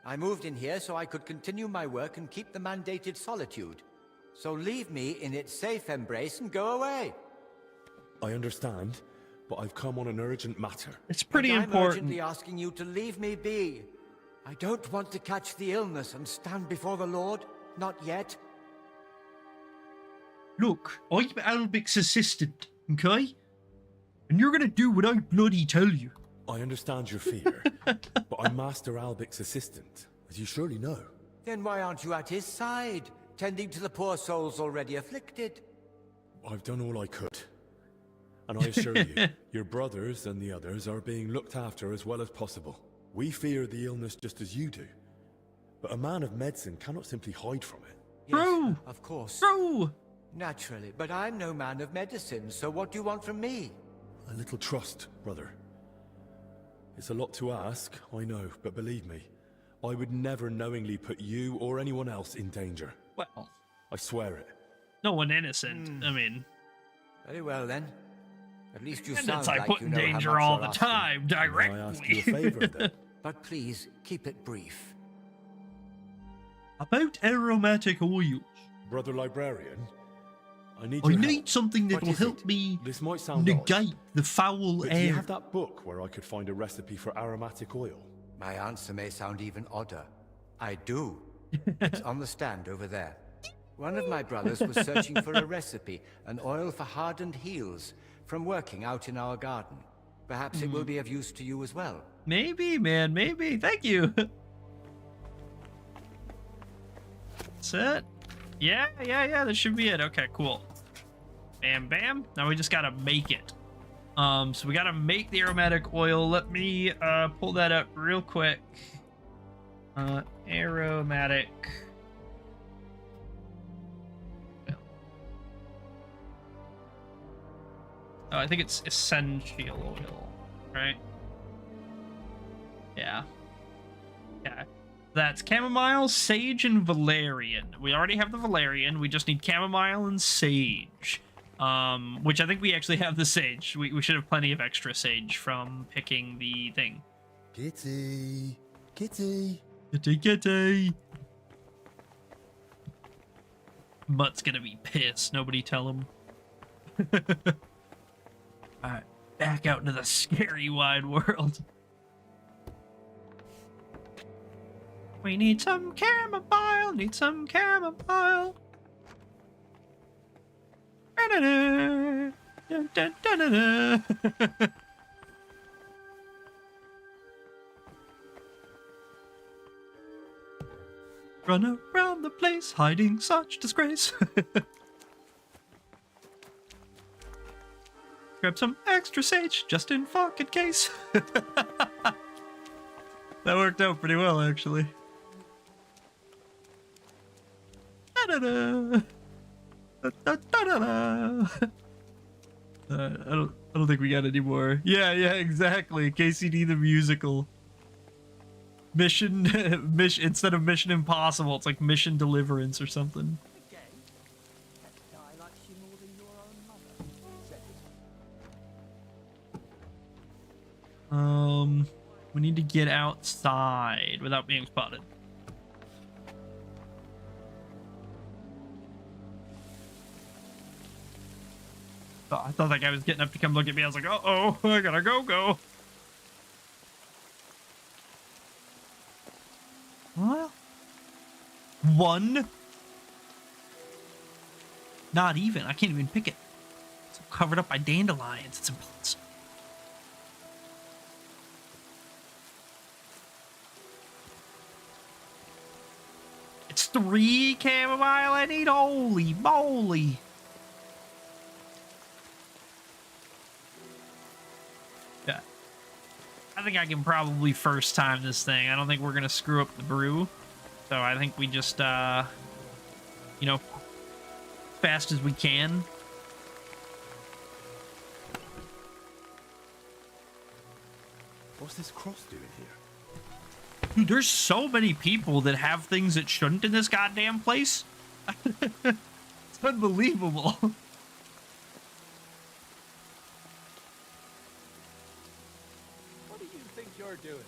I moved in here so I could continue my work and keep the mandated solitude. So leave me in its safe embrace and go away. I understand, but I've come on an urgent matter. It's pretty I'm important. urgently asking you to leave me be. I don't want to catch the illness and stand before the Lord. Not yet. Look, I'm Albic's assistant, okay? And you're gonna do what I bloody tell you. I understand your fear, but I'm Master Albic's assistant, as you surely know. Then why aren't you at his side, tending to the poor souls already afflicted? I've done all I could. And I assure you, your brothers and the others are being looked after as well as possible. We fear the illness just as you do. But a man of medicine cannot simply hide from it. Yes, of course. True. Naturally, but I'm no man of medicine, so what do you want from me? A little trust, brother. It's a lot to ask, I know, but believe me, I would never knowingly put you or anyone else in danger. Well, I swear it. no one innocent. I mean, Very well then. At least you and sound it's I like put you in know how danger much all you're the asking. time, May I ask you a directly. favor then? But please, keep it brief. About aromatic oils. Brother Librarian, I need I your need help. something What that'll is help it? me This might sound negate odd, the foul but do you air. have that book where I could find a recipe for aromatic oil? My answer may sound even odder. I do. It's on the stand over there. One of my brothers was searching for a recipe, an oil for hardened heels, from working out in our garden. Perhaps it will be of use to you as well. Maybe, man, maybe. Thank you. That's it. Yeah, that should be it. Okay, cool. Bam, bam. Now we just gotta make it. So we gotta make the aromatic oil. Let me pull that up real quick. Aromatic oil. Oh, I think it's essential oil, right? Yeah. Yeah. That's chamomile, sage, and valerian. We already have the valerian. We just need chamomile and sage. Which I think we actually have the sage. We should have plenty of extra sage from picking the thing. Kitty. Kitty. Kitty, kitty. Mutt's gonna be pissed. Nobody tell him. Alright, back out into the scary wide world. We need some chamomile, need some chamomile. Da-da-da. Da-da-da-da-da. Run around the place, hiding such disgrace. Grab some extra sage, just in fucking case. That worked out pretty well, actually. Da-da-da. Da-da-da-da-da. I don't think we got any more. Yeah, exactly. KCD the musical. Mission instead of Mission Impossible, it's like Mission Deliverance or something. We need to get outside without being spotted. Oh, I thought that guy was getting up to come look at me. I was like, uh-oh, I gotta go. Well, one? Not even. I can't even pick it. It's covered up by dandelions. It's impossible. It's 3 chamomile I need? Holy moly. Yeah. I think I can probably first time this thing. I don't think we're going to screw up the brew. So I think we just, you know, fast as we can. What's this cross doing here? Dude, there's so many people that have things that shouldn't in this goddamn place. It's unbelievable. What do you think you're doing?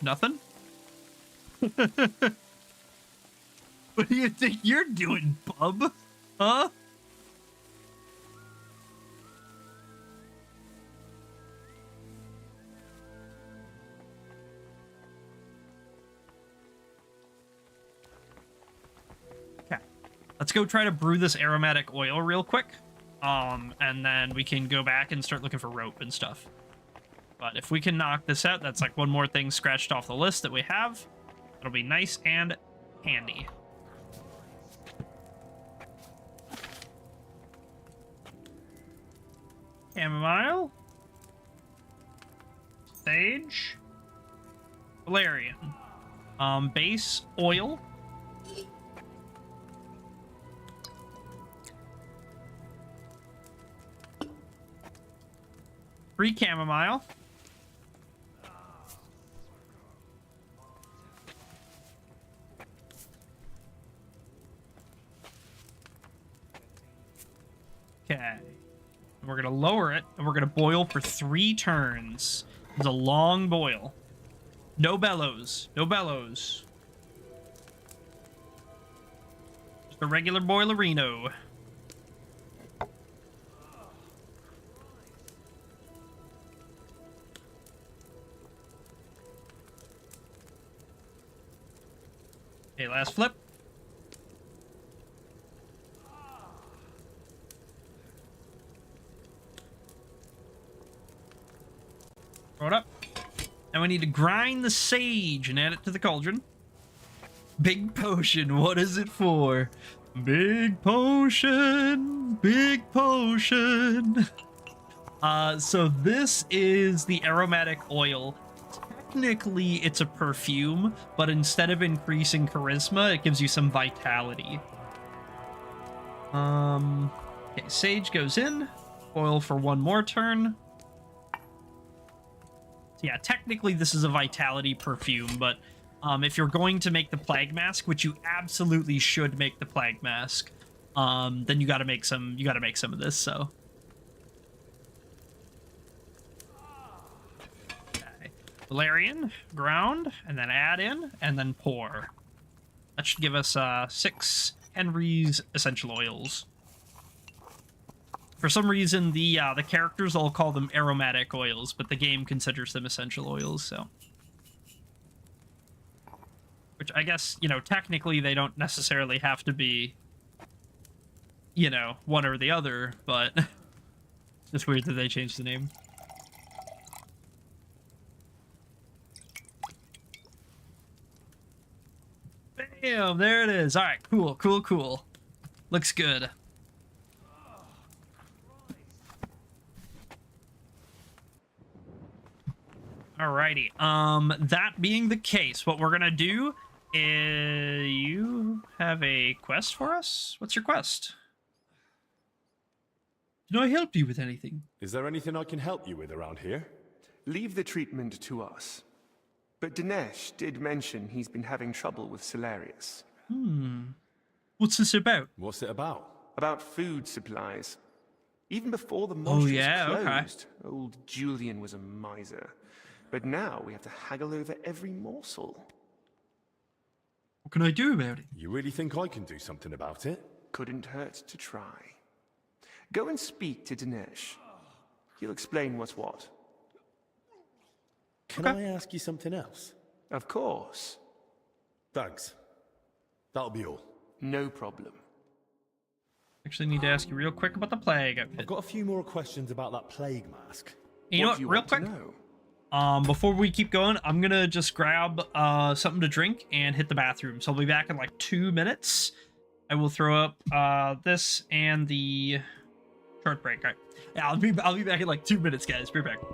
Nothing? What do you think you're doing, bub? Huh? Let's go try to brew this aromatic oil real quick. And then we can go back and start looking for rope and stuff. But if we can knock this out, that's like one more thing scratched off the list that we have. That'll be nice and handy. Chamomile. Sage. Valerian. Base oil. Free chamomile. Okay. We're going to lower it, and we're going to boil for 3 turns. It's a long boil. No bellows. No bellows. Just a regular boilerino. Okay, last flip. Throw it up. And we need to grind the sage and add it to the cauldron. Big potion, what is it for? Big potion, big potion. So this is the aromatic oil. Technically, it's a perfume, but instead of increasing charisma, it gives you some vitality. Okay, sage goes in. Boil for 1 more turn. So yeah, technically this is a vitality perfume, but if you're going to make the plague mask, which you absolutely should make the plague mask, then you gotta make some of this, so. Valerian, ground, and then add in, and then pour. That should give us 6 Henry's essential oils. For some reason, the characters all call them aromatic oils, but the game considers them essential oils, so. Which I guess, you know, technically they don't necessarily have to be, you know, one or the other, but just weird that they changed the name. Bam, there it is. All right, cool, cool, cool. Looks good. Alrighty. That being the case, what we're gonna do is you have a quest for us? What's your quest? Can I help you with anything? Is there anything I can help you with around here? Leave the treatment to us. But Dinesh did mention he's been having trouble with Solarius. What's this about? What's it about? About food supplies. Even before the monastery closed, old Julian was a miser. But now we have to haggle over every morsel. What can I do about it? You really think I can do something about it? Couldn't hurt to try. Go and speak to Dinesh. He'll explain what's what. Can I ask you something else? Of course. Thanks. That'll be all. No problem. Actually need to ask you real quick about the plague outfit. I've got a few more questions about that plague mask. You know what, real quick? Before we keep going, I'm gonna just grab something to drink and hit the bathroom. So I'll be back in like 2 minutes. I will throw up this and the short break. All right. Yeah, I'll be back in like 2 minutes, guys. Be right back.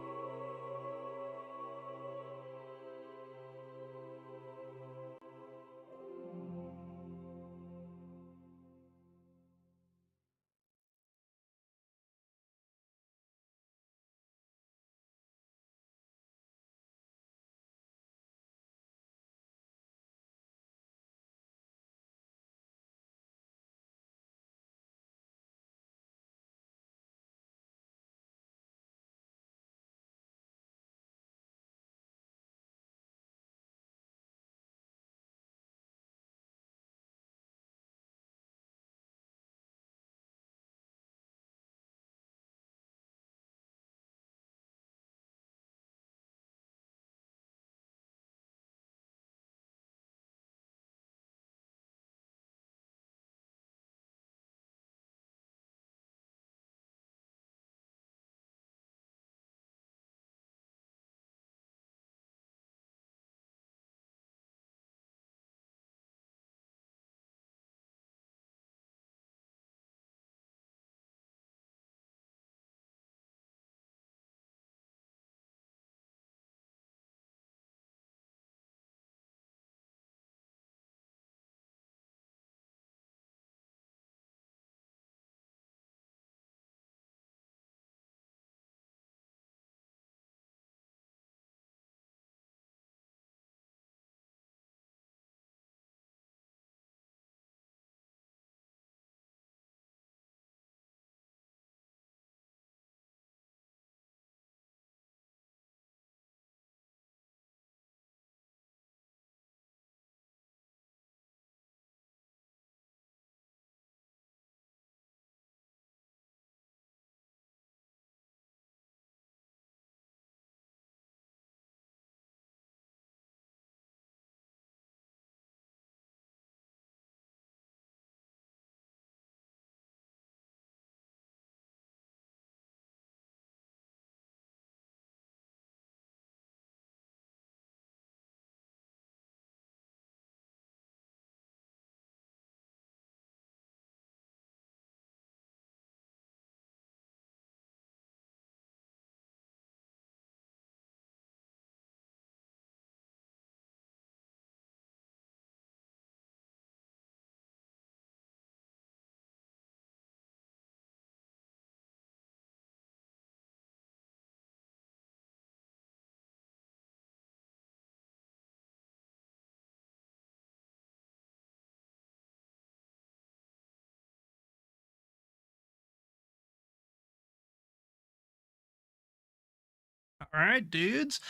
All right, dudes.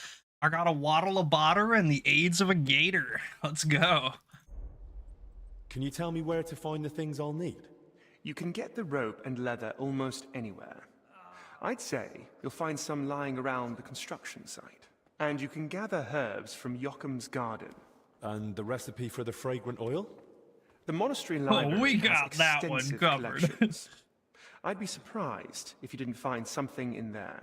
I got a waddle of butter and the aids of a gator. Let's go. Can you tell me where to find the things I'll need? You can get the rope and leather almost anywhere. I'd say you'll find some lying around the construction site. And you can gather herbs from Yocham's garden. And the recipe for the fragrant oil? The monastery library we has got that one extensive covered. collections. I'd be surprised if you didn't find something in there.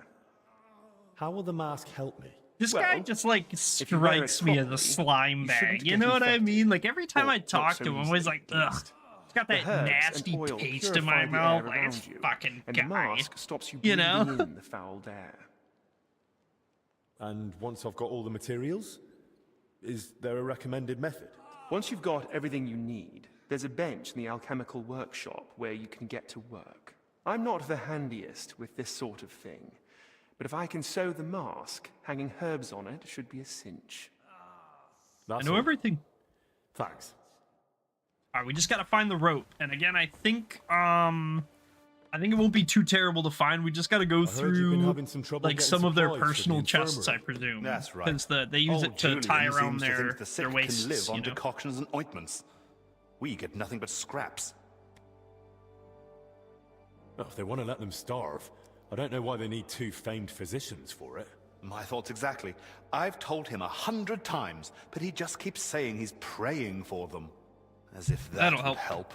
How will the mask help me? This Well, guy just like if you wear it strikes me as a properly, slime you bag. shouldn't You get know what I infected. mean? Like every time Or I talk not so to him, I'm always easily, like, at ugh. least. It's got The that herbs and nasty oil taste in my purify the mouth. air Like, it's around you, fucking and guy. the mask stops you You breathing know? in the foul air. And once I've got all the materials, is there a recommended method? Once you've got everything you need, there's a bench in the alchemical workshop where you can get to work. I'm not the handiest with this sort of thing, but if I can sew the mask, hanging herbs on it should be a cinch. I know everything. Thanks. All right, we just gotta find the rope. And again, I think it won't be too terrible to find. We just gotta go heard you've been through having some trouble like getting some of their supplies from the personal chests, I infirmary. presume. That's right. Because they use it to Julian tie around seems to think the sick their waists. can live on you know? decoctions and ointments. We get nothing but scraps. Well, if they want to let them starve, I don't know why they need 2 famed physicians for it. My thoughts exactly. I've told him 100 times, but he just keeps saying he's praying for them. As if that That'll would help. help.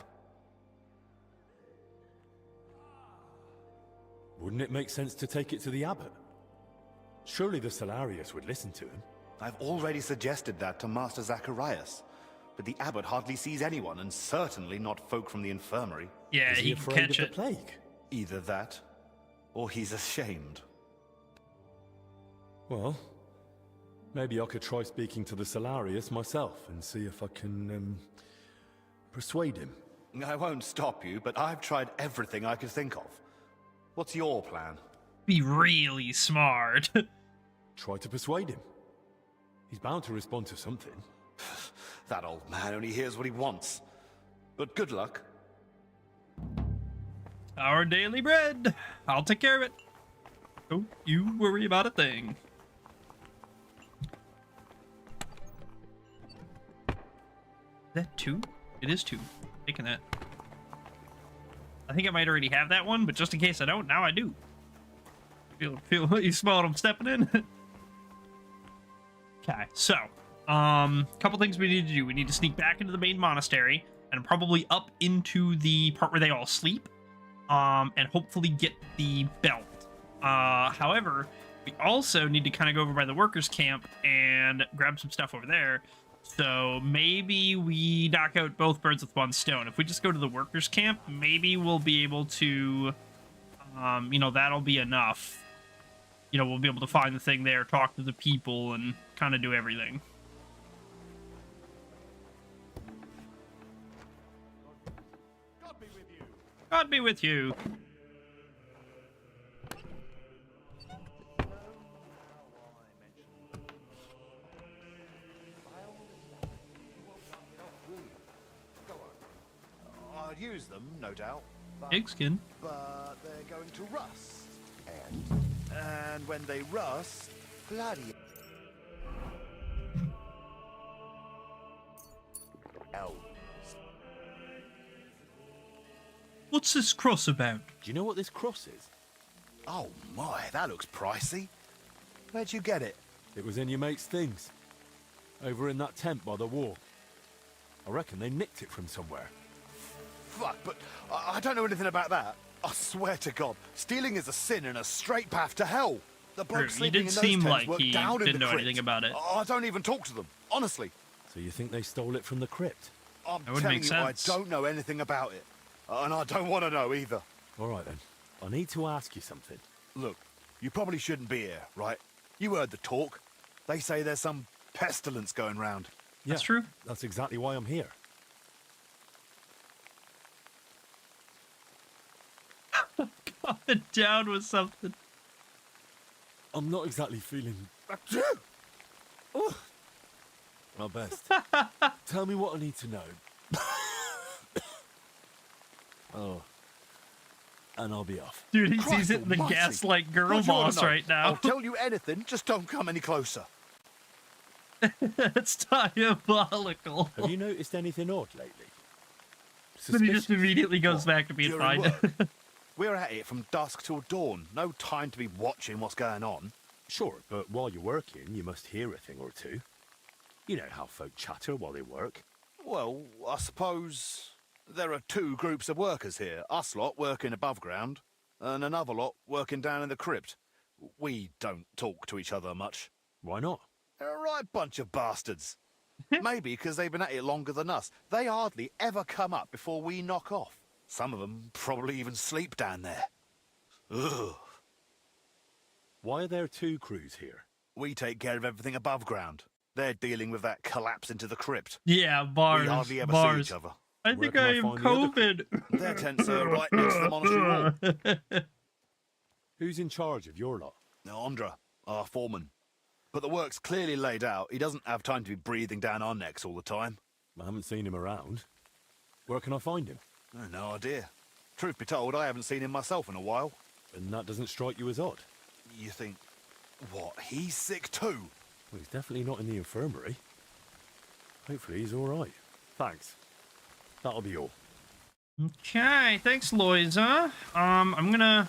Wouldn't it make sense to take it to the abbot? Surely the Salarius would listen to him. I've already suggested that to Master Zacharias, but the abbot hardly sees anyone, and certainly not folk from the infirmary. Yeah, Is he can afraid catch of it. the plague? Either that, or he's ashamed. Well, maybe I could try speaking to the Salarius myself and see if I can, persuade him. I won't stop you, but I've tried everything I could think of. What's your plan? Be really smart. Try to persuade him. He's bound to respond to something. That old man only hears what he wants. But good luck. Our daily bread. I'll take care of it. Don't you worry about a thing. Is that 2? It is 2. Taking that. I think I might already have that one, but just in case I don't, now I do. Feel you smell what I'm stepping in? Okay, so, couple things we need to do. We need to sneak back into the main monastery and probably up into the part where they all sleep, and hopefully get the belt. However, we also need to kind of go over by the workers' camp and grab some stuff over there. So maybe we knock out both birds with one stone. If we just go to the workers' camp, maybe we'll be able to, that'll be enough. We'll be able to find the thing there, talk to the people, and kind of do everything. God be with you. I'd use them, no doubt. Pigskin. But they're going to rust. And when they rust, bloody hell. What's this cross about? Do you know what this cross is? Oh my, that looks pricey. Where'd you get it? It was in your mate's things. Over in that tent by the wall. I reckon they nicked it from somewhere. Fuck, but I don't know anything about that. I swear to God, stealing is a sin and a straight path to hell. The bloke He sleeping did in those seem tents like worked he down in didn't the know crypt. anything about it. I don't even talk to them, honestly. So you think they stole it from the crypt? I'm That would telling make you, sense. I don't know anything about it. And I don't want to know either. All right then. I need to ask you something. Look, you probably shouldn't be here, right? You heard the talk. They say there's some pestilence going round. That's true. That's exactly why I'm here. God, down with something. I'm not exactly feeling my best. Tell me what I need to know. Oh. And I'll be off. Dude, he's Christ hitting the almighty. gaslight girl What do you wanna boss know? right now. I'll tell you anything, just don't come any closer. It's diabolical. Have you noticed anything odd lately? Then he just immediately goes back to being During fine. work? We're at it from dusk till dawn. No time to be watching what's going on. Sure, but while you're working, you must hear a thing or two. You know how folk chatter while they work. Well, I suppose there are two groups of workers here. Us lot working above ground, and another lot working down in the crypt. We don't talk to each other much. Why not? They're a right bunch of bastards. Maybe because they've been at it longer than us. They hardly ever come up before we knock off. Some of them probably even sleep down there. Ugh. Why are there two crews here? We take care of everything above ground. They're dealing with that collapse into the crypt. Yeah, bars. We hardly ever see each other. I think I have COVID. Their tents are right next to the monastery wall. Who's in charge of your lot? Andra, our foreman. But the work's clearly laid out. He doesn't have time to be breathing down our necks all the time. I haven't seen him around. Where can I find him? No idea. Truth be told, I haven't seen him myself in a while. And that doesn't strike you as odd? You think, what, he's sick too? Well, he's definitely not in the infirmary. Hopefully he's all right. Thanks. That'll be all. Okay, thanks, Loiza. I'm gonna,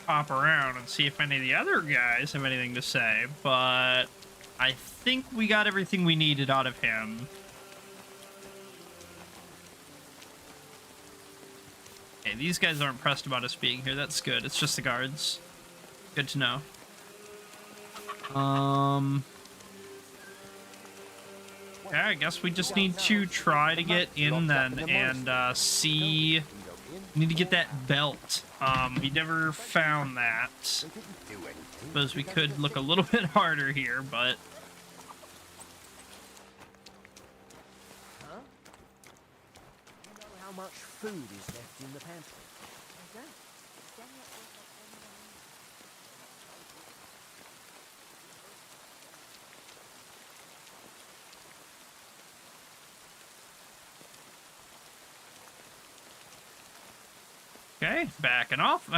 pop around and see if any of the other guys have anything to say, but I think we got everything we needed out of him. Okay, these guys aren't pressed about us being here. That's good. It's just the guards. Good to know. Yeah, I guess we just need to try to get in then and see. We need to get that belt. We never found that. Suppose we could look a little bit harder here, but. Huh? You know how much food is left in the pantry? I don't. Okay, backing off.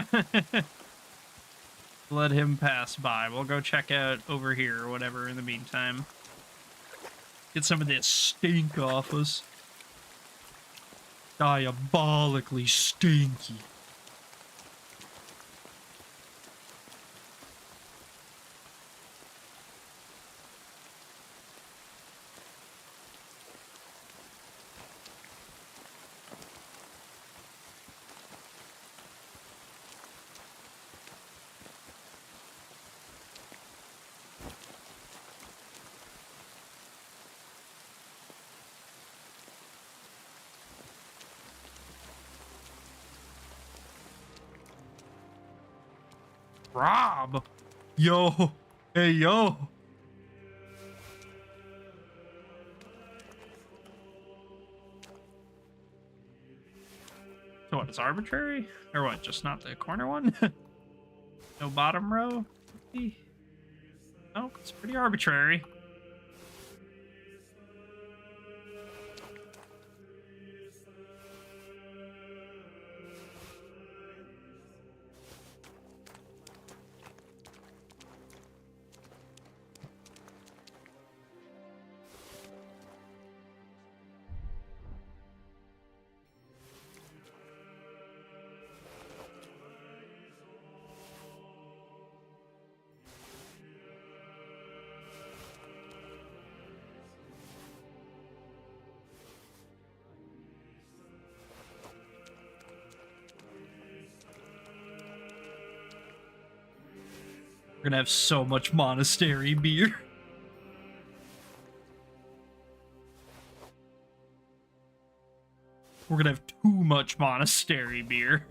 Let him pass by. We'll go check out over here or whatever in the meantime. Get some of this stink off us. Diabolically stinky. Rob! Yo! Hey, yo! So what, it's arbitrary? Or what, just not the corner one? No bottom row? Nope, it's pretty arbitrary. We're gonna have so much monastery beer. We're gonna have too much monastery beer.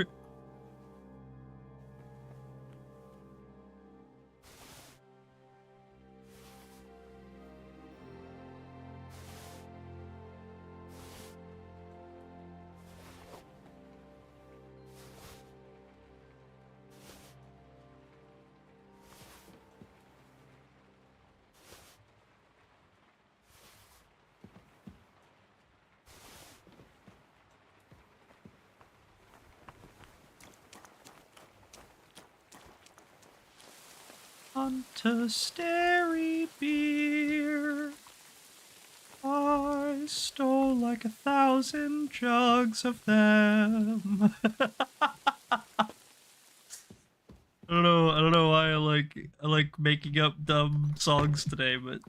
Monastery beer. I stole like 1,000 jugs of them. I don't know why I like making up dumb songs today, but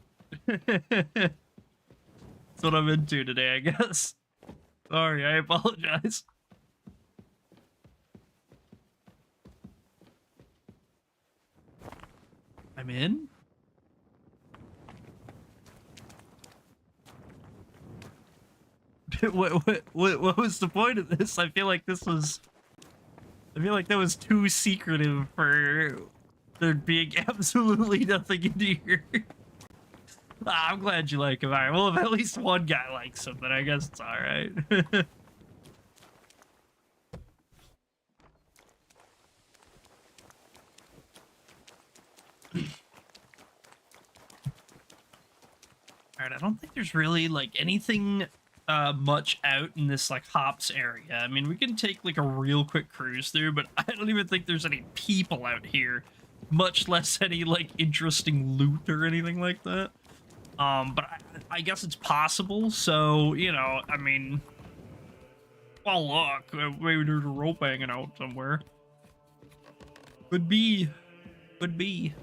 That's what I'm into today, I guess. Sorry, I apologize. I'm in? What was the point of this? I feel like that was too secretive for there being absolutely nothing in here. I'm glad you like him. Alright, well, if at least one guy likes him, then I guess it's alright. Alright, I don't think there's really, like, anything much out in this, like, hops area. I mean, we can take, like, a real quick cruise through, but I don't even think there's any people out here, much less any, like, interesting loot or anything like that. But I guess it's possible, so, you know, I mean... Well, look, maybe there's a rope hanging out somewhere. Could be. Could be.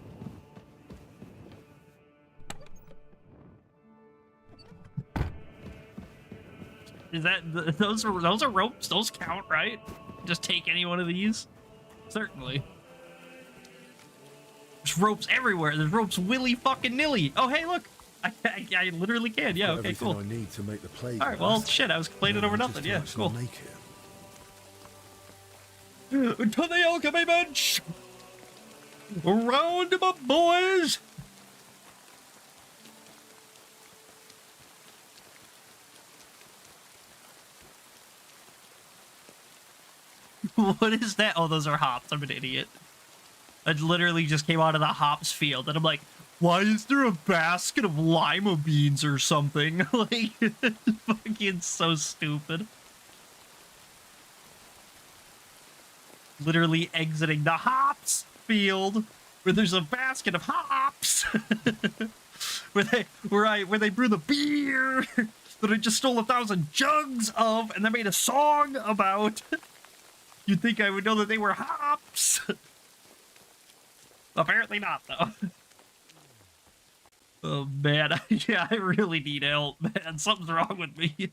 Is that... Those are ropes? Those count, right? Just take any one of these? Certainly. There's ropes everywhere. There's ropes willy-fucking-nilly. Oh, hey, look! I literally can. Yeah, okay, cool. I need to make the plague Alright, well, shit, I was complaining over nothing. Yeah, cool. Make it. To the alchemy bench! Round 'em up, boys! What is that? Oh, those are hops. I'm an idiot. I literally just came out of the hops field, and I'm like, why is there a basket of lima beans or something? Like, fucking so stupid. Literally exiting the hops field where there's a basket of hops. where they brew the beer that I just stole 1,000 jugs of and then made a song about. You'd think I would know that they were hops. Apparently not, though. Oh, man. Yeah, I really need help, man. Something's wrong with me.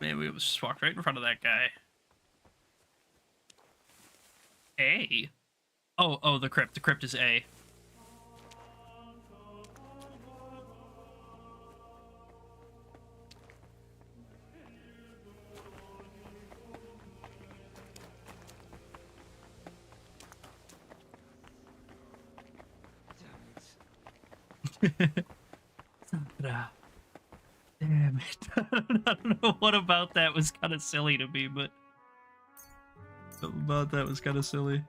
Man, we just walked right in front of that guy. A? Oh, the crypt. The crypt is A. Damn it. I don't know what about that was kind of silly to me, but something about that was kind of silly.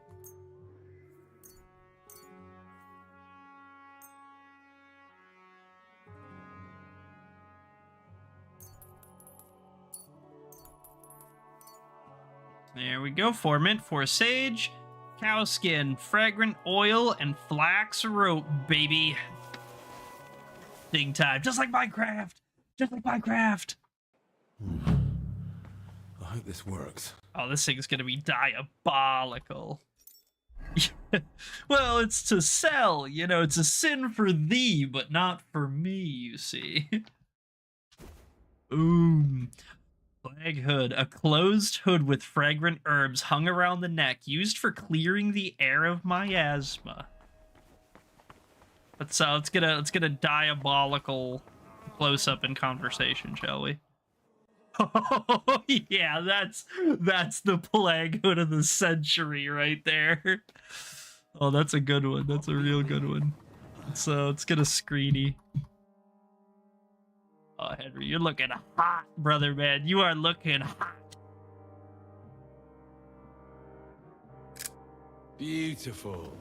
There we go. 4 mint, 4 sage, cow skin, fragrant oil, and flax rope, baby. Thing time. Just like Minecraft! Just like Minecraft! I hope this works. Oh, this thing's gonna be diabolical. Well, it's to sell, you know, it's a sin for thee, but not for me, you see. Flag hood. A closed hood with fragrant herbs hung around the neck, used for clearing the air of miasma. Let's get a diabolical close-up in conversation, shall we? Oh, yeah, that's the plague hood of the century right there. Oh, that's a good one. That's a real good one. So let's get a screeny. Oh, Henry, you're looking hot, brother, man. You are looking hot. Beautiful.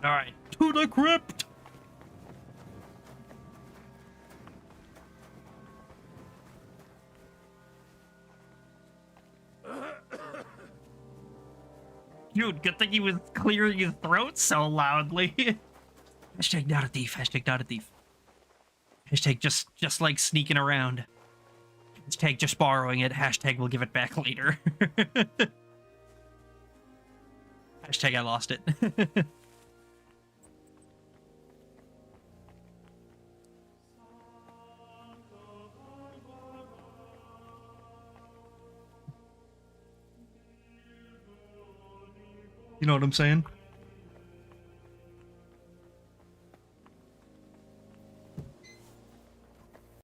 All right, to the crypt. Dude, good thing he was clearing his throat so loudly. Hashtag not a thief. Hashtag not a thief. Hashtag just like sneaking around. Hashtag just borrowing it. Hashtag we'll give it back later. Hashtag I lost it. You know what I'm saying?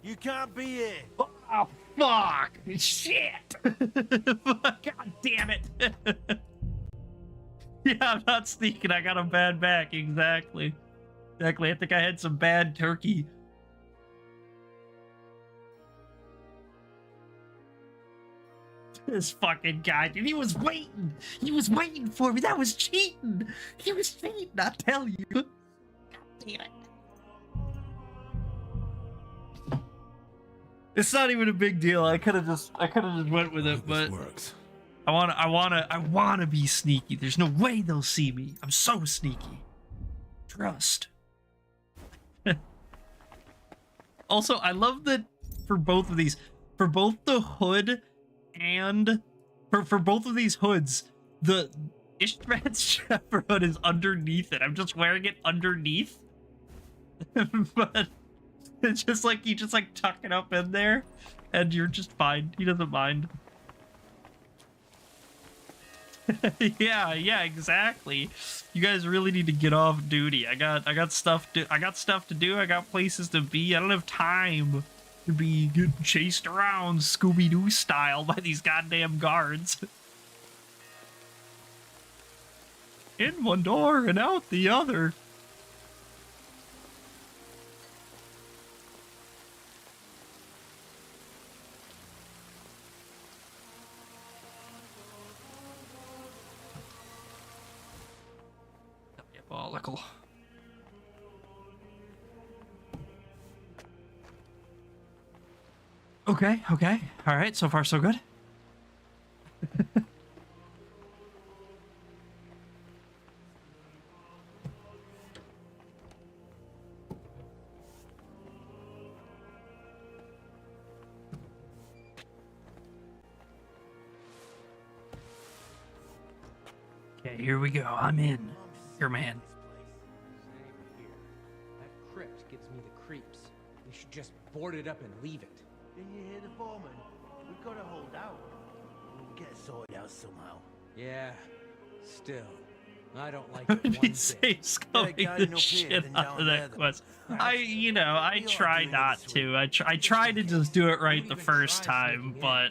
You can't be here. Oh, fuck! Shit! God damn it! Yeah, I'm not sneaking. I got a bad back. Exactly. Exactly. I think I had some bad turkey. This fucking guy, dude, he was waiting. He was waiting for me. That was cheating. He was cheating, I tell you. God damn it. It's not even a big deal. I could have just went with it, but works. I wanna be sneaky. There's no way they'll see me. I'm so sneaky. Trust. Also, I love that for both of these, for both the hood and for both of these hoods, the Ishmad's Shepherd hood is underneath it. I'm just wearing it underneath. But it's just like you just like tuck it up in there and you're just fine. He doesn't mind. yeah, exactly. You guys really need to get off duty. I got stuff to do. I got places to be. I don't have time to be getting chased around Scooby-Doo style by these goddamn guards. In one door and out the other. Diabolical. Okay. All right, so far so good. Okay, here we go. I'm in. Your man. That crypt gives me the creeps. We should just board it up and leave it. Did you hear the foreman? We've got to hold out. We'll get it sorted out somehow. Yeah, still. I don't like I it would one be bit. safe scoping the shit out of that quest. I try not to. I try to just do it right the first time, but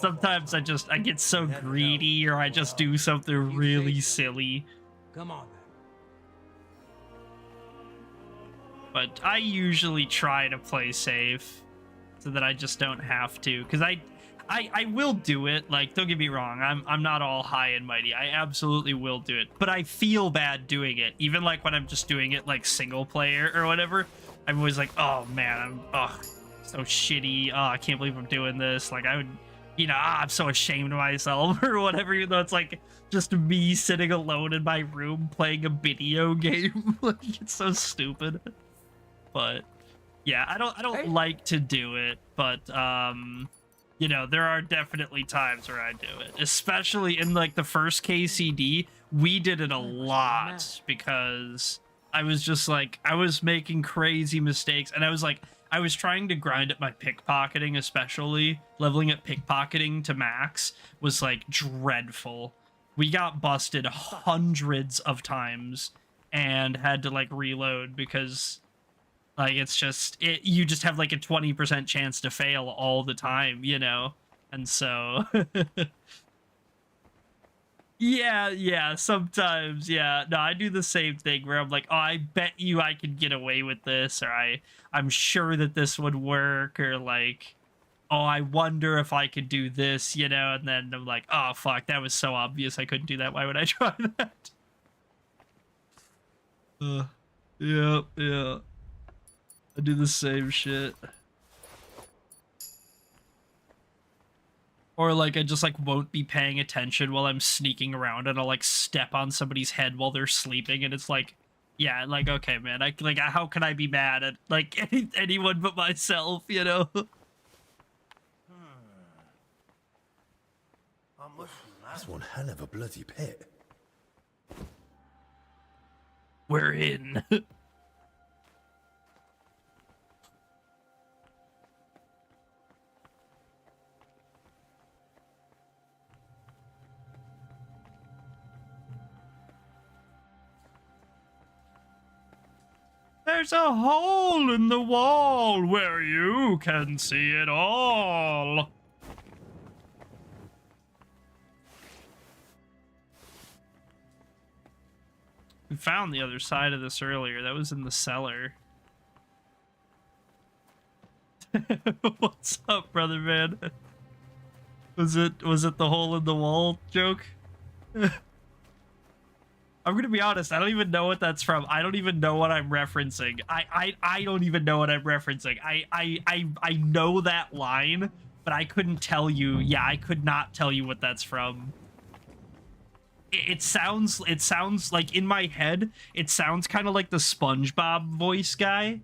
sometimes I get so greedy or I just do something really silly. Come on, then. But I usually try to play safe so that I just don't have to, because I will do it. Like, don't get me wrong, I'm not all high and mighty. I absolutely will do it, but I feel bad doing it. Even like when I'm just doing it like single player or whatever, I'm always like, oh man, I'm so shitty. Oh, I can't believe I'm doing this. Like I would, I'm so ashamed of myself or whatever. Even though it's like just me sitting alone in my room playing a video game. Like it's so stupid. But yeah, I don't like to do it, but there are definitely times where I do it. Especially in like the first KCD, we did it a lot because I was just like, I was making crazy mistakes, and I was trying to grind at my pickpocketing, especially leveling at pickpocketing to max was like dreadful. We got busted hundreds of times and had to like reload because like it's just you just have like a 20% chance to fail all the time, and so yeah, sometimes, yeah. No, I do the same thing where I'm like, oh, I bet you I could get away with this, or I'm sure that this would work, or like, oh, I wonder if I could do this, and then I'm like, oh, fuck, that was so obvious I couldn't do that. Why would I try that? Yeah. I do the same shit. Or like I just like won't be paying attention while I'm sneaking around and I'll like step on somebody's head while they're sleeping, and it's like, yeah, like, okay, man, how can I be mad at like anyone but myself, That's one hell of a bloody pit. We're in. There's a hole in the wall where you can see it all. We found the other side of this earlier. That was in the cellar. What's up, brother man? Was it the hole in the wall joke? I'm gonna be honest, I don't even know what that's from. I don't even know what I'm referencing. I don't even know what I'm referencing. I know that line, but I couldn't tell you. Yeah, I could not tell you what that's from. It sounds like, in my head, it sounds kind of like the SpongeBob voice guy,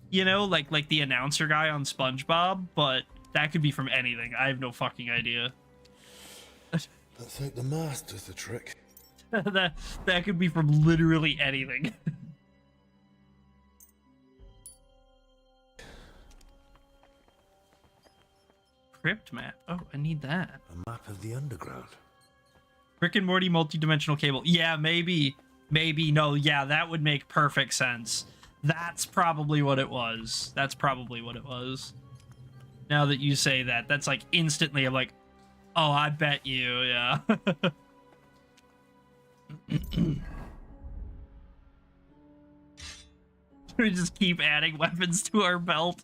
you know, like the announcer guy on SpongeBob, but that could be from anything. I have no fucking idea. Let's hope the mask does the trick. that could be from literally anything. Crypt map. Oh, I need that. A map of the underground. Rick and Morty multi-dimensional cable. Yeah, maybe. No, yeah, that would make perfect sense. That's probably what it was. Now that you say that, that's like instantly, I'm like, oh, I bet you, yeah. We just keep adding weapons to our belt.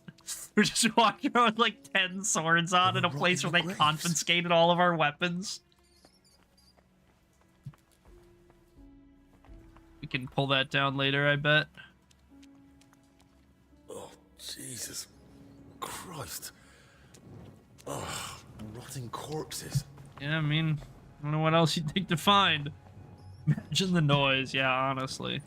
We're just walking around with like 10 swords on in a place where they confiscated all of our weapons. We can pull that down later, I bet. Oh, Jesus Christ. Oh, rotting corpses. Yeah, I mean, I don't know what else you'd think to find. Imagine the noise, yeah, honestly.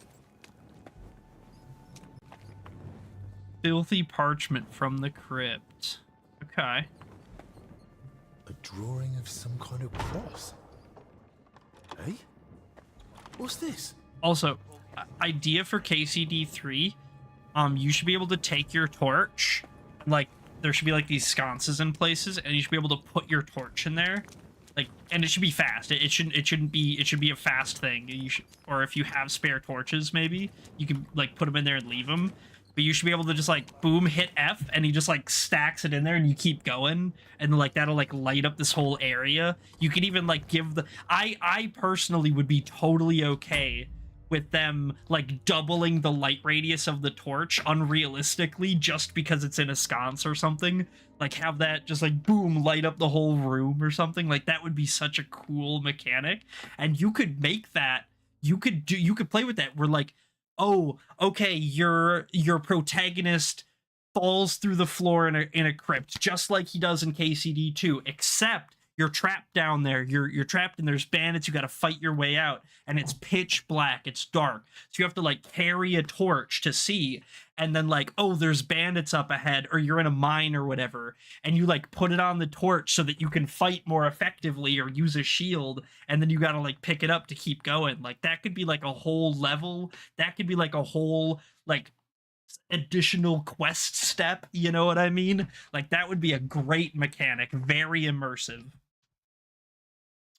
Filthy parchment from the crypt. Okay. A drawing of some kind of cross. Hey? What's this? Also, idea for KCD3, you should be able to take your torch, like, there should be like these sconces in places, and you should be able to put your torch in there. Like, and it should be fast. It should be a fast thing. You should, or if you have spare torches, maybe you can like put them in there and leave them. But you should be able to just like boom, hit F, and he just like stacks it in there, and you keep going, and like that'll like light up this whole area. You could even like give the. I personally would be totally okay with them like doubling the light radius of the torch unrealistically just because it's in a sconce or something. Like have that just like boom light up the whole room or something. Like that would be such a cool mechanic. And you could make that, you could play with that where like, oh, okay, your protagonist falls through the floor in a crypt just like he does in KCD2, except you're trapped down there. You're trapped and there's bandits. You got to fight your way out, and it's pitch black. It's dark, so you have to like carry a torch to see. And then like, oh, there's bandits up ahead, or you're in a mine or whatever, and you like put it on the torch so that you can fight more effectively or use a shield. And then you got to like pick it up to keep going. Like that could be like a whole level. That could be like a whole like additional quest step. You know what I mean? Like that would be a great mechanic. Very immersive.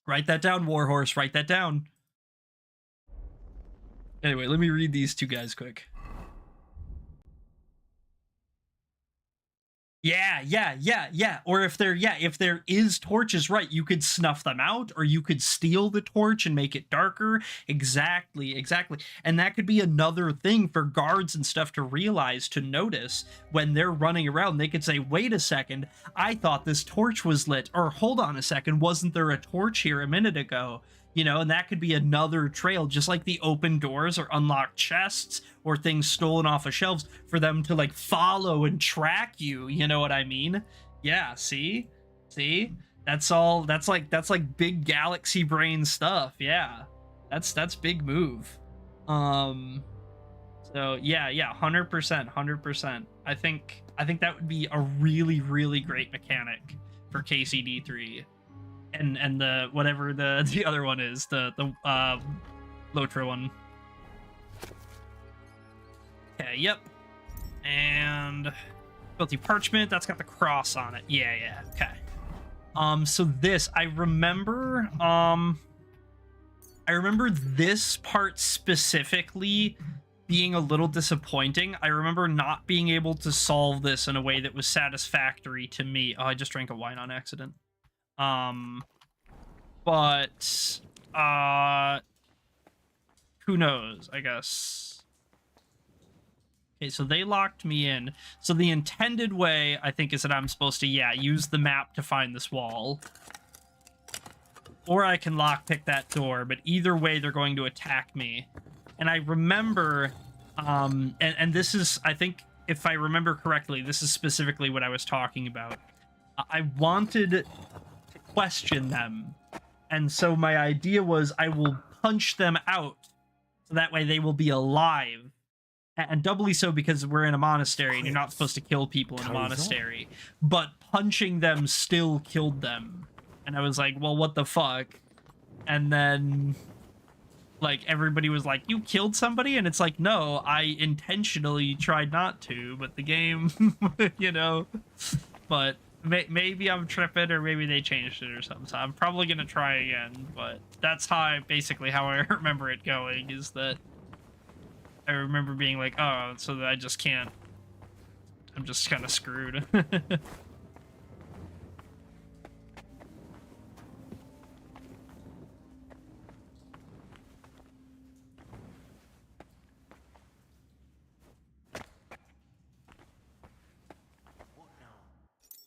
Write that down, Warhorse. Write that down. Anyway, let me read these two guys quick. Yeah. Or if there is torches, right, you could snuff them out, or you could steal the torch and make it darker. Exactly. And that could be another thing for guards and stuff to realize, to notice when they're running around. They could say, wait a second, I thought this torch was lit, or hold on a second, wasn't there a torch here a minute ago? You know, and that could be another trail, just like the open doors or unlocked chests or things stolen off of shelves, for them to like follow and track you. You know what I mean? Yeah, see? That's like big galaxy brain stuff. Yeah. That's big move. So yeah, 100%. I think that would be a really, really great mechanic for KCD3. And the whatever the other one is, the Lotra one. yep. And Filthy Parchment, that's got the cross on it. Yeah, okay. So this, I remember this part specifically being a little disappointing. I remember not being able to solve this in a way that was satisfactory to me. Oh, I just drank a wine on accident. But who knows, I guess. Okay, so they locked me in. So the intended way, I think, is that I'm supposed to, use the map to find this wall. Or I can lockpick that door, but either way, they're going to attack me. And I remember, and this is, I think, if I remember correctly, this is specifically what I was talking about. I wanted to question them. And so my idea was I will punch them out, so that way they will be alive. And doubly so because we're in a monastery and you're not supposed to kill people in a monastery. But punching them still killed them. And I was like, well, what the fuck? And then, like, everybody was like, you killed somebody? And it's like, no, I intentionally tried not to, but the game, you know. But maybe I'm tripping, or maybe they changed it or something. So I'm probably going to try again. But that's basically how I remember it going, is that I remember being like, oh, so that I just can't. I'm just kind of screwed.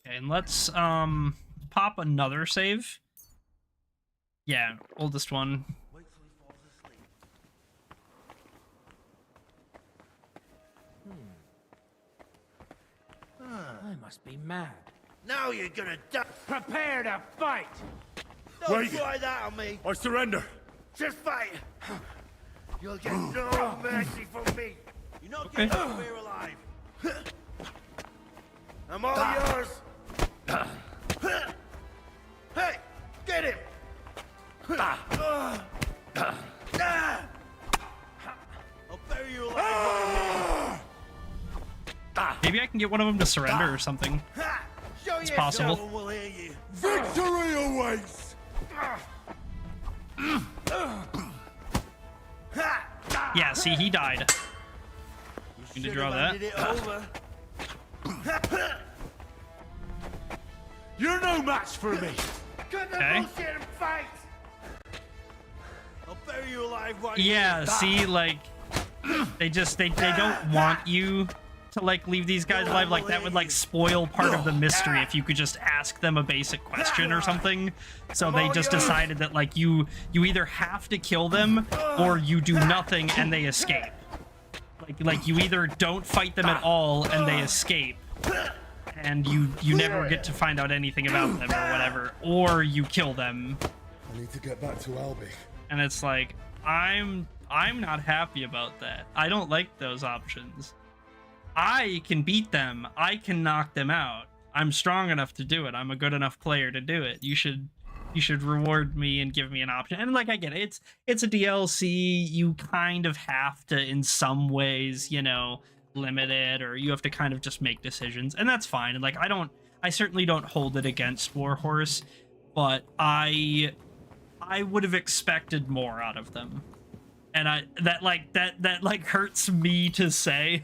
Okay, and let's pop another save. Yeah, oldest one. I must be mad. Now you're gonna die. Prepare to fight! Don't Wait. try that on me. I surrender. Just fight. You'll get no mercy from me. You're not getting away alive. I'm all yours. Hey, get him. I'll bury you alive. Maybe I can get one of them to surrender or something. It's possible. We'll hear you. Victory awaits! Yeah, see, he died. Need to draw that. You're no match for me. Okay. Fight. I'll bury you alive. Yeah, see, like, they don't want you to, like, leave these guys alive. Like, that would, like, spoil part of the mystery if you could just ask them a basic question or something. So they just decided that, like, you either have to kill them or you do nothing and they escape. Like you either don't fight them at all and they escape, and you never get to find out anything about them or whatever, or you kill them. I need to get back to Albie. And it's like, I'm not happy about that. I don't like those options. I can beat them. I can knock them out. I'm strong enough to do it. I'm a good enough player to do it. You should reward me and give me an option. And like, I get it. It's a DLC. You kind of have to, in some ways, you know, limit it, or you have to kind of just make decisions, and that's fine. And like, I certainly don't hold it against Warhorse, but I would have expected more out of them. And that hurts me to say.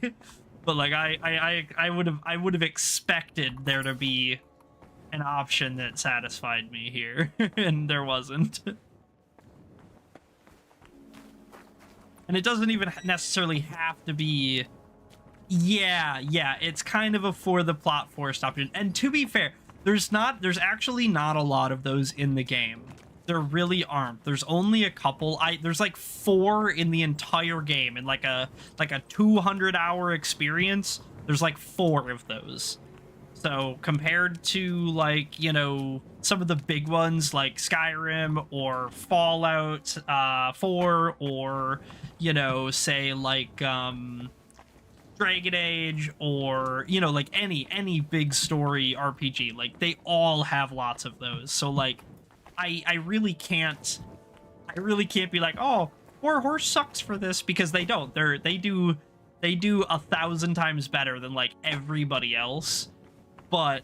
But like, I would have expected there to be an option that satisfied me here, and there wasn't. And it doesn't even necessarily have to be. Yeah, it's kind of a for the plot forced option. And to be fair, there's actually not a lot of those in the game. There really aren't. There's only a couple. There's like 4 in the entire game, in like a 200-hour experience. There's like 4 of those. So compared to, like, you know, some of the big ones like Skyrim or Fallout 4, or, you know, say like Dragon Age, or, you know, like any big story RPG, like they all have lots of those. So like, I really can't be like, oh, Warhorse sucks for this, because they don't. They do they do 1,000 times better than like everybody else. But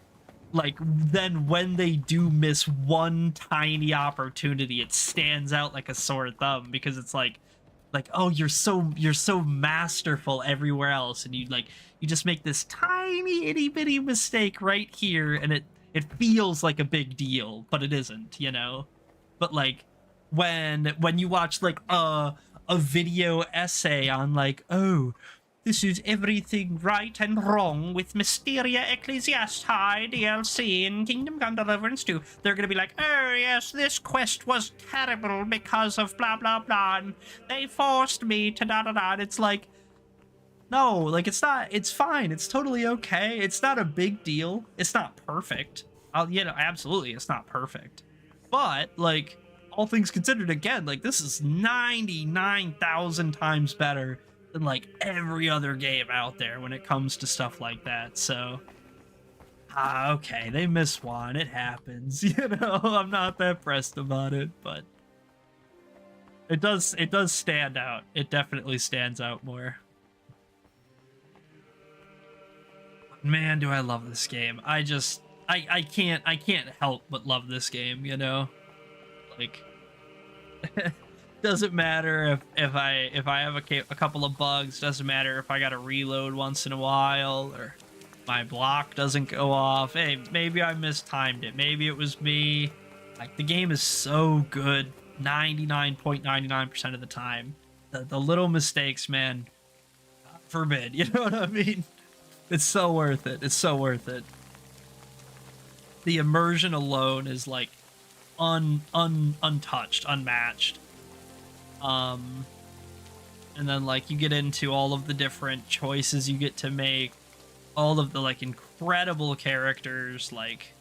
like then when they do miss one tiny opportunity, it stands out like a sore thumb, because it's like oh, you're so masterful everywhere else, and you just make this tiny itty bitty mistake right here, and it feels like a big deal, but it isn't, you know. But like when you watch like a video essay on like, oh, this is everything right and wrong with Mysteria Ecclesiastiae DLC in Kingdom Come Deliverance II, they're gonna be like, oh yes, this quest was terrible because of blah blah blah, and they forced me to da da da. And it's like, no, like it's not. It's fine. It's totally okay. It's not a big deal. It's not perfect. Absolutely, it's not perfect. But like, all things considered, again, like this is 99,000 times better than like every other game out there when it comes to stuff like that. So okay, they miss one, it happens. You know, I'm not that pressed about it, but it does stand out. It definitely stands out more. Man, do I love this game. I can't help but love this game, you know. Like doesn't matter if I have a couple of bugs, doesn't matter if I gotta reload once in a while, or my block doesn't go off. Hey, maybe I mistimed it, maybe it was me. Like, the game is so good 99.99% of the time. The little mistakes, man, God forbid, you know what I mean? It's so worth it. It's so worth it. The immersion alone is like untouched, unmatched. And then like you get into all of the different choices you get to make, all of the like incredible characters. Like,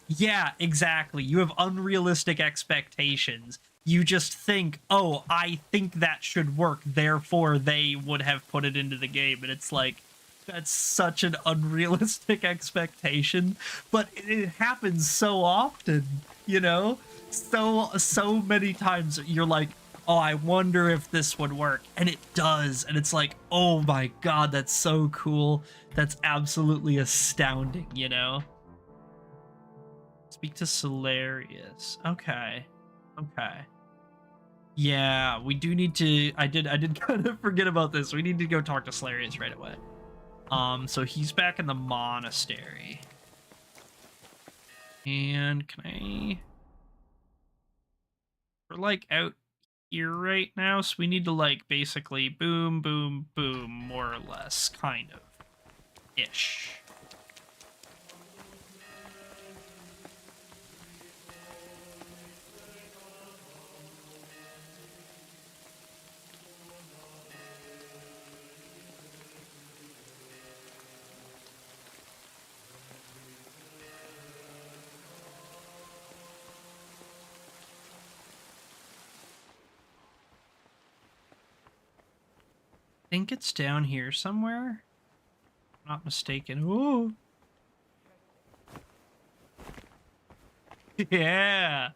yeah, exactly, you have unrealistic expectations. You just think, oh, I think that should work, therefore they would have put it into the game. And it's like, that's such an unrealistic expectation, but it happens so often, you know? So many times you're like, oh, I wonder if this would work, and it does, and it's like, oh my god, that's so cool. That's absolutely astounding, you know? Speak to Solarius. Okay. Yeah, we do need to. I did kind of forget about this. We need to go talk to Solarius right away. So he's back in the monastery. And can I... We're like out here right now, so we need to like basically boom, boom, boom, more or less, kind of. Ish. I think it's down here somewhere. I'm not mistaken. Ooh. Yeah.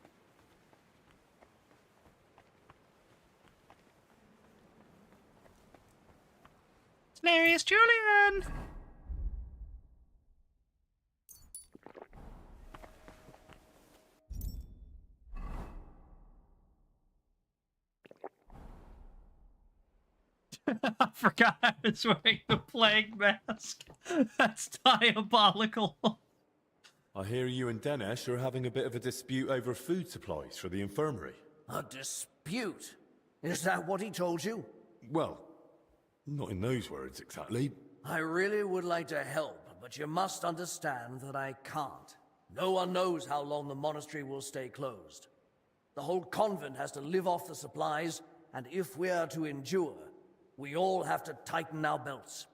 Hilarious Julian. I forgot I was wearing the plague mask. That's diabolical. I hear you and Dinesh are having a bit of a dispute over food supplies for the infirmary. A dispute? Is that what he told you? Well, not in those words exactly. I really would like to help, but you must understand that I can't. No one knows how long the monastery will stay closed. The whole convent has to live off the supplies, and if we are to endure, we all have to tighten our belts.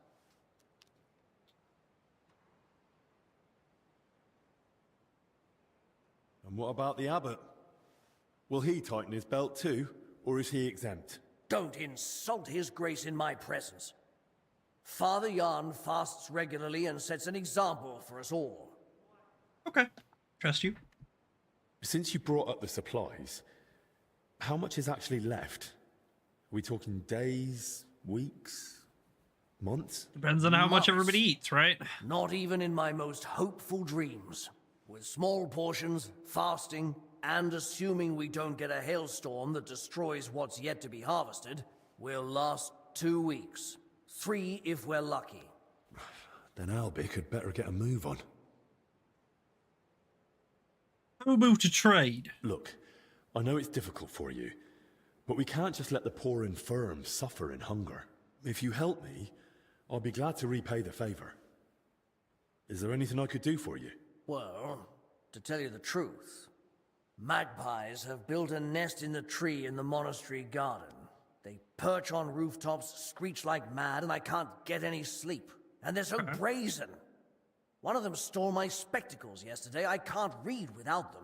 And what about the abbot? Will he tighten his belt too, or is he exempt? Don't insult his grace in my presence. Father Jan fasts regularly and sets an example for us all. Okay, trust you. Since you brought up the supplies, how much is actually left? Are we talking days, Weeks? Months? Depends on how much everybody eats, right? Not even in my most hopeful dreams. With small portions, fasting, and assuming we don't get a hailstorm that destroys what's yet to be harvested, we'll last 2 weeks. 3 if we're lucky. Then Albie could better get a move on. How about to trade? Look, I know it's difficult for you, but we can't just let the poor infirm suffer in hunger. If you help me, I'll be glad to repay the favor. Is there anything I could do for you? Well, to tell you the truth, magpies have built a nest in the tree in the monastery garden. They perch on rooftops, screech like mad, and I can't get any sleep. And they're so brazen. One of them stole my spectacles yesterday. I can't read without them.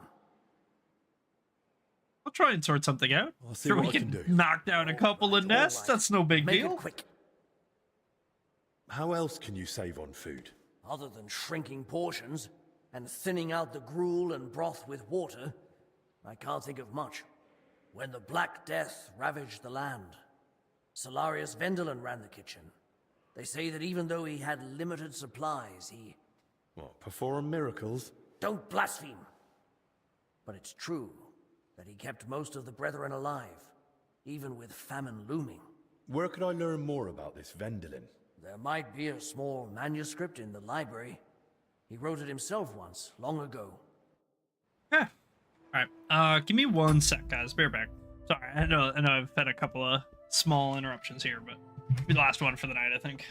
I'll try and sort something out. I'll see what we I can do. Knock down a couple of nests. That's no big Make deal. it quick. How else can you save on food? Other than shrinking portions and thinning out the gruel and broth with water, I can't think of much. When the Black Death ravaged the land, Solarius Vendelin ran the kitchen. They say that even though he had limited supplies, he... What, perform miracles? Don't blaspheme! But it's true that he kept most of the brethren alive, even with famine looming. Where could I learn more about this Vendelin? There might be a small manuscript in the library. He wrote it himself once, long ago. Yeah. Alright, give me 1 sec, guys. Bear back. Sorry, I know I've had a couple of small interruptions here, but it'll be the last one for the night, I think.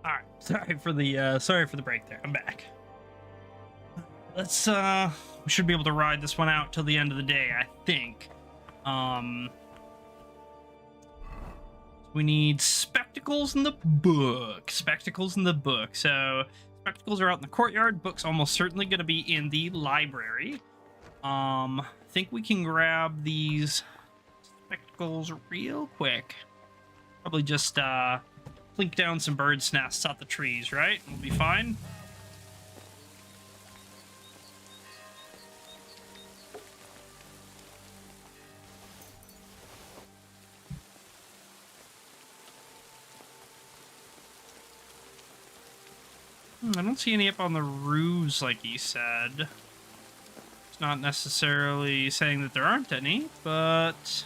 All right, sorry for the break there. I'm back. Let's we should be able to ride this one out till the end of the day, I think. We need spectacles in the book. Spectacles in the book. So spectacles are out in the courtyard. Books almost certainly going to be in the library. I think we can grab these spectacles real quick. Probably just plink down some birds' nests out the trees, right? We'll be fine. I don't see any up on the roofs like he said. It's not necessarily saying that there aren't any, but...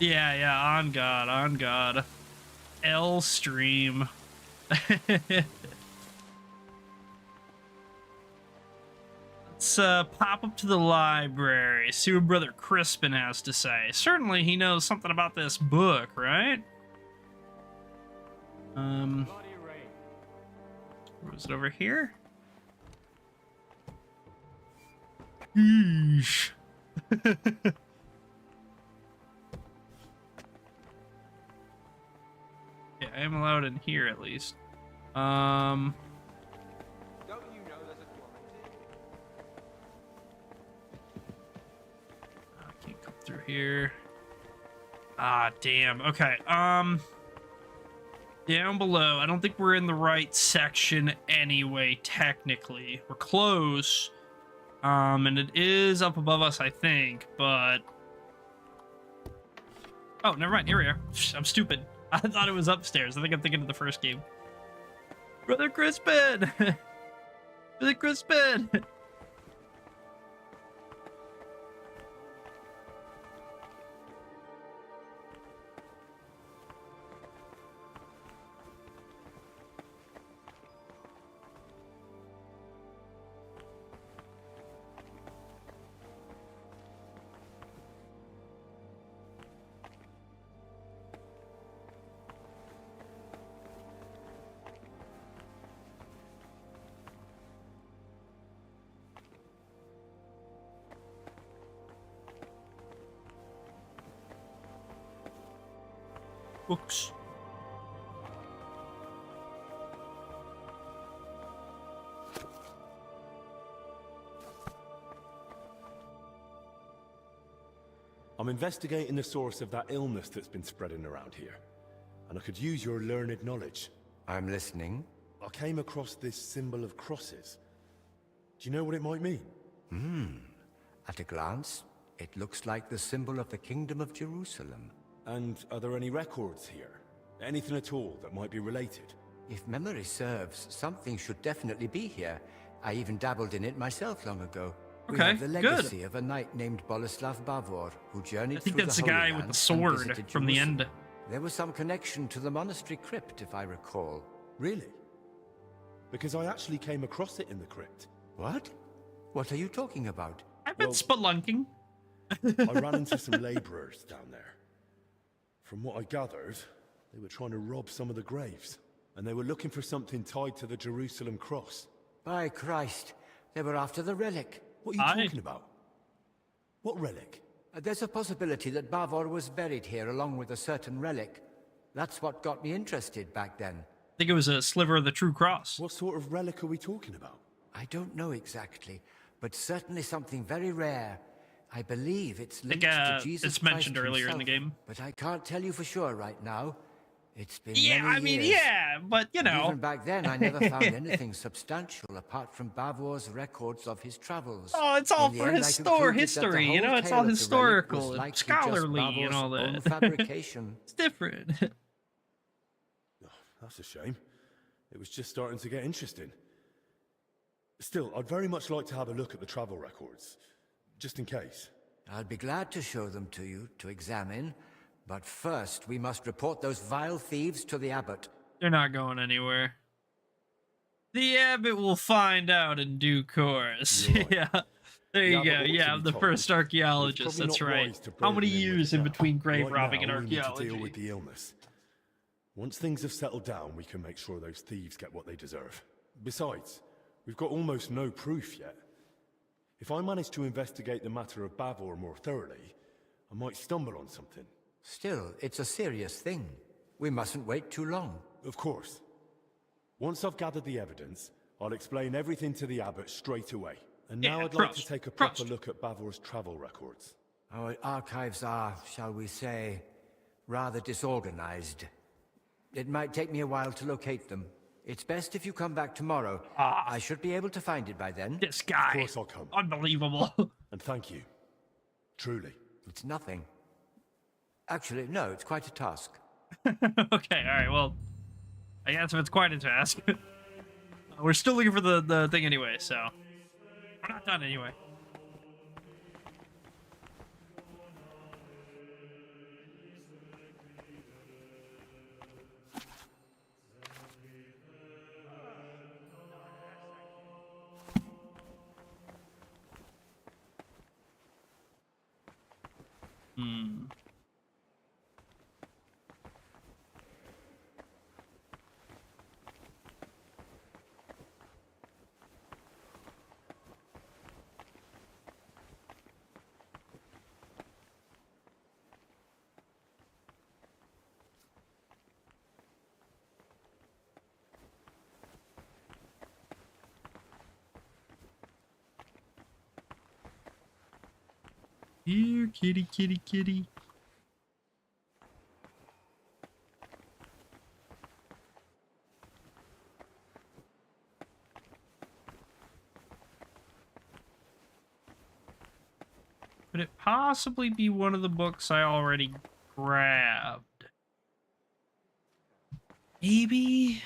Yeah, on God. L stream. Let's pop up to the library, see what Brother Crispin has to say. Certainly he knows something about this book, right? Was it over here? Yeesh. Yeah, I am allowed in here at least. Don't you know there's a quarantine? I can't come through here. Ah, damn. Okay. Down below. I don't think we're in the right section anyway, technically. We're close. And it is up above us, I think, but... Oh, never mind. Here we are. I'm stupid. I thought it was upstairs. I think I'm thinking of the first game. Brother Crispin! Brother Crispin! Books. I'm investigating the source of that illness that's been spreading around here, and I could use your learned knowledge. I'm listening. I came across this symbol of crosses. Do you know what it might mean? At a glance, it looks like the symbol of the Kingdom of Jerusalem. And are there any records here? Anything at all that might be related? If memory serves, something should definitely be here. I even dabbled in it myself long ago. We Okay, have the legacy of a knight named Boleslav Bavor, who journeyed through the that's the Holy guy Land with the and sword visited from the Jerusalem. end. There was some connection to the monastery crypt, if I recall. Really? Because I actually came across it in the crypt. What? What are you talking about? I've been spelunking. I ran into some laborers down there. From what I gathered, they were trying to rob some of the graves, and they were looking for something tied to the Jerusalem cross. By Christ, they were after the relic. What are you talking about? What relic? There's a possibility that Bavor was buried here along with a certain relic. That's what got me interested back then. I think it was a sliver of the true cross. What sort of relic are we talking about? I don't know exactly, but certainly something very rare. I believe it's linked to Jesus it's mentioned Christ earlier in the himself, game. but I can't tell you for sure right now. It's been Yeah, many I mean, years. yeah, but you And know. even back then, I never found anything substantial apart from Bavor's records of his travels. Oh, it's all In the for end, I his concluded that the history, you whole know, it's tale all of the relic was historical and likely just scholarly and Bavor's all own that. fabrication. It's different. Oh, that's a shame. It was just starting to get interesting. Still, I'd very much like to have a look at the travel records, just in case. I'll be glad to show them to you to examine, but first we must report those vile thieves to the abbot. They're not going anywhere. The abbot will find out in due course. Right. Yeah. There you The go. abbot ought to Yeah, be the told. first It's archaeologist. probably That's not right. wise to How many burden him years with in that. between grave Right robbing now, and we need to archaeology? deal with the illness. Once things have settled down, we can make sure those thieves get what they deserve. Besides, we've got almost no proof yet. If I manage to investigate the matter of Bavor more thoroughly, I might stumble on something. Still, it's a serious thing. We mustn't wait too long. Of course. Once I've gathered the evidence, I'll explain everything to the abbot straight away. And now Yeah, I'd like to trust, take a proper trust. look at Bavor's travel records. Our archives are, shall we say, rather disorganized. It might take me a while to locate them. It's best if you come back tomorrow. I should be able to find it by then. This guy. Of course I'll come. Unbelievable. And thank you. Truly. It's nothing. Actually, no, it's quite a task. Okay, alright, well, I guess if it's quite a task. We're still looking for the thing anyway, so we're not done anyway. Here, kitty, kitty, kitty. Could it possibly be one of the books I already grabbed? Maybe?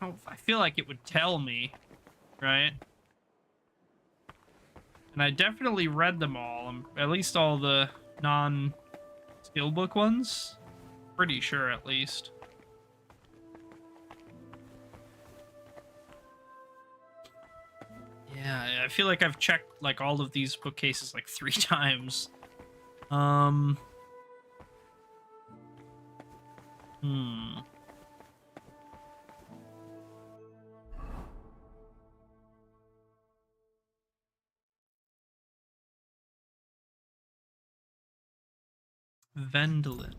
I feel like it would tell me, right? And I definitely read them all, at least all the non-skill book ones. Pretty sure, at least. Yeah, I feel like I've checked like all of these bookcases like 3 times. Vendolin.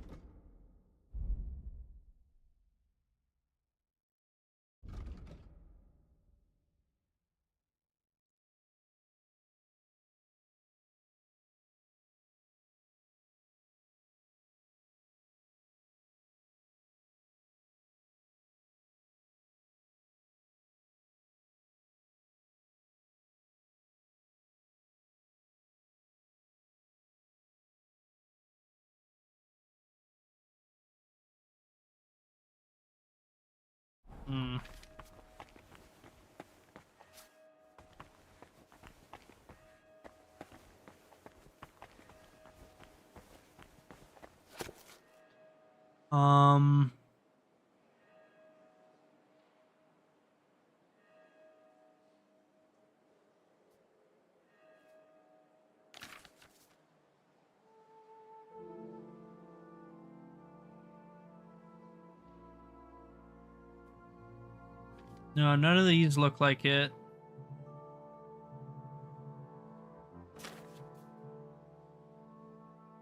No, none of these look like it.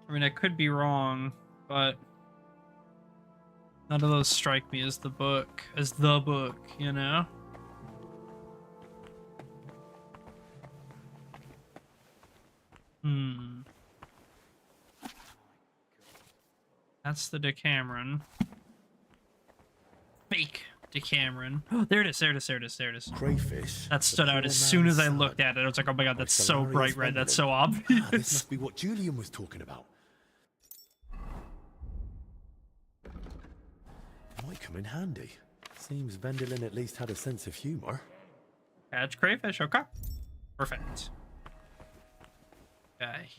I mean, I could be wrong, but none of those strike me as the book, you know? That's the Decameron. Fake Decameron. Oh, there it is, there it is, there it is, there it is. Crayfish. That stood out as soon as I looked at it. I was like, oh my god, that's so bright red. That's so obvious. This must be what Julian was talking about. Might come in handy. Seems Vendolin at least had a sense of humor. Catch crayfish, okay. Perfect. Okay.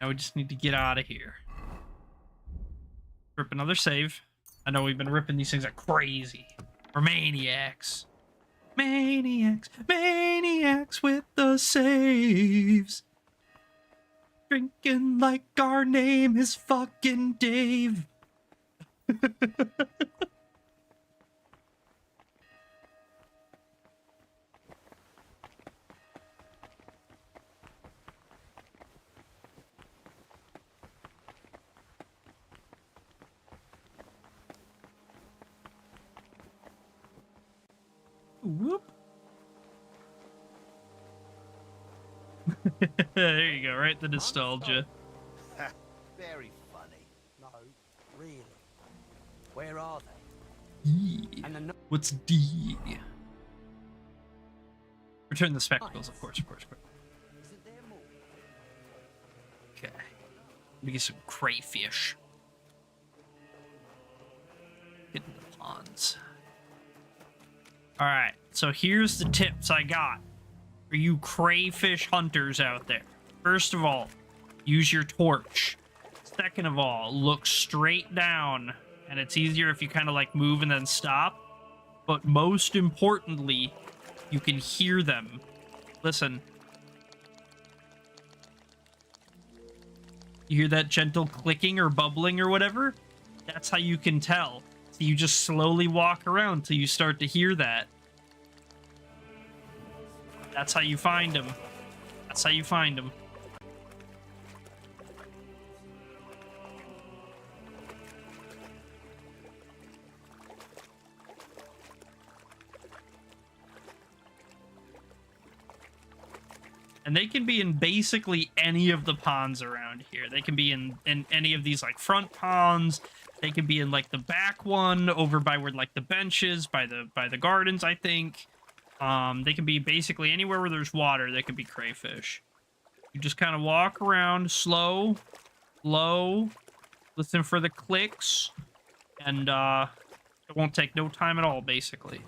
Now we just need to get out of here. Rip another save. I know we've been ripping these things like crazy. We're maniacs. Maniacs. Maniacs with the saves. Drinking like our name is fucking Dave. Whoop. There you go, right? The nostalgia. Very funny. No, really. Where are they? D. What's D? Return the spectacles, of course, of course, of course. Okay. Let me get some crayfish. Get in the ponds. Alright, so here's the tips I got for you crayfish hunters out there. First of all, use your torch. Second of all, look straight down. And it's easier if you kind of like move and then stop. But most importantly, you can hear them. Listen. You hear that gentle clicking or bubbling or whatever? That's how you can tell. So you just slowly walk around till you start to hear that. That's how you find them. That's how you find them. And they can be in basically any of the ponds around here. They can be in any of these like front ponds. They can be in like the back one over by where like the benches by the gardens, I think. They can be basically anywhere where there's water. They can be crayfish. You just kind of walk around slow, low, listen for the clicks, and it won't take no time at all, basically.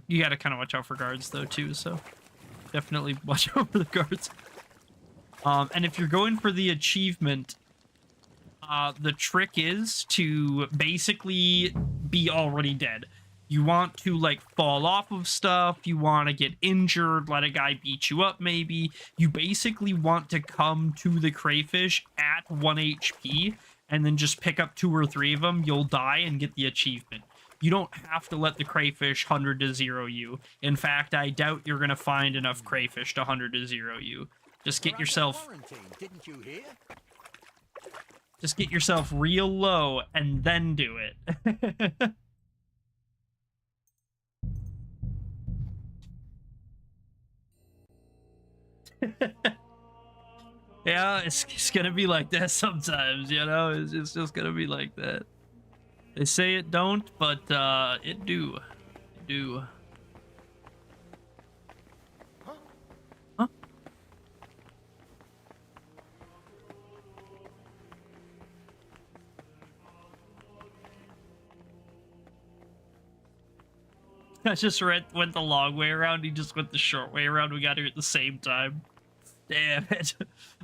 You gotta kind of watch out for guards though too, so definitely watch out for the guards. And if you're going for the achievement, the trick is to basically be already dead. You want to like fall off of stuff, you want to get injured, let a guy beat you up maybe. You basically want to come to the crayfish at 1 HP and then just pick up 2 or 3 of them. You'll die and get the achievement. You don't have to let the crayfish 100 to 0 you. In fact, I doubt you're going to find enough crayfish to 100 to 0 you. Just get yourself... Didn't you hear? Just get yourself real low and then do it. Yeah, it's going to be like that sometimes, you know? It's just going to be like that. They say it don't, but it do. It do. Huh? I just went the long way around. He just went the short way around. We got here at the same time. Damn it.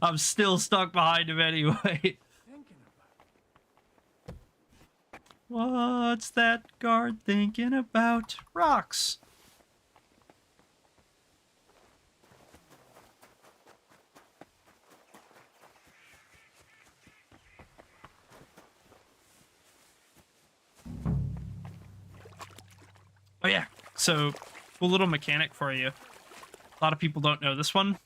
I'm still stuck behind him anyway. What's that guard thinking about? Rocks. Oh yeah, so cool little mechanic for you. A lot of people don't know this one.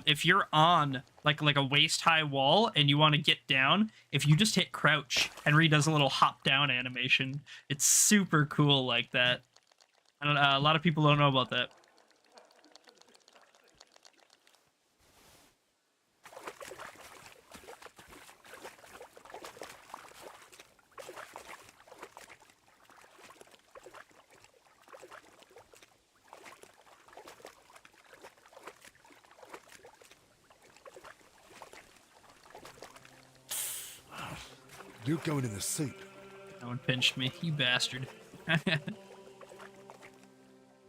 If you're on like a waist-high wall and you want to get down, if you just hit crouch, Henry does a little hop down animation. It's super cool like that. I don't know, a lot of people don't know about that. You're going in the soup. No one pinched me, you bastard.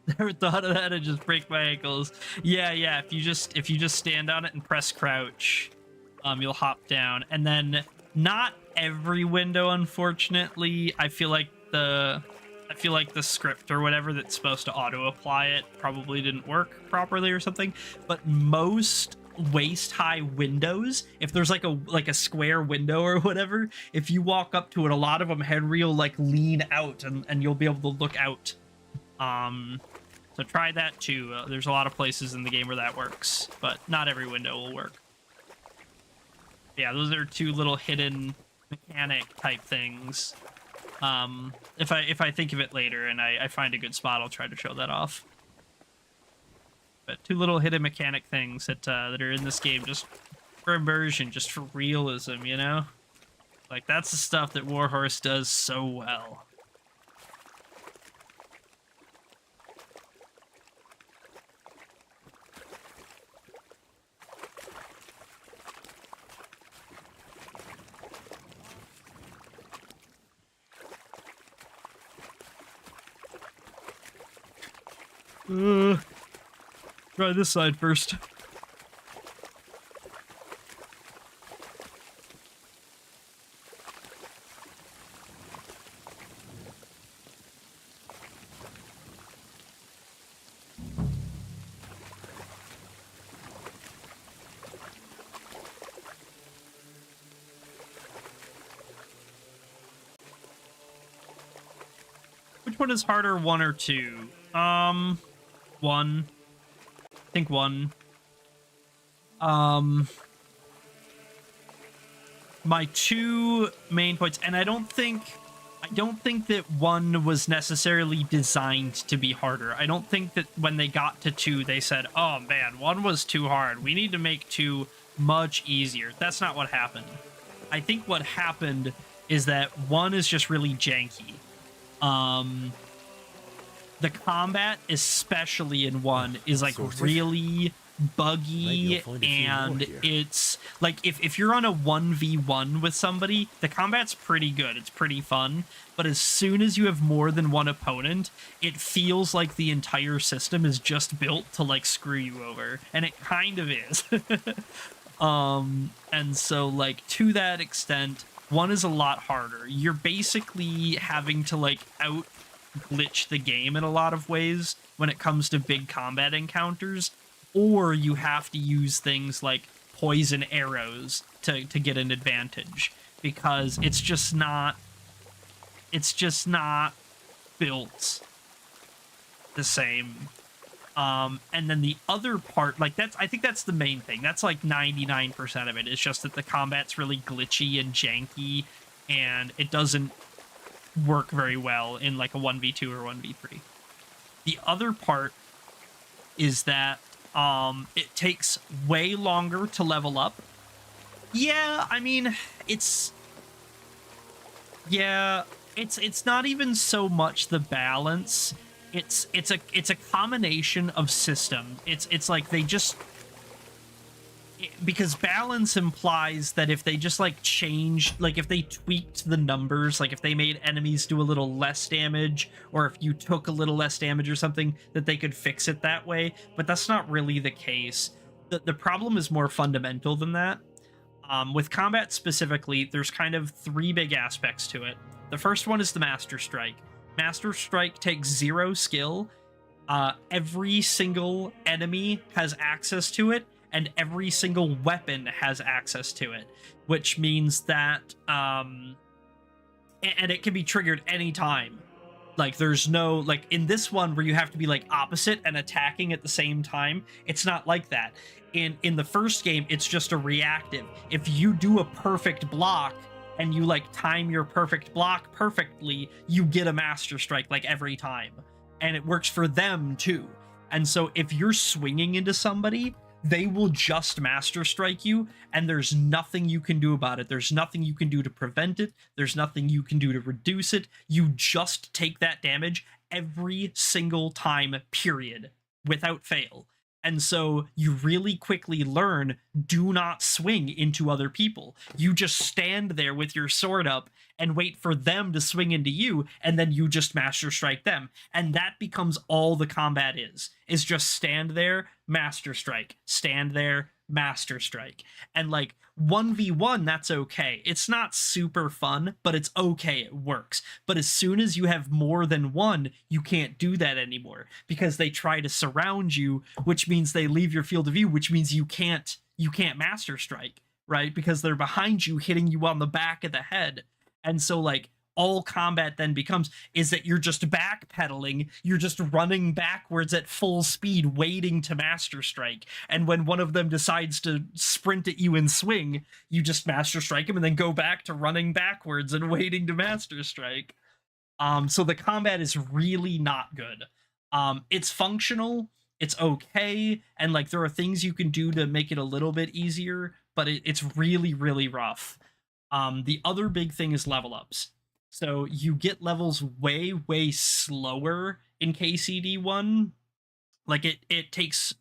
Never thought of that. I just break my ankles. Yeah, if you just stand on it and press crouch, you'll hop down. And then not every window, unfortunately. I feel like the script or whatever that's supposed to auto apply it probably didn't work properly or something. But most waist-high windows, if there's like a square window or whatever, if you walk up to it, a lot of them, Henry will like lean out and you'll be able to look out. So try that too. There's a lot of places in the game where that works, but not every window will work. Yeah, those are 2 little hidden mechanic type things. If I think of it later and I find a good spot, I'll try to show that off. But 2 little hidden mechanic things that are in this game just for immersion, just for realism, you know? Like, that's the stuff that Warhorse does so well. Try this side first. Which one is harder, 1 or 2? 1. I think 1. My 2 main points, and I don't think that 1 was necessarily designed to be harder. I don't think that when they got to 2, they said, oh man, 1 was too hard. We need to make 2 much easier. That's not what happened. I think what happened is that 1 is just really janky. The combat, especially in 1, is like really buggy, and it's like if you're on a 1v1 with somebody, the combat's pretty good, it's pretty fun, but as soon as you have more than one opponent, it feels like the entire system is just built to like screw you over, and it kind of is. And so like to that extent, 1 is a lot harder. You're basically having to like out glitch the game in a lot of ways when it comes to big combat encounters, or you have to use things like poison arrows to get an advantage, because it's just not built the same. And then the other part, like I think that's the main thing. That's like 99% of it. It's just that the combat's really glitchy and janky, and it doesn't work very well in like a 1v2 or 1v3. The other part is that it takes way longer to level up. Yeah, I mean, it's not even so much the balance. It's a combination of systems. It's like they just, because balance implies that if they just like change, like if they tweaked the numbers, like if they made enemies do a little less damage, or if you took a little less damage or something, that they could fix it that way. But that's not really the case. The problem is more fundamental than that. With combat specifically, there's kind of 3 big aspects to it. The first one is the Master Strike. Master Strike takes 0 skill. Every single enemy has access to it, and every single weapon has access to it, which means that, and it can be triggered anytime. Like, there's no, like, in this one where you have to be, like, opposite and attacking at the same time, it's not like that. In the first game, it's just a reactive. If you do a perfect block, and you, like, time your perfect block perfectly, you get a Master Strike, like, every time. And it works for them, too. And so if you're swinging into somebody, they will just Master Strike you, and there's nothing you can do about it. There's nothing you can do to prevent it. There's nothing you can do to reduce it. You just take that damage every single time, period, without fail. And so you really quickly learn, do not swing into other people. You just stand there with your sword up and wait for them to swing into you, and then you just Master Strike them. And that becomes all the combat is just stand there, Master Strike, stand there, Master Strike. And like 1v1, that's okay. It's not super fun, but it's okay, it works. But as soon as you have more than one, you can't do that anymore, because they try to surround you, which means they leave your field of view, which means you can't Master Strike, right? Because they're behind you, hitting you on the back of the head. And so like all combat then becomes is that you're just backpedaling, you're just running backwards at full speed, waiting to Master Strike. And when one of them decides to sprint at you and swing, you just Master Strike him and then go back to running backwards and waiting to Master Strike. So the combat is really not good. It's functional, it's okay, and like there are things you can do to make it a little bit easier, but it's really, really rough. The other big thing is level ups. So you get levels way, way slower in KCD1. Like it takes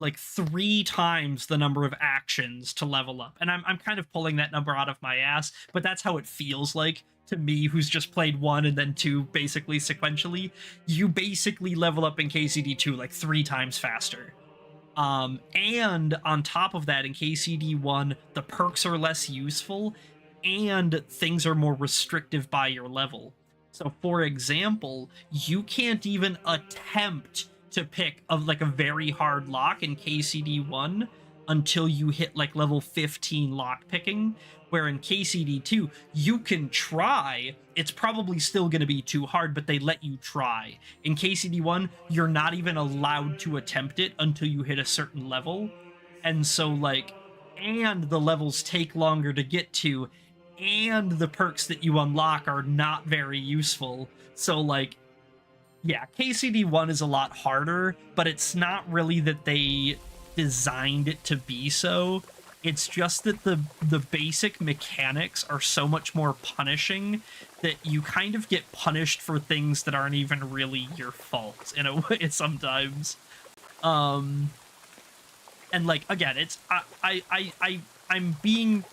like 3 times the number of actions to level up. And I'm kind of pulling that number out of my ass, but that's how it feels like to me, who's just played 1 and then 2 basically sequentially. You basically level up in KCD2 like 3 times faster. And on top of that, in KCD1, the perks are less useful, and things are more restrictive by your level. So for example, you can't even attempt to pick like a very hard lock in KCD1 until you hit like level 15 lockpicking, where in KCD2 you can try. It's probably still going to be too hard, but they let you try. In KCD1, you're not even allowed to attempt it until you hit a certain level. And so like, and the levels take longer to get to, and the perks that you unlock are not very useful. So like, yeah, KCD1 is a lot harder, but it's not really that they designed it to be so. It's just that the basic mechanics are so much more punishing that you kind of get punished for things that aren't even really your fault in a way sometimes. And like, again, it's I'm being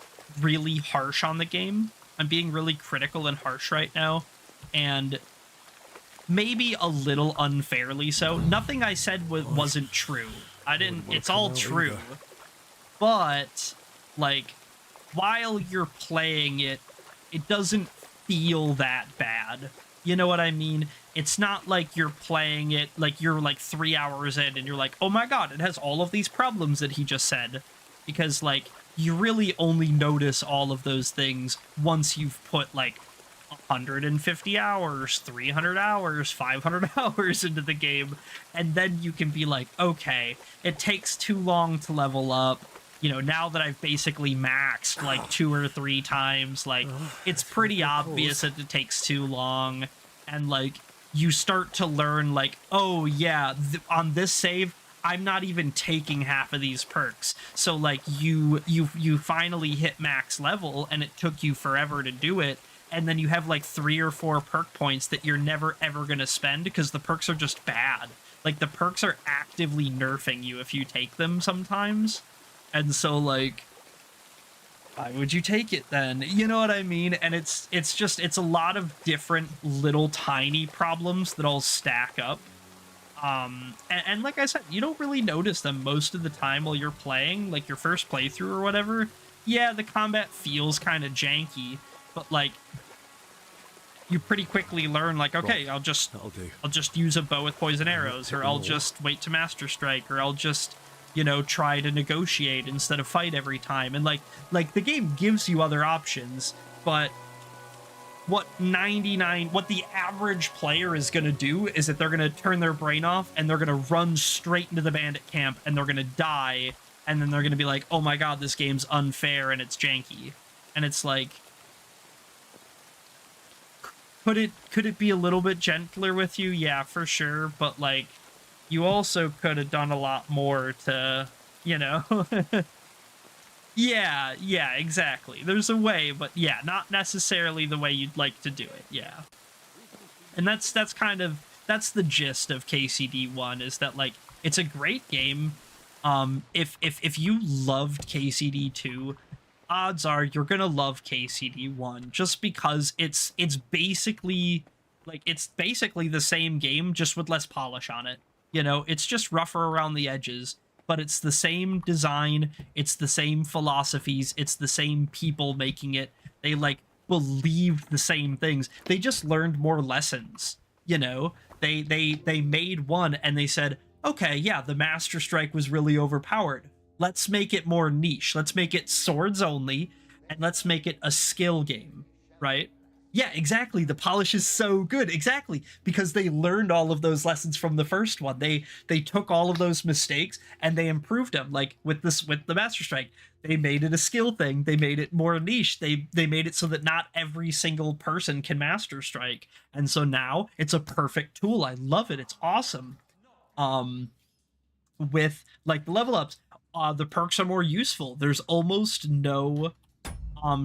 really harsh on the game. I'm being really critical and harsh right now, and maybe a little unfairly so. Nothing I said wasn't true. I didn't. It's all true. But like, while you're playing it, it doesn't feel that bad. You know what I mean? It's not like you're playing it like you're like 3 hours in and you're like, oh my god, it has all of these problems that he just said. Because like, you really only notice all of those things once you've put like 150 hours, 300 hours, 500 hours into the game, and then you can be like, okay, it takes too long to level up. You know, now that I've basically maxed like 2 or 3 times, like, it's pretty obvious that it takes too long. And like, you start to learn like, oh yeah, on this save, I'm not even taking half of these perks. So like, you finally hit max level and it took you forever to do it. And then you have like 3 or 4 perk points that you're never ever going to spend because the perks are just bad. Like, the perks are actively nerfing you if you take them sometimes. And so like, why would you take it then? You know what I mean? And it's a lot of different little tiny problems that all stack up. And like I said, you don't really notice them most of the time while you're playing, like your first playthrough or whatever. Yeah, the combat feels kind of janky, but like, you pretty quickly learn like, okay, I'll just use a bow with poison arrows, or I'll just wait to master strike, or I'll just, you know, try to negotiate instead of fight every time. And like the game gives you other options, but what the average player is going to do is that they're going to turn their brain off and they're going to run straight into the bandit camp and they're going to die, and then they're going to be like, oh my god, this game's unfair and it's janky. And it's like, could it be a little bit gentler with you? Yeah, for sure, but like, you also could have done a lot more to, you know. Yeah, exactly. There's a way, but yeah, not necessarily the way you'd like to do it. Yeah. And that's the gist of KCD1, is that like, it's a great game. If you loved KCD2, odds are you're gonna love KCD1, just because it's basically the same game, just with less polish on it. You know, it's just rougher around the edges, but it's the same design, it's the same philosophies, it's the same people making it. They like believed the same things. They just learned more lessons, you know? They made one and they said, okay, yeah, the Master Strike was really overpowered. Let's make it more niche. Let's make it swords only, and let's make it a skill game, right? Yeah, exactly. The polish is so good. Exactly. Because they learned all of those lessons from the first one. They took all of those mistakes and they improved them. Like with the Master Strike, they made it a skill thing. They made it more niche. They made it so that not every single person can Master Strike. And so now it's a perfect tool. I love it. It's awesome. With like the level ups, the perks are more useful. There's almost no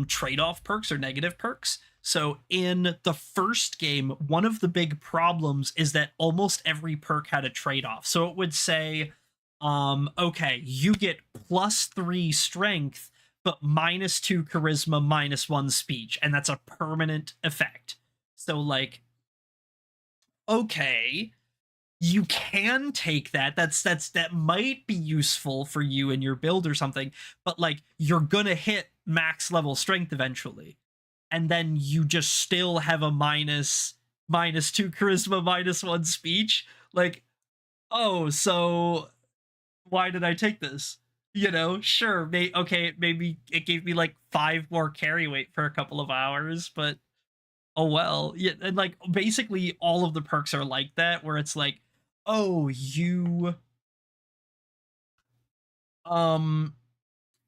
trade-off perks or negative perks. So in the first game, one of the big problems is that almost every perk had a trade-off. So it would say, okay, you get +3 strength, but -2 charisma, -1 speech, and that's a permanent effect. So like, okay, you can take that. That might be useful for you in your build or something, but like, you're gonna hit max level strength eventually. And then you just still have a -2 charisma, -1 speech. Like, oh, so why did I take this? You know, sure, maybe it gave me like 5 more carry weight for a couple of hours, but oh well. Yeah, and like basically all of the perks are like that, where it's like, oh, um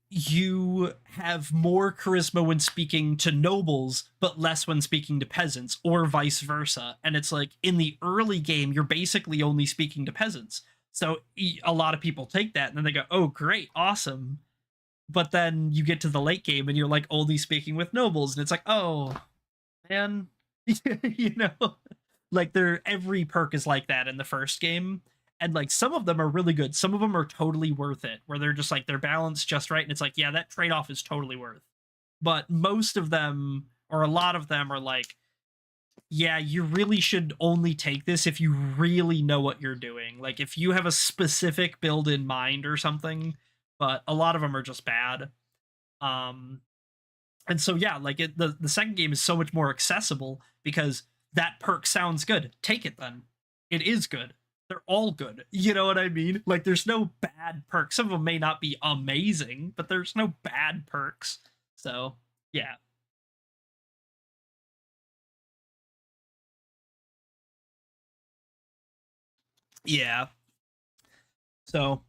you have more charisma when speaking to nobles, but less when speaking to peasants, or vice versa. And it's like in the early game, you're basically only speaking to peasants. So a lot of people take that and then they go, oh, great, awesome. But then you get to the late game and you're like only speaking with nobles. And it's like, oh, man, you know, like every perk is like that in the first game. And like some of them are really good, some of them are totally worth it, where they're just like they're balanced just right, and it's like, yeah, that trade-off is totally worth. But most of them, or a lot of them, are like, yeah, you really should only take this if you really know what you're doing, like if you have a specific build in mind or something. But a lot of them are just bad. And so yeah, like the second game is so much more accessible because that perk sounds good, take it then, it is good. They're all good. You know what I mean? Like, there's no bad perks. Some of them may not be amazing, but there's no bad perks. So, yeah. Yeah. So,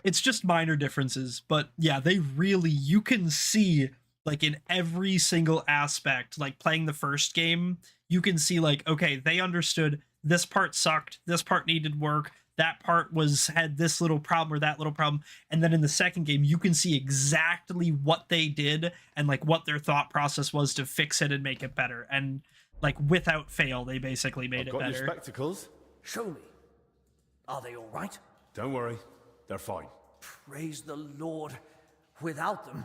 it's just minor differences. But yeah, you can see, like, in every single aspect, like, playing the first game, you can see, like, okay, they understood this part sucked, this part needed work, that part had this little problem or that little problem. And then in the second game, you can see exactly what they did and like what their thought process was to fix it and make it better. And like without fail, they basically made it better. Got your spectacles? Show me. Are they all right? Don't worry, they're fine. Praise the Lord. Without them,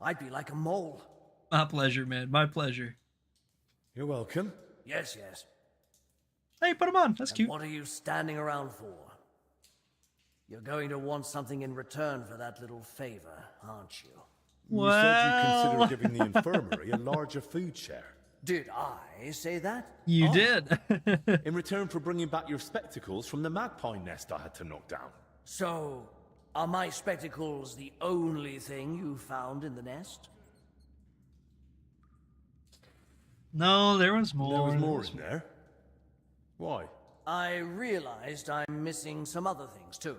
I'd be like a mole. My pleasure, man. My pleasure. You're welcome. Yes, yes. Hey, put them on. That's And cute. what are you standing around for? You're going to want something in return for that little favor, aren't you? You said you consider giving the infirmary a larger food share. Did I say that? You did. In return for bringing back your spectacles from the magpie nest I had to knock down. So, are my spectacles the only thing you found in the nest? No, there was more. There was more in there. Why? I realized I'm missing some other things too.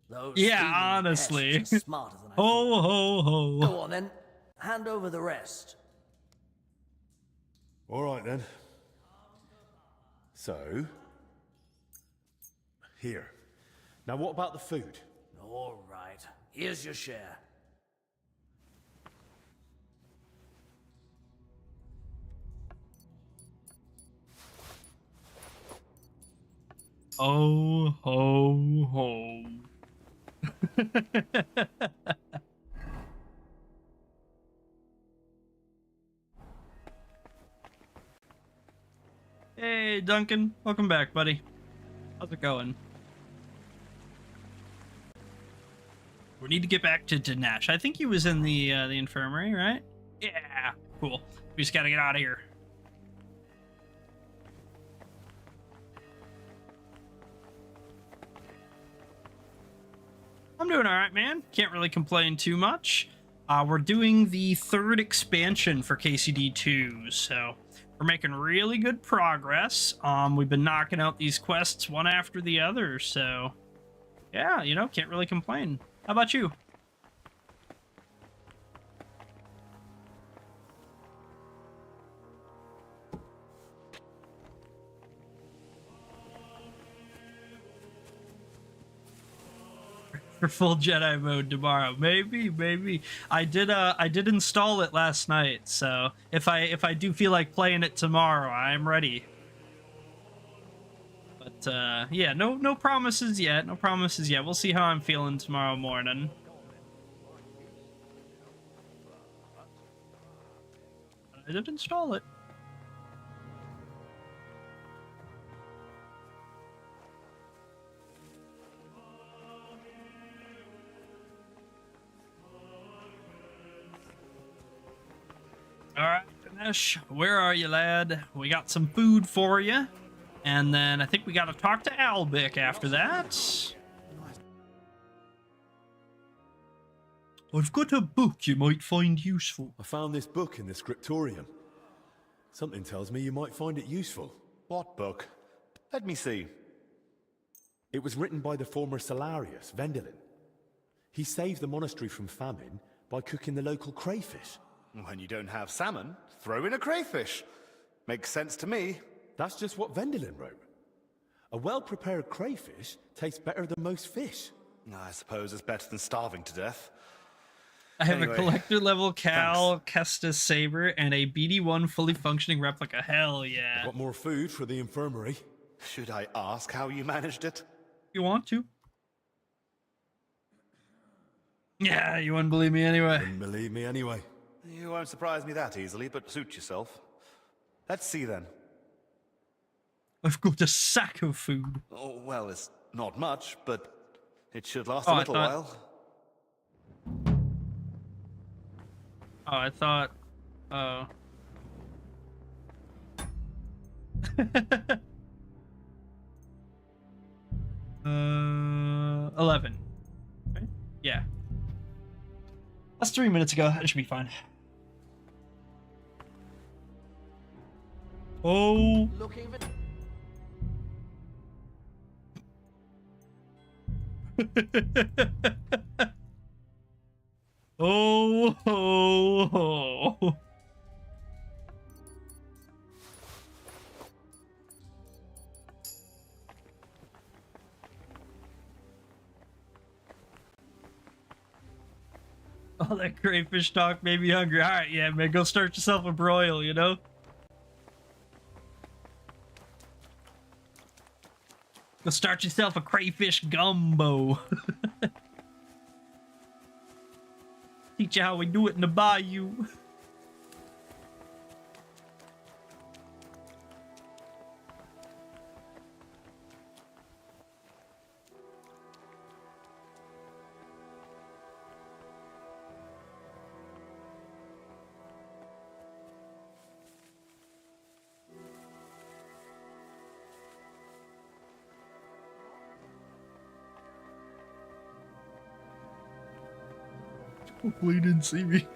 Those yeah, honestly. Smarter than I ho, ho, ho. Go on then. Hand over the rest. All right then. So, here. Now what about the food? All right. Here's your share. Oh, ho, ho. Hey, Duncan. Welcome back, buddy. How's it going? We need to get back to Dinesh. I think he was in the infirmary, right? Yeah, cool. We just gotta get out of here. I'm doing all right, man. Can't really complain too much. We're doing the 3rd expansion for KCD 2, so we're making really good progress. We've been knocking out these quests one after the other, so yeah, you know, can't really complain. How about you? For full Jedi mode tomorrow, maybe. I did install it last night, so if I do feel like playing it tomorrow, I'm ready. But yeah, no promises yet. No promises yet. We'll see how I'm feeling tomorrow morning. I did install it. Alright, Dinesh, where are you, lad? We got some food for you. And then I think we gotta talk to Albic after that. I've got a book you might find useful. I found this book in the scriptorium. Something tells me you might find it useful. What book? Let me see. It was written by the former Salarius, Vendelin. He saved the monastery from famine by cooking the local crayfish. When you don't have salmon, throw in a crayfish. Makes sense to me. That's just what Vendelin wrote. A well-prepared crayfish tastes better than most fish. I suppose it's better than starving to death. I have Anyway, a collector-level Cal Kestis Saber and a BD-1 fully functioning replica. Hell yeah. I've got more food for the infirmary. Should I ask how you managed it? You want to? Yeah, you wouldn't believe me anyway. Wouldn't believe me anyway. You won't surprise me that easily, but suit yourself. Let's see then. I've got a sack of food. Oh, well, it's not much, but it should last Oh, a I little thought- while. Oh, I thought... Oh. 11. Right? Yeah. That's 3 minutes ago. That should be fine. Oh. Look even. Oh, ho, ho. All that crayfish talk made me hungry. All right, yeah, man, go start yourself a broil, you know? Go start yourself a crayfish gumbo. Teach you how we do it in the bayou. Hopefully he didn't see me.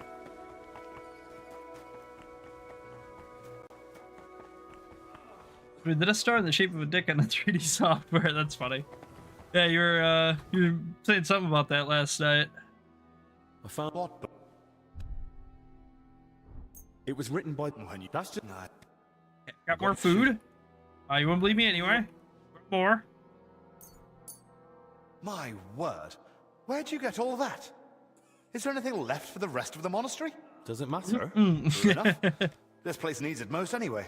I mean, did I star in the shape of a dick on the 3D software? That's funny. Yeah, you were saying something about that last night. I found what? It was written by. That's just. Got more food? You wouldn't believe me anyway. More. My word. Where'd you get all that? Is there anything left for the rest of the monastery? Doesn't matter. True enough. This place needs it most anyway.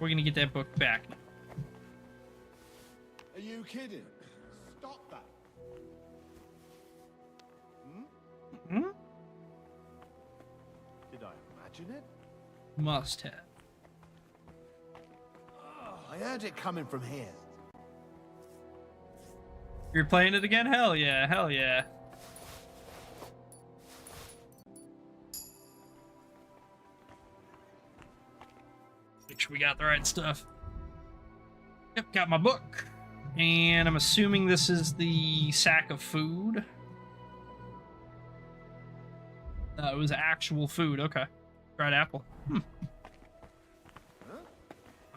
We're gonna get that book back. Are you kidding? Stop that. Hmm? Did I imagine it? Must have. I heard it coming from here. You're playing it again? Hell yeah, hell yeah. Make sure we got the right stuff. Yep, got my book. And I'm assuming this is the sack of food. It was actual food, okay. Dried apple.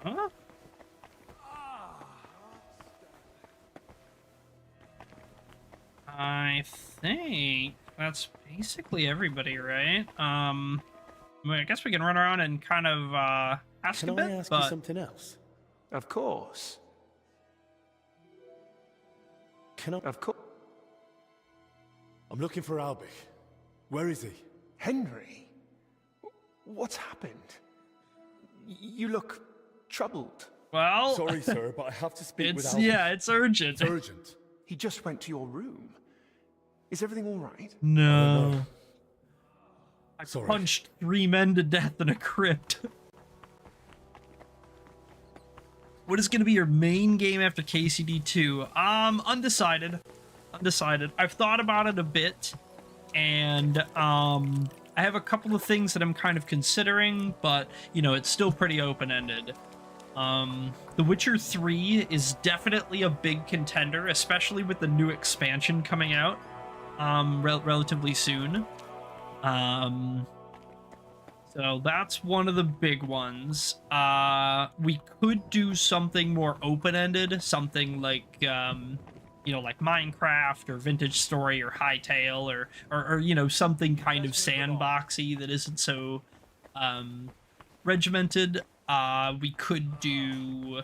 Huh? I think that's basically everybody, right? I guess we can run around and kind of ask Can a bit, I ask but... you something else? Of course. Can I? Of course. I'm looking for Albich. Where is he? Henry? What's happened? You look troubled. Well... Sorry, sir, but I have to speak with it's, Albich. yeah, it's urgent. It's urgent. He just went to your room. Is everything all right? No. I Sorry. punched 3 men to death in a crypt. What is going to be your main game after KCD 2? Undecided. Undecided. I've thought about it a bit, and I have a couple of things that I'm kind of considering, but, you know, it's still pretty open-ended. The Witcher 3 is definitely a big contender, especially with the new expansion coming out relatively soon. So that's one of the big ones. We could do something more open-ended, something like, you know, like Minecraft or Vintage Story or Hytale or you know, something kind of sandboxy that isn't so regimented. We could do, you know,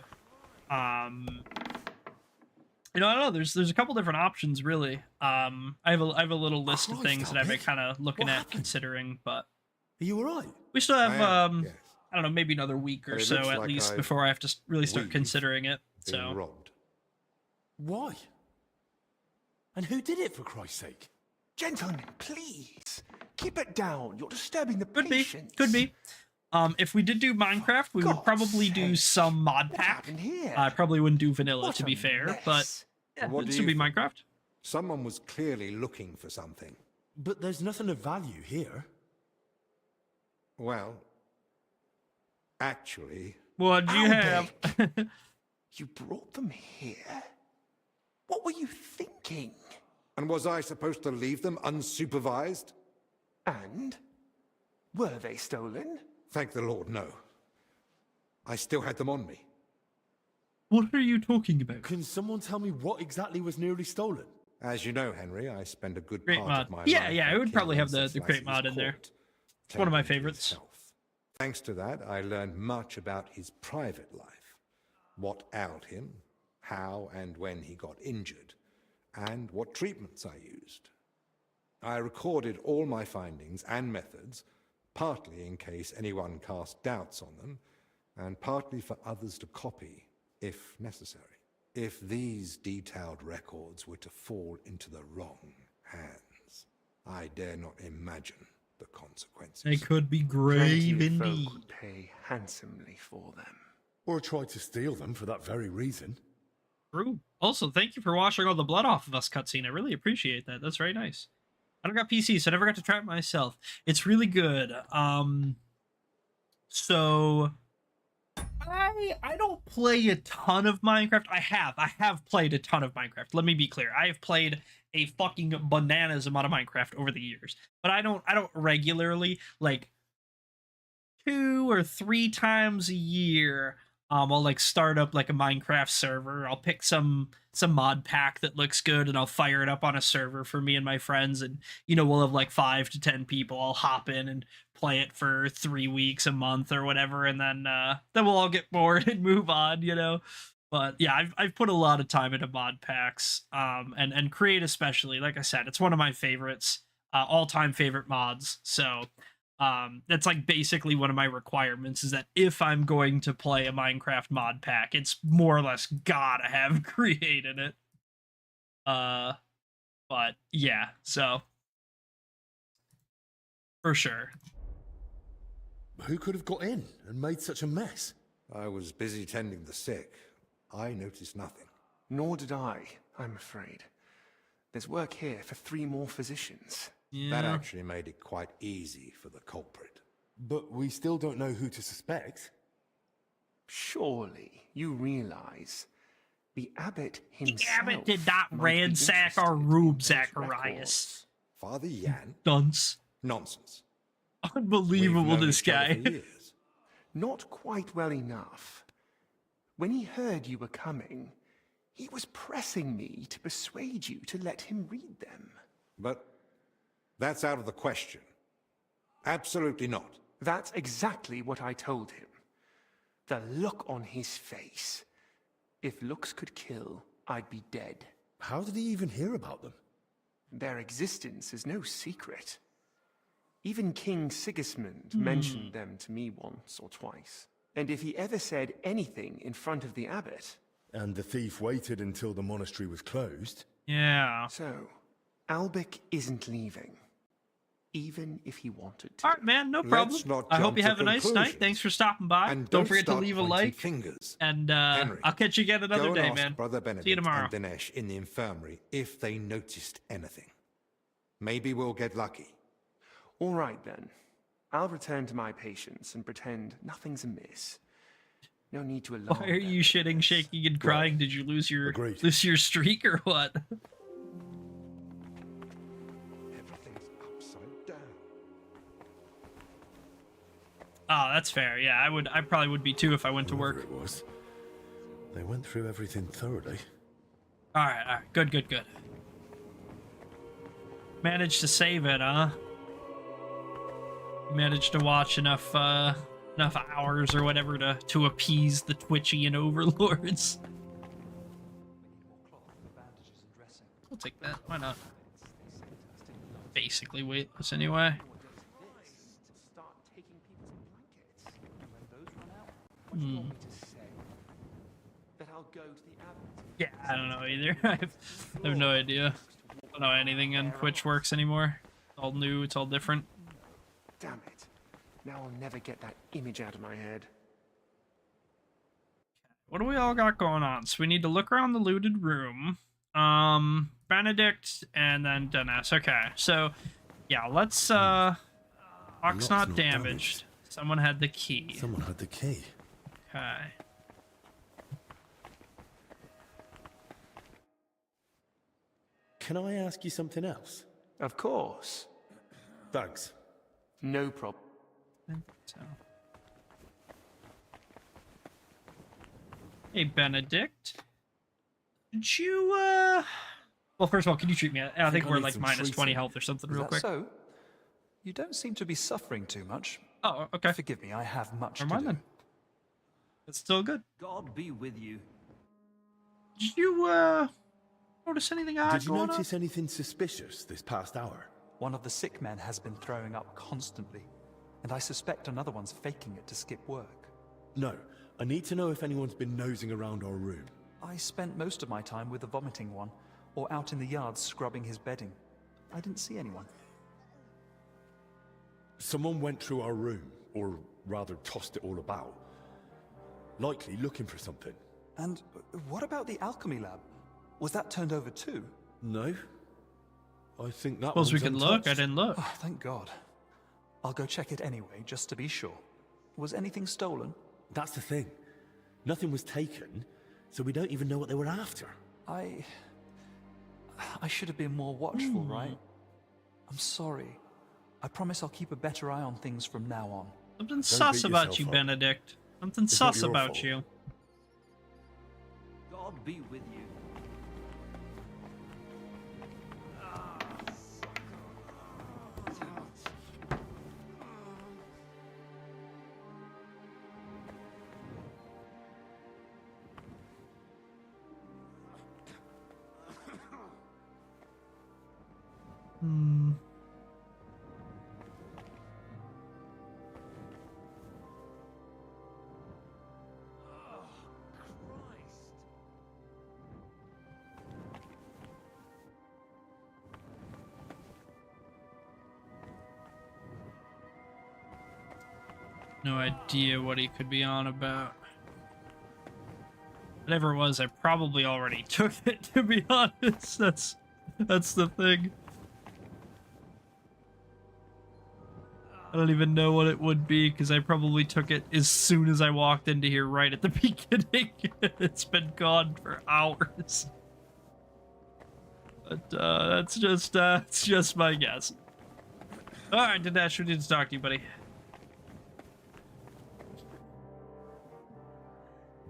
I don't know. There's a couple different options, really. I have a little list of things that I've been kind of looking at considering, but are you all right? We still have, yes. I don't know, maybe another week or But it so looks at like least I've before I have to really start considering it. been So robbed. Why? And who did it, for Christ's sake? Gentlemen, please. Keep it down. You're disturbing the could patience. be, could be. If we did do Minecraft, we would probably do some mod pack. I probably wouldn't do vanilla, to be fair, but yeah, What it'd do still you be think? Minecraft. Someone was clearly looking for something. But there's nothing of value here. Well, actually... What do you have? You brought them here? What were you thinking? And was I supposed to leave them unsupervised? And? Were they stolen? Thank the Lord, no. I still had them on me. What are you talking about? Can someone tell me what exactly was nearly stolen? As you know, Henry, I spend a good Crate part mod. of my Yeah, life yeah, at I would probably King have the crate Wenceslaus's mod in there. court, It's one of my tending to his favorites. health. Thanks to that, I learned much about his private life, what ailed him, how and when he got injured, and what treatments I used. I recorded all my findings and methods, partly in case anyone cast doubts on them, and partly for others to copy, if necessary. If these detailed records were to fall into the wrong hands, I dare not imagine the consequences. They could be grave Plenty of indeed. folk would pay handsomely for them. Or tried to steal them for that very reason. True. Also, thank you for washing all the blood off of us, cutscene. I really appreciate that. That's very nice. I don't got PC, so I never got to try it myself. It's really good. So I don't play a ton of Minecraft. I have played a ton of Minecraft. Let me be clear. I have played a fucking bananas amount of Minecraft over the years. But I don't regularly, like 2 or 3 times a year, I'll like start up like a Minecraft server. I'll pick some mod pack that looks good and I'll fire it up on a server for me and my friends, and you know, we'll have like 5 to 10 people. I'll hop in and play it for 3 weeks, a month or whatever, and then we'll all get bored and move on, you know. But yeah, I've put a lot of time into mod packs, and Create especially. Like I said, it's one of my favorites, all-time favorite mods. So that's like basically one of my requirements, is that if I'm going to play a Minecraft mod pack, it's more or less gotta have Create in it. But yeah, so for sure. Who could have got in and made such a mess? I was busy tending the sick. I noticed nothing. Nor did I, I'm afraid. There's work here for 3 more physicians. Yeah. That actually made it quite easy for the culprit. But we still don't know who to suspect. Surely you realize the abbot himself. The abbot did not might be ransack our interested room, in those Zacharias. records. Father Yan? Dunce. Nonsense. Unbelievable, We've known this each other guy. for years. Not quite well enough. When he heard you were coming, he was pressing me to persuade you to let him read them. But that's out of the question. Absolutely not. That's exactly what I told him. The look on his face. If looks could kill, I'd be dead. How did he even hear about them? Their existence is no secret. Even King Sigismund mentioned them to me once or twice. And if he ever said anything in front of the abbot... And the thief waited until the monastery was closed? Yeah. So, Albic isn't leaving. Even if he wanted to. All right, man, no problem. Let's not I hope jump you to have a nice night. conclusions. Thanks for stopping by. And Don't forget to start leave a pointing like. fingers. And Henry, I'll catch you again another go and day, ask man. Brother See you Benedict tomorrow. and Dinesh in the infirmary if they noticed anything. Maybe we'll get lucky. All right, then. I'll return to my patients and pretend nothing's amiss. No need to alarm. Why are you shitting, shaking, and crying? Did you lose your streak or what? Everything's upside down. Oh, that's fair. Yeah, I probably would be too if I went to work. It was. They went through everything thoroughly. All right. Good. Managed to save it, huh? Managed to watch enough hours or whatever to appease the twitchy and overlords. I'll take that. Why not? Basically weightless anyway. Yeah, I don't know either. I have no idea. I don't know anything on Twitch works anymore. It's all new. It's all different. Damn it. Now I'll never get that image out of my head. What do we all got going on? So we need to look around the looted room. Benedict and then Dennis. Okay, so yeah, let's lock's not damaged. Someone had the key. Someone had the key. Okay. Can I ask you something else? Of course. Thanks. No problem. So. Hey, Benedict. Did you, Well, first of all, can you treat me? I think we're like minus 20 health or something real quick. So, you don't seem to be suffering too much. Oh, okay. Forgive me, I have much Never to mind do. then. It's still good. God be with you. Did you, notice anything odd Did you going notice anything suspicious this past hour? One of the sick men has been throwing up constantly, and I suspect another one's faking it to skip work. No, I need to know if anyone's been nosing around our room. I spent most of my time with the vomiting one, or out in the yard scrubbing his bedding. I didn't see anyone. Someone went through our room, or rather tossed it all about. Likely looking for something. And what about the alchemy lab? Was that turned over too? No. I think that Suppose we one's could look. untouched. I didn't look. Oh, thank God. I'll go check it anyway, just to be sure. Was anything stolen? That's the thing. Nothing was taken, so we don't even know what they were after. I should have been more watchful, right? I'm sorry. I promise I'll keep a better eye on things from now on. Something sus about you, Benedict. Something sus about you. God be with you. No idea what he could be on about. Whatever it was, I probably already took it, to be honest. That's the thing. I don't even know what it would be, because I probably took it as soon as I walked into here right at the beginning. It's been gone for hours. But that's just my guess. Alright, Dinesh, we need to talk to you, buddy.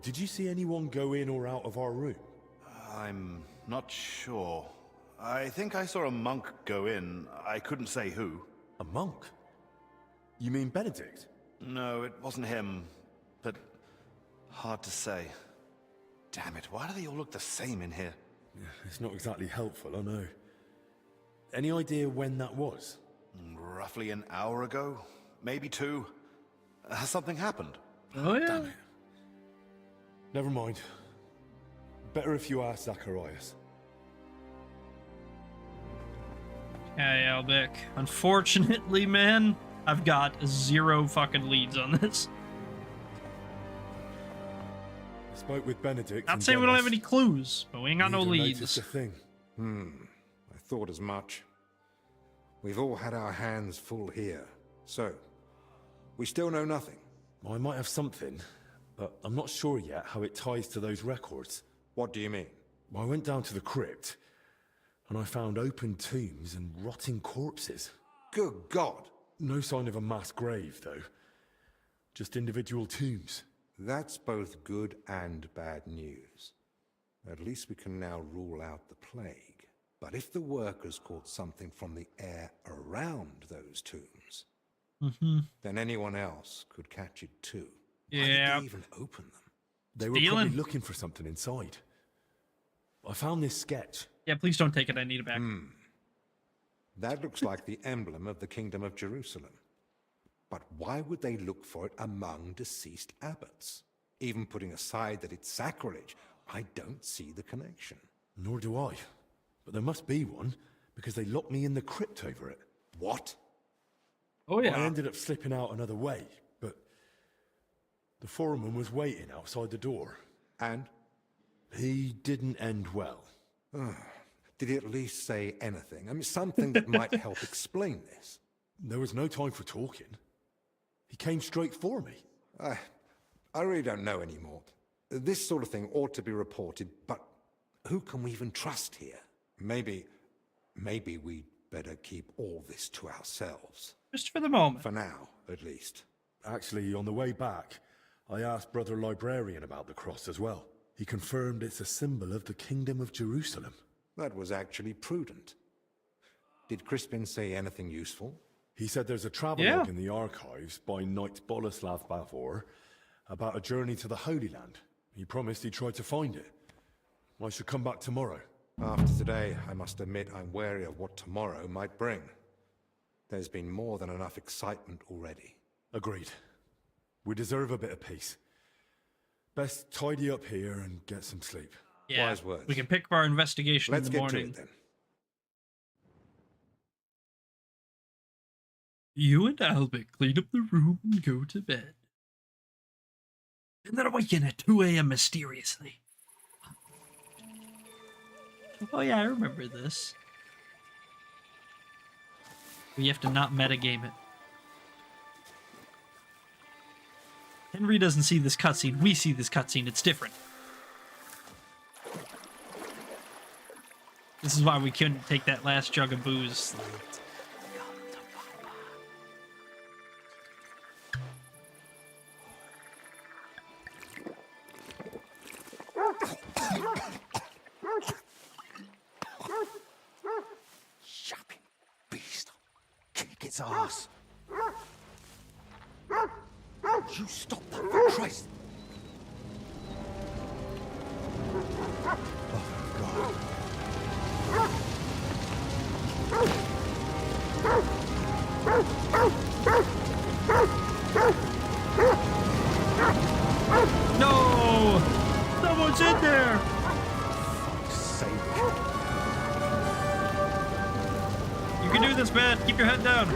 Did you see anyone go in or out of our room? I'm not sure. I think I saw a monk go in. I couldn't say who. A monk? You mean Benedict? No, it wasn't him. But hard to say. Damn it, why do they all look the same in here? It's not exactly helpful, I know. Any idea when that was? Roughly an hour ago, maybe 2. Has something happened? Oh yeah. Damn it. Never mind. Better if you ask Zacharias. Okay, Albic. Unfortunately, man, I've got 0 fucking leads on this. I spoke with Benedict. Not saying we don't have any clues, but we ain't got no leads. A thing. I thought as much. We've all had our hands full here. So, we still know nothing. I might have something, but I'm not sure yet how it ties to those records. What do you mean? I went down to the crypt, and I found open tombs and rotting corpses. Good God! No sign of a mass grave, though. Just individual tombs. That's both good and bad news. At least we can now rule out the plague. But if the workers caught something from the air around those tombs, then anyone else could catch it too. Why did they even open them? They were probably looking for something inside. I found this sketch. Yeah, please don't take it. I need it back. That looks like the emblem of the Kingdom of Jerusalem. But why would they look for it among deceased abbots? Even putting aside that it's sacrilege, I don't see the connection. Nor do I. But there must be one, because they locked me in the crypt over it. What? Oh, yeah. I ended up slipping out another way, but the foreman was waiting outside the door. And? He didn't end well. Did he at least say anything? I mean, something that might help explain this. There was no time for talking. He came straight for me. I really don't know anymore. This sort of thing ought to be reported, but who can we even trust here? Maybe we'd better keep all this to ourselves. Just for the moment. For now, at least. Actually, on the way back, I asked Brother Librarian about the cross as well. He confirmed it's a symbol of the Kingdom of Jerusalem. That was actually prudent. Did Crispin say anything useful? He said there's a travelogue in the archives by Knight Boleslav Bavor about a journey to the Holy Land. He promised he'd try to find it. I should come back tomorrow. After today, I must admit I'm wary of what tomorrow might bring. There's been more than enough excitement already. Agreed. We deserve a bit of peace. Best tidy up here and get some sleep. Yeah, Wise words. we can pick up our investigation in the morning. Let's get to it then. You and Albert clean up the room and go to bed. And then awaken at 2 a.m. mysteriously. Oh yeah, I remember this. We have to not metagame it. Henry doesn't see this cutscene. We see this cutscene. It's different. This is why we couldn't take that last jug of booze. Shopping beast. Kick its ass. You stop that, for Christ! No! Someone's in there! Fuck's sake. You can do this, man. Keep your head down.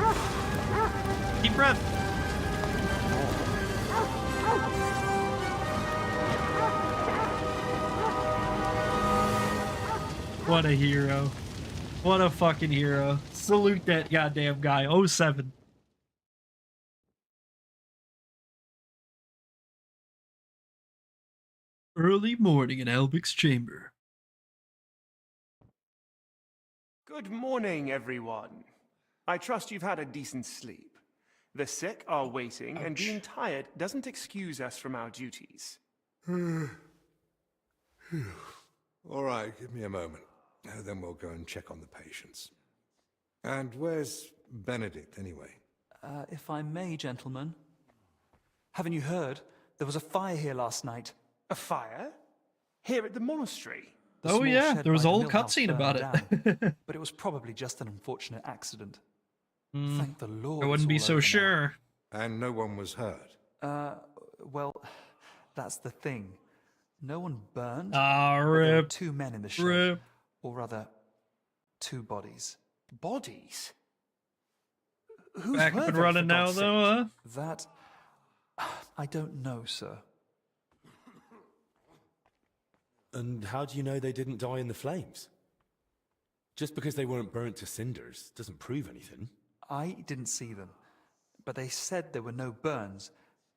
Deep breath. What a hero. What a fucking hero. Salute that goddamn guy. 07. Early morning in Albic's chamber. Good morning, everyone. I trust you've had a decent sleep. The sick are waiting, and being tired doesn't excuse us from our duties. All right, give me a moment. Then we'll go and check on the patients. And where's Benedict, anyway? If I may, gentlemen. Haven't you heard? There was a fire here last night. A fire? Here at the monastery? The Oh small yeah, shed there was by a the whole mill house cutscene about burned it. down, but it was probably just an unfortunate accident. Thank the Lord. I wouldn't be it's all so over sure. And no one was hurt? Well, that's the thing. No one burned. Ah, but there were rip. 2 men in the shed. Rip. Or rather, 2 bodies. Bodies? Whose Back were up and they, running for now, God's though, sake? That... I don't know, sir. And how do you know they didn't die in the flames? Just because they weren't burnt to cinders doesn't prove anything. I didn't see them, but they said there were no burns,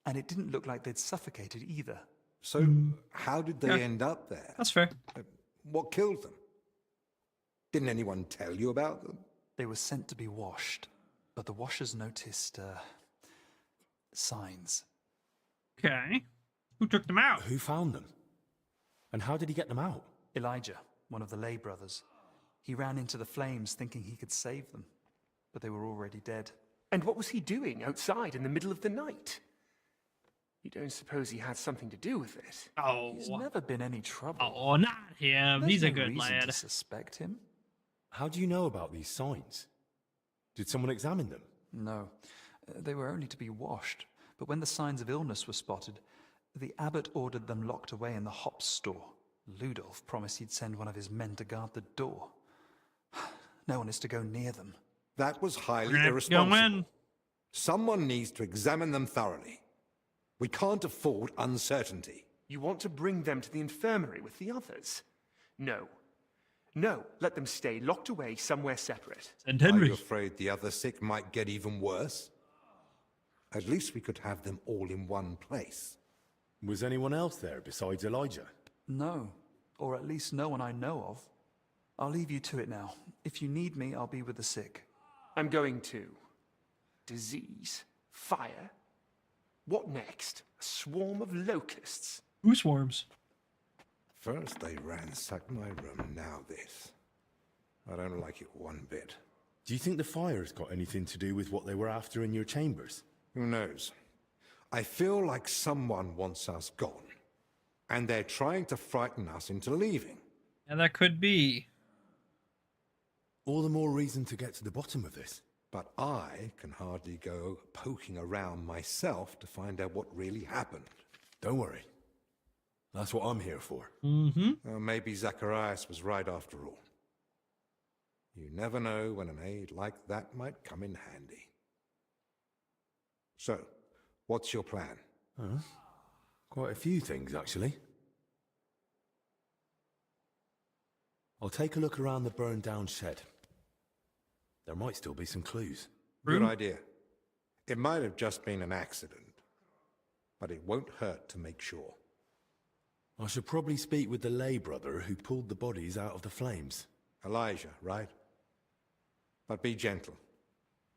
And it didn't look like they'd suffocated either. So, how did they end up there? That's fair. What killed them? Didn't anyone tell you about them? They were sent to be washed, but the washers noticed, signs. Okay. Who took them out? Who found them? And how did he get them out? Elijah, one of the lay brothers. He ran into the flames thinking he could save them, but they were already dead. And what was he doing outside in the middle of the night? You don't suppose he had something to do with it? Oh. He's never been any trouble. Oh, not him. There's He's a no good reason lad. to suspect him. How do you know about these signs? Did someone examine them? No, they were only to be washed, but when the signs of illness were spotted, the abbot ordered them locked away in the hops store. Ludolf promised he'd send one of his men to guard the door. No one is to go near them. That was highly Go irresponsible. in. Someone needs to examine them thoroughly. We can't afford uncertainty. You want to bring them to the infirmary with the others? No. No, let them stay locked away somewhere separate. And Are Henry. you afraid the other sick might get even worse? At least we could have them all in one place. Was anyone else there besides Elijah? No, or at least no one I know of. I'll leave you to it now. If you need me, I'll be with the sick. I'm going to. Disease. Fire. What next? A swarm of locusts. Who swarms? First they ransacked my room, now this. I don't like it one bit. Do you think the fire's got anything to do with what they were after in your chambers? Who knows? I feel like someone wants us gone. And they're trying to frighten us into leaving. Yeah, that could be. All the more reason to get to the bottom of this. But I can hardly go poking around myself to find out what really happened. Don't worry. That's what I'm here for. Mm-hmm. Maybe Zacharias was right after all. You never know when an aid like that might come in handy. So, what's your plan? Quite a few things, actually. I'll take a look around the burned-down shed. There might still be some clues. Good idea. It might have just been an accident, but it won't hurt to make sure. I should probably speak with the lay brother who pulled the bodies out of the flames. Elijah, right? But be gentle.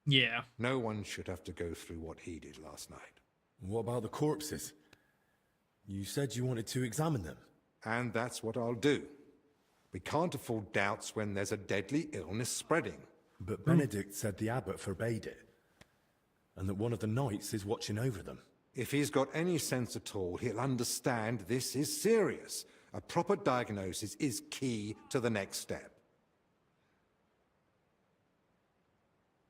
Yeah. No one should have to go through what he did last night. What about the corpses? You said you wanted to examine them. And that's what I'll do. We can't afford doubts when there's a deadly illness spreading. But Benedict said the abbot forbade it, and that one of the knights is watching over them. If he's got any sense at all, he'll understand this is serious. A proper diagnosis is key to the next step.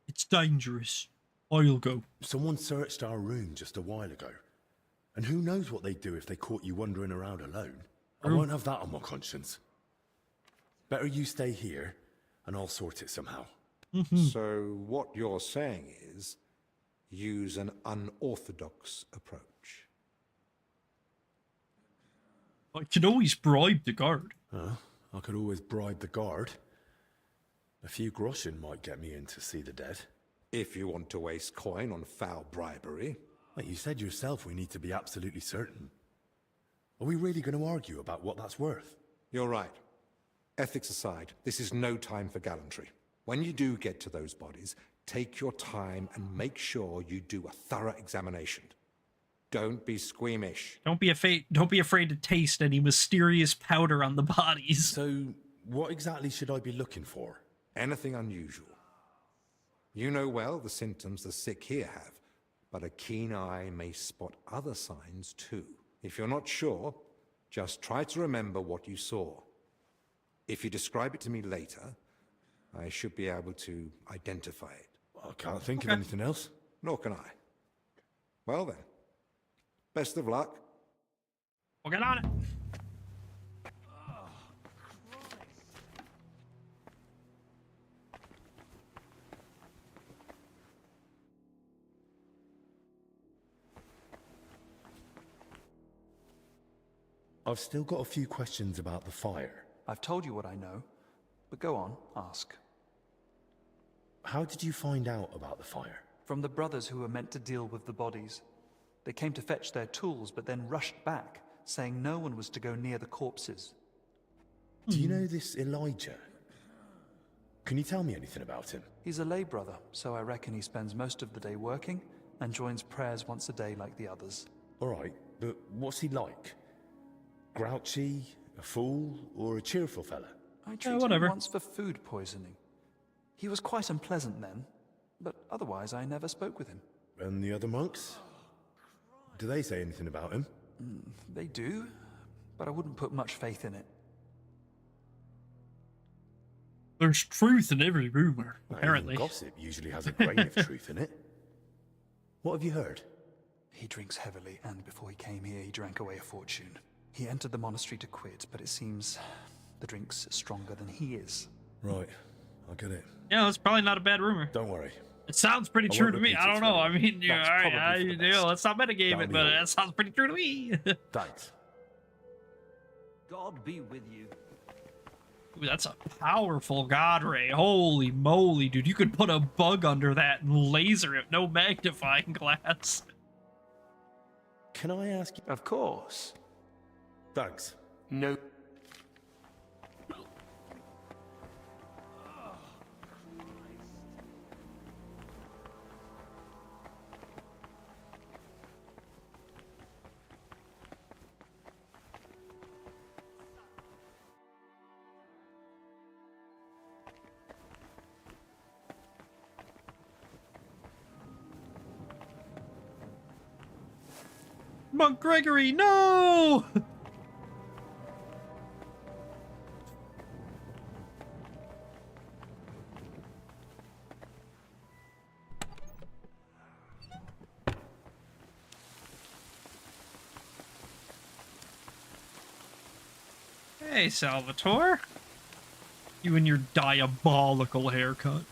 It's dangerous. I'll go. Someone searched our room just a while ago. And who knows what they'd do if they caught you wandering around alone. I won't have that on my conscience. Better you stay here, and I'll sort it somehow. So what you're saying is, use an unorthodox approach. I could always bribe the guard. I could always bribe the guard. A few groschen might get me in to see the dead. If you want to waste coin on foul bribery. Like you said yourself, we need to be absolutely certain. Are we really going to argue about what that's worth? You're right. Ethics aside, this is no time for gallantry. When you do get to those bodies, take your time and make sure you do a thorough examination. Don't be squeamish. Don't be afraid to taste any mysterious powder on the bodies. So, what exactly should I be looking for? Anything unusual. You know well the symptoms the sick here have, but a keen eye may spot other signs too. If you're not sure, just try to remember what you saw. If you describe it to me later, I should be able to identify it. I can't think of anything else. Nor can I. Well then, best of luck. We'll get on it. I've still got a few questions about the fire. I've told you what I know, but go on, ask. How did you find out about the fire? From the brothers who were meant to deal with the bodies. They came to fetch their tools, but then rushed back, saying no one was to go near the corpses. Do you know this Elijah? Can you tell me anything about him? He's a lay brother, so I reckon he spends most of the day working and joins prayers once a day like the others. All right, but what's he like? Grouchy, a fool, or a cheerful fella? I treated him once for food poisoning. He was quite unpleasant then, but otherwise I never spoke with him. And the other monks? Do they say anything about him? They do, but I wouldn't put much faith in it. There's truth in every rumor, apparently. Even gossip usually has a grain of truth in it. What have you heard? He drinks heavily, and before he came here, he drank away a fortune. He entered the monastery to quit, but it seems the drink's stronger than he is. Right, I get it. Yeah, that's probably not a bad rumor. Don't worry. It sounds pretty true to me. I don't know. I mean, let's not metagame it, but it sounds pretty true to me. Thanks. God be with you. Ooh, that's a powerful god ray. Holy moly, dude. You could put a bug under that and laser it. No magnifying glass. Can I ask you? Of course. Thanks. No. Monk Gregory, no! Hey, Salvatore. You and your diabolical haircut.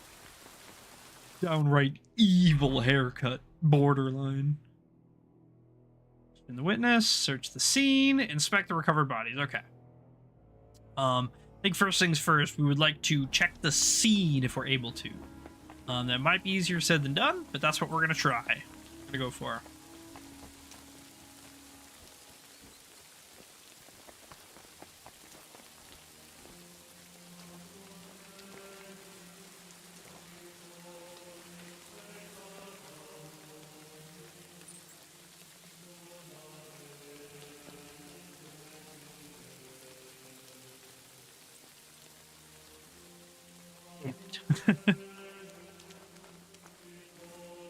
Downright evil haircut. Borderline. In the witness, search the scene, inspect the recovered bodies. Okay. I think first things first, we would like to check the scene if we're able to. That might be easier said than done, but that's what we're gonna try. We're gonna go for.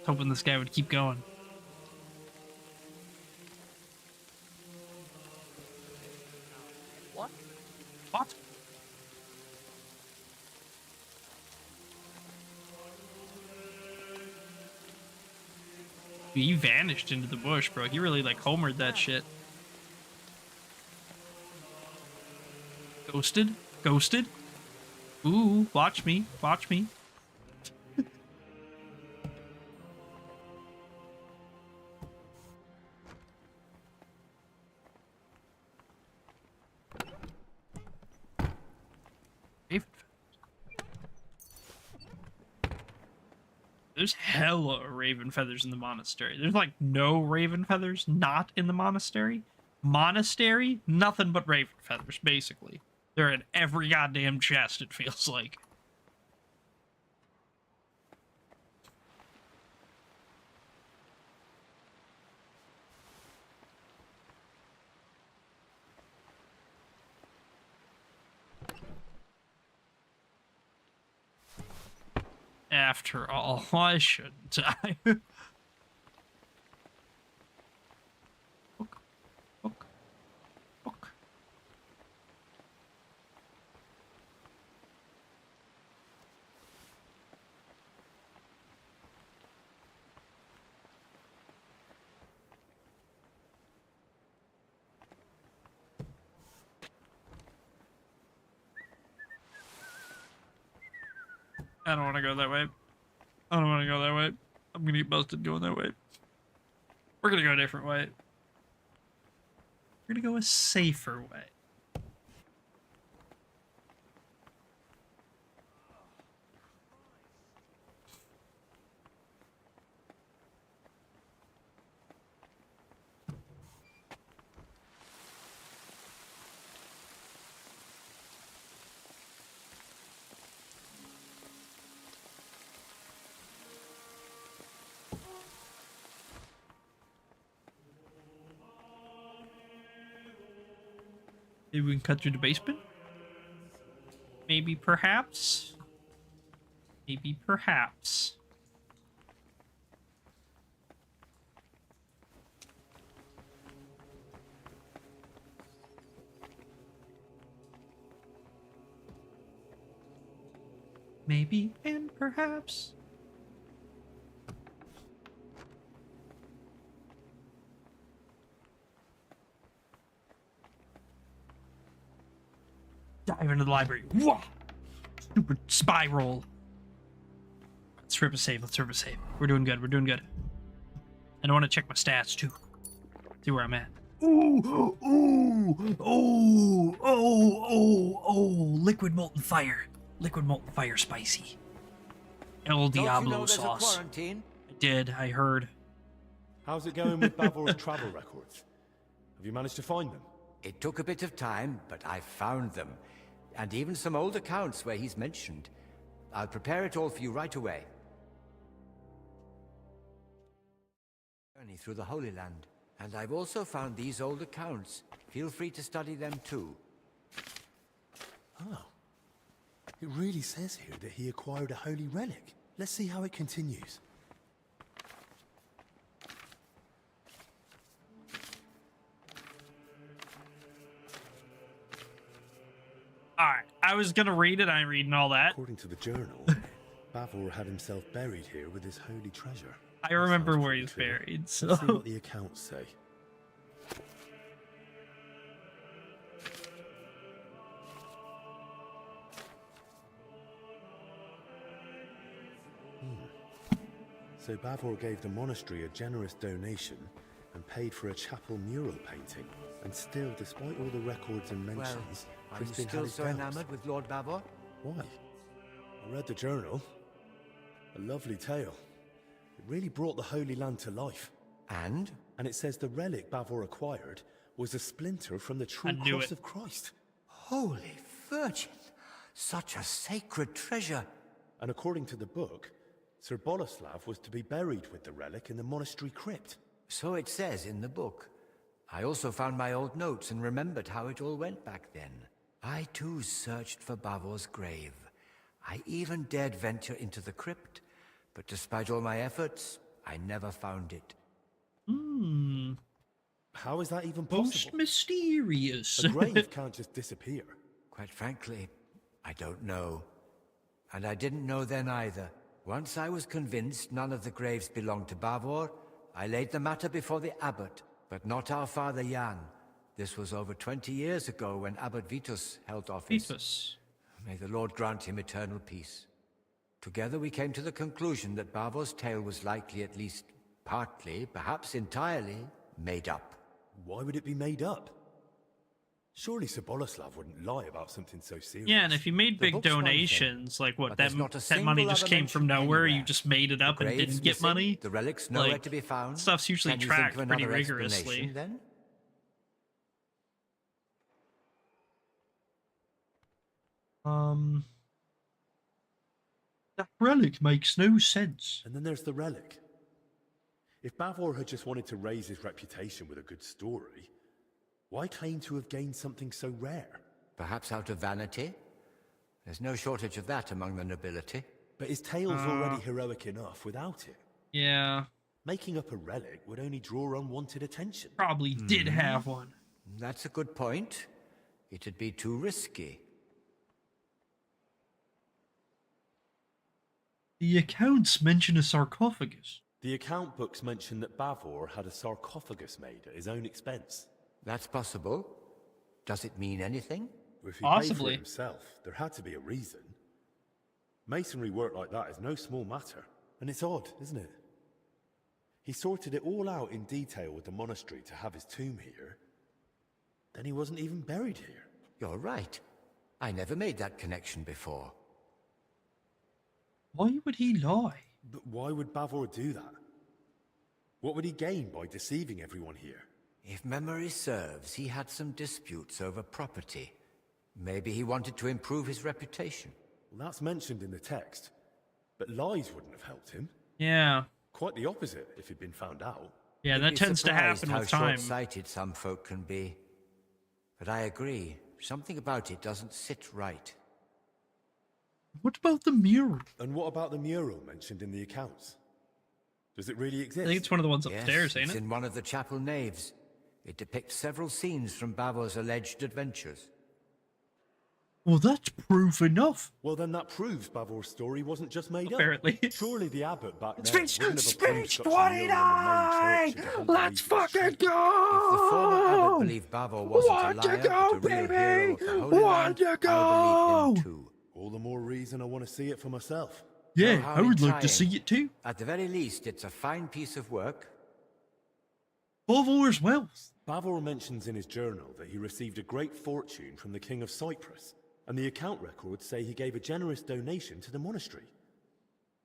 Hoping this guy would keep going. What? What? He vanished into the bush, bro. He really like homered that shit. Ghosted? Ghosted? Ooh, watch me. Watch me. There's hella raven feathers in the monastery. There's like no raven feathers not in the monastery. Monastery, nothing but raven feathers, basically. They're in every goddamn chest, it feels like. After all, why shouldn't I? I don't want to go that way. I don't want to go that way. I'm going to get busted going that way. We're going to go a different way. We're going to go a safer way. Maybe we can cut through the basement? Maybe, perhaps? Maybe, perhaps. Maybe and perhaps. Dive into the library. Whoa! Stupid spy roll. Let's rip a save. Let's rip a save. We're doing good. We're doing good. And I want to check my stats too. See where I'm at. Ooh! Ooh! Oh! Oh! Oh! Oh! Liquid molten fire. Liquid molten fire spicy. El Diablo sauce. I did. I heard. How's it going with Bavor's travel records? Have you managed to find them? It took a bit of time, but I found them. And even some old accounts where he's mentioned. I'll prepare it all for you right away. Journey through the Holy Land. And I've also found these old accounts. Feel free to study them too. Oh. It really says here that he acquired a holy relic. Let's see how it continues. Alright, I was gonna read it, I'm reading all that. According to the journal, Bavor had himself buried here with his holy treasure. I remember where he's buried, so... Let's see what the accounts say. So Bavor gave the monastery a generous donation and paid for a chapel mural painting. And still, despite all the records and mentions, Are you Crispin had still his so doubts. enamored with Lord Bavor? Why? I read the journal. A lovely tale. It really brought the Holy Land to life. And? And it says the relic Bavor acquired was a splinter from the true cross of Christ. Holy Virgin! Such a sacred treasure! And according to the book, Sir Boleslav was to be buried with the relic in the monastery crypt. So it says in the book. I also found my old notes and remembered how it all went back then. I too searched for Bavor's grave. I even dared venture into the crypt, but despite all my efforts, I never found it. Hmm. How is that even possible? Most mysterious. A grave can't just disappear. Quite frankly, I don't know. And I didn't know then either. Once I was convinced none of the graves belonged to Bavor, I laid the matter before the abbot, but not our father Jan. This was over 20 years ago when Abbot Vitus held office. Vitus. May the Lord grant him eternal peace. Together we came to the conclusion that Bavor's tale was likely at least partly, perhaps entirely, made up. Why would it be made up? Surely Sir Boleslav wouldn't lie about something so serious. Yeah, and if you made big donations, like what, that money just came from nowhere, you just made it up and didn't get money? The relics nowhere to be found. Stuff's usually Can you think tracked of pretty another rigorously. explanation, then? That relic makes no sense. And then there's the relic. If Bavor had just wanted to raise his reputation with a good story, why claim to have gained something so rare? Perhaps out of vanity? There's no shortage of that among the nobility. But his tale's already heroic enough without it. Yeah. Making up a relic would only draw unwanted attention. Probably did have one. That's a good point. It'd be too risky. The accounts mention a sarcophagus. The account books mention that Bavor had a sarcophagus made at his own expense. That's possible. Does it mean anything? If he paid for it himself, there had to be a reason. Masonry work like that is no small matter. And it's odd, isn't it? He sorted it all out in detail with the monastery to have his tomb here. Then he wasn't even buried here. You're right. I never made that connection before. Why would he lie? But why would Bavor do that? What would he gain by deceiving everyone here? If memory serves, he had some disputes over property. Maybe he wanted to improve his reputation. Well, that's mentioned in the text. But lies wouldn't have helped him. Yeah. Quite the opposite if he'd been found out. Yeah, that tends to happen with time. How short-sighted some folk can be. But I agree. Something about it doesn't sit right. What about the mural? And what about the mural mentioned in the accounts? Does it really exist? I think it's one of the ones upstairs, Yes, ain't it's it? in one of the chapel naves. It depicts several scenes from Bavor's alleged adventures. Well, that's proof enough. Well, then that proves Bavor's story wasn't just made Apparently. up. Surely the abbot back It's then been wouldn't have speech approved such a mural on the main 29! church if it Let's hadn't believed fucking it. go! If the former abbot believed Bavor wasn't a liar, but a real hero of the Holy Land, I'll believe him too. All the more reason I want to see it for myself. Yeah, No harm I would in like to trying. see it too. At the very least, it's a fine piece of work. Bavor's wealth. Bavor mentions in his journal that he received a great fortune from the King of Cyprus, and the account records say he gave a generous donation to the monastery.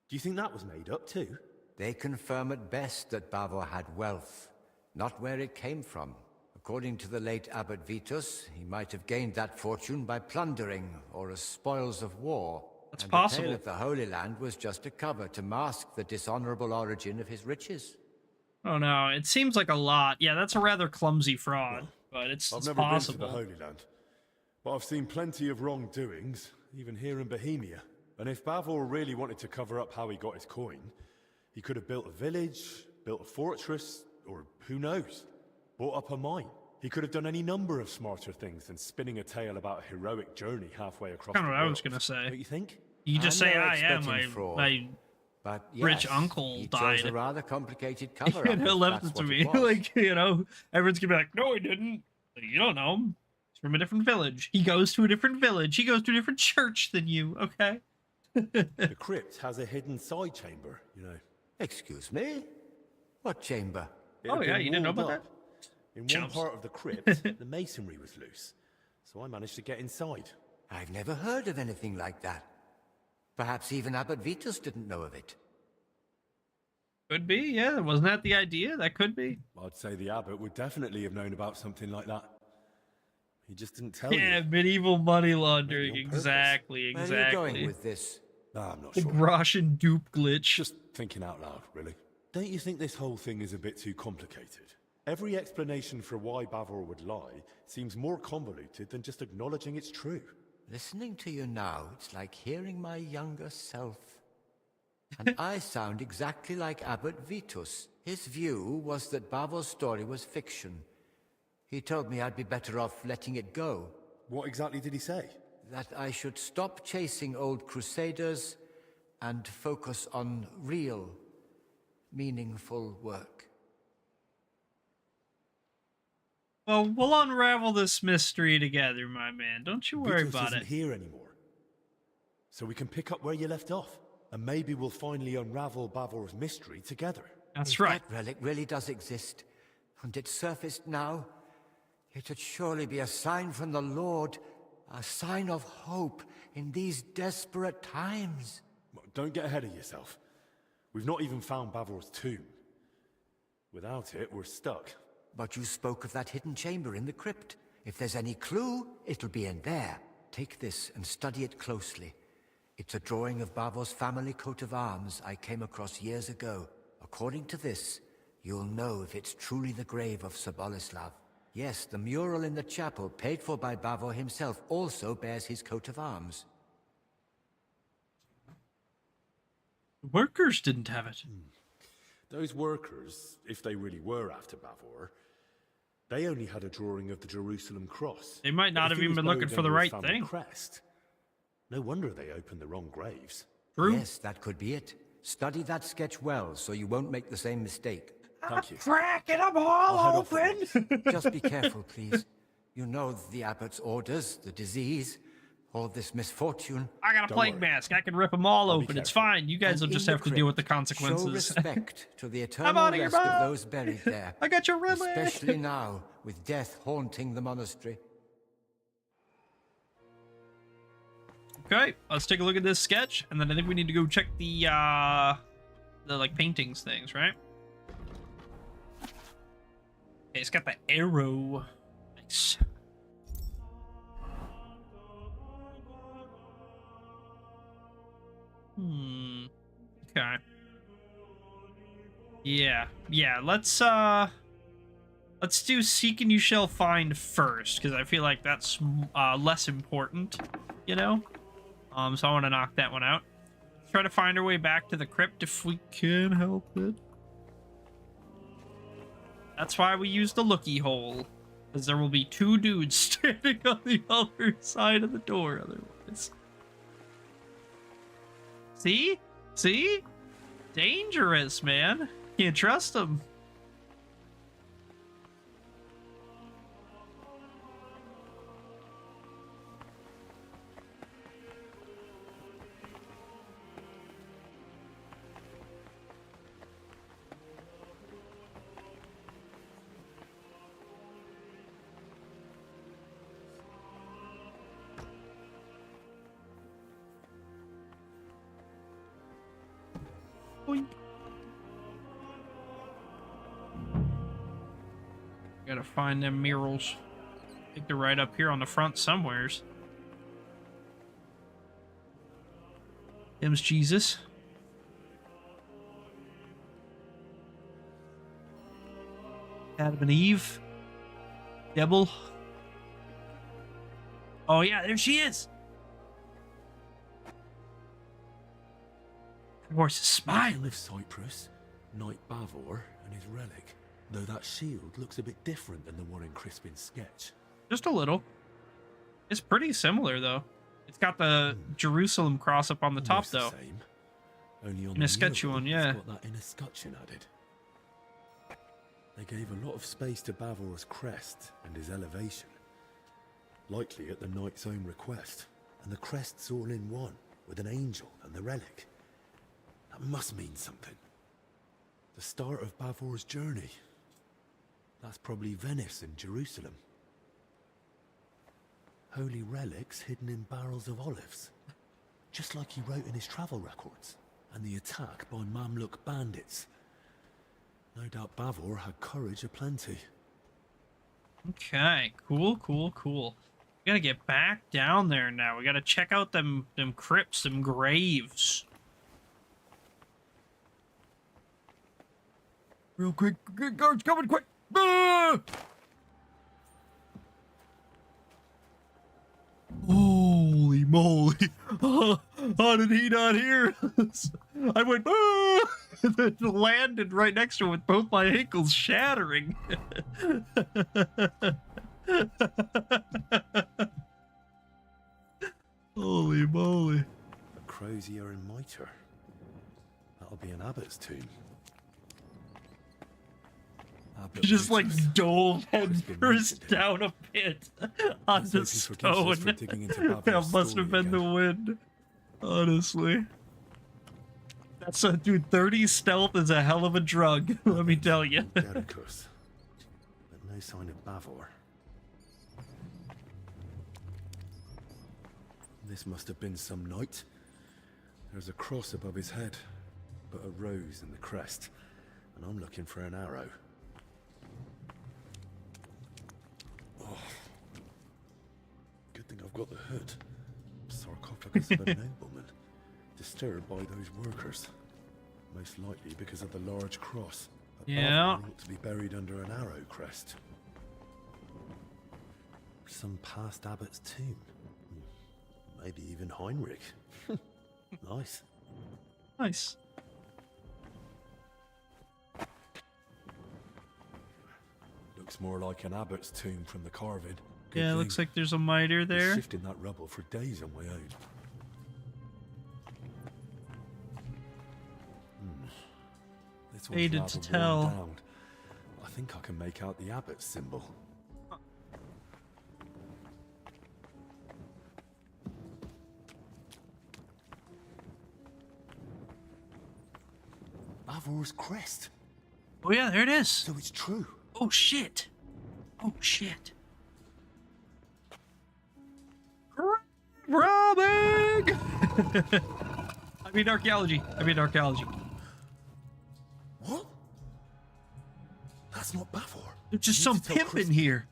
Do you think that was made up too? They confirm at best that Bavor had wealth, not where it came from. According to the late Abbot Vitus, he might have gained that fortune by plundering or as spoils of war. That's and possible. The tale of the Holy Land was just a cover to mask the dishonorable origin of his riches. Oh no, it seems like a lot. Yeah, that's a rather clumsy fraud, but it's I've never possible. been to the Holy Land, but I've seen plenty of wrongdoings, even here in Bohemia. And if Bavor really wanted to cover up how he got his coin, he could have built a village, built a fortress, or who knows, bought up a mine. He could have done any number of smarter things than spinning a tale about a heroic journey halfway across Kind the of world. what I was gonna say. Don't you think? You just I'm say, no "I expert am in fraud, my but rich yes, uncle he died." chose a rather complicated cover-up. And if left that's it to what me. was. Like, everyone's gonna be like, "No, he didn't. You don't know him. He's from a different village. He goes to a different village. He goes to a different church than you." Okay. The crypt has a hidden side chamber, you know. Excuse me? What chamber? It had Oh, yeah, been you didn't know walled about up. In Chumps. one part of the crypt, the masonry was loose, so I managed to get inside. I've never heard of anything like that. Perhaps even Abbot Vitus didn't know of it. Could be, yeah. Wasn't that the idea? That could be. I'd say the abbot would definitely have known about something like that. He just didn't tell you. Yeah, medieval money laundering. Maybe on purpose. Exactly, Where exactly. are you going with this? I'm not The sure. Groschen dupe glitch. Just thinking out loud, really. Don't you think this whole thing is a bit too complicated? Every explanation for why Bavor would lie seems more convoluted than just acknowledging it's true. Listening to you now, it's like hearing my younger self. And I sound exactly like Abbot Vitus. His view was that Bavor's story was fiction. He told me I'd be better off letting it go. What exactly did he say? That I should stop chasing old crusaders and focus on real, meaningful work. Well, we'll unravel this mystery together, my man. Don't you worry Vitus about isn't it. here anymore. So we can pick up where you left off. And maybe we'll finally unravel Bavor's mystery together. That's If right. that relic really does exist, and it surfaced now, it would surely be a sign from the Lord, a sign of hope in these desperate times. Don't get ahead of yourself. We've not even found Bavor's tomb. Without it, we're stuck. But you spoke of that hidden chamber in the crypt. If there's any clue, it'll be in there. Take this and study it closely. It's a drawing of Bavor's family coat of arms I came across years ago. According to this, you'll know if it's truly the grave of Sir Boleslav. Yes, the mural in the chapel, paid for by Bavor himself, also bears his coat of arms. The workers didn't have it. Those workers, if they really were after Bavor, they only had a drawing of the Jerusalem cross. They might not But if have he even was been looking buried for the under his right family thing. crest, no wonder they opened the wrong graves. True. Yes, that could be it. Study that sketch well, so you won't make the same mistake. Thank you. Cracking them I'll all head off open. Just be careful, please. You know the abbot's orders, the disease, all this misfortune. I got a Don't plague worry. mask. I can rip them all I'll be open. It's careful. fine. You guys And will in just the have to deal with the crypt, consequences. Show respect to the I'm eternal outta here, rest of Bob. those buried there. I got your relic. Especially now, with death haunting the monastery. Okay, let's take a look at this sketch, and then I think we need to go check the like paintings things, right? Okay, it's got the arrow. Nice. Okay. Yeah, let's Let's do Seek and You Shall Find first, because I feel like that's less important, you know? So I want to knock that one out. Try to find our way back to the crypt if we can help it. That's why we use the looky hole, because there will be two dudes standing on the other side of the door otherwise. See? See? Dangerous, man. Can't trust them. Boink. Gotta find them murals. I think they're right up here on the front somewheres. Them's Jesus. Adam and Eve. Devil. Oh yeah, there she is. That horse is smiling. Of Cyprus, Knight Bavor, and his relic. Though that shield looks a bit different than the one in Crispin's sketch. Just a little. It's pretty similar, though. It's got the Jerusalem cross up on the top, Almost though. the same. Only on In a sketchy one, yeah. It's got that inner scutcheon added. They gave a lot of space to Bavor's crest and his elevation. Likely at the knight's own request. And the crest's all in one, with an angel and the relic. That must mean something. The start of Bavor's journey. That's probably Venice and Jerusalem. Holy relics hidden in barrels of olives. Just like he wrote in his travel records. And the attack by Mamluk bandits. No doubt Bavor had courage aplenty. Okay, cool. We gotta get back down there now. We gotta check out them crypts, them graves. Real quick, guards coming quick! Ah! Holy moly! How did he not hear us? I went, ah! And then landed right next to him with both my ankles shattering. Holy moly. A crozier and mitre. That'll be an abbot's tomb. Abbot Just like Lucius. dove head Crispin first mentioned him. down a pit on Let's the hope he forgives us stone. for digging into Bavor's That must have story been the wind. Honestly. That's a dude, 30 stealth is a hell of a drug, let me tell you. Dedicus. But no sign of Bavor. This must have been some knight. There's a cross above his head, but a rose in the crest. And I'm looking for an arrow. Oh. Good thing I've got the hood. Sarcophagus of a nobleman. Disturbed by those workers. Most likely because of the large cross. But Yeah. Bavor ought to be buried under an arrow crest. Some past abbot's tomb. Maybe even Heinrich. Nice. Nice. Looks more like an abbot's tomb from the carving. Good Yeah, thing. looks like there's a mitre Was there. Shifting that rubble for days on my own. This one's Hated rather to worn tell. down. I think I can make out the abbot's symbol. Bavor's crest. Oh yeah, there it is. So it's true. Oh shit. Oh shit. Robbing! I mean archaeology. What? That's not Bavor. There's just You some need to tell pimp in Chris- here.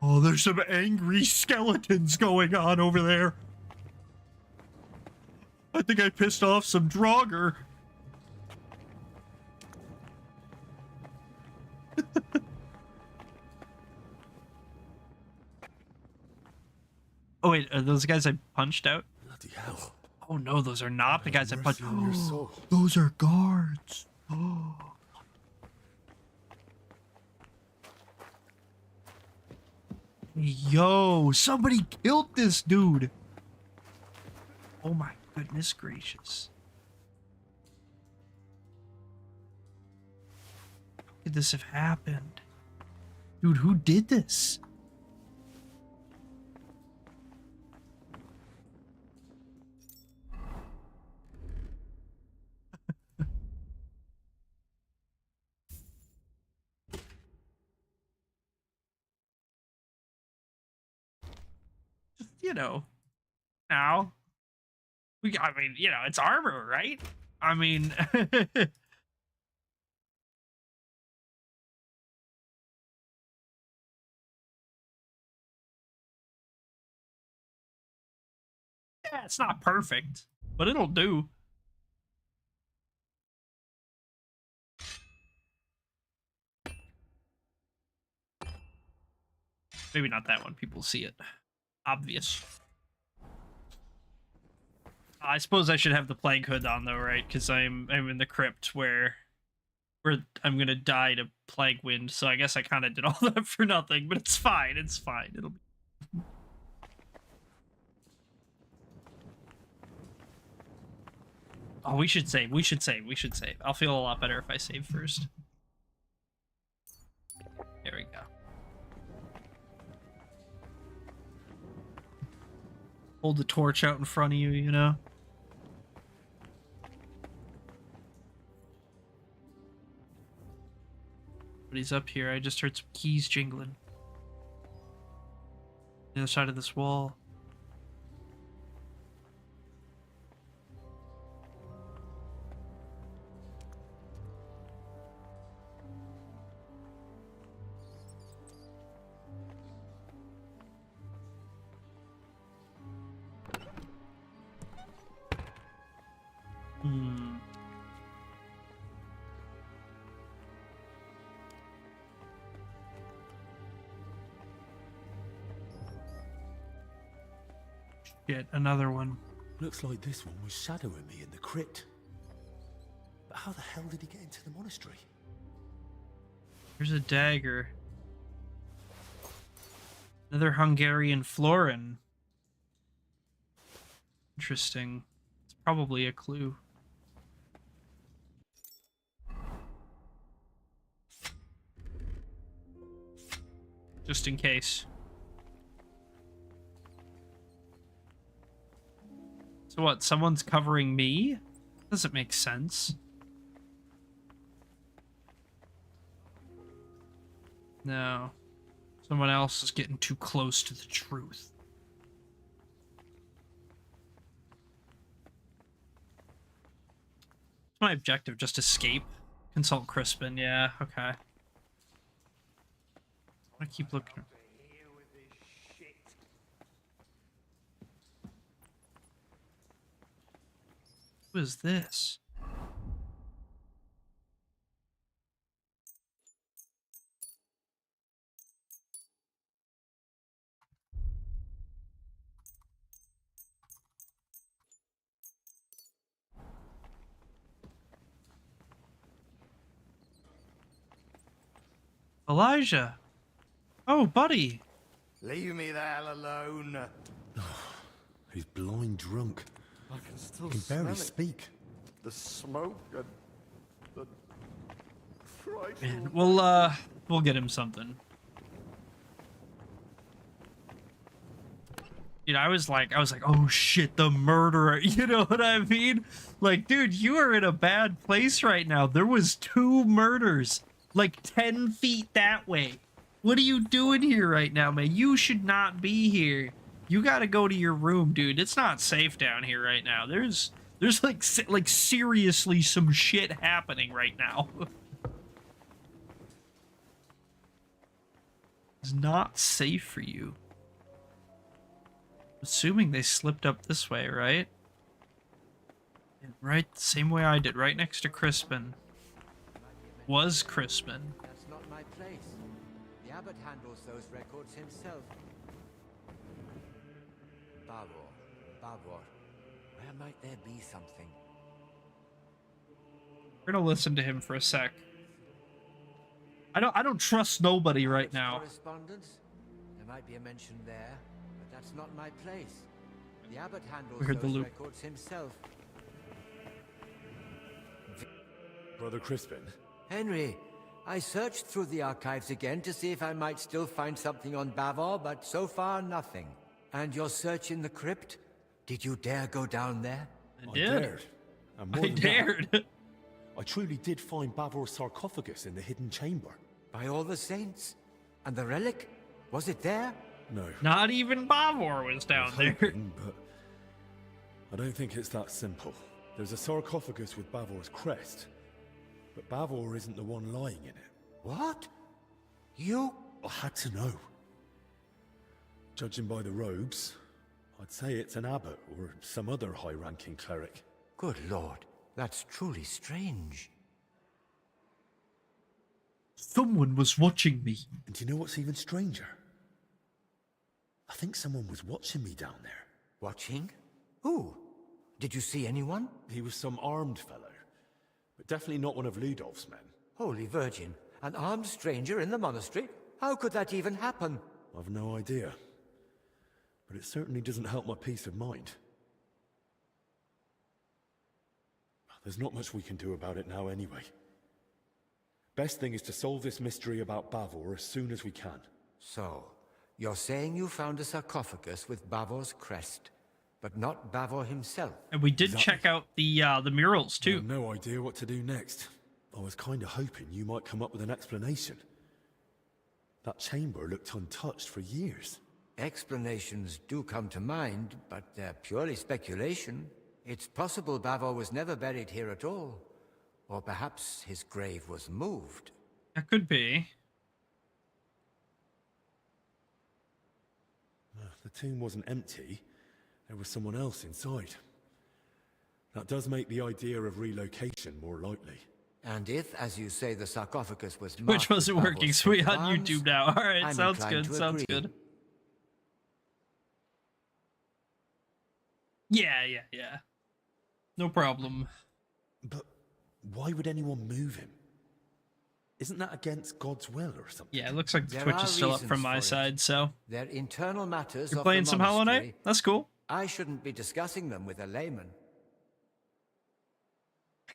Oh, there's some angry skeletons going on over there. I think I pissed off some Draugr. Oh wait, are those guys I punched out? Bloody hell. Oh no, those are not the guys I punched. Mercy on your soul. Those are guards. Yo, somebody killed this dude. Oh my goodness gracious. How could this have happened? Dude, who did this? You know, now I mean, you know, it's armor, right? I mean, yeah, it's not perfect, but it'll do. Maybe not that one. People see it. Obvious. I suppose I should have the plague hood on though, right? Because I'm in the crypt where I'm gonna die to plague wind. So I guess I kind of did all that for nothing. But it's fine. It's fine. It'll be. Oh, we should save. We should save. We should save. I'll feel a lot better if I save first. There we go. Hold the torch out in front of you, you know? But he's up here. I just heard some keys jingling. The other side of this wall. Shit, another one. Looks like this one was shadowing me in the crypt. But how the hell did he get into the monastery? Here's a dagger. Another Hungarian florin. Interesting. It's probably a clue. Just in case. So what, someone's covering me? Doesn't make sense. No. Someone else is getting too close to the truth. What's my objective? Just escape? Consult Crispin, yeah, okay. I keep looking. Who is this? Elijah. Oh, buddy. Leave me the hell alone. He's blind drunk. I can still He can smell barely it. speak. The smoke and the fright. Man, we'll get him something. Dude, I was like, oh shit, the murderer. You know what I mean? Like, dude, you are in a bad place right now. There was 2 murders, like 10 feet that way. What are you doing here right now, man? You should not be here. You gotta go to your room, dude. It's not safe down here right now. There's like seriously some shit happening right now. It's not safe for you. Assuming they slipped up this way, right? Right, same way I did, right next to Crispin. Was Crispin. That's not my place. The abbot handles those records himself. Bavor. Where might there be something? We're gonna listen to him for a sec. I don't trust nobody right now. Correspondence? There might be a mention there, but that's not my place. The abbot handles We heard the those loop. records himself. Brother Crispin? Henry, I searched through the archives again to see if I might still find something on Bavor, but so far nothing. And your search in the crypt? Did you dare go down there? I did. Dared. And more I than that, dared. I truly did find Bavor's sarcophagus in the hidden chamber. By all the saints? And the relic? Was it there? No. Not even Bavor was down there. Hoping, but I don't think it's that simple. There's a sarcophagus with Bavor's crest, but Bavor isn't the one lying in it. What? You? I had to know. Judging by the robes, I'd say it's an abbot or some other high-ranking cleric. Good lord, that's truly strange. Someone was watching me. And do you know what's even stranger? I think someone was watching me down there. Watching? Who? Did you see anyone? He was some armed fellow, but definitely not one of Ludolf's men. Holy Virgin, an armed stranger in the monastery? How could that even happen? I've no idea. But it certainly doesn't help my peace of mind. There's not much we can do about it now anyway. Best thing is to solve this mystery about Bavor as soon as we can. So, you're saying you found a sarcophagus with Bavor's crest, but not Bavor himself? And we did check out the murals too. I have no idea what to do next. I was kind of hoping you might come up with an explanation. That chamber looked untouched for years. Explanations do come to mind, but they're purely speculation. It's possible Bavor was never buried here at all. Or perhaps his grave was moved. That could be. The tomb wasn't empty. There was someone else inside. That does make the idea of relocation more likely. And if, as you say, the sarcophagus was marked Which wasn't with working, Bavor's so we coat of on arms, YouTube now. Alright, I'm sounds inclined good, to sounds agree. good. Yeah. No problem. But why would anyone move him? Isn't that against God's will or something? Yeah, it looks like the There Twitch are is still up from reasons my for it. side, so. They're internal matters You're of playing the some Hollow Knight? monastery. That's cool. I shouldn't be discussing them with a layman.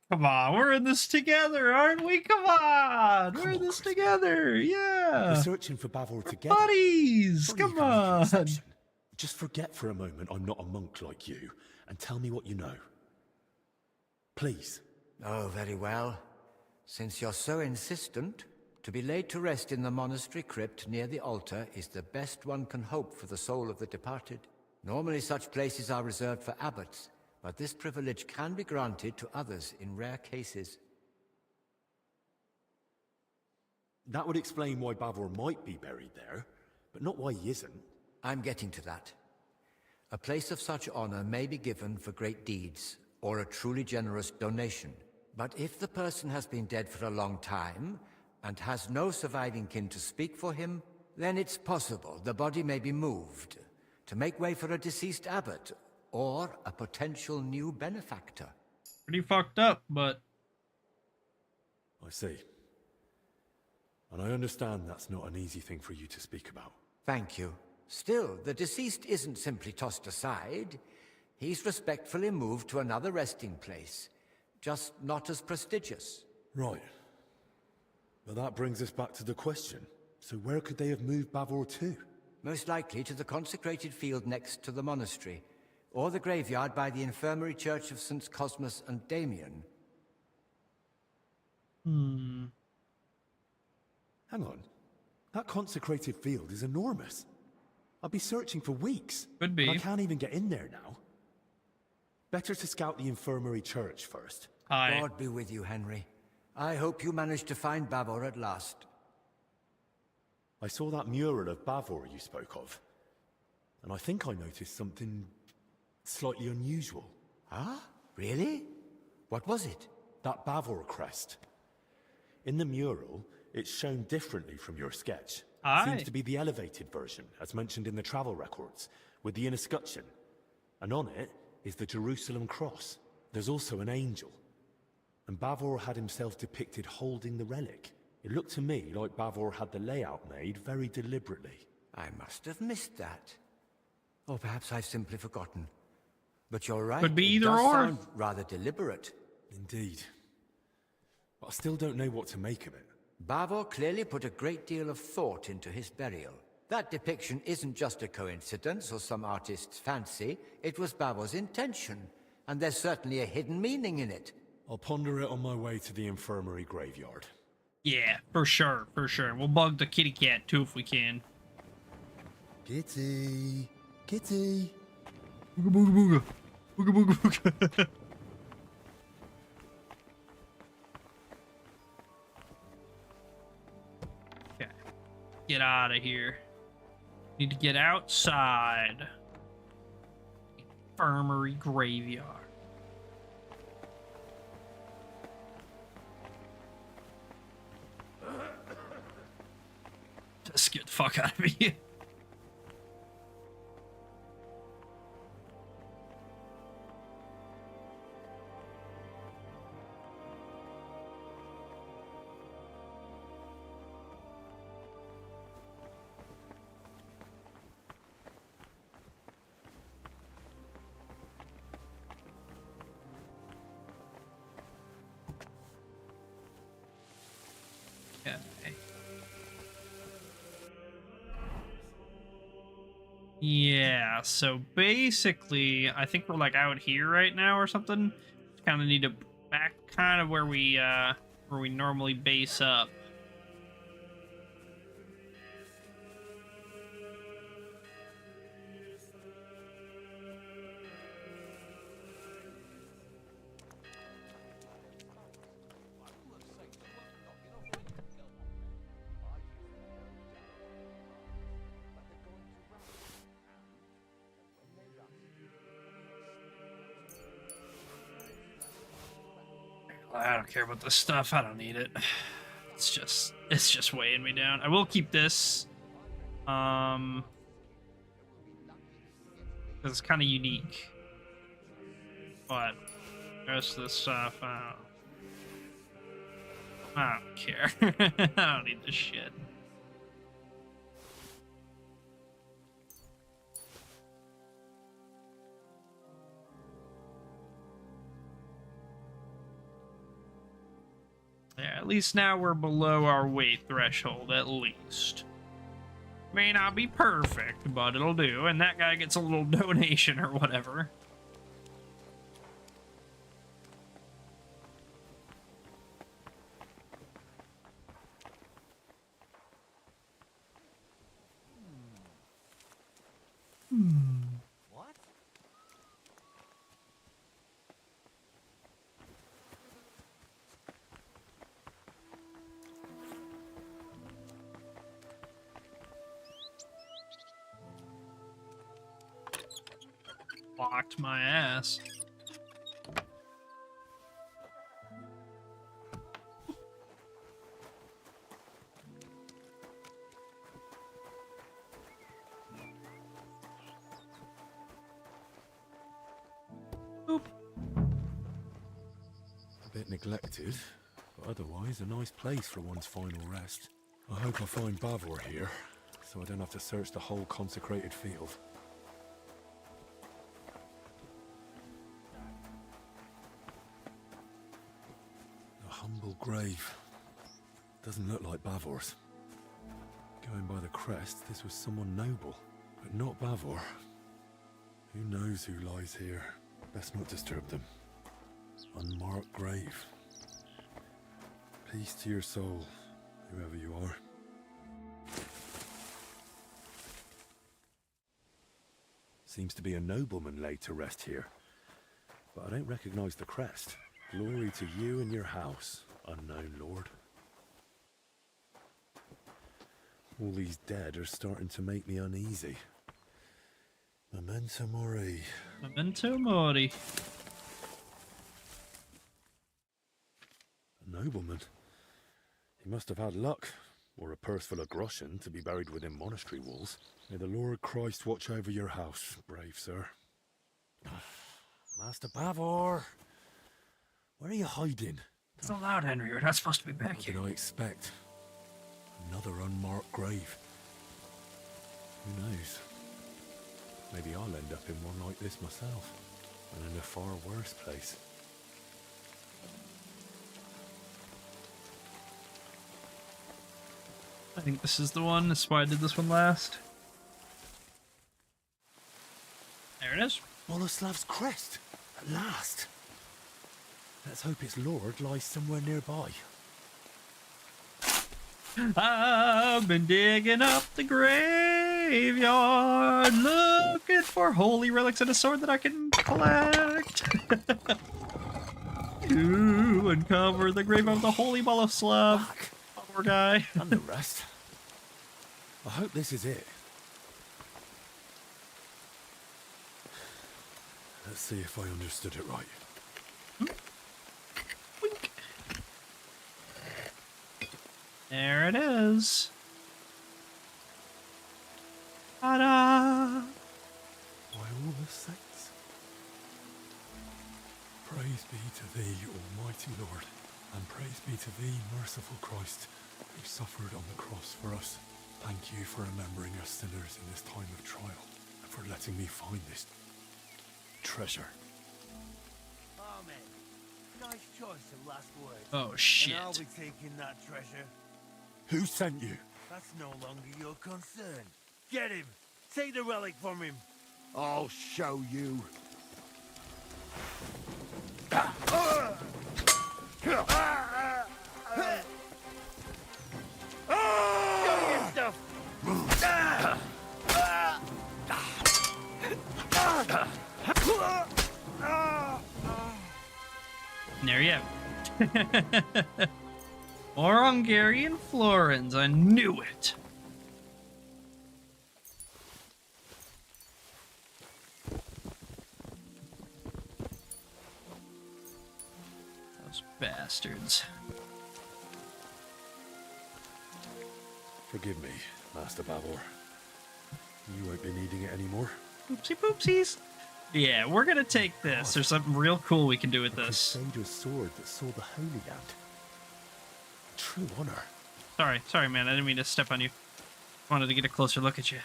Come on, we're in this together, aren't we? Come on, we're in this together. Yeah. We're searching for Bavor together. Buddies, Surely you come can make a on. exception. Just forget for a moment I'm not a monk like you, and tell me what you know. Please. Oh, very well. Since you're so insistent, to be laid to rest in the monastery crypt near the altar is the best one can hope for the soul of the departed. Normally such places are reserved for abbots, but this privilege can be granted to others in rare cases. That would explain why Bavor might be buried there, but not why he isn't. I'm getting to that. A place of such honor may be given for great deeds, or a truly generous donation. But if the person has been dead for a long time, and has no surviving kin to speak for him, then it's possible the body may be moved, to make way for a deceased abbot, or a potential new benefactor. Pretty fucked up, but. I see. And I understand that's not an easy thing for you to speak about. Thank you. Still, the deceased isn't simply tossed aside. He's respectfully moved to another resting place, just not as prestigious. Right. But that brings us back to the question. So where could they have moved Bavor to? Most likely to the consecrated field next to the monastery, or the graveyard by the infirmary church of St. Cosmas and Damian. Hmm. Hang on. That consecrated field is enormous. I'll be searching for weeks. Could be. And I can't even get in there now. Better to scout the infirmary church first. Aye. God be with you, Henry. I hope you managed to find Bavor at last. I saw that mural of Bavor you spoke of. And I think I noticed something slightly unusual. Huh? Really? What was it? That Bavor crest. In the mural, it's shown differently from your sketch. Aye. Seems to be the elevated version, as mentioned in the travel records, with the inner scutcheon. And on it is the Jerusalem cross. There's also an angel. And Bavor had himself depicted holding the relic. It looked to me like Bavor had the layout made very deliberately. I must have missed that. Or perhaps I've simply forgotten. But you're right. Could be it either does or. sound rather deliberate. Indeed. But I still don't know what to make of it. Bavor clearly put a great deal of thought into his burial. That depiction isn't just a coincidence or some artist's fancy. It was Bavor's intention. And there's certainly a hidden meaning in it. I'll ponder it on my way to the infirmary graveyard. Yeah, for sure, for sure. We'll bug the kitty cat too if we can. Kitty! Kitty! Booga booga booga. Booga booga booga. Okay. Get out of here. Need to get outside. Infirmary graveyard. Just get the fuck out of me. Yeah, so basically, I think we're like out here right now or something. Kind of need to back kind of where we normally base up. I don't care about this stuff. I don't need it. It's just weighing me down. I will keep this. Because it's kind of unique. But the rest of this stuff, I don't care. I don't need this shit. Yeah, at least now we're below our weight threshold, at least. May not be perfect, but it'll do, and that guy gets a little donation or whatever. What? Locked my ass. Boop. A bit neglected, but otherwise a nice place for one's final rest. I hope I find Bavor here, so I don't have to search the whole consecrated field. A humble grave. Doesn't look like Bavor's. Going by the crest, this was someone noble, but not Bavor. Who knows who lies here? Best not disturb them. Unmarked grave. Peace to your soul, whoever you are. Seems to be a nobleman laid to rest here, but I don't recognize the crest. Glory to you and your house, unknown lord. All these dead are starting to make me uneasy. Memento mori. Memento mori. Nobleman. He must have had luck, or a purse full of groschen to be buried within monastery walls. May the Lord Christ watch over your house, brave sir. Master Bavor, where are you hiding? It's not loud, Henry. We're not supposed to be back What here. did I expect? Another unmarked grave. Who knows? Maybe I'll end up in one like this myself, and in a far worse place. I think this is the one. That's why I did this one last. There it is. Boleslav's crest, at last. Let's hope its lord lies somewhere nearby. I've been digging up the graveyard, looking for holy relics and a sword that I can collect. To uncover the grave of the holy Boleslav. Poor guy. And the rest. I hope this is it. Let's see if I understood it right. Wink. There it is. Ta-da! By all the saints. Praise be to thee, Almighty Lord, and praise be to thee, merciful Christ, who suffered on the cross for us. Thank you for remembering us sinners in this time of trial, and for letting me find this treasure. Amen. Nice choice of last words. Oh, shit. And I'll be taking that treasure. Who sent you? That's no longer your concern. Get him. Take the relic from him. I'll show you. Go get stuff. There you have it. More Hungarian florins. I knew it. Those bastards. Forgive me, Master Bavor. You won't be needing it anymore. Oopsie poopsies. Yeah, we're gonna take this. There's something real cool we can do with this. Crusader's sword that saw the Holy Land. True honor. Sorry, man. I didn't mean to step on you. Wanted to get a closer look at you.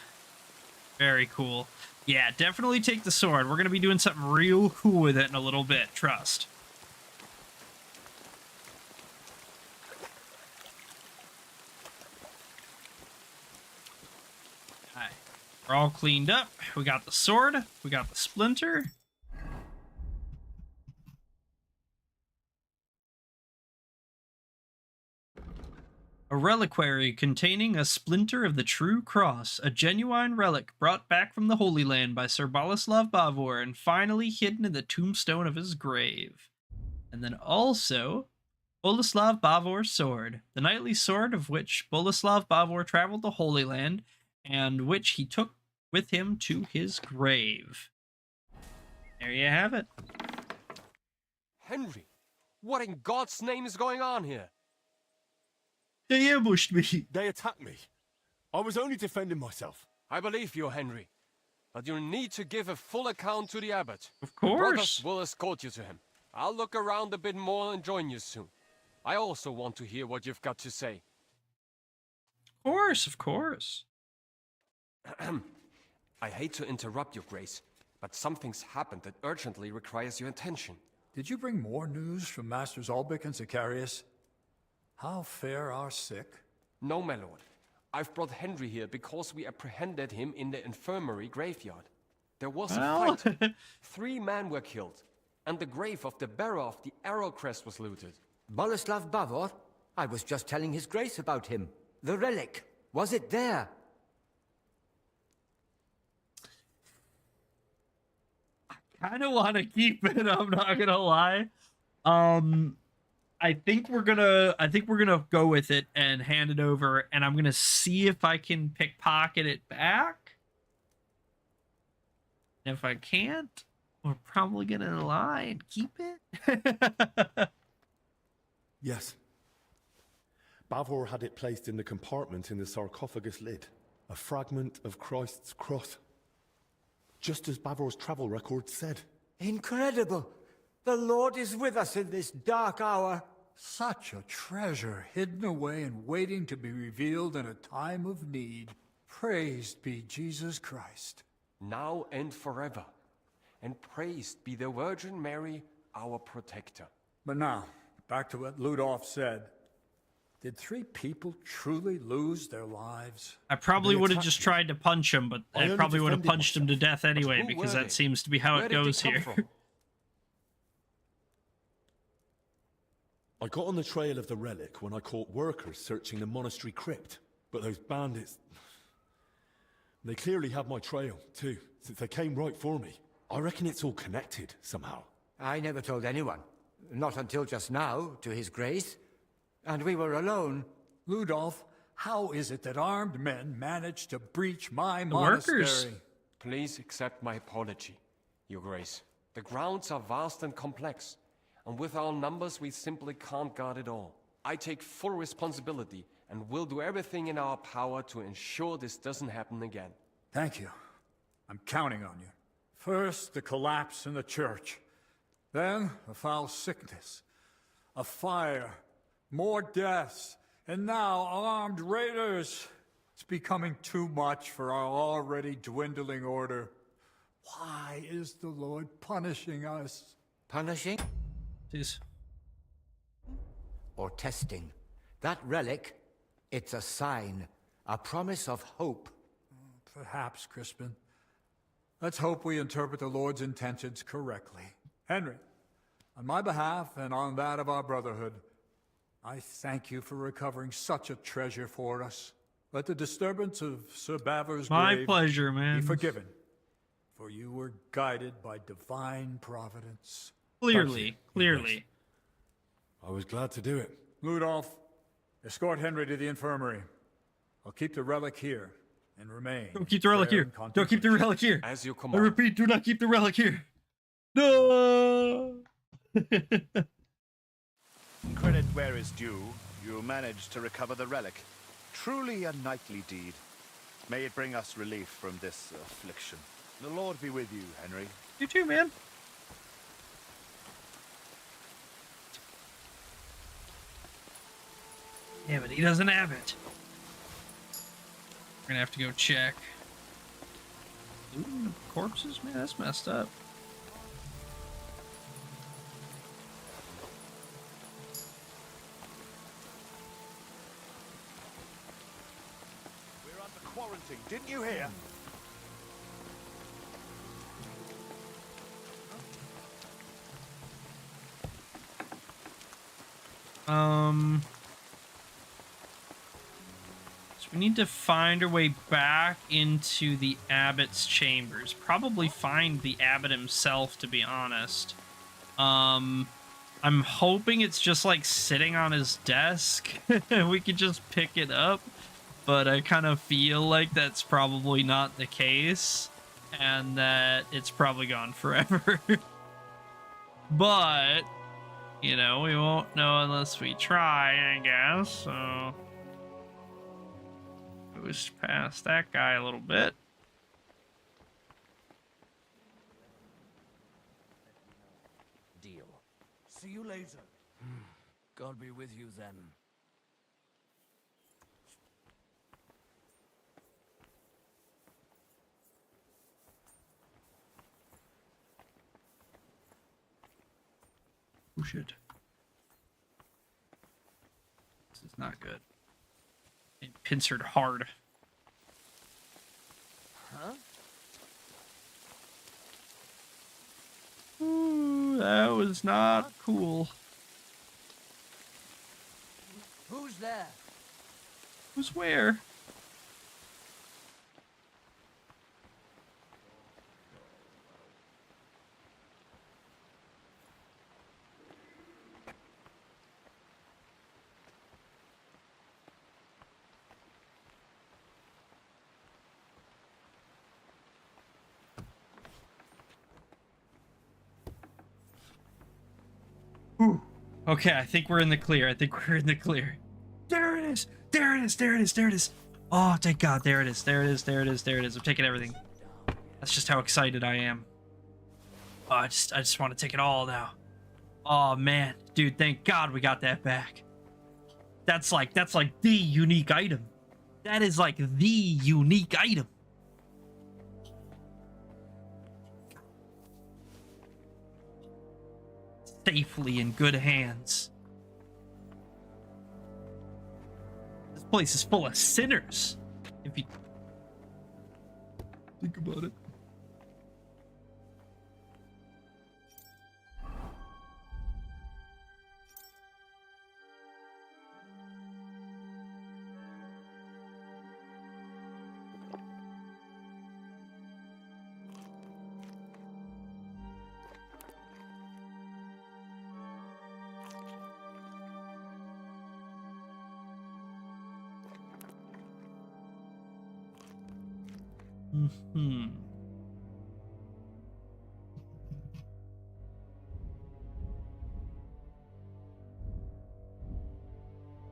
Very cool. Yeah, definitely take the sword. We're gonna be doing something real cool with it in a little bit. Trust. Alright. We're all cleaned up. We got the sword. We got the splinter. A reliquary containing a splinter of the true cross, a genuine relic brought back from the Holy Land by Sir Boleslav Bavor and finally hidden in the tombstone of his grave. And then also, Boleslav Bavor's sword, the knightly sword of which Boleslav Bavor traveled the Holy Land and which he took with him to his grave. There you have it. Henry, what in God's name is going on here? They ambushed me. They attacked me. I was only defending myself. I believe you, Henry. But you need to give a full account to the abbot. Of The brothers course. will escort you to him. I'll look around a bit more and join you soon. I also want to hear what you've got to say. Of course, of course. I hate to interrupt your grace, but something's happened that urgently requires your attention. Did you bring more news from Masters Albic and Zacharias? How fare our sick? No, my lord. I've brought Henry here because we apprehended him in the infirmary graveyard. There was a fight. 3 men were killed, and the grave of the bearer of the arrow crest was looted. Boleslav Bavor? I was just telling his grace about him. The relic. Was it there? Kind of want to keep it. I'm not gonna lie. I think we're gonna go with it and hand it over, and I'm gonna see if I can pickpocket it back. And if I can't, we're probably gonna lie and keep it. Yes. Bavor had it placed in the compartment in the sarcophagus lid. A fragment of Christ's cross. Just as Bavor's travel record said. Incredible! The Lord is with us in this dark hour. Such a treasure hidden away and waiting to be revealed in a time of need. Praised be Jesus Christ. Now and forever. And praised be the Virgin Mary, our protector. But now, back to what Ludolf said. Did 3 people truly lose their lives? I probably would have just tried to punch him, but I probably would have punched him to death anyway, because that seems to be how it goes here. I got on the trail of the relic when I caught workers searching the monastery crypt. But those bandits... They clearly have my trail, too, since they came right for me. I reckon it's all connected, somehow. I never told anyone. Not until just now, to his grace. And we were alone. Ludolf, how is it that armed men managed to breach my The monastery? workers. Please accept my apology, Your Grace. The grounds are vast and complex, and with our numbers we simply can't guard it all. I take full responsibility and will do everything in our power to ensure this doesn't happen again. Thank you. I'm counting on you. First, the collapse in the church. Then, a foul sickness. A fire. More deaths. And now, armed raiders. It's becoming too much for our already dwindling order. Why is the Lord punishing us? Punishing? Jeez. Or testing. That relic, it's a sign. A promise of hope. Perhaps, Crispin. Let's hope we interpret the Lord's intentions correctly. Henry, on my behalf and on that of our Brotherhood, I thank you for recovering such a treasure for us. Let the disturbance of Sir Bavor's My grave pleasure, man. be forgiven, for you were guided by divine providence. Clearly, clearly. I was glad to do it. Ludolf, escort Henry to the infirmary. I'll keep the relic here and remain. Don't keep the relic here. Don't keep the relic here. As you I command. repeat, do not keep the relic here. No. Credit where is due, you managed to recover the relic. Truly a knightly deed. May it bring us relief from this affliction. The Lord be with you, Henry. You too, man. Yeah, but he doesn't have it. We're gonna have to go check. Ooh, corpses? Man, that's messed up. We're under quarantine, didn't you hear? So we need to find our way back into the abbot's chambers. Probably find the abbot himself, to be honest. I'm hoping it's just like sitting on his desk. We could just pick it up, but I kind of feel like that's probably not the case, and that it's probably gone forever. But, you know, we won't know unless we try, I guess, so... Boost past that guy a little bit. Deal. See you later. God be with you then. Oh shit. This is not good. It pincered hard. Huh? Ooh, that was not cool. Who's there? Who's where? Okay, I think we're in the clear. I think we're in the clear. There it is. There it is. There it is. There it is. Oh, thank God. There it is. There it is. There it is. There it is. I'm taking everything. That's just how excited I am. Oh, I just want to take it all now. Oh man, dude, thank God we got that back. That's like the unique item. That is like the unique item. Safely in good hands. This place is full of sinners. If you think about it.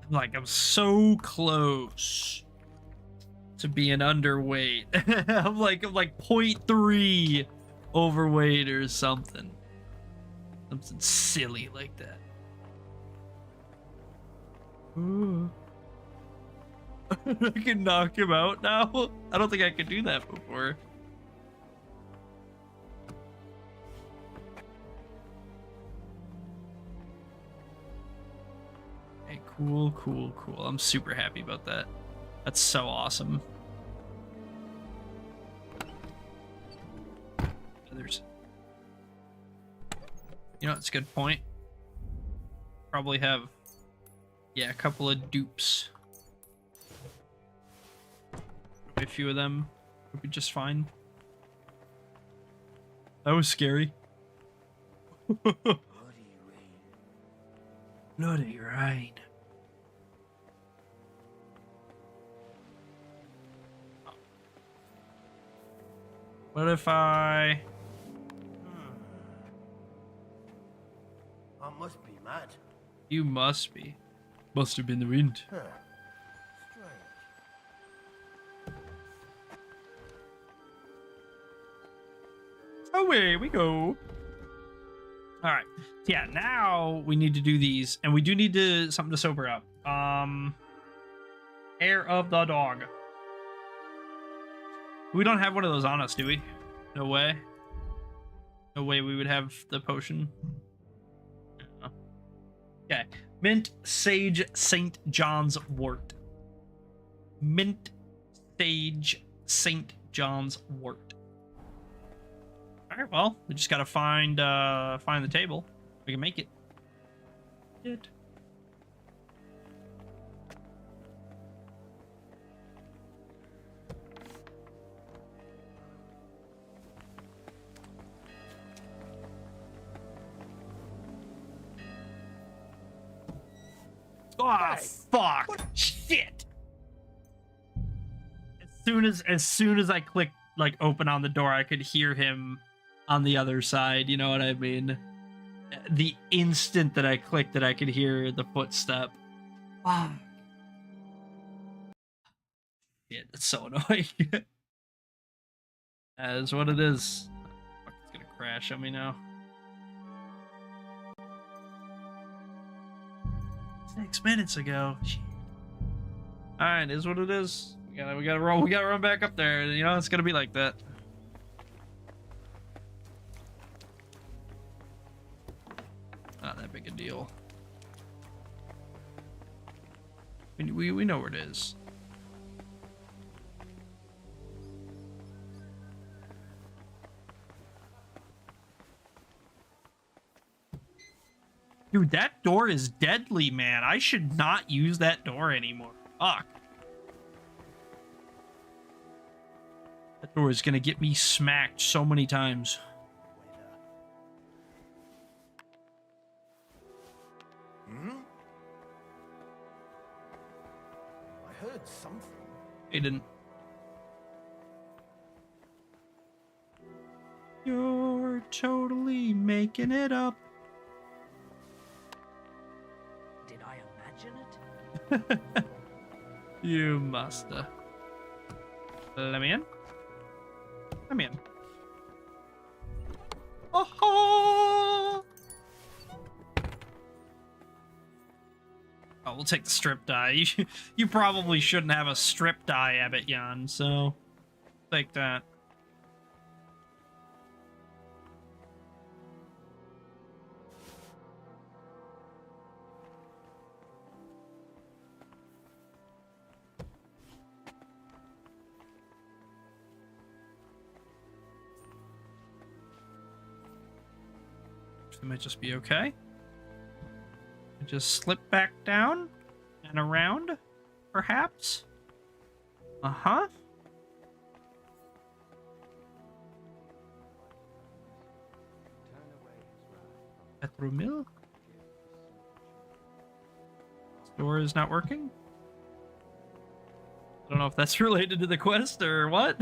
Like, I'm so close to being underweight. I'm like 0.3 overweight or something. Something silly like that. Ooh. I can knock him out now? I don't think I could do that before. Hey, cool, cool, cool. I'm super happy about that. That's so awesome. Others. You know, it's a good point. Probably have, yeah, a couple of dupes. A few of them would be just fine. That was scary. Bloody rain. What if I... I must be mad. You must be. Must have been the wind. Huh. Away we go. All right. Yeah, now we need to do these, and we do need to something to sober up. Hair of the dog. We don't have one of those on us, do we? No way. No way we would have the potion. No. Okay. Mint, sage, St. John's wort. Mint, sage, St. John's wort. All right, well, we just gotta find the table. We can make it. Good. Oh, fuck! Shit! As soon as I clicked like open on the door, I could hear him on the other side, you know what I mean? The instant that I clicked it, I could hear the footstep. Wow. Yeah, that's so annoying. That is what it is. Fuck, it's gonna crash on me now. 6 minutes ago. Alright, is what it is. We gotta run back up there. You know, it's gonna be like that. Not that big a deal. We know where it is. Dude, that door is deadly, man. I should not use that door anymore. Fuck. That door is gonna get me smacked so many times. I heard something. He didn't. You're totally making it up. imagine it? You must. Let me in. Let me in. Oh, we'll take the strip die. You probably shouldn't have a strip die, Abbot Jan, so take that. It might just be okay. Just slip back down and around, perhaps. Uh-huh. Petromil? This door is not working? I don't know if that's related to the quest or what.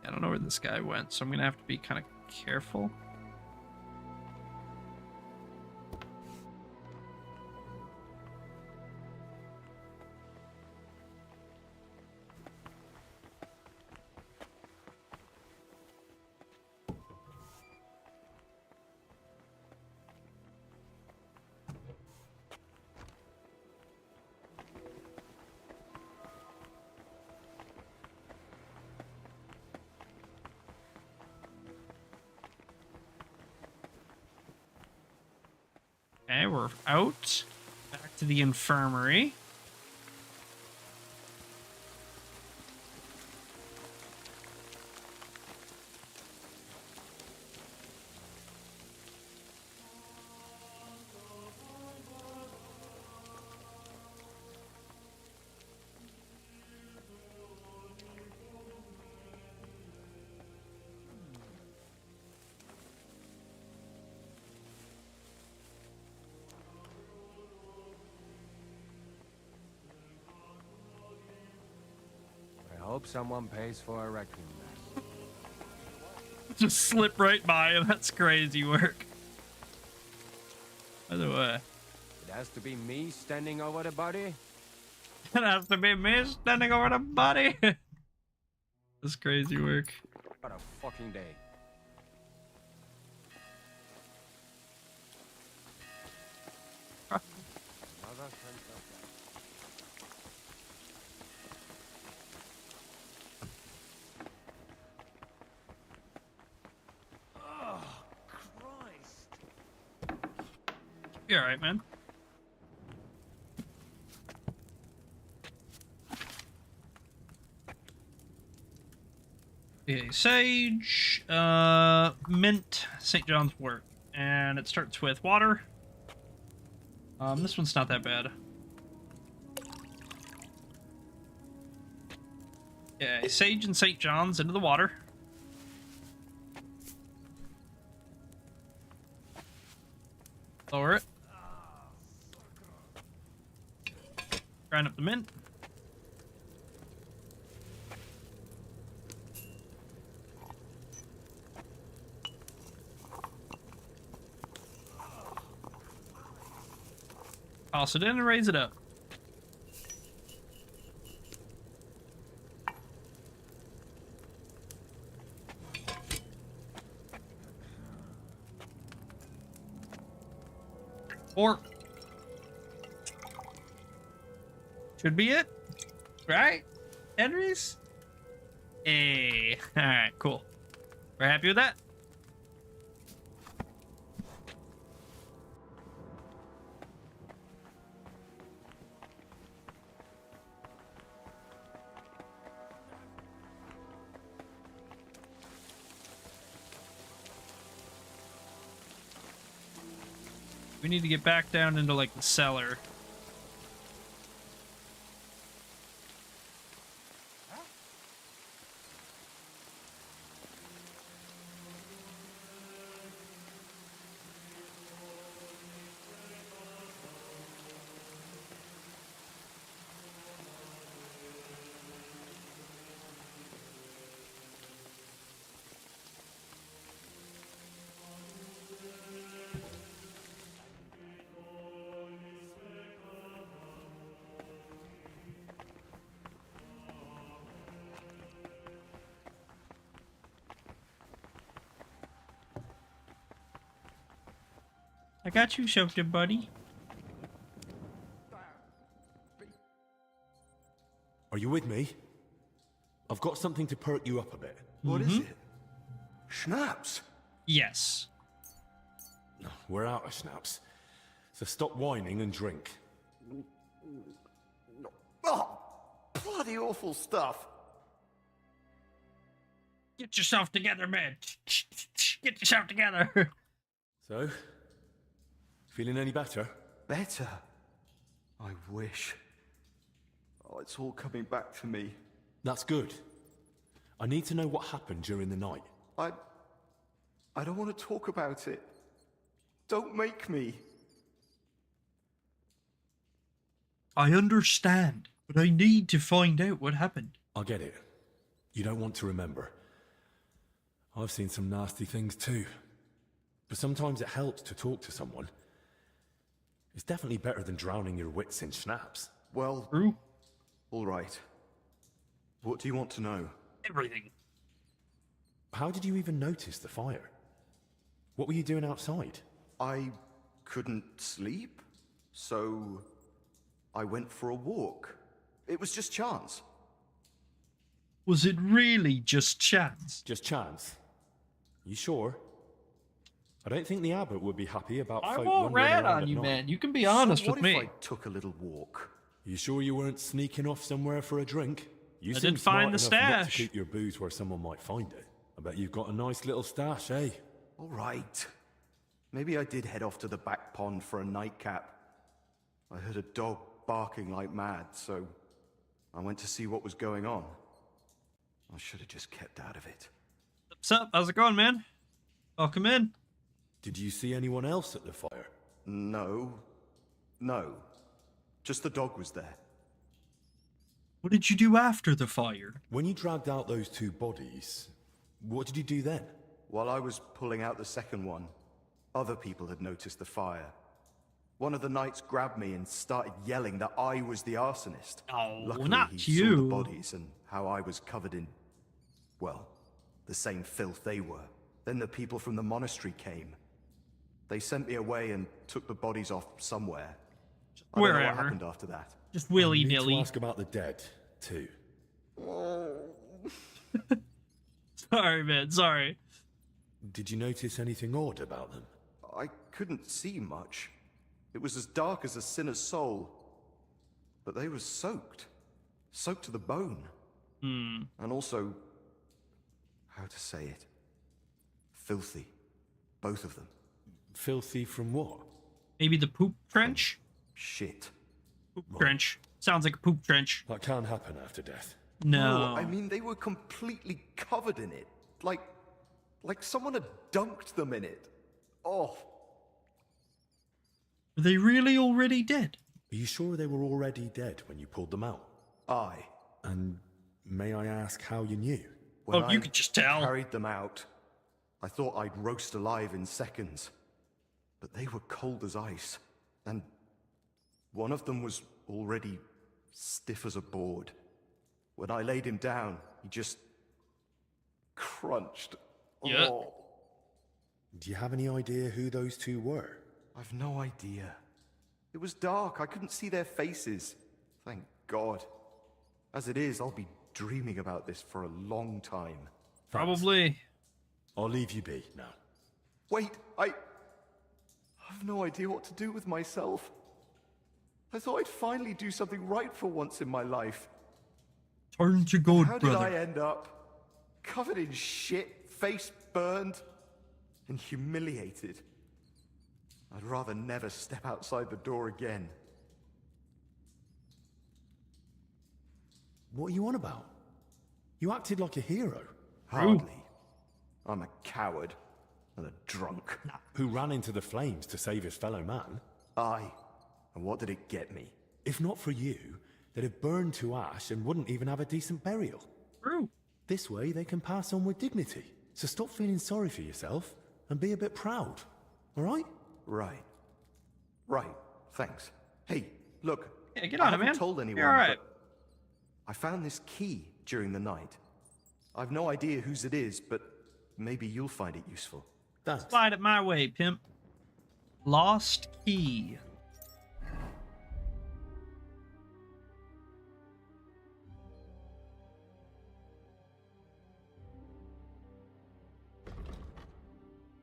I don't know where this guy went, so I'm gonna have to be kind of careful. Okay, we're out. Back to the infirmary. I hope someone pays for a requiem. Just slip right by him. That's crazy work. By the way. It has to be me standing over the body? It has to be me standing over the body. That's crazy work. What a fucking day. Another sense of that. Oh, Christ. You're alright, man. Okay, sage, mint, St. John's wort, and it starts with water. This one's not that bad. Yeah, sage and St. John's into the water. Lower it. Grind up the mint. Toss it in and raise it up. Or should be it, right, Henry's? Hey, all right, cool. We're happy with that. We need to get back down into, like, the cellar. I got you shelter, buddy. Are you with me? I've got something to perk you up a bit. What is it? Schnapps? Yes. No, we're out of schnapps. So stop whining and drink. Oh, bloody awful stuff. Get yourself together, man. Get yourself together. So, feeling any better? Better? I wish. Oh, it's all coming back to me. That's good. I need to know what happened during the night. I don't want to talk about it. Don't make me. I understand, but I need to find out what happened. I get it. You don't want to remember. I've seen some nasty things too. But sometimes it helps to talk to someone. It's definitely better than drowning your wits in schnapps. Well, True. All right. What do you want to know? Everything. How did you even notice the fire? What were you doing outside? I couldn't sleep, so I went for a walk. It was just chance. Was it really just chance? Just chance? You sure? I don't think the abbot would be happy about I folk won't wandering rat around on at you, night. man. You can be honest So with what me. if I took a little walk? You sure you weren't sneaking off somewhere for a drink? You I seem did find the smart enough not to stash. keep your booze where someone might find it. I bet you've got a nice little stash, eh? All right. Maybe I did head off to the back pond for a nightcap. I heard a dog barking like mad, so I went to see what was going on. I should have just kept out of it. What's up? How's it going, man? Welcome in. Did you see anyone else at the fire? No. Just the dog was there. What did you do after the fire? When you dragged out those two bodies, what did you do then? While I was pulling out the second one, other people had noticed the fire. One of the knights grabbed me and started yelling that I was the arsonist. Oh, Luckily, not he you. saw the bodies and how I was covered in, well, the same filth they were. Then the people from the monastery came. They sent me away and took the bodies off somewhere. I don't know what Wherever. happened after that. Just I need to willy-nilly. ask about the dead, too. Sorry, man. Sorry. Did you notice anything odd about them? I couldn't see much. It was as dark as a sinner's soul. But they were soaked. Soaked to the bone. Hmm. And also, how to say it? Filthy. Both of them. Filthy from what? Maybe the poop trench? Shit. Poop trench. Sounds like a poop trench. That can happen after death. No. I mean, they were completely covered in it. Like someone had dunked them in it. Oh. Were they really already dead? Are you sure they were already dead when you pulled them out? Aye. And may I ask how you knew? When you could just tell. Carried them out. I thought I'd roast alive in seconds. But they were cold as ice. And one of them was already stiff as a board. When I laid him down, he just crunched. Yeah. Oh. Do you have any idea who those two were? I've no idea. It was dark. I couldn't see their faces. Thank God. As it is, I'll be dreaming about this for a long time. Probably. I'll leave you be now. Wait, I have no idea what to do with myself. I thought I'd finally do something right for once in my life. Turn to God, How did brother. I end up? Covered in shit, face burned, and humiliated. I'd rather never step outside the door again. What are you on about? You acted like a hero. Hardly. I'm a coward and a drunk. Who ran into the flames to save his fellow man. Aye. And what did it get me? If not for you, they'd have burned to ash and wouldn't even have a decent burial. True. This way they can pass on with dignity. So stop feeling sorry for yourself and be a bit proud. All right? Right. Right. Thanks. Hey, look. Yeah, get I on it, haven't man. told anyone, You're all right. but I found this key during the night. I've no idea whose it is, but maybe you'll find it useful. Thanks. Slide it my way, pimp. Lost key.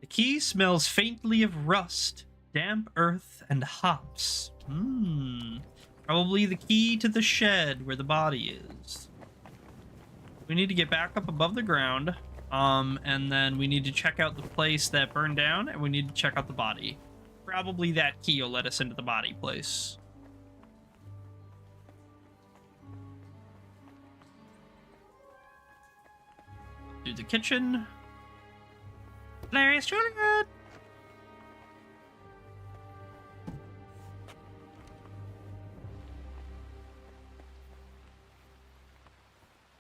The key smells faintly of rust, damp earth, and hops. Probably the key to the shed where the body is. We need to get back up above the ground, and then we need to check out the place that burned down, and we need to check out the body. Probably that key will let us into the body place. Do the kitchen. Larry's truly good.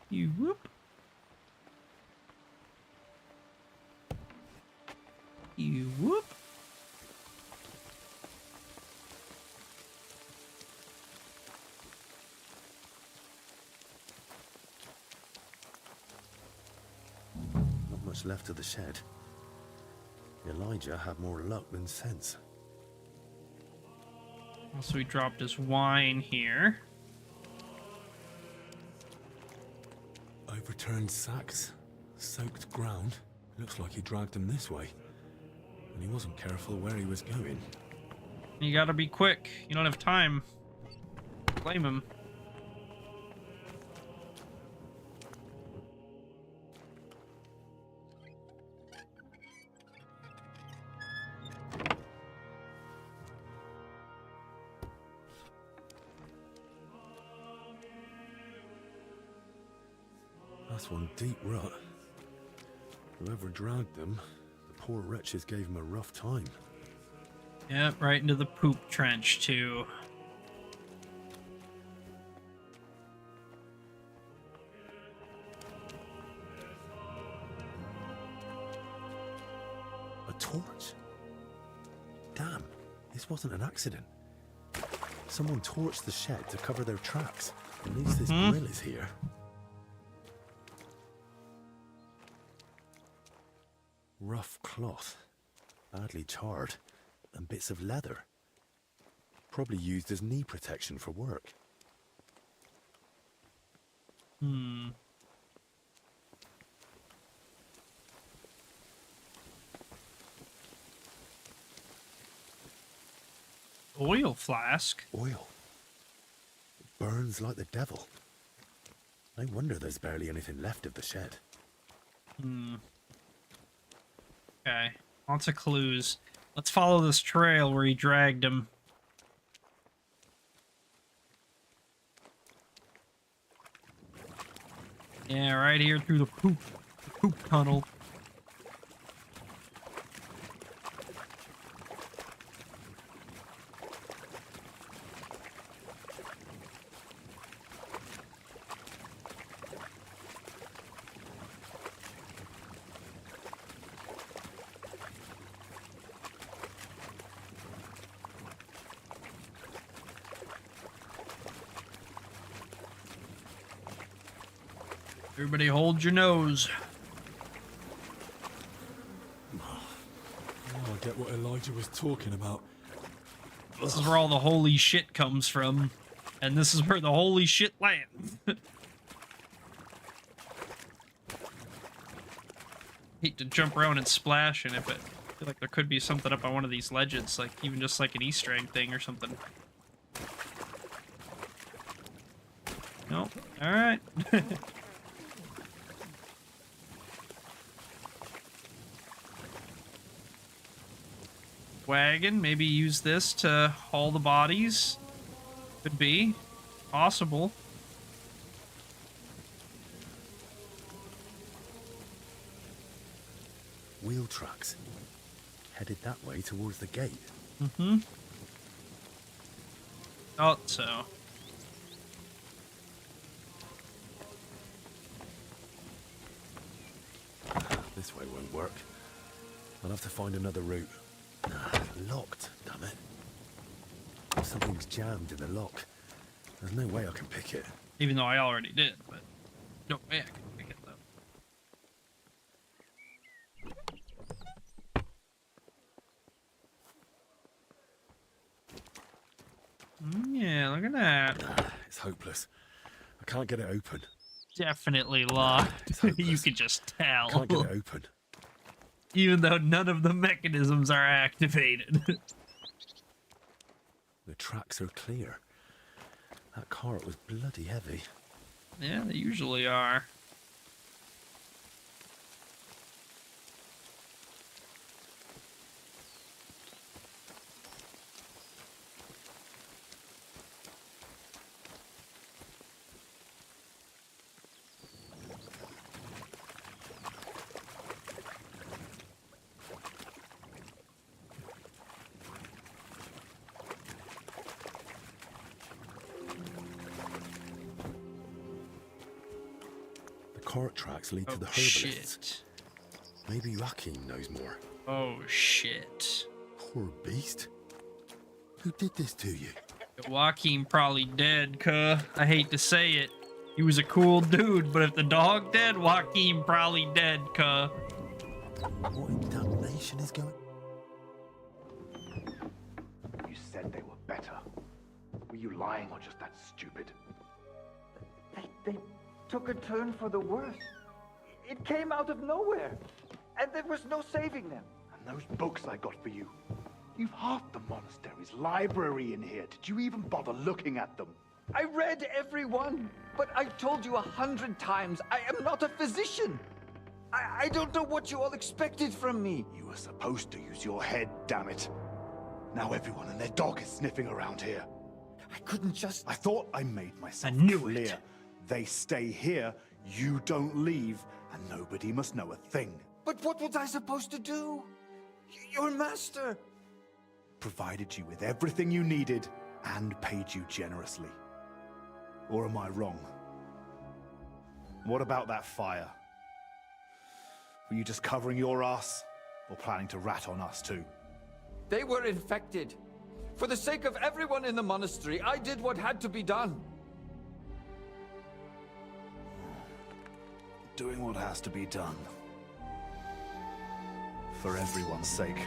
You whoop. You whoop. Not much left of the shed. Elijah had more luck than sense. So he dropped his wine here. Overturned sacks, soaked ground. Looks like he dragged them this way. And he wasn't careful where he was going. You gotta be quick. You don't have time. Blame him. That's one deep rut. Whoever dragged them, the poor wretches gave him a rough time. Yep, right into the poop trench, too. A torch? Damn, this wasn't an accident. Someone torched the shed to cover their tracks. At least this grill is here. Rough cloth, badly charred, and bits of leather. Probably used as knee protection for work. Oil flask? Oil. It burns like the devil. No wonder there's barely anything left of the shed. Okay, lots of clues. Let's follow this trail where he dragged him. Yeah, right here through the poop tunnel. Everybody hold your nose. Oh, I get what Elijah was talking about. This is where all the holy shit comes from. And this is where the holy shit lands. Hate to jump around and splash in it, but I feel like there could be something up on one of these ledges, like even just like an Easter egg thing or something. Nope. Alright. Wagon, maybe use this to haul the bodies. Could be. Possible. Wheel tracks. Headed that way towards the gate. Thought so. This way won't work. I'll have to find another route. Locked, damn it. Something's jammed in the lock. There's no way I can pick it. Even though I already did, but no way I can pick it though. hopeless. I can't get it open. Definitely locked. You could just tell. Can't get it open. Even though none of the mechanisms are activated. The tracks are clear. That cart was bloody heavy. Yeah, they usually are. Cart tracks lead to the herbalists. Maybe Joachim knows more. Oh, shit. Poor beast. Who did this to you? Joachim probably dead, cuh. I hate to say it. He was a cool dude, but if the dog dead, Joachim probably dead, cuh. What in damnation is going... You said they were better. Were you lying or just that stupid? They took a turn for the worse. It came out of nowhere, and there was no saving them. And those books I got for you. You've half the monastery's library in here. Did you even bother looking at them? I read every one, but I told you 100 times, I am not a physician. I don't know what you all expected from me. You were supposed to use your head, damn it. Now everyone and their dog is sniffing around here. I couldn't just... I thought I made myself clear. It. They stay here, you don't leave, and nobody must know a thing. But what was I supposed to do? Your master... Provided you with everything you needed, and paid you generously. Or am I wrong? What about that fire? Were you just covering your ass, or planning to rat on us too? They were infected. For the sake of everyone in the monastery, I did what had to be done. Doing what has to be done. For everyone's sake.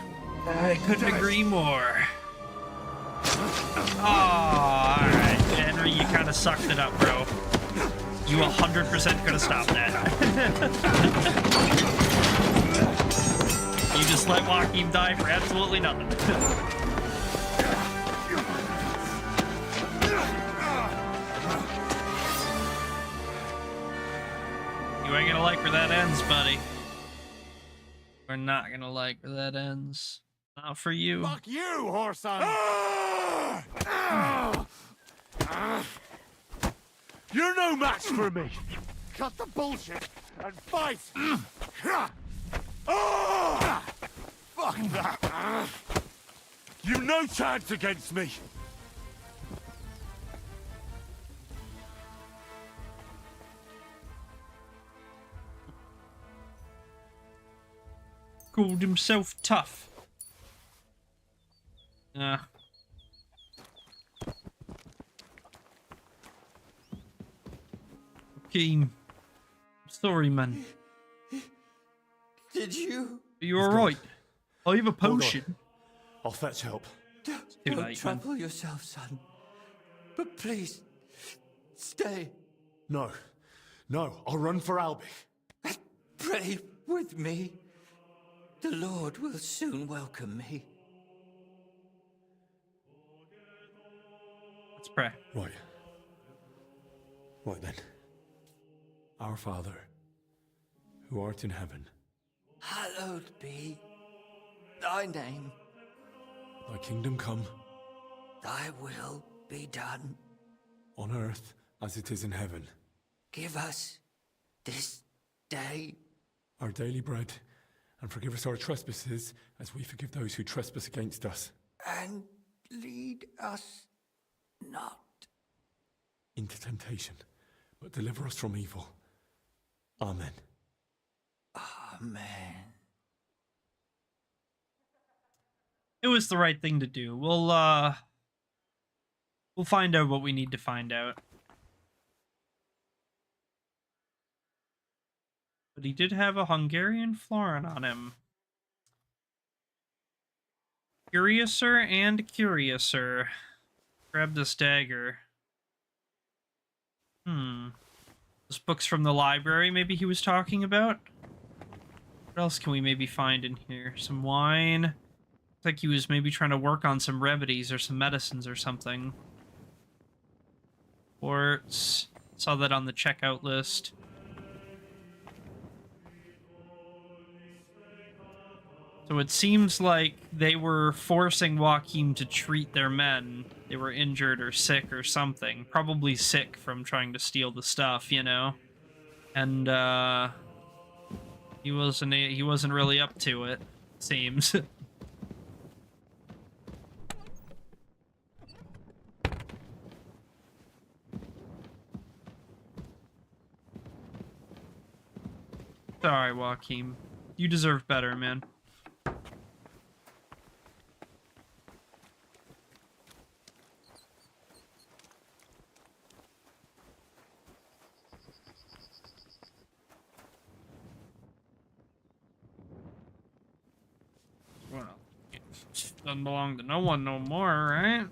I couldn't agree more. Oh, alright, Henry, you kind of sucked it up, bro. You 100% could have stopped that. You just let Joachim die for absolutely nothing. You ain't gonna like where that ends, buddy. We're not gonna like where that ends. Not for you. Fuck you, whoreson! You're no match for me. Cut the bullshit and fight. Fuck that. You've no chance against me. Called himself tough. Joachim. Sorry, man. Did you? Are you alright? I have a potion. I'll fetch help. Don't trouble yourself, son. But please, stay. No. No, I'll run for Albie. Pray with me. The Lord will soon welcome me. Let's pray. Right. Right then. Our Father, who art in heaven, Hallowed be thy name. thy kingdom come, Thy will be done. on earth as it is in heaven. Give us this day Our daily bread, and forgive us our trespasses, as we forgive those who trespass against us. and lead us not into temptation, but deliver us from evil. Amen. Amen. It was the right thing to do. We'll find out what we need to find out. But he did have a Hungarian florin on him. Curiouser and Curiouser. Grab this dagger. Those books from the library maybe he was talking about? What else can we maybe find in here? Some wine. Looks like he was maybe trying to work on some remedies or some medicines or something. Quartz. Saw that on the checkout list. So it seems like they were forcing Joachim to treat their men. They were injured or sick or something. Probably sick from trying to steal the stuff, you know? And, he wasn't really up to it, seems. Sorry, Joachim. You deserve better, man. Well, it doesn't belong to no one no more, right?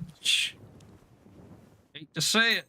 Hate to say it.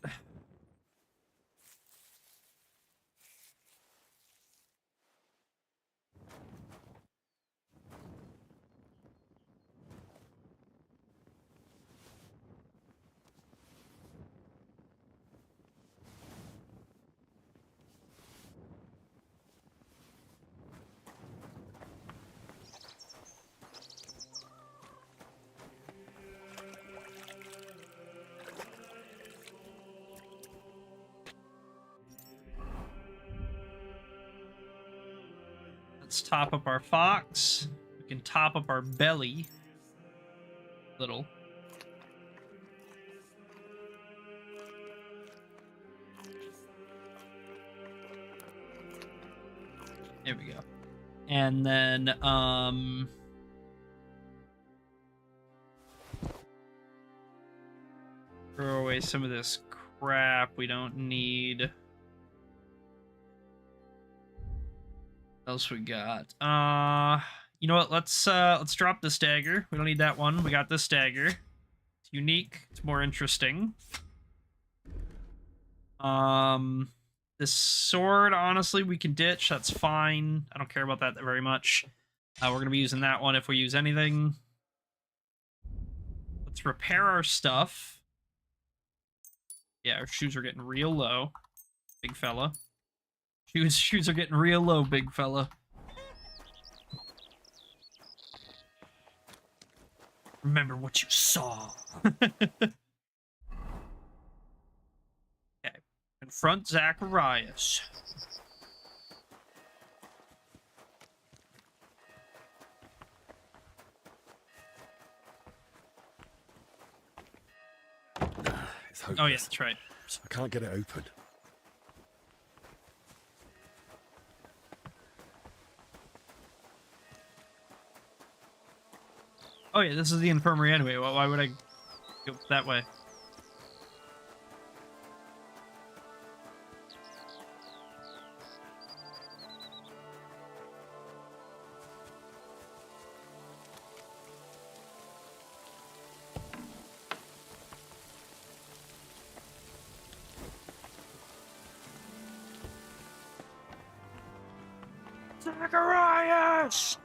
Let's top up our fox. We can top up our belly. Little. There we go. And then, throw away some of this crap we don't need. What else we got? You know what? Let's drop this dagger. We don't need that one. We got this dagger. It's unique. It's more interesting. This sword, honestly, we can ditch. That's fine. I don't care about that very much. We're gonna be using that one if we use anything. Let's repair our stuff. Yeah, our shoes are getting real low, big fella. Shoes are getting real low, big fella. Remember what you saw. Okay. Confront Zacharias. It's hopeless. Oh, yeah, that's right. I can't get it open. Oh yeah, this is the infirmary anyway. Why would I go that way? Zacharias!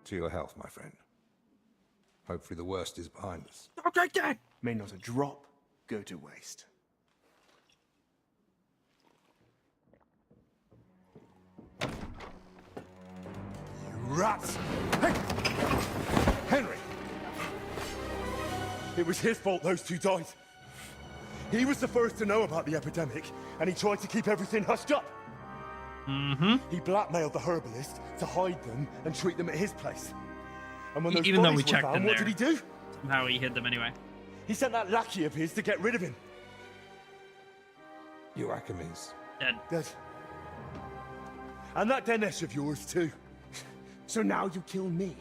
To your health, my friend. Hopefully the worst is behind us. Don't take that! May not a drop go to waste. You rats! Hey! Henry! It was his fault those two died. He was the first to know about the epidemic, and he tried to keep everything hushed up. He blackmailed the herbalist to hide them and treat them at his place. And when those Even though bodies we were checked found, in what there, did he do? somehow he hid them anyway. He sent that lackey of his to get rid of him. Joachim's Dead. And that Dinesh of yours too. So now you kill me.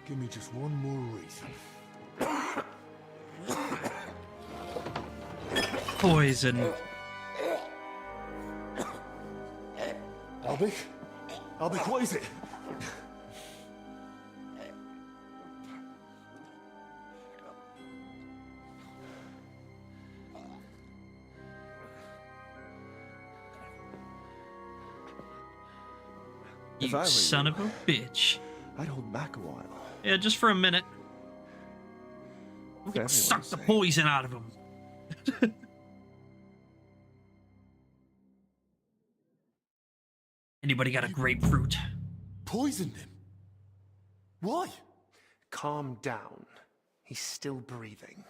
Give me just one more reason. Poison. Albie? Albie, what is it? If I were son you, of a bitch. I'd hold back a while. Yeah, just for a minute. For Suck everyone's the sake. poison out of him. Anybody got a grapefruit? Poisoned him? Why? Calm down. He's still breathing.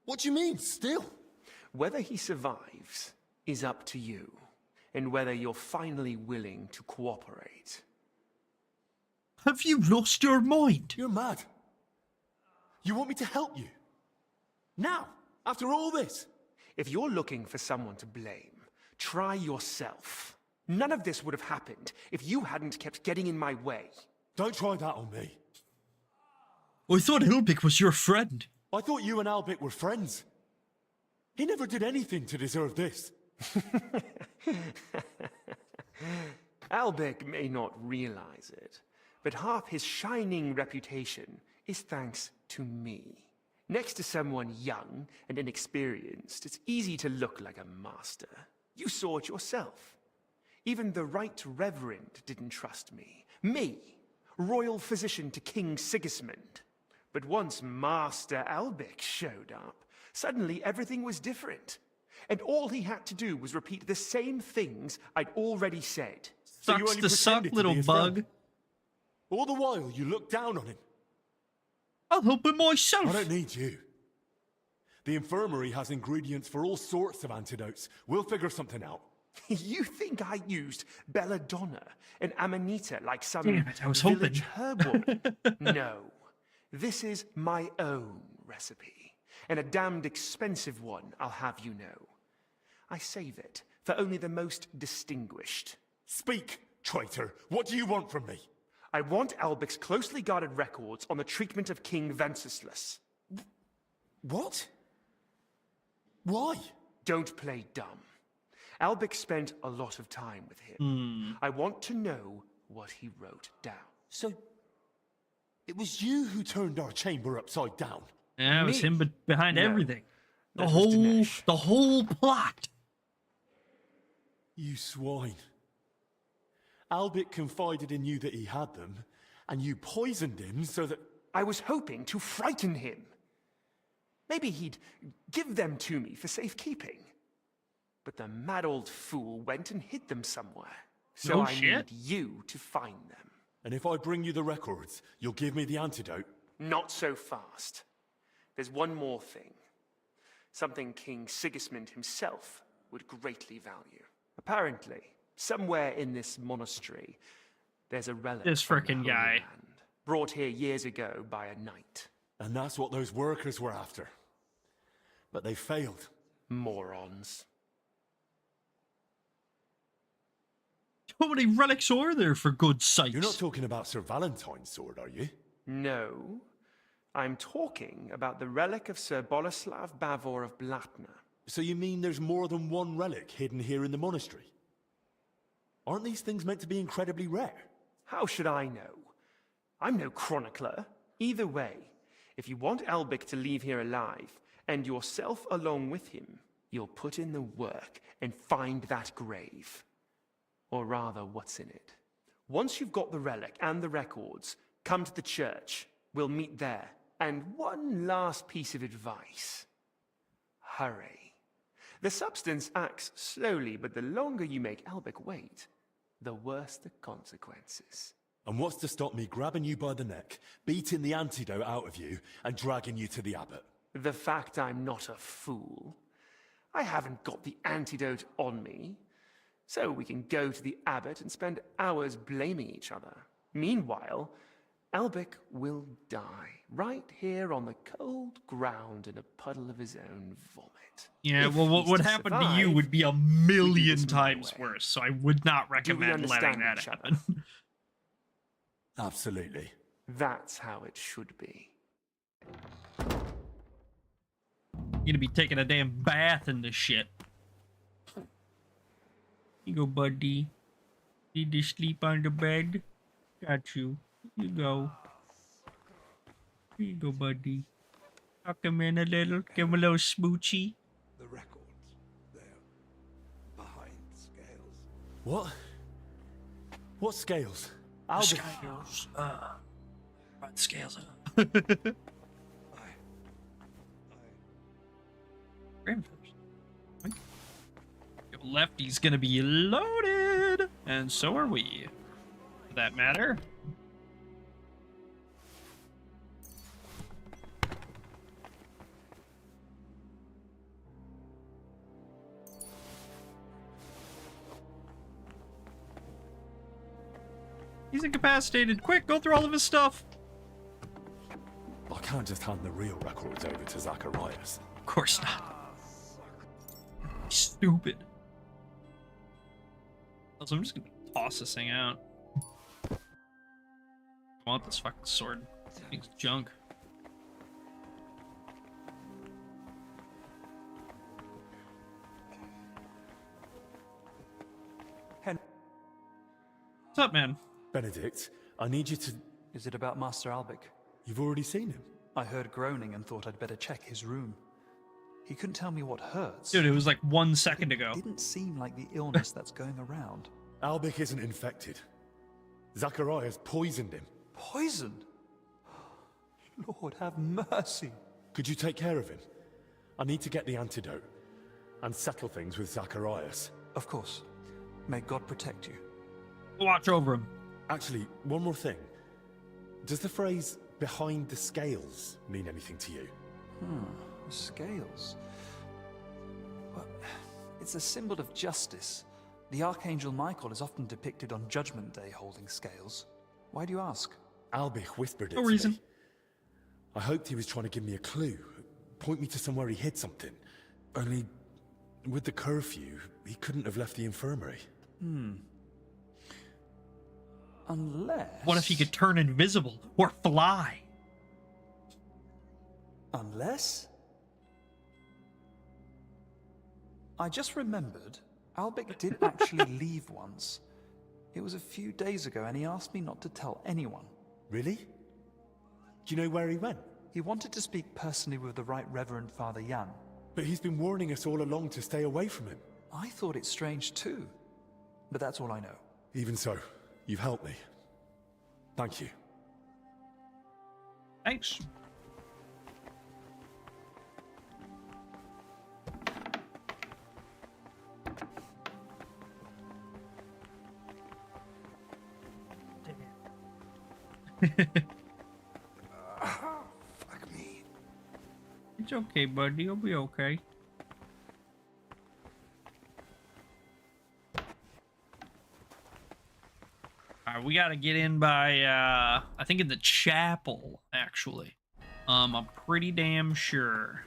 What do you mean, still? Whether he survives is up to you, and whether you're finally willing to cooperate. Have you lost your mind? You're mad. You want me to help you? Now? After all this? If you're looking for someone to blame, try yourself. None of this would have happened if you hadn't kept getting in my way. Don't try that on me. I thought Hilbik was your friend. I thought you and Albert were friends. He never did anything to deserve this. Albert may not realize it, but half his shining reputation is thanks to me. Next to someone young and inexperienced, it's easy to look like a master. You saw it yourself. Even the Right Reverend didn't trust me. Me, royal physician to King Sigismund. But once Master Albert showed up, suddenly everything was different. And all he had to do was repeat the same things I'd already said. So you Sucks only to suck, pretended to little be his bug. friend. All the while, you looked down on him. I'll help him myself. I don't need you. The infirmary has ingredients for all sorts of antidotes. We'll figure something out. You think I used belladonna and amanita like some Damn it, I was village hoping. herb? No. This is my own recipe, and a damned expensive one, I'll have you know. I save it for only the most distinguished. Speak, traitor. What do you want from me? I want Albic's closely guarded records on the treatment of King Wenceslas. What? Why? Don't play dumb. Albic spent a lot of time with him. I want to know what he wrote down. So, it was you who turned our chamber upside down. Yeah, it was Me? him behind No, everything. that was Dinesh. The whole plot. You swine. Albert confided in you that he had them, and you poisoned him so that... I was hoping to frighten him. Maybe he'd give them to me for safekeeping. But the mad old fool went and hid them somewhere. So No I shit. need you to find them. And if I bring you the records, you'll give me the antidote? Not so fast. There's one more thing. Something King Sigismund himself would greatly value. Apparently, somewhere in this monastery, there's a relic This from the frickin' Holy guy. Land, brought here years ago by a knight. And that's what those workers were after. But they failed. Morons. How many relics are there, for God's sakes? You're not talking about Sir Valentine's sword, are you? No. I'm talking about the relic of Sir Boleslav Bavor of Blatna. So you mean there's more than one relic hidden here in the monastery? Aren't these things meant to be incredibly rare? How should I know? I'm no chronicler. Either way, if you want Albic to leave here alive, and yourself along with him, you'll put in the work and find that grave. Or rather, what's in it. Once you've got the relic and the records, come to the church. We'll meet there. And one last piece of advice. Hurry. The substance acts slowly, but the longer you make Albic wait, the worse the consequences. And what's to stop me grabbing you by the neck, beating the antidote out of you, and dragging you to the abbot? The fact I'm not a fool. I haven't got the antidote on me. So we can go to the abbot and spend hours blaming each other. Meanwhile, Albic will die right here on the cold ground in a puddle of his own vomit. Yeah, If well, what he's would to happen to you survive, would be a we do million this my times way. worse, so I would not Do we recommend letting understand that each other? happen. Absolutely. That's how it should be. You're gonna be taking a damn bath in this shit. Here you go, buddy. Need to sleep on the bed? Got you. Here you go. Here you go, buddy. Tuck him in a little. Give him a little smoochy. The records, they're behind scales. What? What scales? The Albert. sky goes, right scales up. Your lefty's gonna be loaded, and so are we, for that matter. He's incapacitated. Quick, go through all of his stuff. I can't just hand the real records over to Zacharias. Of course not. Stupid. Also, I'm just gonna toss this thing out. I want this fucking sword. It's junk. What's up, man? Benedict, I need you to... Is it about Master Albic? You've already seen him? I heard groaning and thought I'd better check his room. He couldn't tell me what hurts. Dude, it was like 1 second ago. It didn't seem like the illness that's going around. Albic isn't infected. Zacharias poisoned him. Poisoned? Lord, have mercy. Could you take care of him? I need to get the antidote and settle things with Zacharias. Of course. May God protect you. Watch over him. Actually, one more thing. Does the phrase behind the scales mean anything to you? Scales. Well, it's a symbol of justice. The Archangel Michael is often depicted on Judgment Day holding scales. Why do you ask? Albich whispered it No to reason. me. I hoped he was trying to give me a clue, point me to somewhere he hid something. Only, with the curfew, he couldn't have left the infirmary. Unless... What if he could turn invisible or fly? Unless? I just remembered, Albic did actually leave once. It was a few days ago and he asked me not to tell anyone. Really? Do you know where he went? He wanted to speak personally with the Right Reverend Father Jan. But he's been warning us all along to stay away from him. I thought it strange too, but that's all I know. Even so, you've helped me. Thank you. Thanks. Fuck me. It's okay, buddy. You'll be okay. Alright, we gotta get in by, I think in the chapel, actually. I'm pretty damn sure.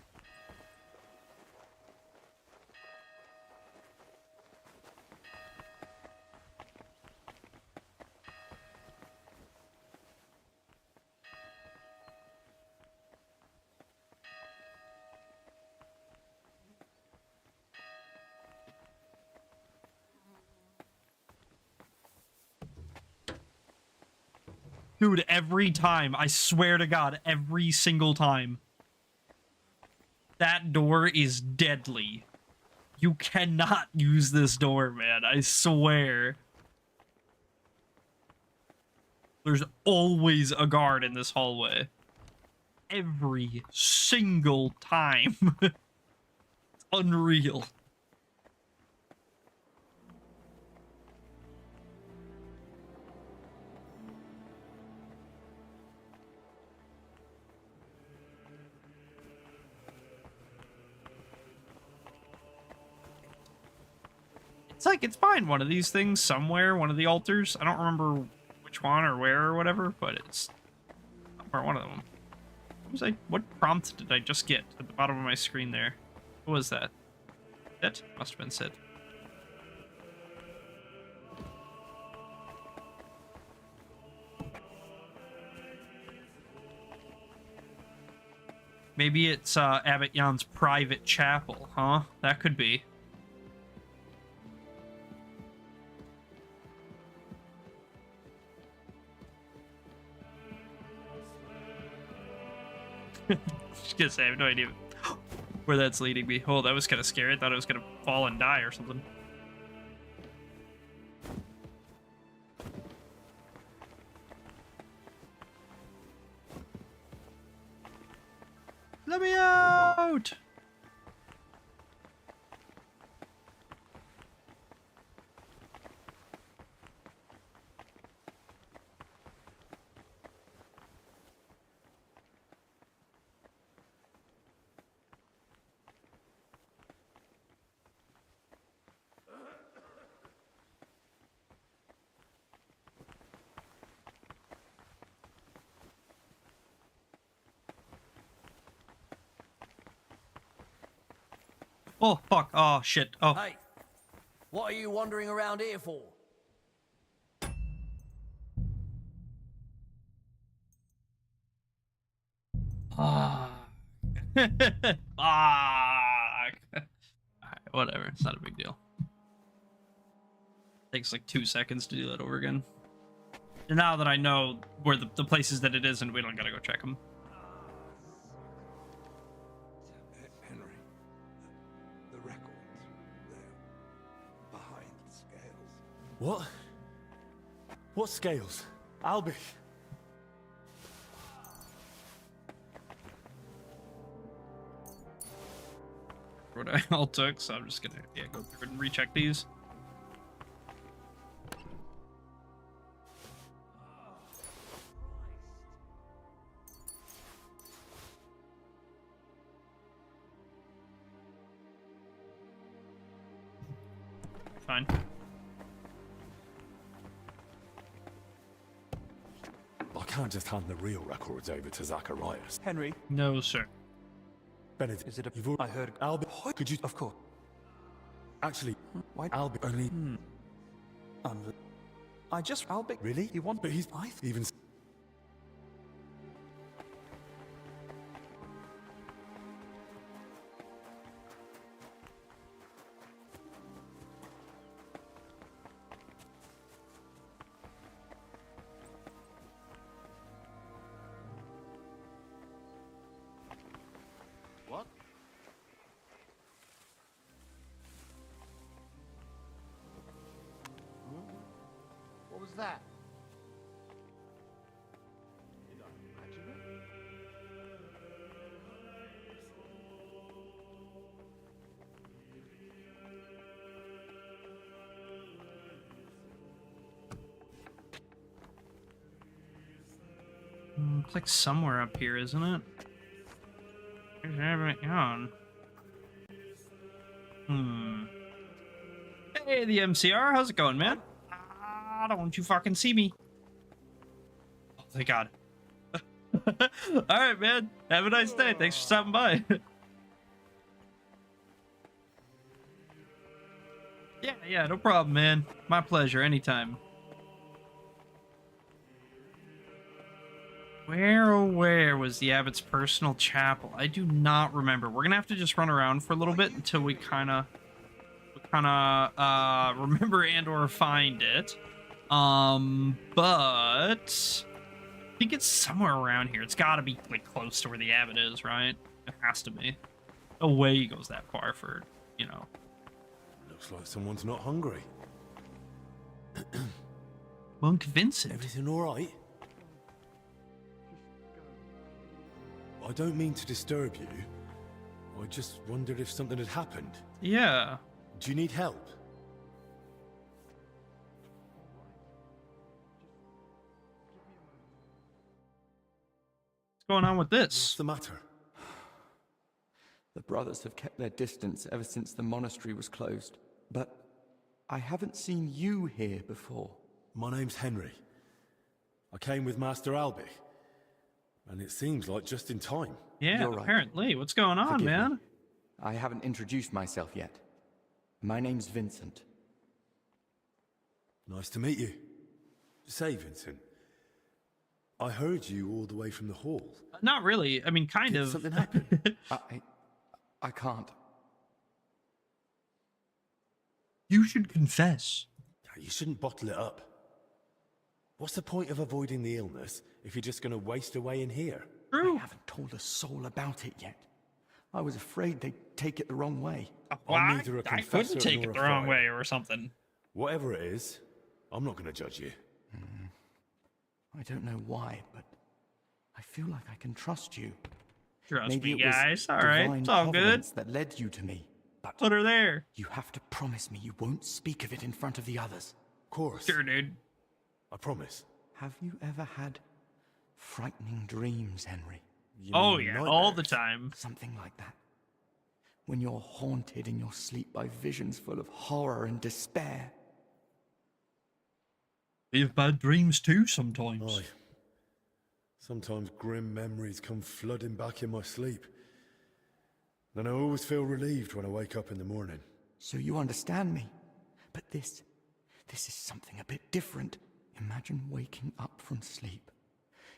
Dude, every time, I swear to God, every single time. That door is deadly. You cannot use this door, man. I swear. There's always a guard in this hallway. Every single time. It's unreal. It's like, it's fine, one of these things somewhere, one of the altars. I don't remember which one or where or whatever, but it's somewhere, one of them. What prompt did I just get at the bottom of my screen there? What was that? Sid? Must have been Sid. Maybe it's Abbot Jan's private chapel, huh? That could be. Just gonna say, I have no idea where that's leading me. Oh, that was kind of scary. I thought I was gonna fall and die or something. Let me out! Oh, fuck. Oh, shit. Oh. Hey, what are you wandering around here for? Fuck. Alright, whatever. It's not a big deal. Takes like 2 seconds to do that over again. And now that I know where the places that it is, and we don't gotta go check them. Henry, the records, they're behind the scales. What? What scales? Albie? What I all took, so I'm just gonna go through and recheck these. Fine. I can't just hand the real records over to Zacharias. Henry. No, sir. Benedict, Is it a... you've I heard... Albie, could you... Of course. Actually, Why... Albie only... I just... Albie... Really? You want... But he's... Even... What? What was that? Did I imagine it? It's like somewhere up here, isn't it? Where's everything on? Hey, the MCR, how's it going, man? Don't you fucking see me? Oh, thank God. Alright, man. Have a nice day. Thanks for stopping by. Yeah, no problem, man. My pleasure, anytime. Where was the Abbot's personal chapel? I do not remember. We're gonna have to just run around for a little bit until we kind of remember and or find it. But I think it's somewhere around here. It's got to be like close to where the Abbot is, right? It has to be. No way he goes that far for, you know. Looks like someone's not hungry. Monk Vincent. Everything all right? I don't mean to disturb you. I just wondered if something had happened. Yeah. Do you need help? What's going on with this? What's the matter? The brothers have kept their distance ever since the monastery was closed. But I haven't seen you here before. My name's Henry. I came with Master Albie. And it seems like just in time. Yeah, You're right. apparently. What's going on, Forgive man? me. I haven't introduced myself yet. My name's Vincent. Nice to meet you. Say, Vincent, I heard you all the way from the hall. Not really. I mean, kind of. Something happened. I can't. You should confess. You shouldn't bottle it up. What's the point of avoiding the illness if you're just going to waste away in here? True. I haven't told a soul about it yet. I was afraid they'd take it the wrong way. I'm neither a I confessor couldn't take nor it the a wrong friar. way or something. Whatever it is, I'm not going to judge you. I don't know why, but I feel like I can trust you. Trust Maybe me, it was guys. All right, divine it's all good. providence that led you to me. But put her there. You have to promise me you won't speak of it in front of the others. Of course. Sure, dude. I promise. Have you ever had frightening dreams, Henry? Oh, yeah, all the time. Something like that. When you're haunted in your sleep by visions full of horror and despair. We have bad dreams too sometimes. Aye. Sometimes grim memories come flooding back in my sleep. Then I always feel relieved when I wake up in the morning. So you understand me. But this is something a bit different. Imagine waking up from sleep.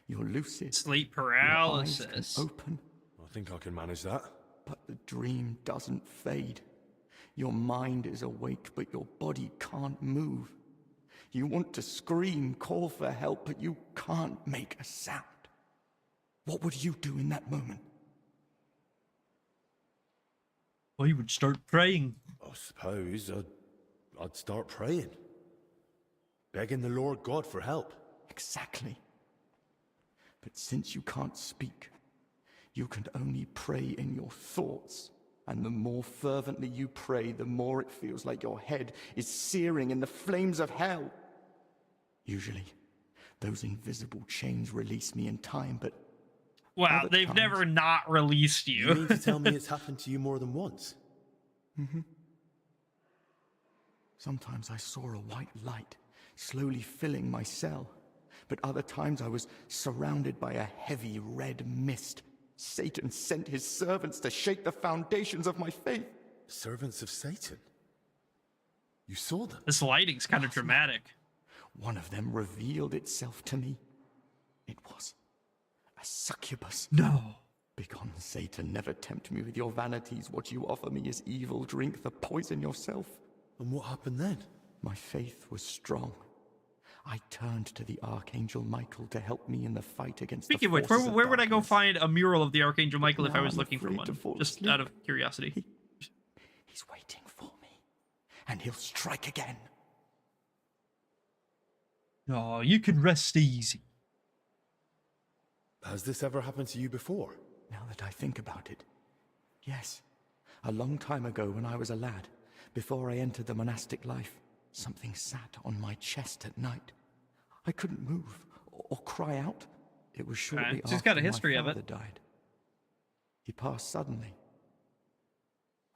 You're lucid. Sleep paralysis. Your eyes can open. I think I can manage that. But the dream doesn't fade. Your mind is awake, but your body can't move. You want to scream, call for help, but you can't make a sound. What would you do in that moment? I would start praying. I suppose I'd start praying. Begging the Lord God for help. Exactly. But since you can't speak, you can only pray in your thoughts. And the more fervently you pray, the more it feels like your head is searing in the flames of hell. Usually, those invisible chains release me in time, but... Wow, they've never not released you. You mean to tell me it's happened to you more than once? Mm-hmm. Sometimes I saw a white light slowly filling my cell, but other times I was surrounded by a heavy red mist. Satan sent his servants to shake the foundations of my faith. Servants of Satan? You saw them? This lighting's kind of dramatic. One of them revealed itself to me. It was a succubus. No. Begone, Satan, never tempt me with your vanities. What you offer me is evil. Drink the poison yourself. And what happened then? My faith was strong. I turned to the Archangel Michael to help me in the fight against Speaking of which, where would I go find a mural of the Archangel Michael if I was looking for one? Just out of curiosity. He's waiting for me. And he'll strike again. Oh, you can rest easy. Has this ever happened to you before? Now that I think about it, yes. A long time ago when I was a lad, before I entered the monastic life, something sat on my chest at night. I couldn't move or cry out. It was shortly after She's got a history my of father it. died. He passed suddenly.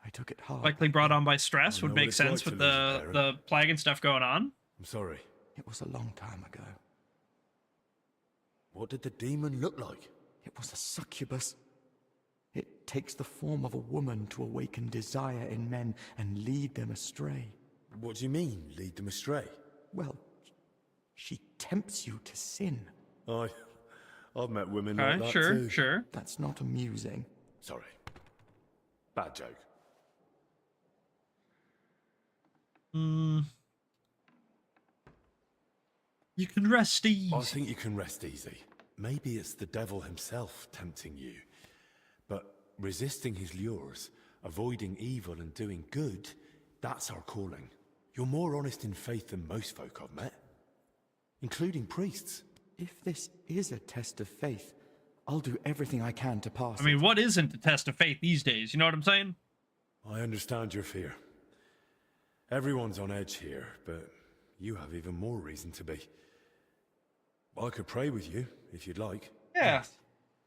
I took it hard. Likely brought on by stress would what make it's sense like with to lose a parent. the plague and stuff going on. I'm sorry. It was a long time ago. What did the demon look like? It was a succubus. It takes the form of a woman to awaken desire in men and lead them astray. What do you mean, lead them astray? Well, she tempts you to sin. I've met women like that sure, too. sure. That's not amusing. Sorry. Bad joke. You can rest easy. I think you can rest easy. Maybe it's the devil himself tempting you. But resisting his lures, avoiding evil and doing good, that's our calling. You're more honest in faith than most folk I've met, including priests. If this is a test of faith, I'll do everything I can to pass I mean, it. what isn't a test of faith these days? You know what I'm saying? I understand your fear. Everyone's on edge here, but you have even more reason to be. I could pray with you, if you'd like. Yeah.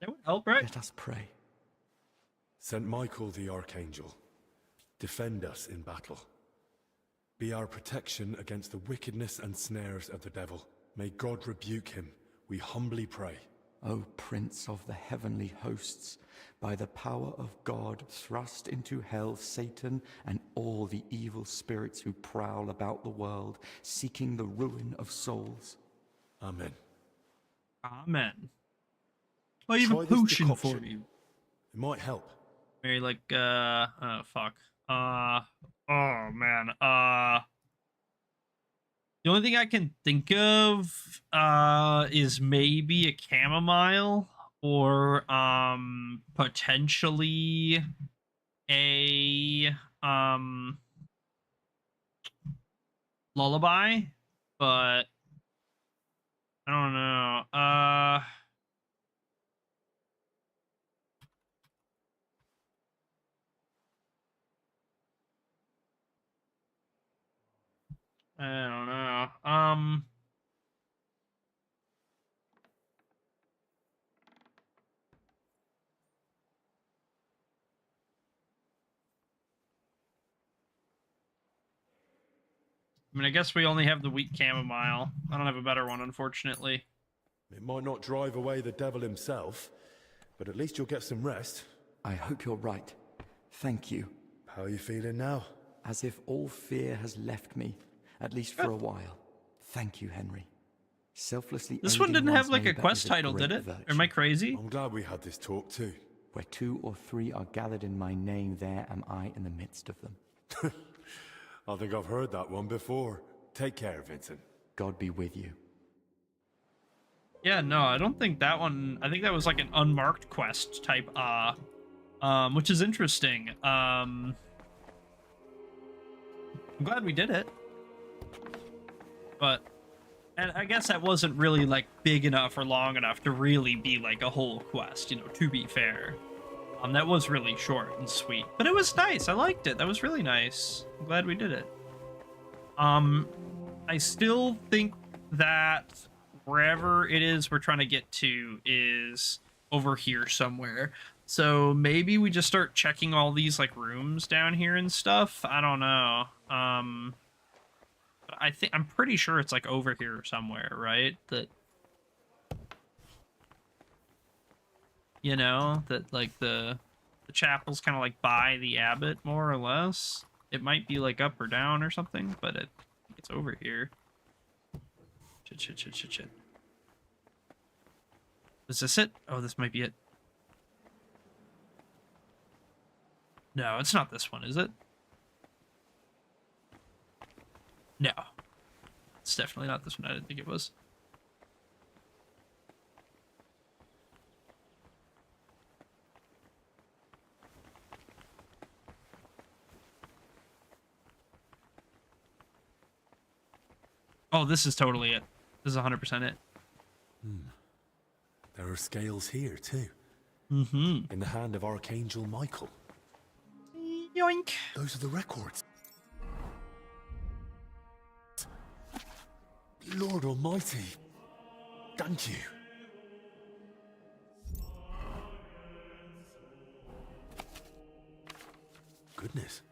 That would help, right? Let us pray. Saint Michael the Archangel, defend us in battle. Be our protection against the wickedness and snares of the devil. May God rebuke him, we humbly pray. O Prince of the heavenly hosts, by the power of God, thrust into hell Satan and all the evil spirits who prowl about the world, seeking the ruin of souls. Amen. Amen. I have a Try this potion for decoction. you. It might help. Maybe like, oh, fuck. Oh, man. The only thing I can think of, is maybe a chamomile or, potentially a, lullaby, but I don't know. I don't know. I mean, I guess we only have the wheat chamomile. I don't have a better one, unfortunately. It might not drive away the devil himself, but at least you'll get some rest. I hope you're right. Thank you. How are you feeling now? As if all fear has left me, at least for a while. Thank you, Henry. Selflessly. This one didn't have like a quest title, did it? Or am I crazy? I'm glad we had this talk too. Where 2 or 3 are gathered in my name, there am I in the midst of them. I think I've heard that one before. Take care, Vincent. God be with you. Yeah, no, I don't think that one... I think that was like an unmarked quest type, which is interesting. I'm glad we did it. But... And I guess that wasn't really, like, big enough or long enough to really be, like, a whole quest, you know, to be fair. That was really short and sweet. But it was nice. I liked it. That was really nice. I'm glad we did it. I still think that wherever it is we're trying to get to is over here somewhere. So maybe we just start checking all these, like, rooms down here and stuff. I don't know. I'm pretty sure it's, like, over here somewhere, right? That... You know, that, like, the chapel's kind of, like, by the abbot, more or less. It might be, like, up or down or something, but I think it's over here. Shit. Is this it? Oh, this might be it. No, it's not this one, is it? No. It's definitely not this one. I didn't think it was. Oh, this is totally it. This is 100% it. There are scales here, too. Mm-hmm. In the hand of Archangel Michael. Yoink. Those are the records. Lord Almighty. Thank you. Goodness.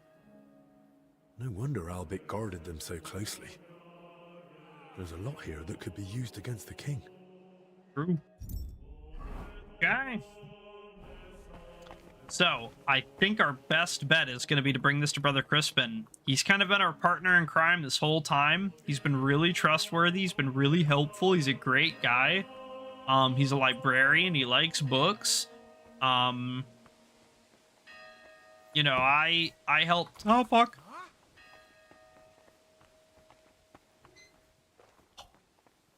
No wonder Albert guarded them so closely. There's a lot here that could be used against the king. True. Okay. So, I think our best bet is going to be to bring this to Brother Crispin. He's kind of been our partner in crime this whole time. He's been really trustworthy. He's been really helpful. He's a great guy. He's a librarian. He likes books. You know, I helped... Oh, fuck.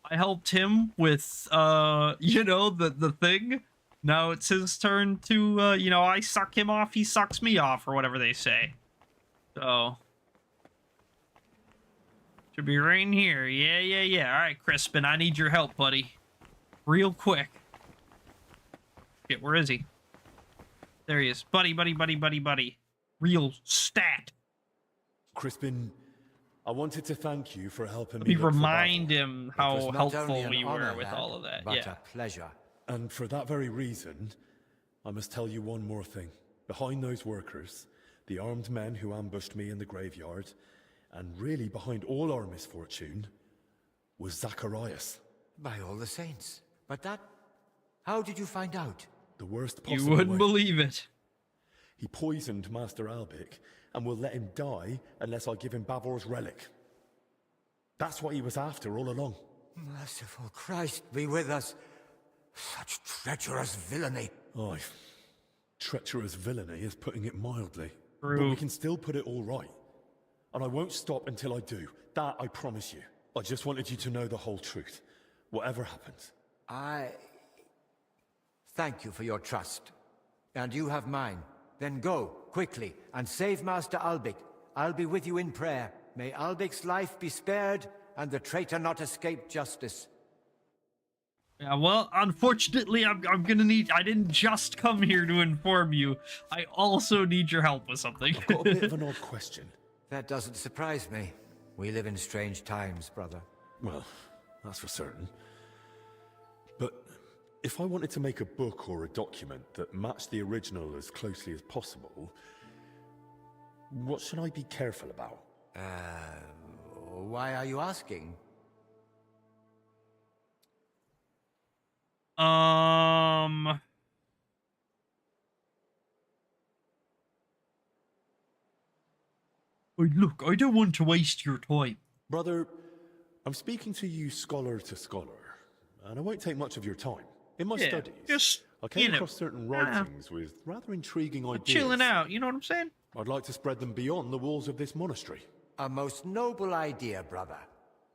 I helped him with, you know, the thing. Now it's his turn to, you know, I suck him off, he sucks me off, or whatever they say. So. Should be right in here. Yeah. All right, Crispin, I need your help, buddy. Real quick. Shit, where is he? There he is. Buddy. Real stat. Crispin, I wanted to thank you for helping me. We remind him how helpful we were with all of that. But Yeah. a pleasure. And for that very reason, I must tell you one more thing. Behind those workers, the armed men who ambushed me in the graveyard, and really behind all our misfortune, was Zacharias. By all the saints. But that... How did you find out? The worst possible You wouldn't way. believe it. He poisoned Master Albic and will let him die unless I give him Bavor's relic. That's what he was after all along. Merciful Christ, be with us. Such treacherous villainy. Aye. Treacherous villainy is putting it mildly. True. But we can still put it all right. And I won't stop until I do. That I promise you. I just wanted you to know the whole truth. Whatever happens. I... Thank you for your trust. And you have mine. Then go, quickly, and save Master Albic. I'll be with you in prayer. May Albic's life be spared, and the traitor not escape justice. Yeah, well, unfortunately, I'm gonna need... I didn't just come here to inform you. I also need your help with something. I've got a bit of an odd question. That doesn't surprise me. We live in strange times, brother. Well, that's for certain. But if I wanted to make a book or a document that matched the original as closely as possible, what should I be careful about? Why are you asking? Look, I don't want to waste your time. Brother, I'm speaking to you scholar to scholar, and I won't take much of your time. In my studies, just, I came across certain writings with rather intriguing ideas. Chilling out, you know what I'm saying? I'd like to spread them beyond the walls of this monastery. A most noble idea, brother.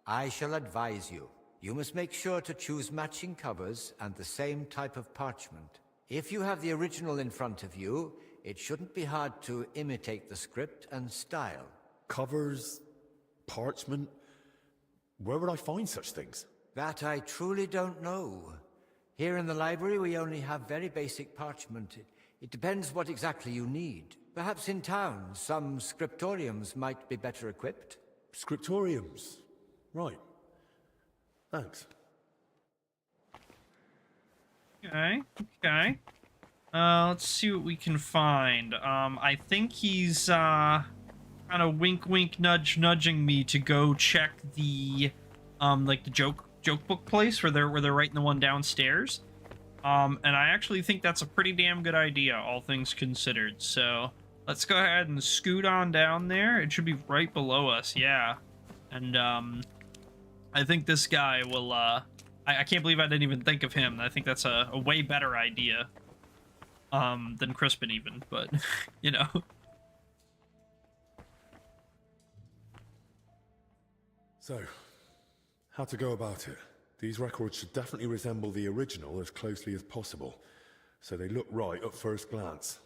I shall advise you. You must make sure to choose matching covers and the same type of parchment. If you have the original in front of you, it shouldn't be hard to imitate the script and style. Covers? Parchment? Where would I find such things? That I truly don't know. Here in the library, we only have very basic parchment. It depends what exactly you need. Perhaps in town, some scriptoriums might be better equipped. Scriptoriums? Right. Thanks. Okay, okay. Let's see what we can find. I think he's, kind of wink, nudge, nudging me to go check the, like the joke book place where they're writing the one downstairs. And I actually think that's a pretty damn good idea, all things considered. So let's go ahead and scoot on down there. It should be right below us, yeah. And, I think this guy will, I can't believe I didn't even think of him. I think that's a way better idea, than Crispin even, but, you know. So, how to go about it? These records should definitely resemble the original as closely as possible, so they look right at first glance.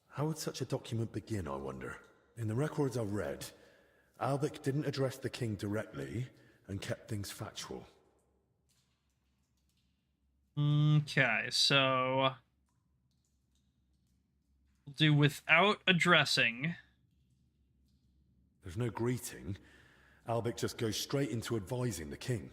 How would such a document begin, I wonder? In the records I've read, Albic didn't address the king directly and kept things factual. Okay, so we'll do without addressing. There's no greeting. Albic just goes straight into advising the king.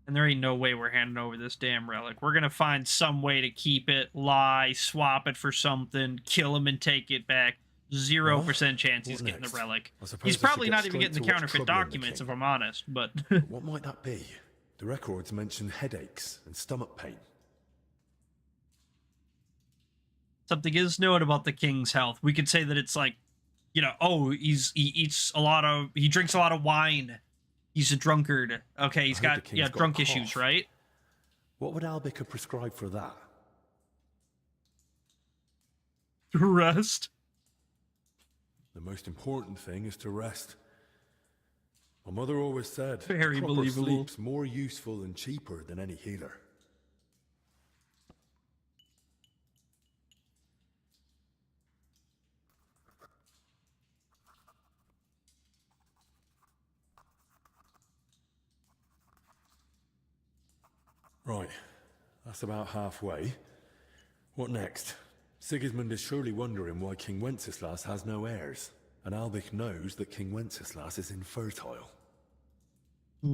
And there ain't no way we're handing over this damn relic. We're gonna find some way to keep it, lie, swap it for something, kill him and take it back. 0% chance he's getting the relic. He's probably not even getting the counterfeit documents, if I'm honest, but... What might that be? The records mention headaches and stomach pain. Something is known about the king's health. We could say that it's like, you know, oh, he drinks a lot of wine. He's a drunkard. Okay, he's got drunk issues, right? What would Albic have prescribed for that? Rest. The most important thing is to rest. My mother always said, very proper believable. Sleep's more useful and cheaper than any healer. Right, that's about halfway. What next? Sigismund is surely wondering why King Wenceslas has no heirs, and Albic knows that King Wenceslas is infertile. I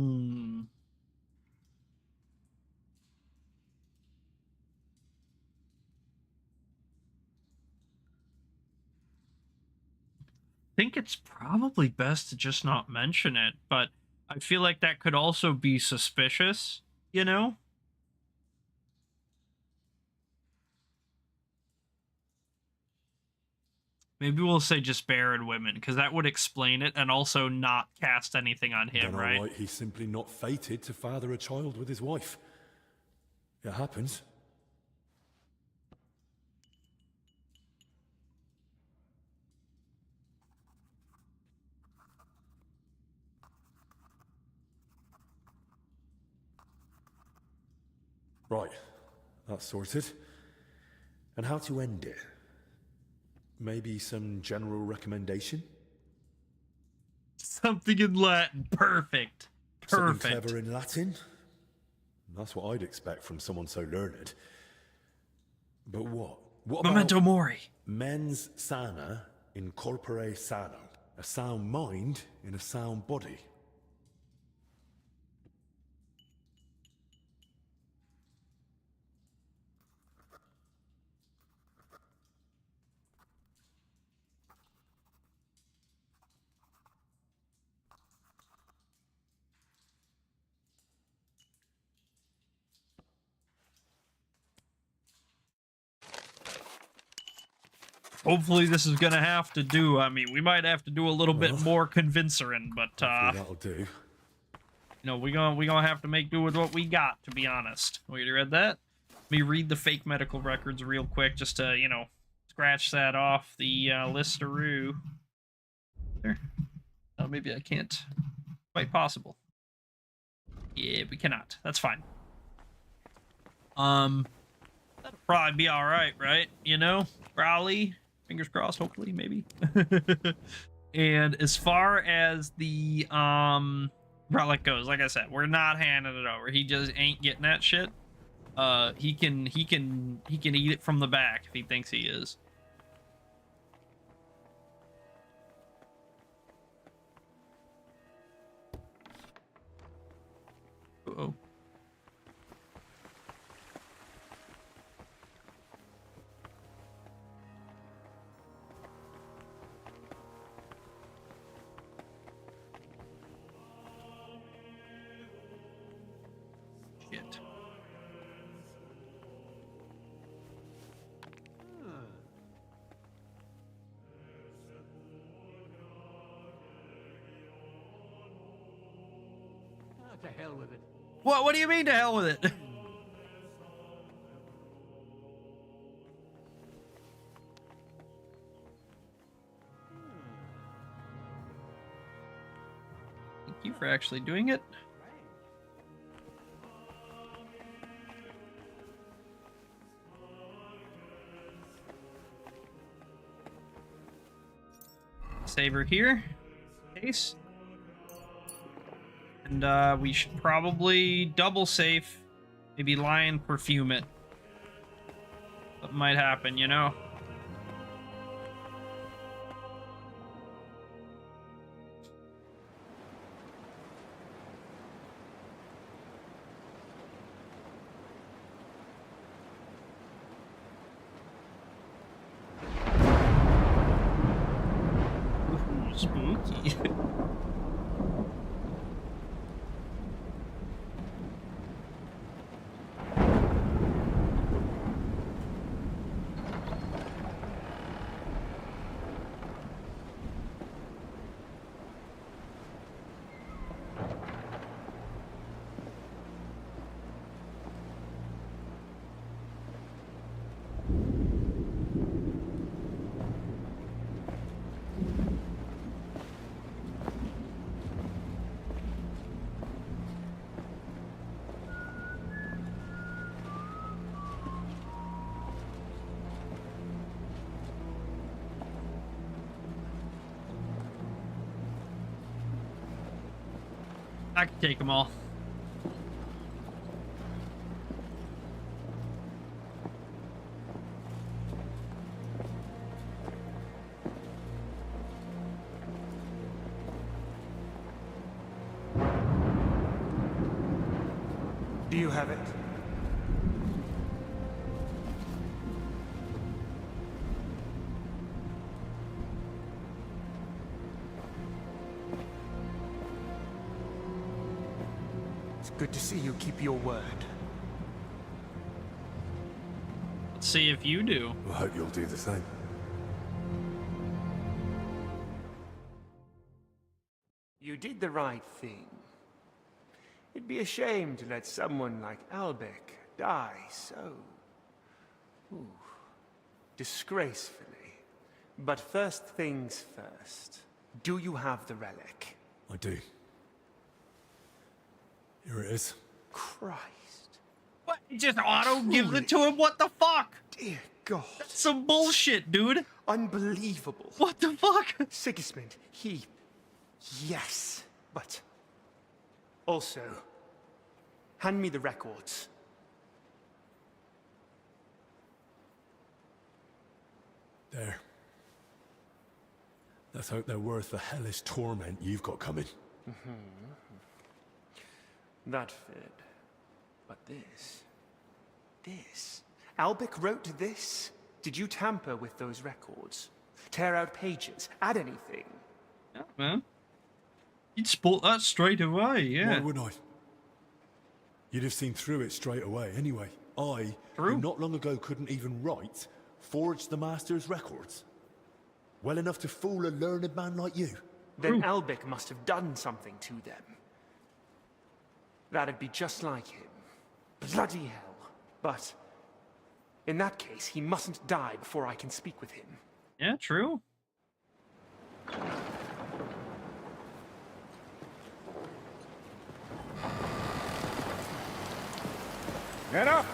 think it's probably best to just not mention it, but I feel like that could also be suspicious, you know? Maybe we'll say just barren women, because that would explain it and also not cast anything on him, Then right? alright, he's simply not fated to father a child with his wife. It happens. Right, that's sorted. And how to end it? Maybe some general recommendation? Something in Latin. Perfect. Perfect. Something clever in Latin? That's what I'd expect from someone so learned. But what? What about Memento mori. mens sana in corpore sano? A sound mind in a sound body. Hopefully this is gonna have to do. I mean, we might have to do a little bit more convincing, but that'll do. You know, we gonna have to make do with what we got, to be honest. Wait, you read that? Let me read the fake medical records real quick, just to, you know, scratch that off the listeroo. There. Oh, maybe I can't. Quite possible. Yeah, we cannot. That's fine. That'll probably be all right, right? You know, probably. Fingers crossed, hopefully, maybe. And as far as the relic goes, like I said, we're not handing it over. He just ain't getting that shit. He can eat it from the back if he thinks he is. Uh-oh. Shit. To hell with it. What do you mean to hell with it? Thank you for actually doing it. Save her here. Case. And we should probably double safe. Maybe lion perfume it. Something might happen, you know? Ooh, spooky. I can take them all. Do you have it? It's good to see you keep your word. Let's see if you do. I hope you'll do the same. You did the right thing. It'd be a shame to let someone like Albec die so... disgracefully. But first things first. Do you have the relic? I do. Here it is. Christ. What? Just auto gives it to him? What the fuck? Dear God. That's some bullshit, dude. Unbelievable. What the fuck? Sigismund, he... Yes, but... Also, hand me the records. There. Let's hope they're worth the hellish torment you've got coming. That fit. But this. Albic wrote this? Did you tamper with those records? Tear out pages? Add anything? Yeah, man. You'd spot that straight away, yeah. Why wouldn't I? You'd have seen through it straight away. Anyway, I, who not long ago couldn't even write, forged the Master's records. Well enough to fool a learned man like you. Then Albic must have done something to them. That'd be just like him. Bloody hell. But in that case, he mustn't die before I can speak with him. Yeah, true. Get up!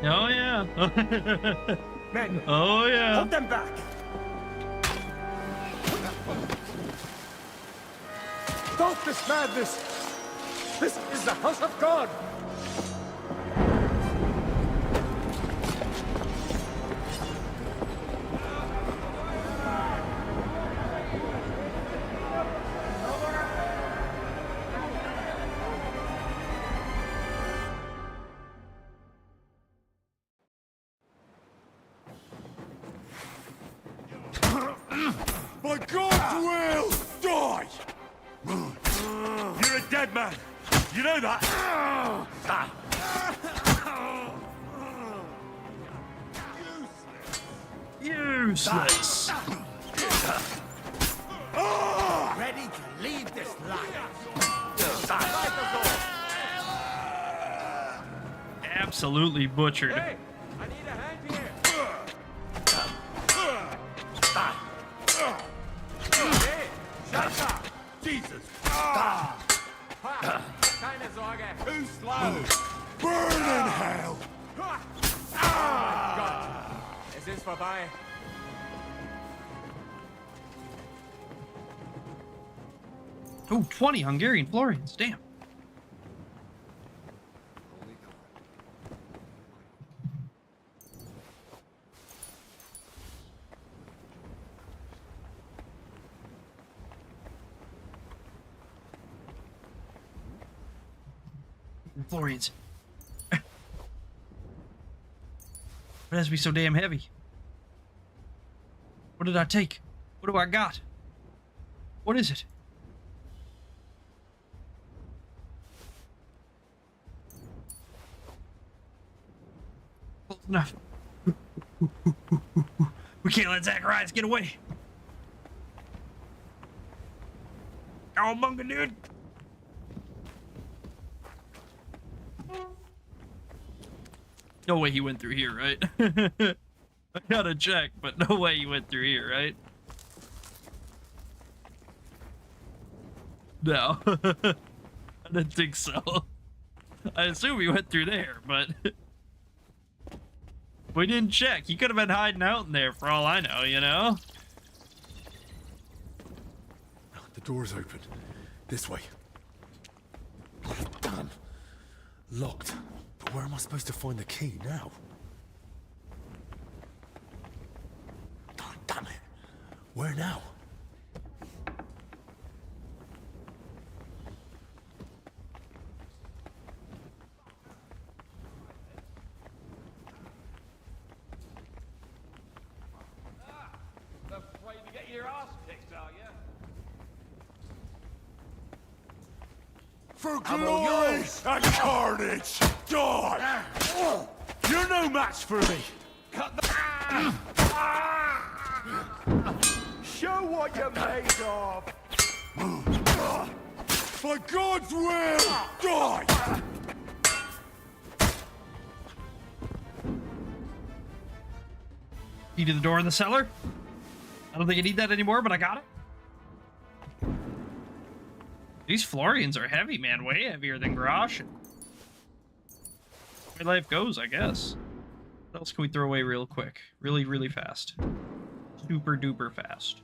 Oh yeah. Men, oh yeah. hold them back. Stop this madness! This is the house of God! By God's will, die! You're a dead man! You know that? Useless. Ready to leave this life. Absolutely butchered. Hey, I need a hand here. Hey, shut up! Jesus! Keine Sorge. Too slow. Burn in hell! Oh mein Gott! Es ist vorbei. Oh, 20 Hungarian florins. Damn. Florins. It has to be so damn heavy. What did I take? What do I got? What is it? Close enough. We can't let Zacharias get away. Oh, bunga, dude. No way he went through here, right? I gotta check, but no way he went through here, right? No. I didn't think so. I assume he went through there, but we didn't check. He could have been hiding out in there for all I know, you know? The door's open. This way. Damn. Locked. But where am I supposed to find the key now? Oh, damn it. Where now? Afraid to get your ass kicked, are you? For I'm all glory yours. and carnage, die! You're no match for me. Cut the. Show what you're made of. By God's will, die! Key to the door in the cellar? I don't think I need that anymore, but I got it. These Florians are heavy, man. Way heavier than Grosh. Way life goes, I guess. What else can we throw away real quick? Really, really fast. Super duper fast.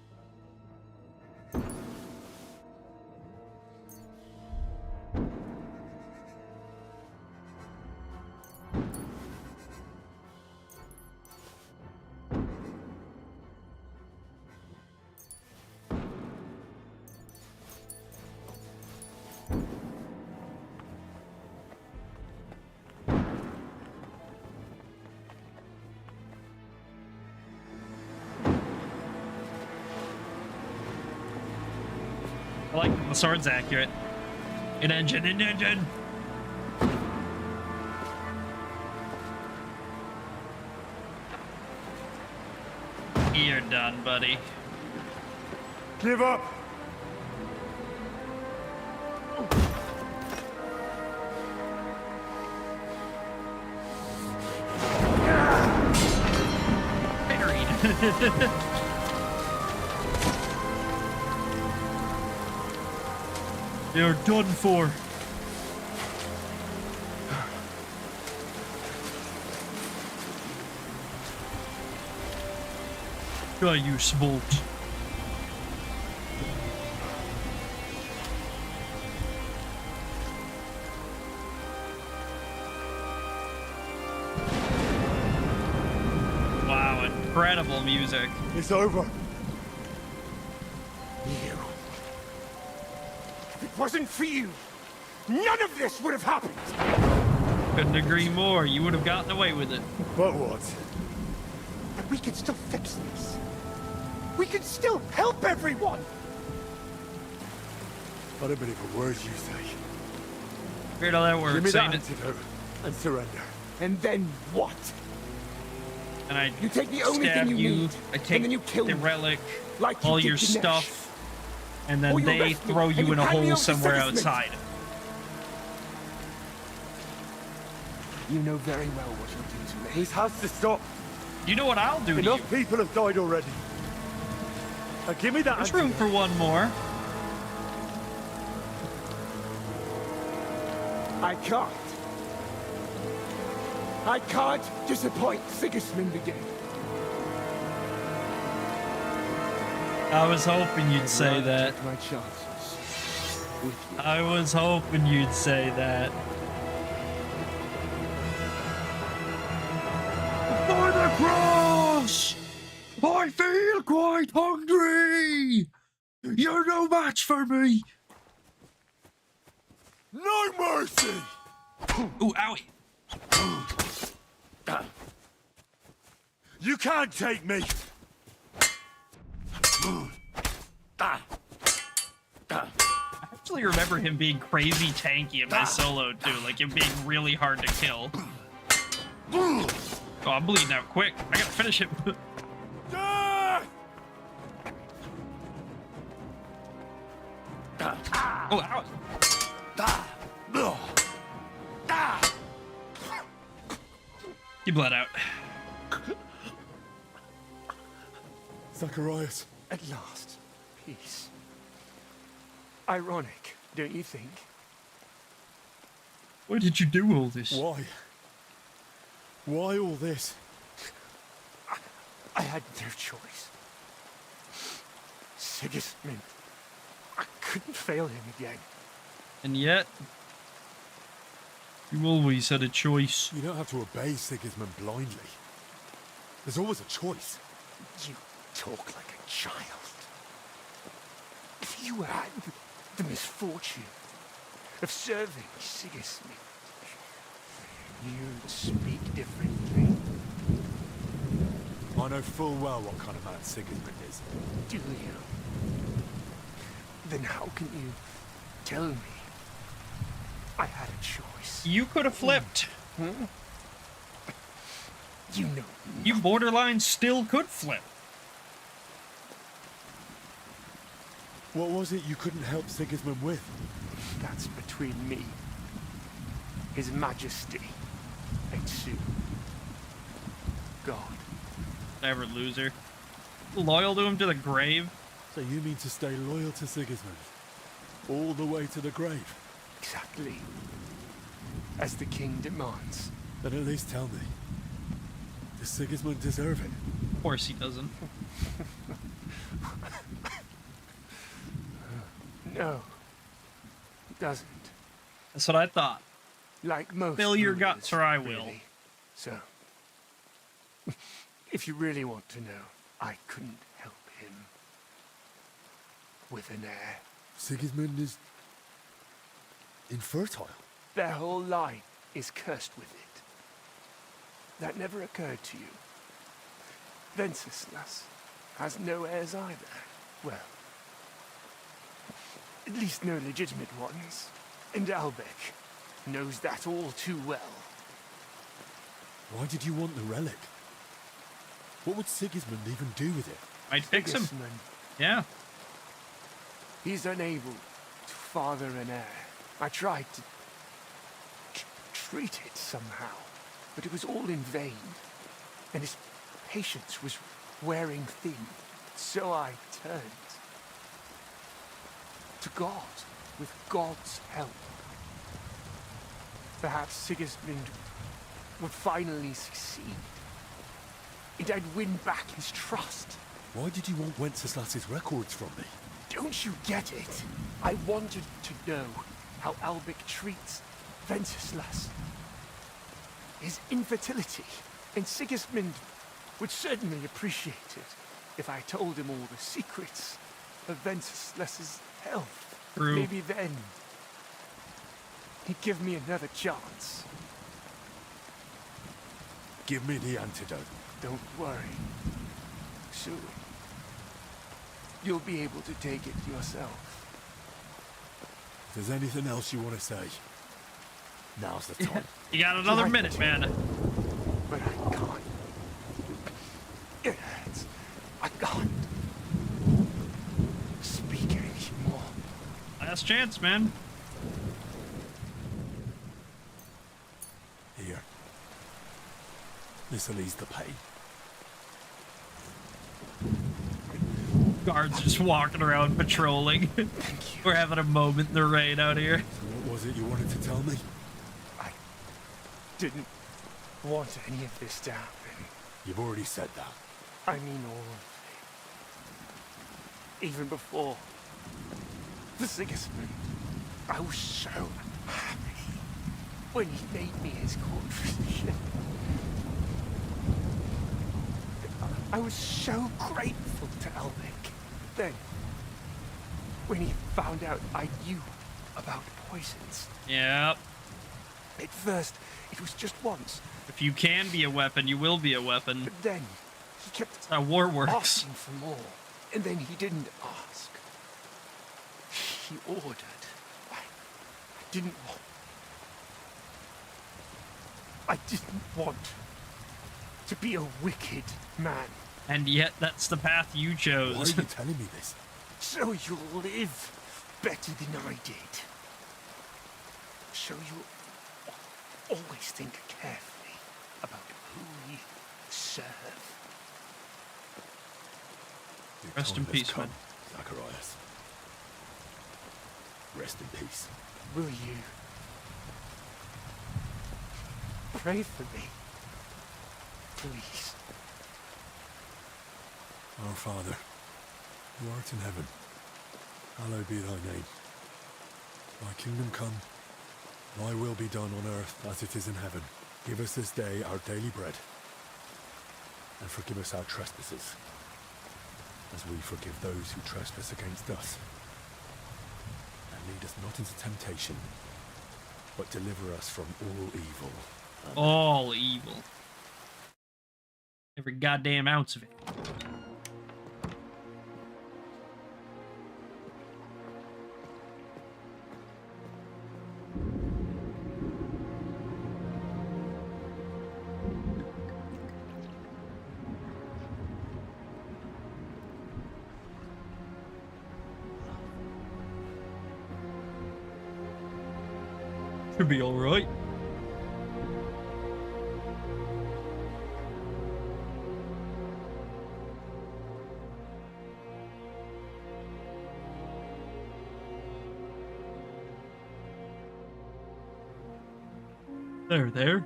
I like that the sword's accurate. An engine, an engine! You're done, buddy. Give up! Buried. You're done for. Try you, Smolt. Wow, incredible music. It's over. If it wasn't for you, none of this would have happened. Couldn't agree more. You would have gotten away with it. But what? But we could still fix this. We could still help everyone. I don't believe a word you say. Weird how that works. Give me that ain't it? antidote and surrender. And then what? And I You take the only stab thing you need, I take and then you kill the me. relic, Like you all did your Dinesh. stuff, and Or then you they arrest me, throw and you you in a hand me hole over to somewhere Sedletz. outside. You know very well what you'll do to me. This has to stop. You know what I'll do to Enough you. people have died already. Now give me that There's room for one more. I can't. I can't disappoint Sigismund again. I was hoping you'd say that. My chances. With you. I was hoping you'd say that. For the cross! I feel quite hungry! You're no match for me! No mercy! Ooh, owie. You can't take me! I actually remember him being crazy tanky in my solo too, like him being really hard to kill. Oh, I'm bleeding out quick. I gotta finish him. Oh, ow. He bled out. Zacharias. At last, peace. Ironic, don't you think? Why did you do all this? Why? Why all this? I had no choice. Sigismund. I couldn't fail him again. And yet, you always had a choice. You don't have to obey Sigismund blindly. There's always a choice. You talk like a child. If you had the misfortune of serving Sigismund, you'd speak differently. I know full well what kind of man Sigismund is. Do you? Then how can you tell me I had a choice? You could have flipped. Hmm? You know. You borderline still could flip. What was it you couldn't help Sigismund with? That's between me, His Majesty, and soon, God. Never loser. Loyal to him to the grave. So you mean to stay loyal to Sigismund? All the way to the grave? Exactly. As the king demands. Then at least tell me. Does Sigismund deserve it? Of course he doesn't. No. He doesn't. That's what I thought. Like most Fill your rulers, guts or I will. really. So, if you really want to know, I couldn't help him. With an heir. Sigismund is... infertile? Their whole line is cursed with it. That never occurred to you. Wenceslas has no heirs either. Well, at least no legitimate ones. And Albec knows that all too well. Why did you want the relic? What would Sigismund even do with it? I'd fix him. Sigismund. Yeah. He's unable to father an heir. I tried to treat it somehow, but it was all in vain. And his patience was wearing thin. So I turned to God, with God's help. Perhaps Sigismund would finally succeed. And I'd win back his trust. Why did you want Wenceslas's records from me? Don't you get it? I wanted to know how Albec treats Wenceslas. His infertility. And Sigismund would certainly appreciate it if I told him all the secrets of Wenceslas's health. True. Maybe then he'd give me another chance. Give me the antidote. Don't worry. Soon, you'll be able to take it yourself. If there's anything else you want to say, now's the time. You got another minute, man. But I can't. It hurts. I can't speak anymore. Last chance, man. Here. This'll ease the pain. Guards just walking around patrolling. We're having a moment in the rain out here. So what was it you wanted to tell me? I didn't want any of this to happen. You've already said that. I mean all of it. Even before the Sigismund, I was so happy when he made me his court physician. I was so grateful to Albec. Then, when he found out I knew about poisons. Yep. At first, it was just once. If you can be a weapon, you will be a weapon. But then, he kept That's how war works. asking for more. And then he didn't ask. He ordered. I didn't want... I didn't want to be a wicked man. And yet, that's the path you chose. Why are you telling me this? So you'll live better than I did. So you'll always think carefully about who you serve. Your Rest time in has peace, come, man. Zacharias. Rest in peace. Will you pray for me? Please. Our Father, who art in heaven, hallowed be thy name. Thy kingdom come, thy will be done on earth as it is in heaven. Give us this day our daily bread, and forgive us our trespasses, as we forgive those who trespass against us. And lead us not into temptation, but deliver us from all evil. Amen. All evil. Every goddamn ounce of it. Should be alright. There.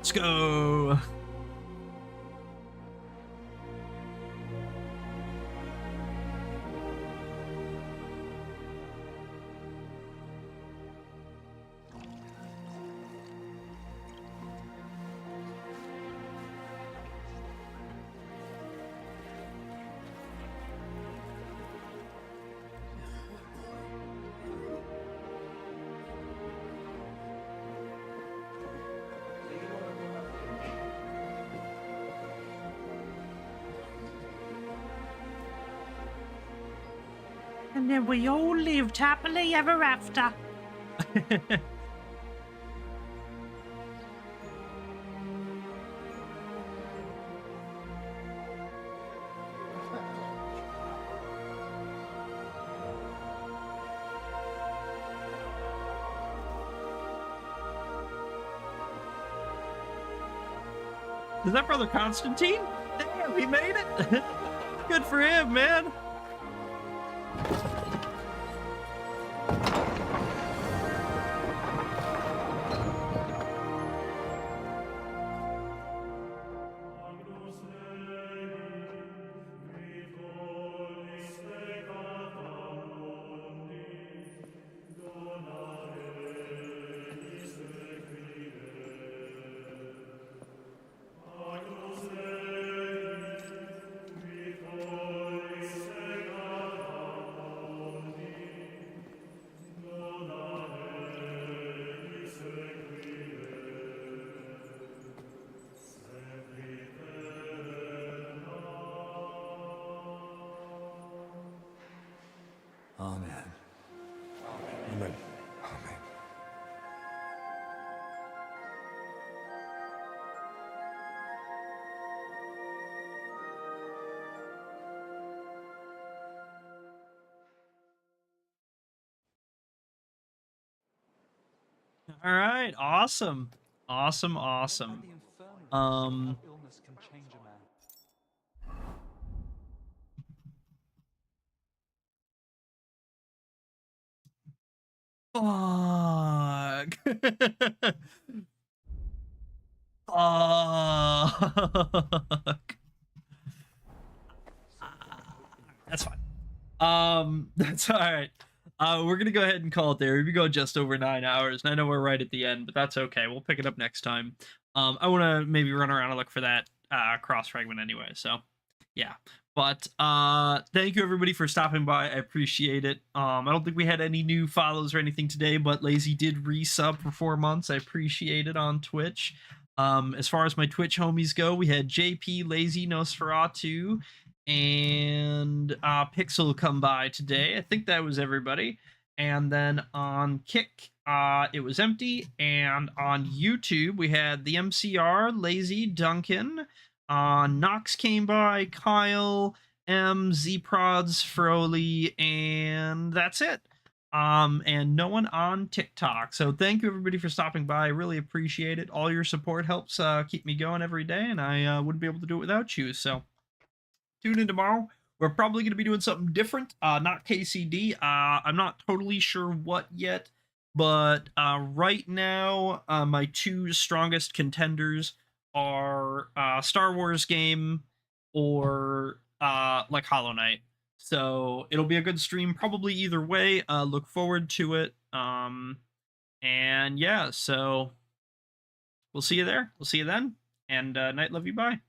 Let's go. And then we all lived happily ever after. Is that Brother Constantine? Damn, he made it. Good for him, man. Amen. Amen. Amen. All right, awesome. Awesome. Illness can change a man. Fuck. Fuck. That's fine. That's all right. We're gonna go ahead and call it there. We've been going just over 9 hours, and I know we're right at the end, but that's okay. We'll pick it up next time. I want to maybe run around and look for that cross fragment anyway. So, yeah. But thank you everybody for stopping by. I appreciate it. I don't think we had any new follows or anything today, but Lazy did resub for 4 months. I appreciate it on Twitch. As far as my Twitch homies go, we had JP, Lazy, Nosferatu, and Pixel come by today. I think that was everybody. And then on Kick, it was empty. And on YouTube, we had the MCR, Lazy, Duncan. Nox came by, Kyle, Z-Prods, Froley, and that's it. And no one on TikTok. So thank you everybody for stopping by. I really appreciate it. All your support helps keep me going every day, and I wouldn't be able to do it without you. So tune in tomorrow. We're probably going to be doing something different, not KCD. I'm not totally sure what yet, but right now, my two strongest contenders are Star Wars game or like Hollow Knight. So it'll be a good stream, probably either way. Look forward to it. And yeah, so we'll see you there. We'll see you then. And night, love you, bye.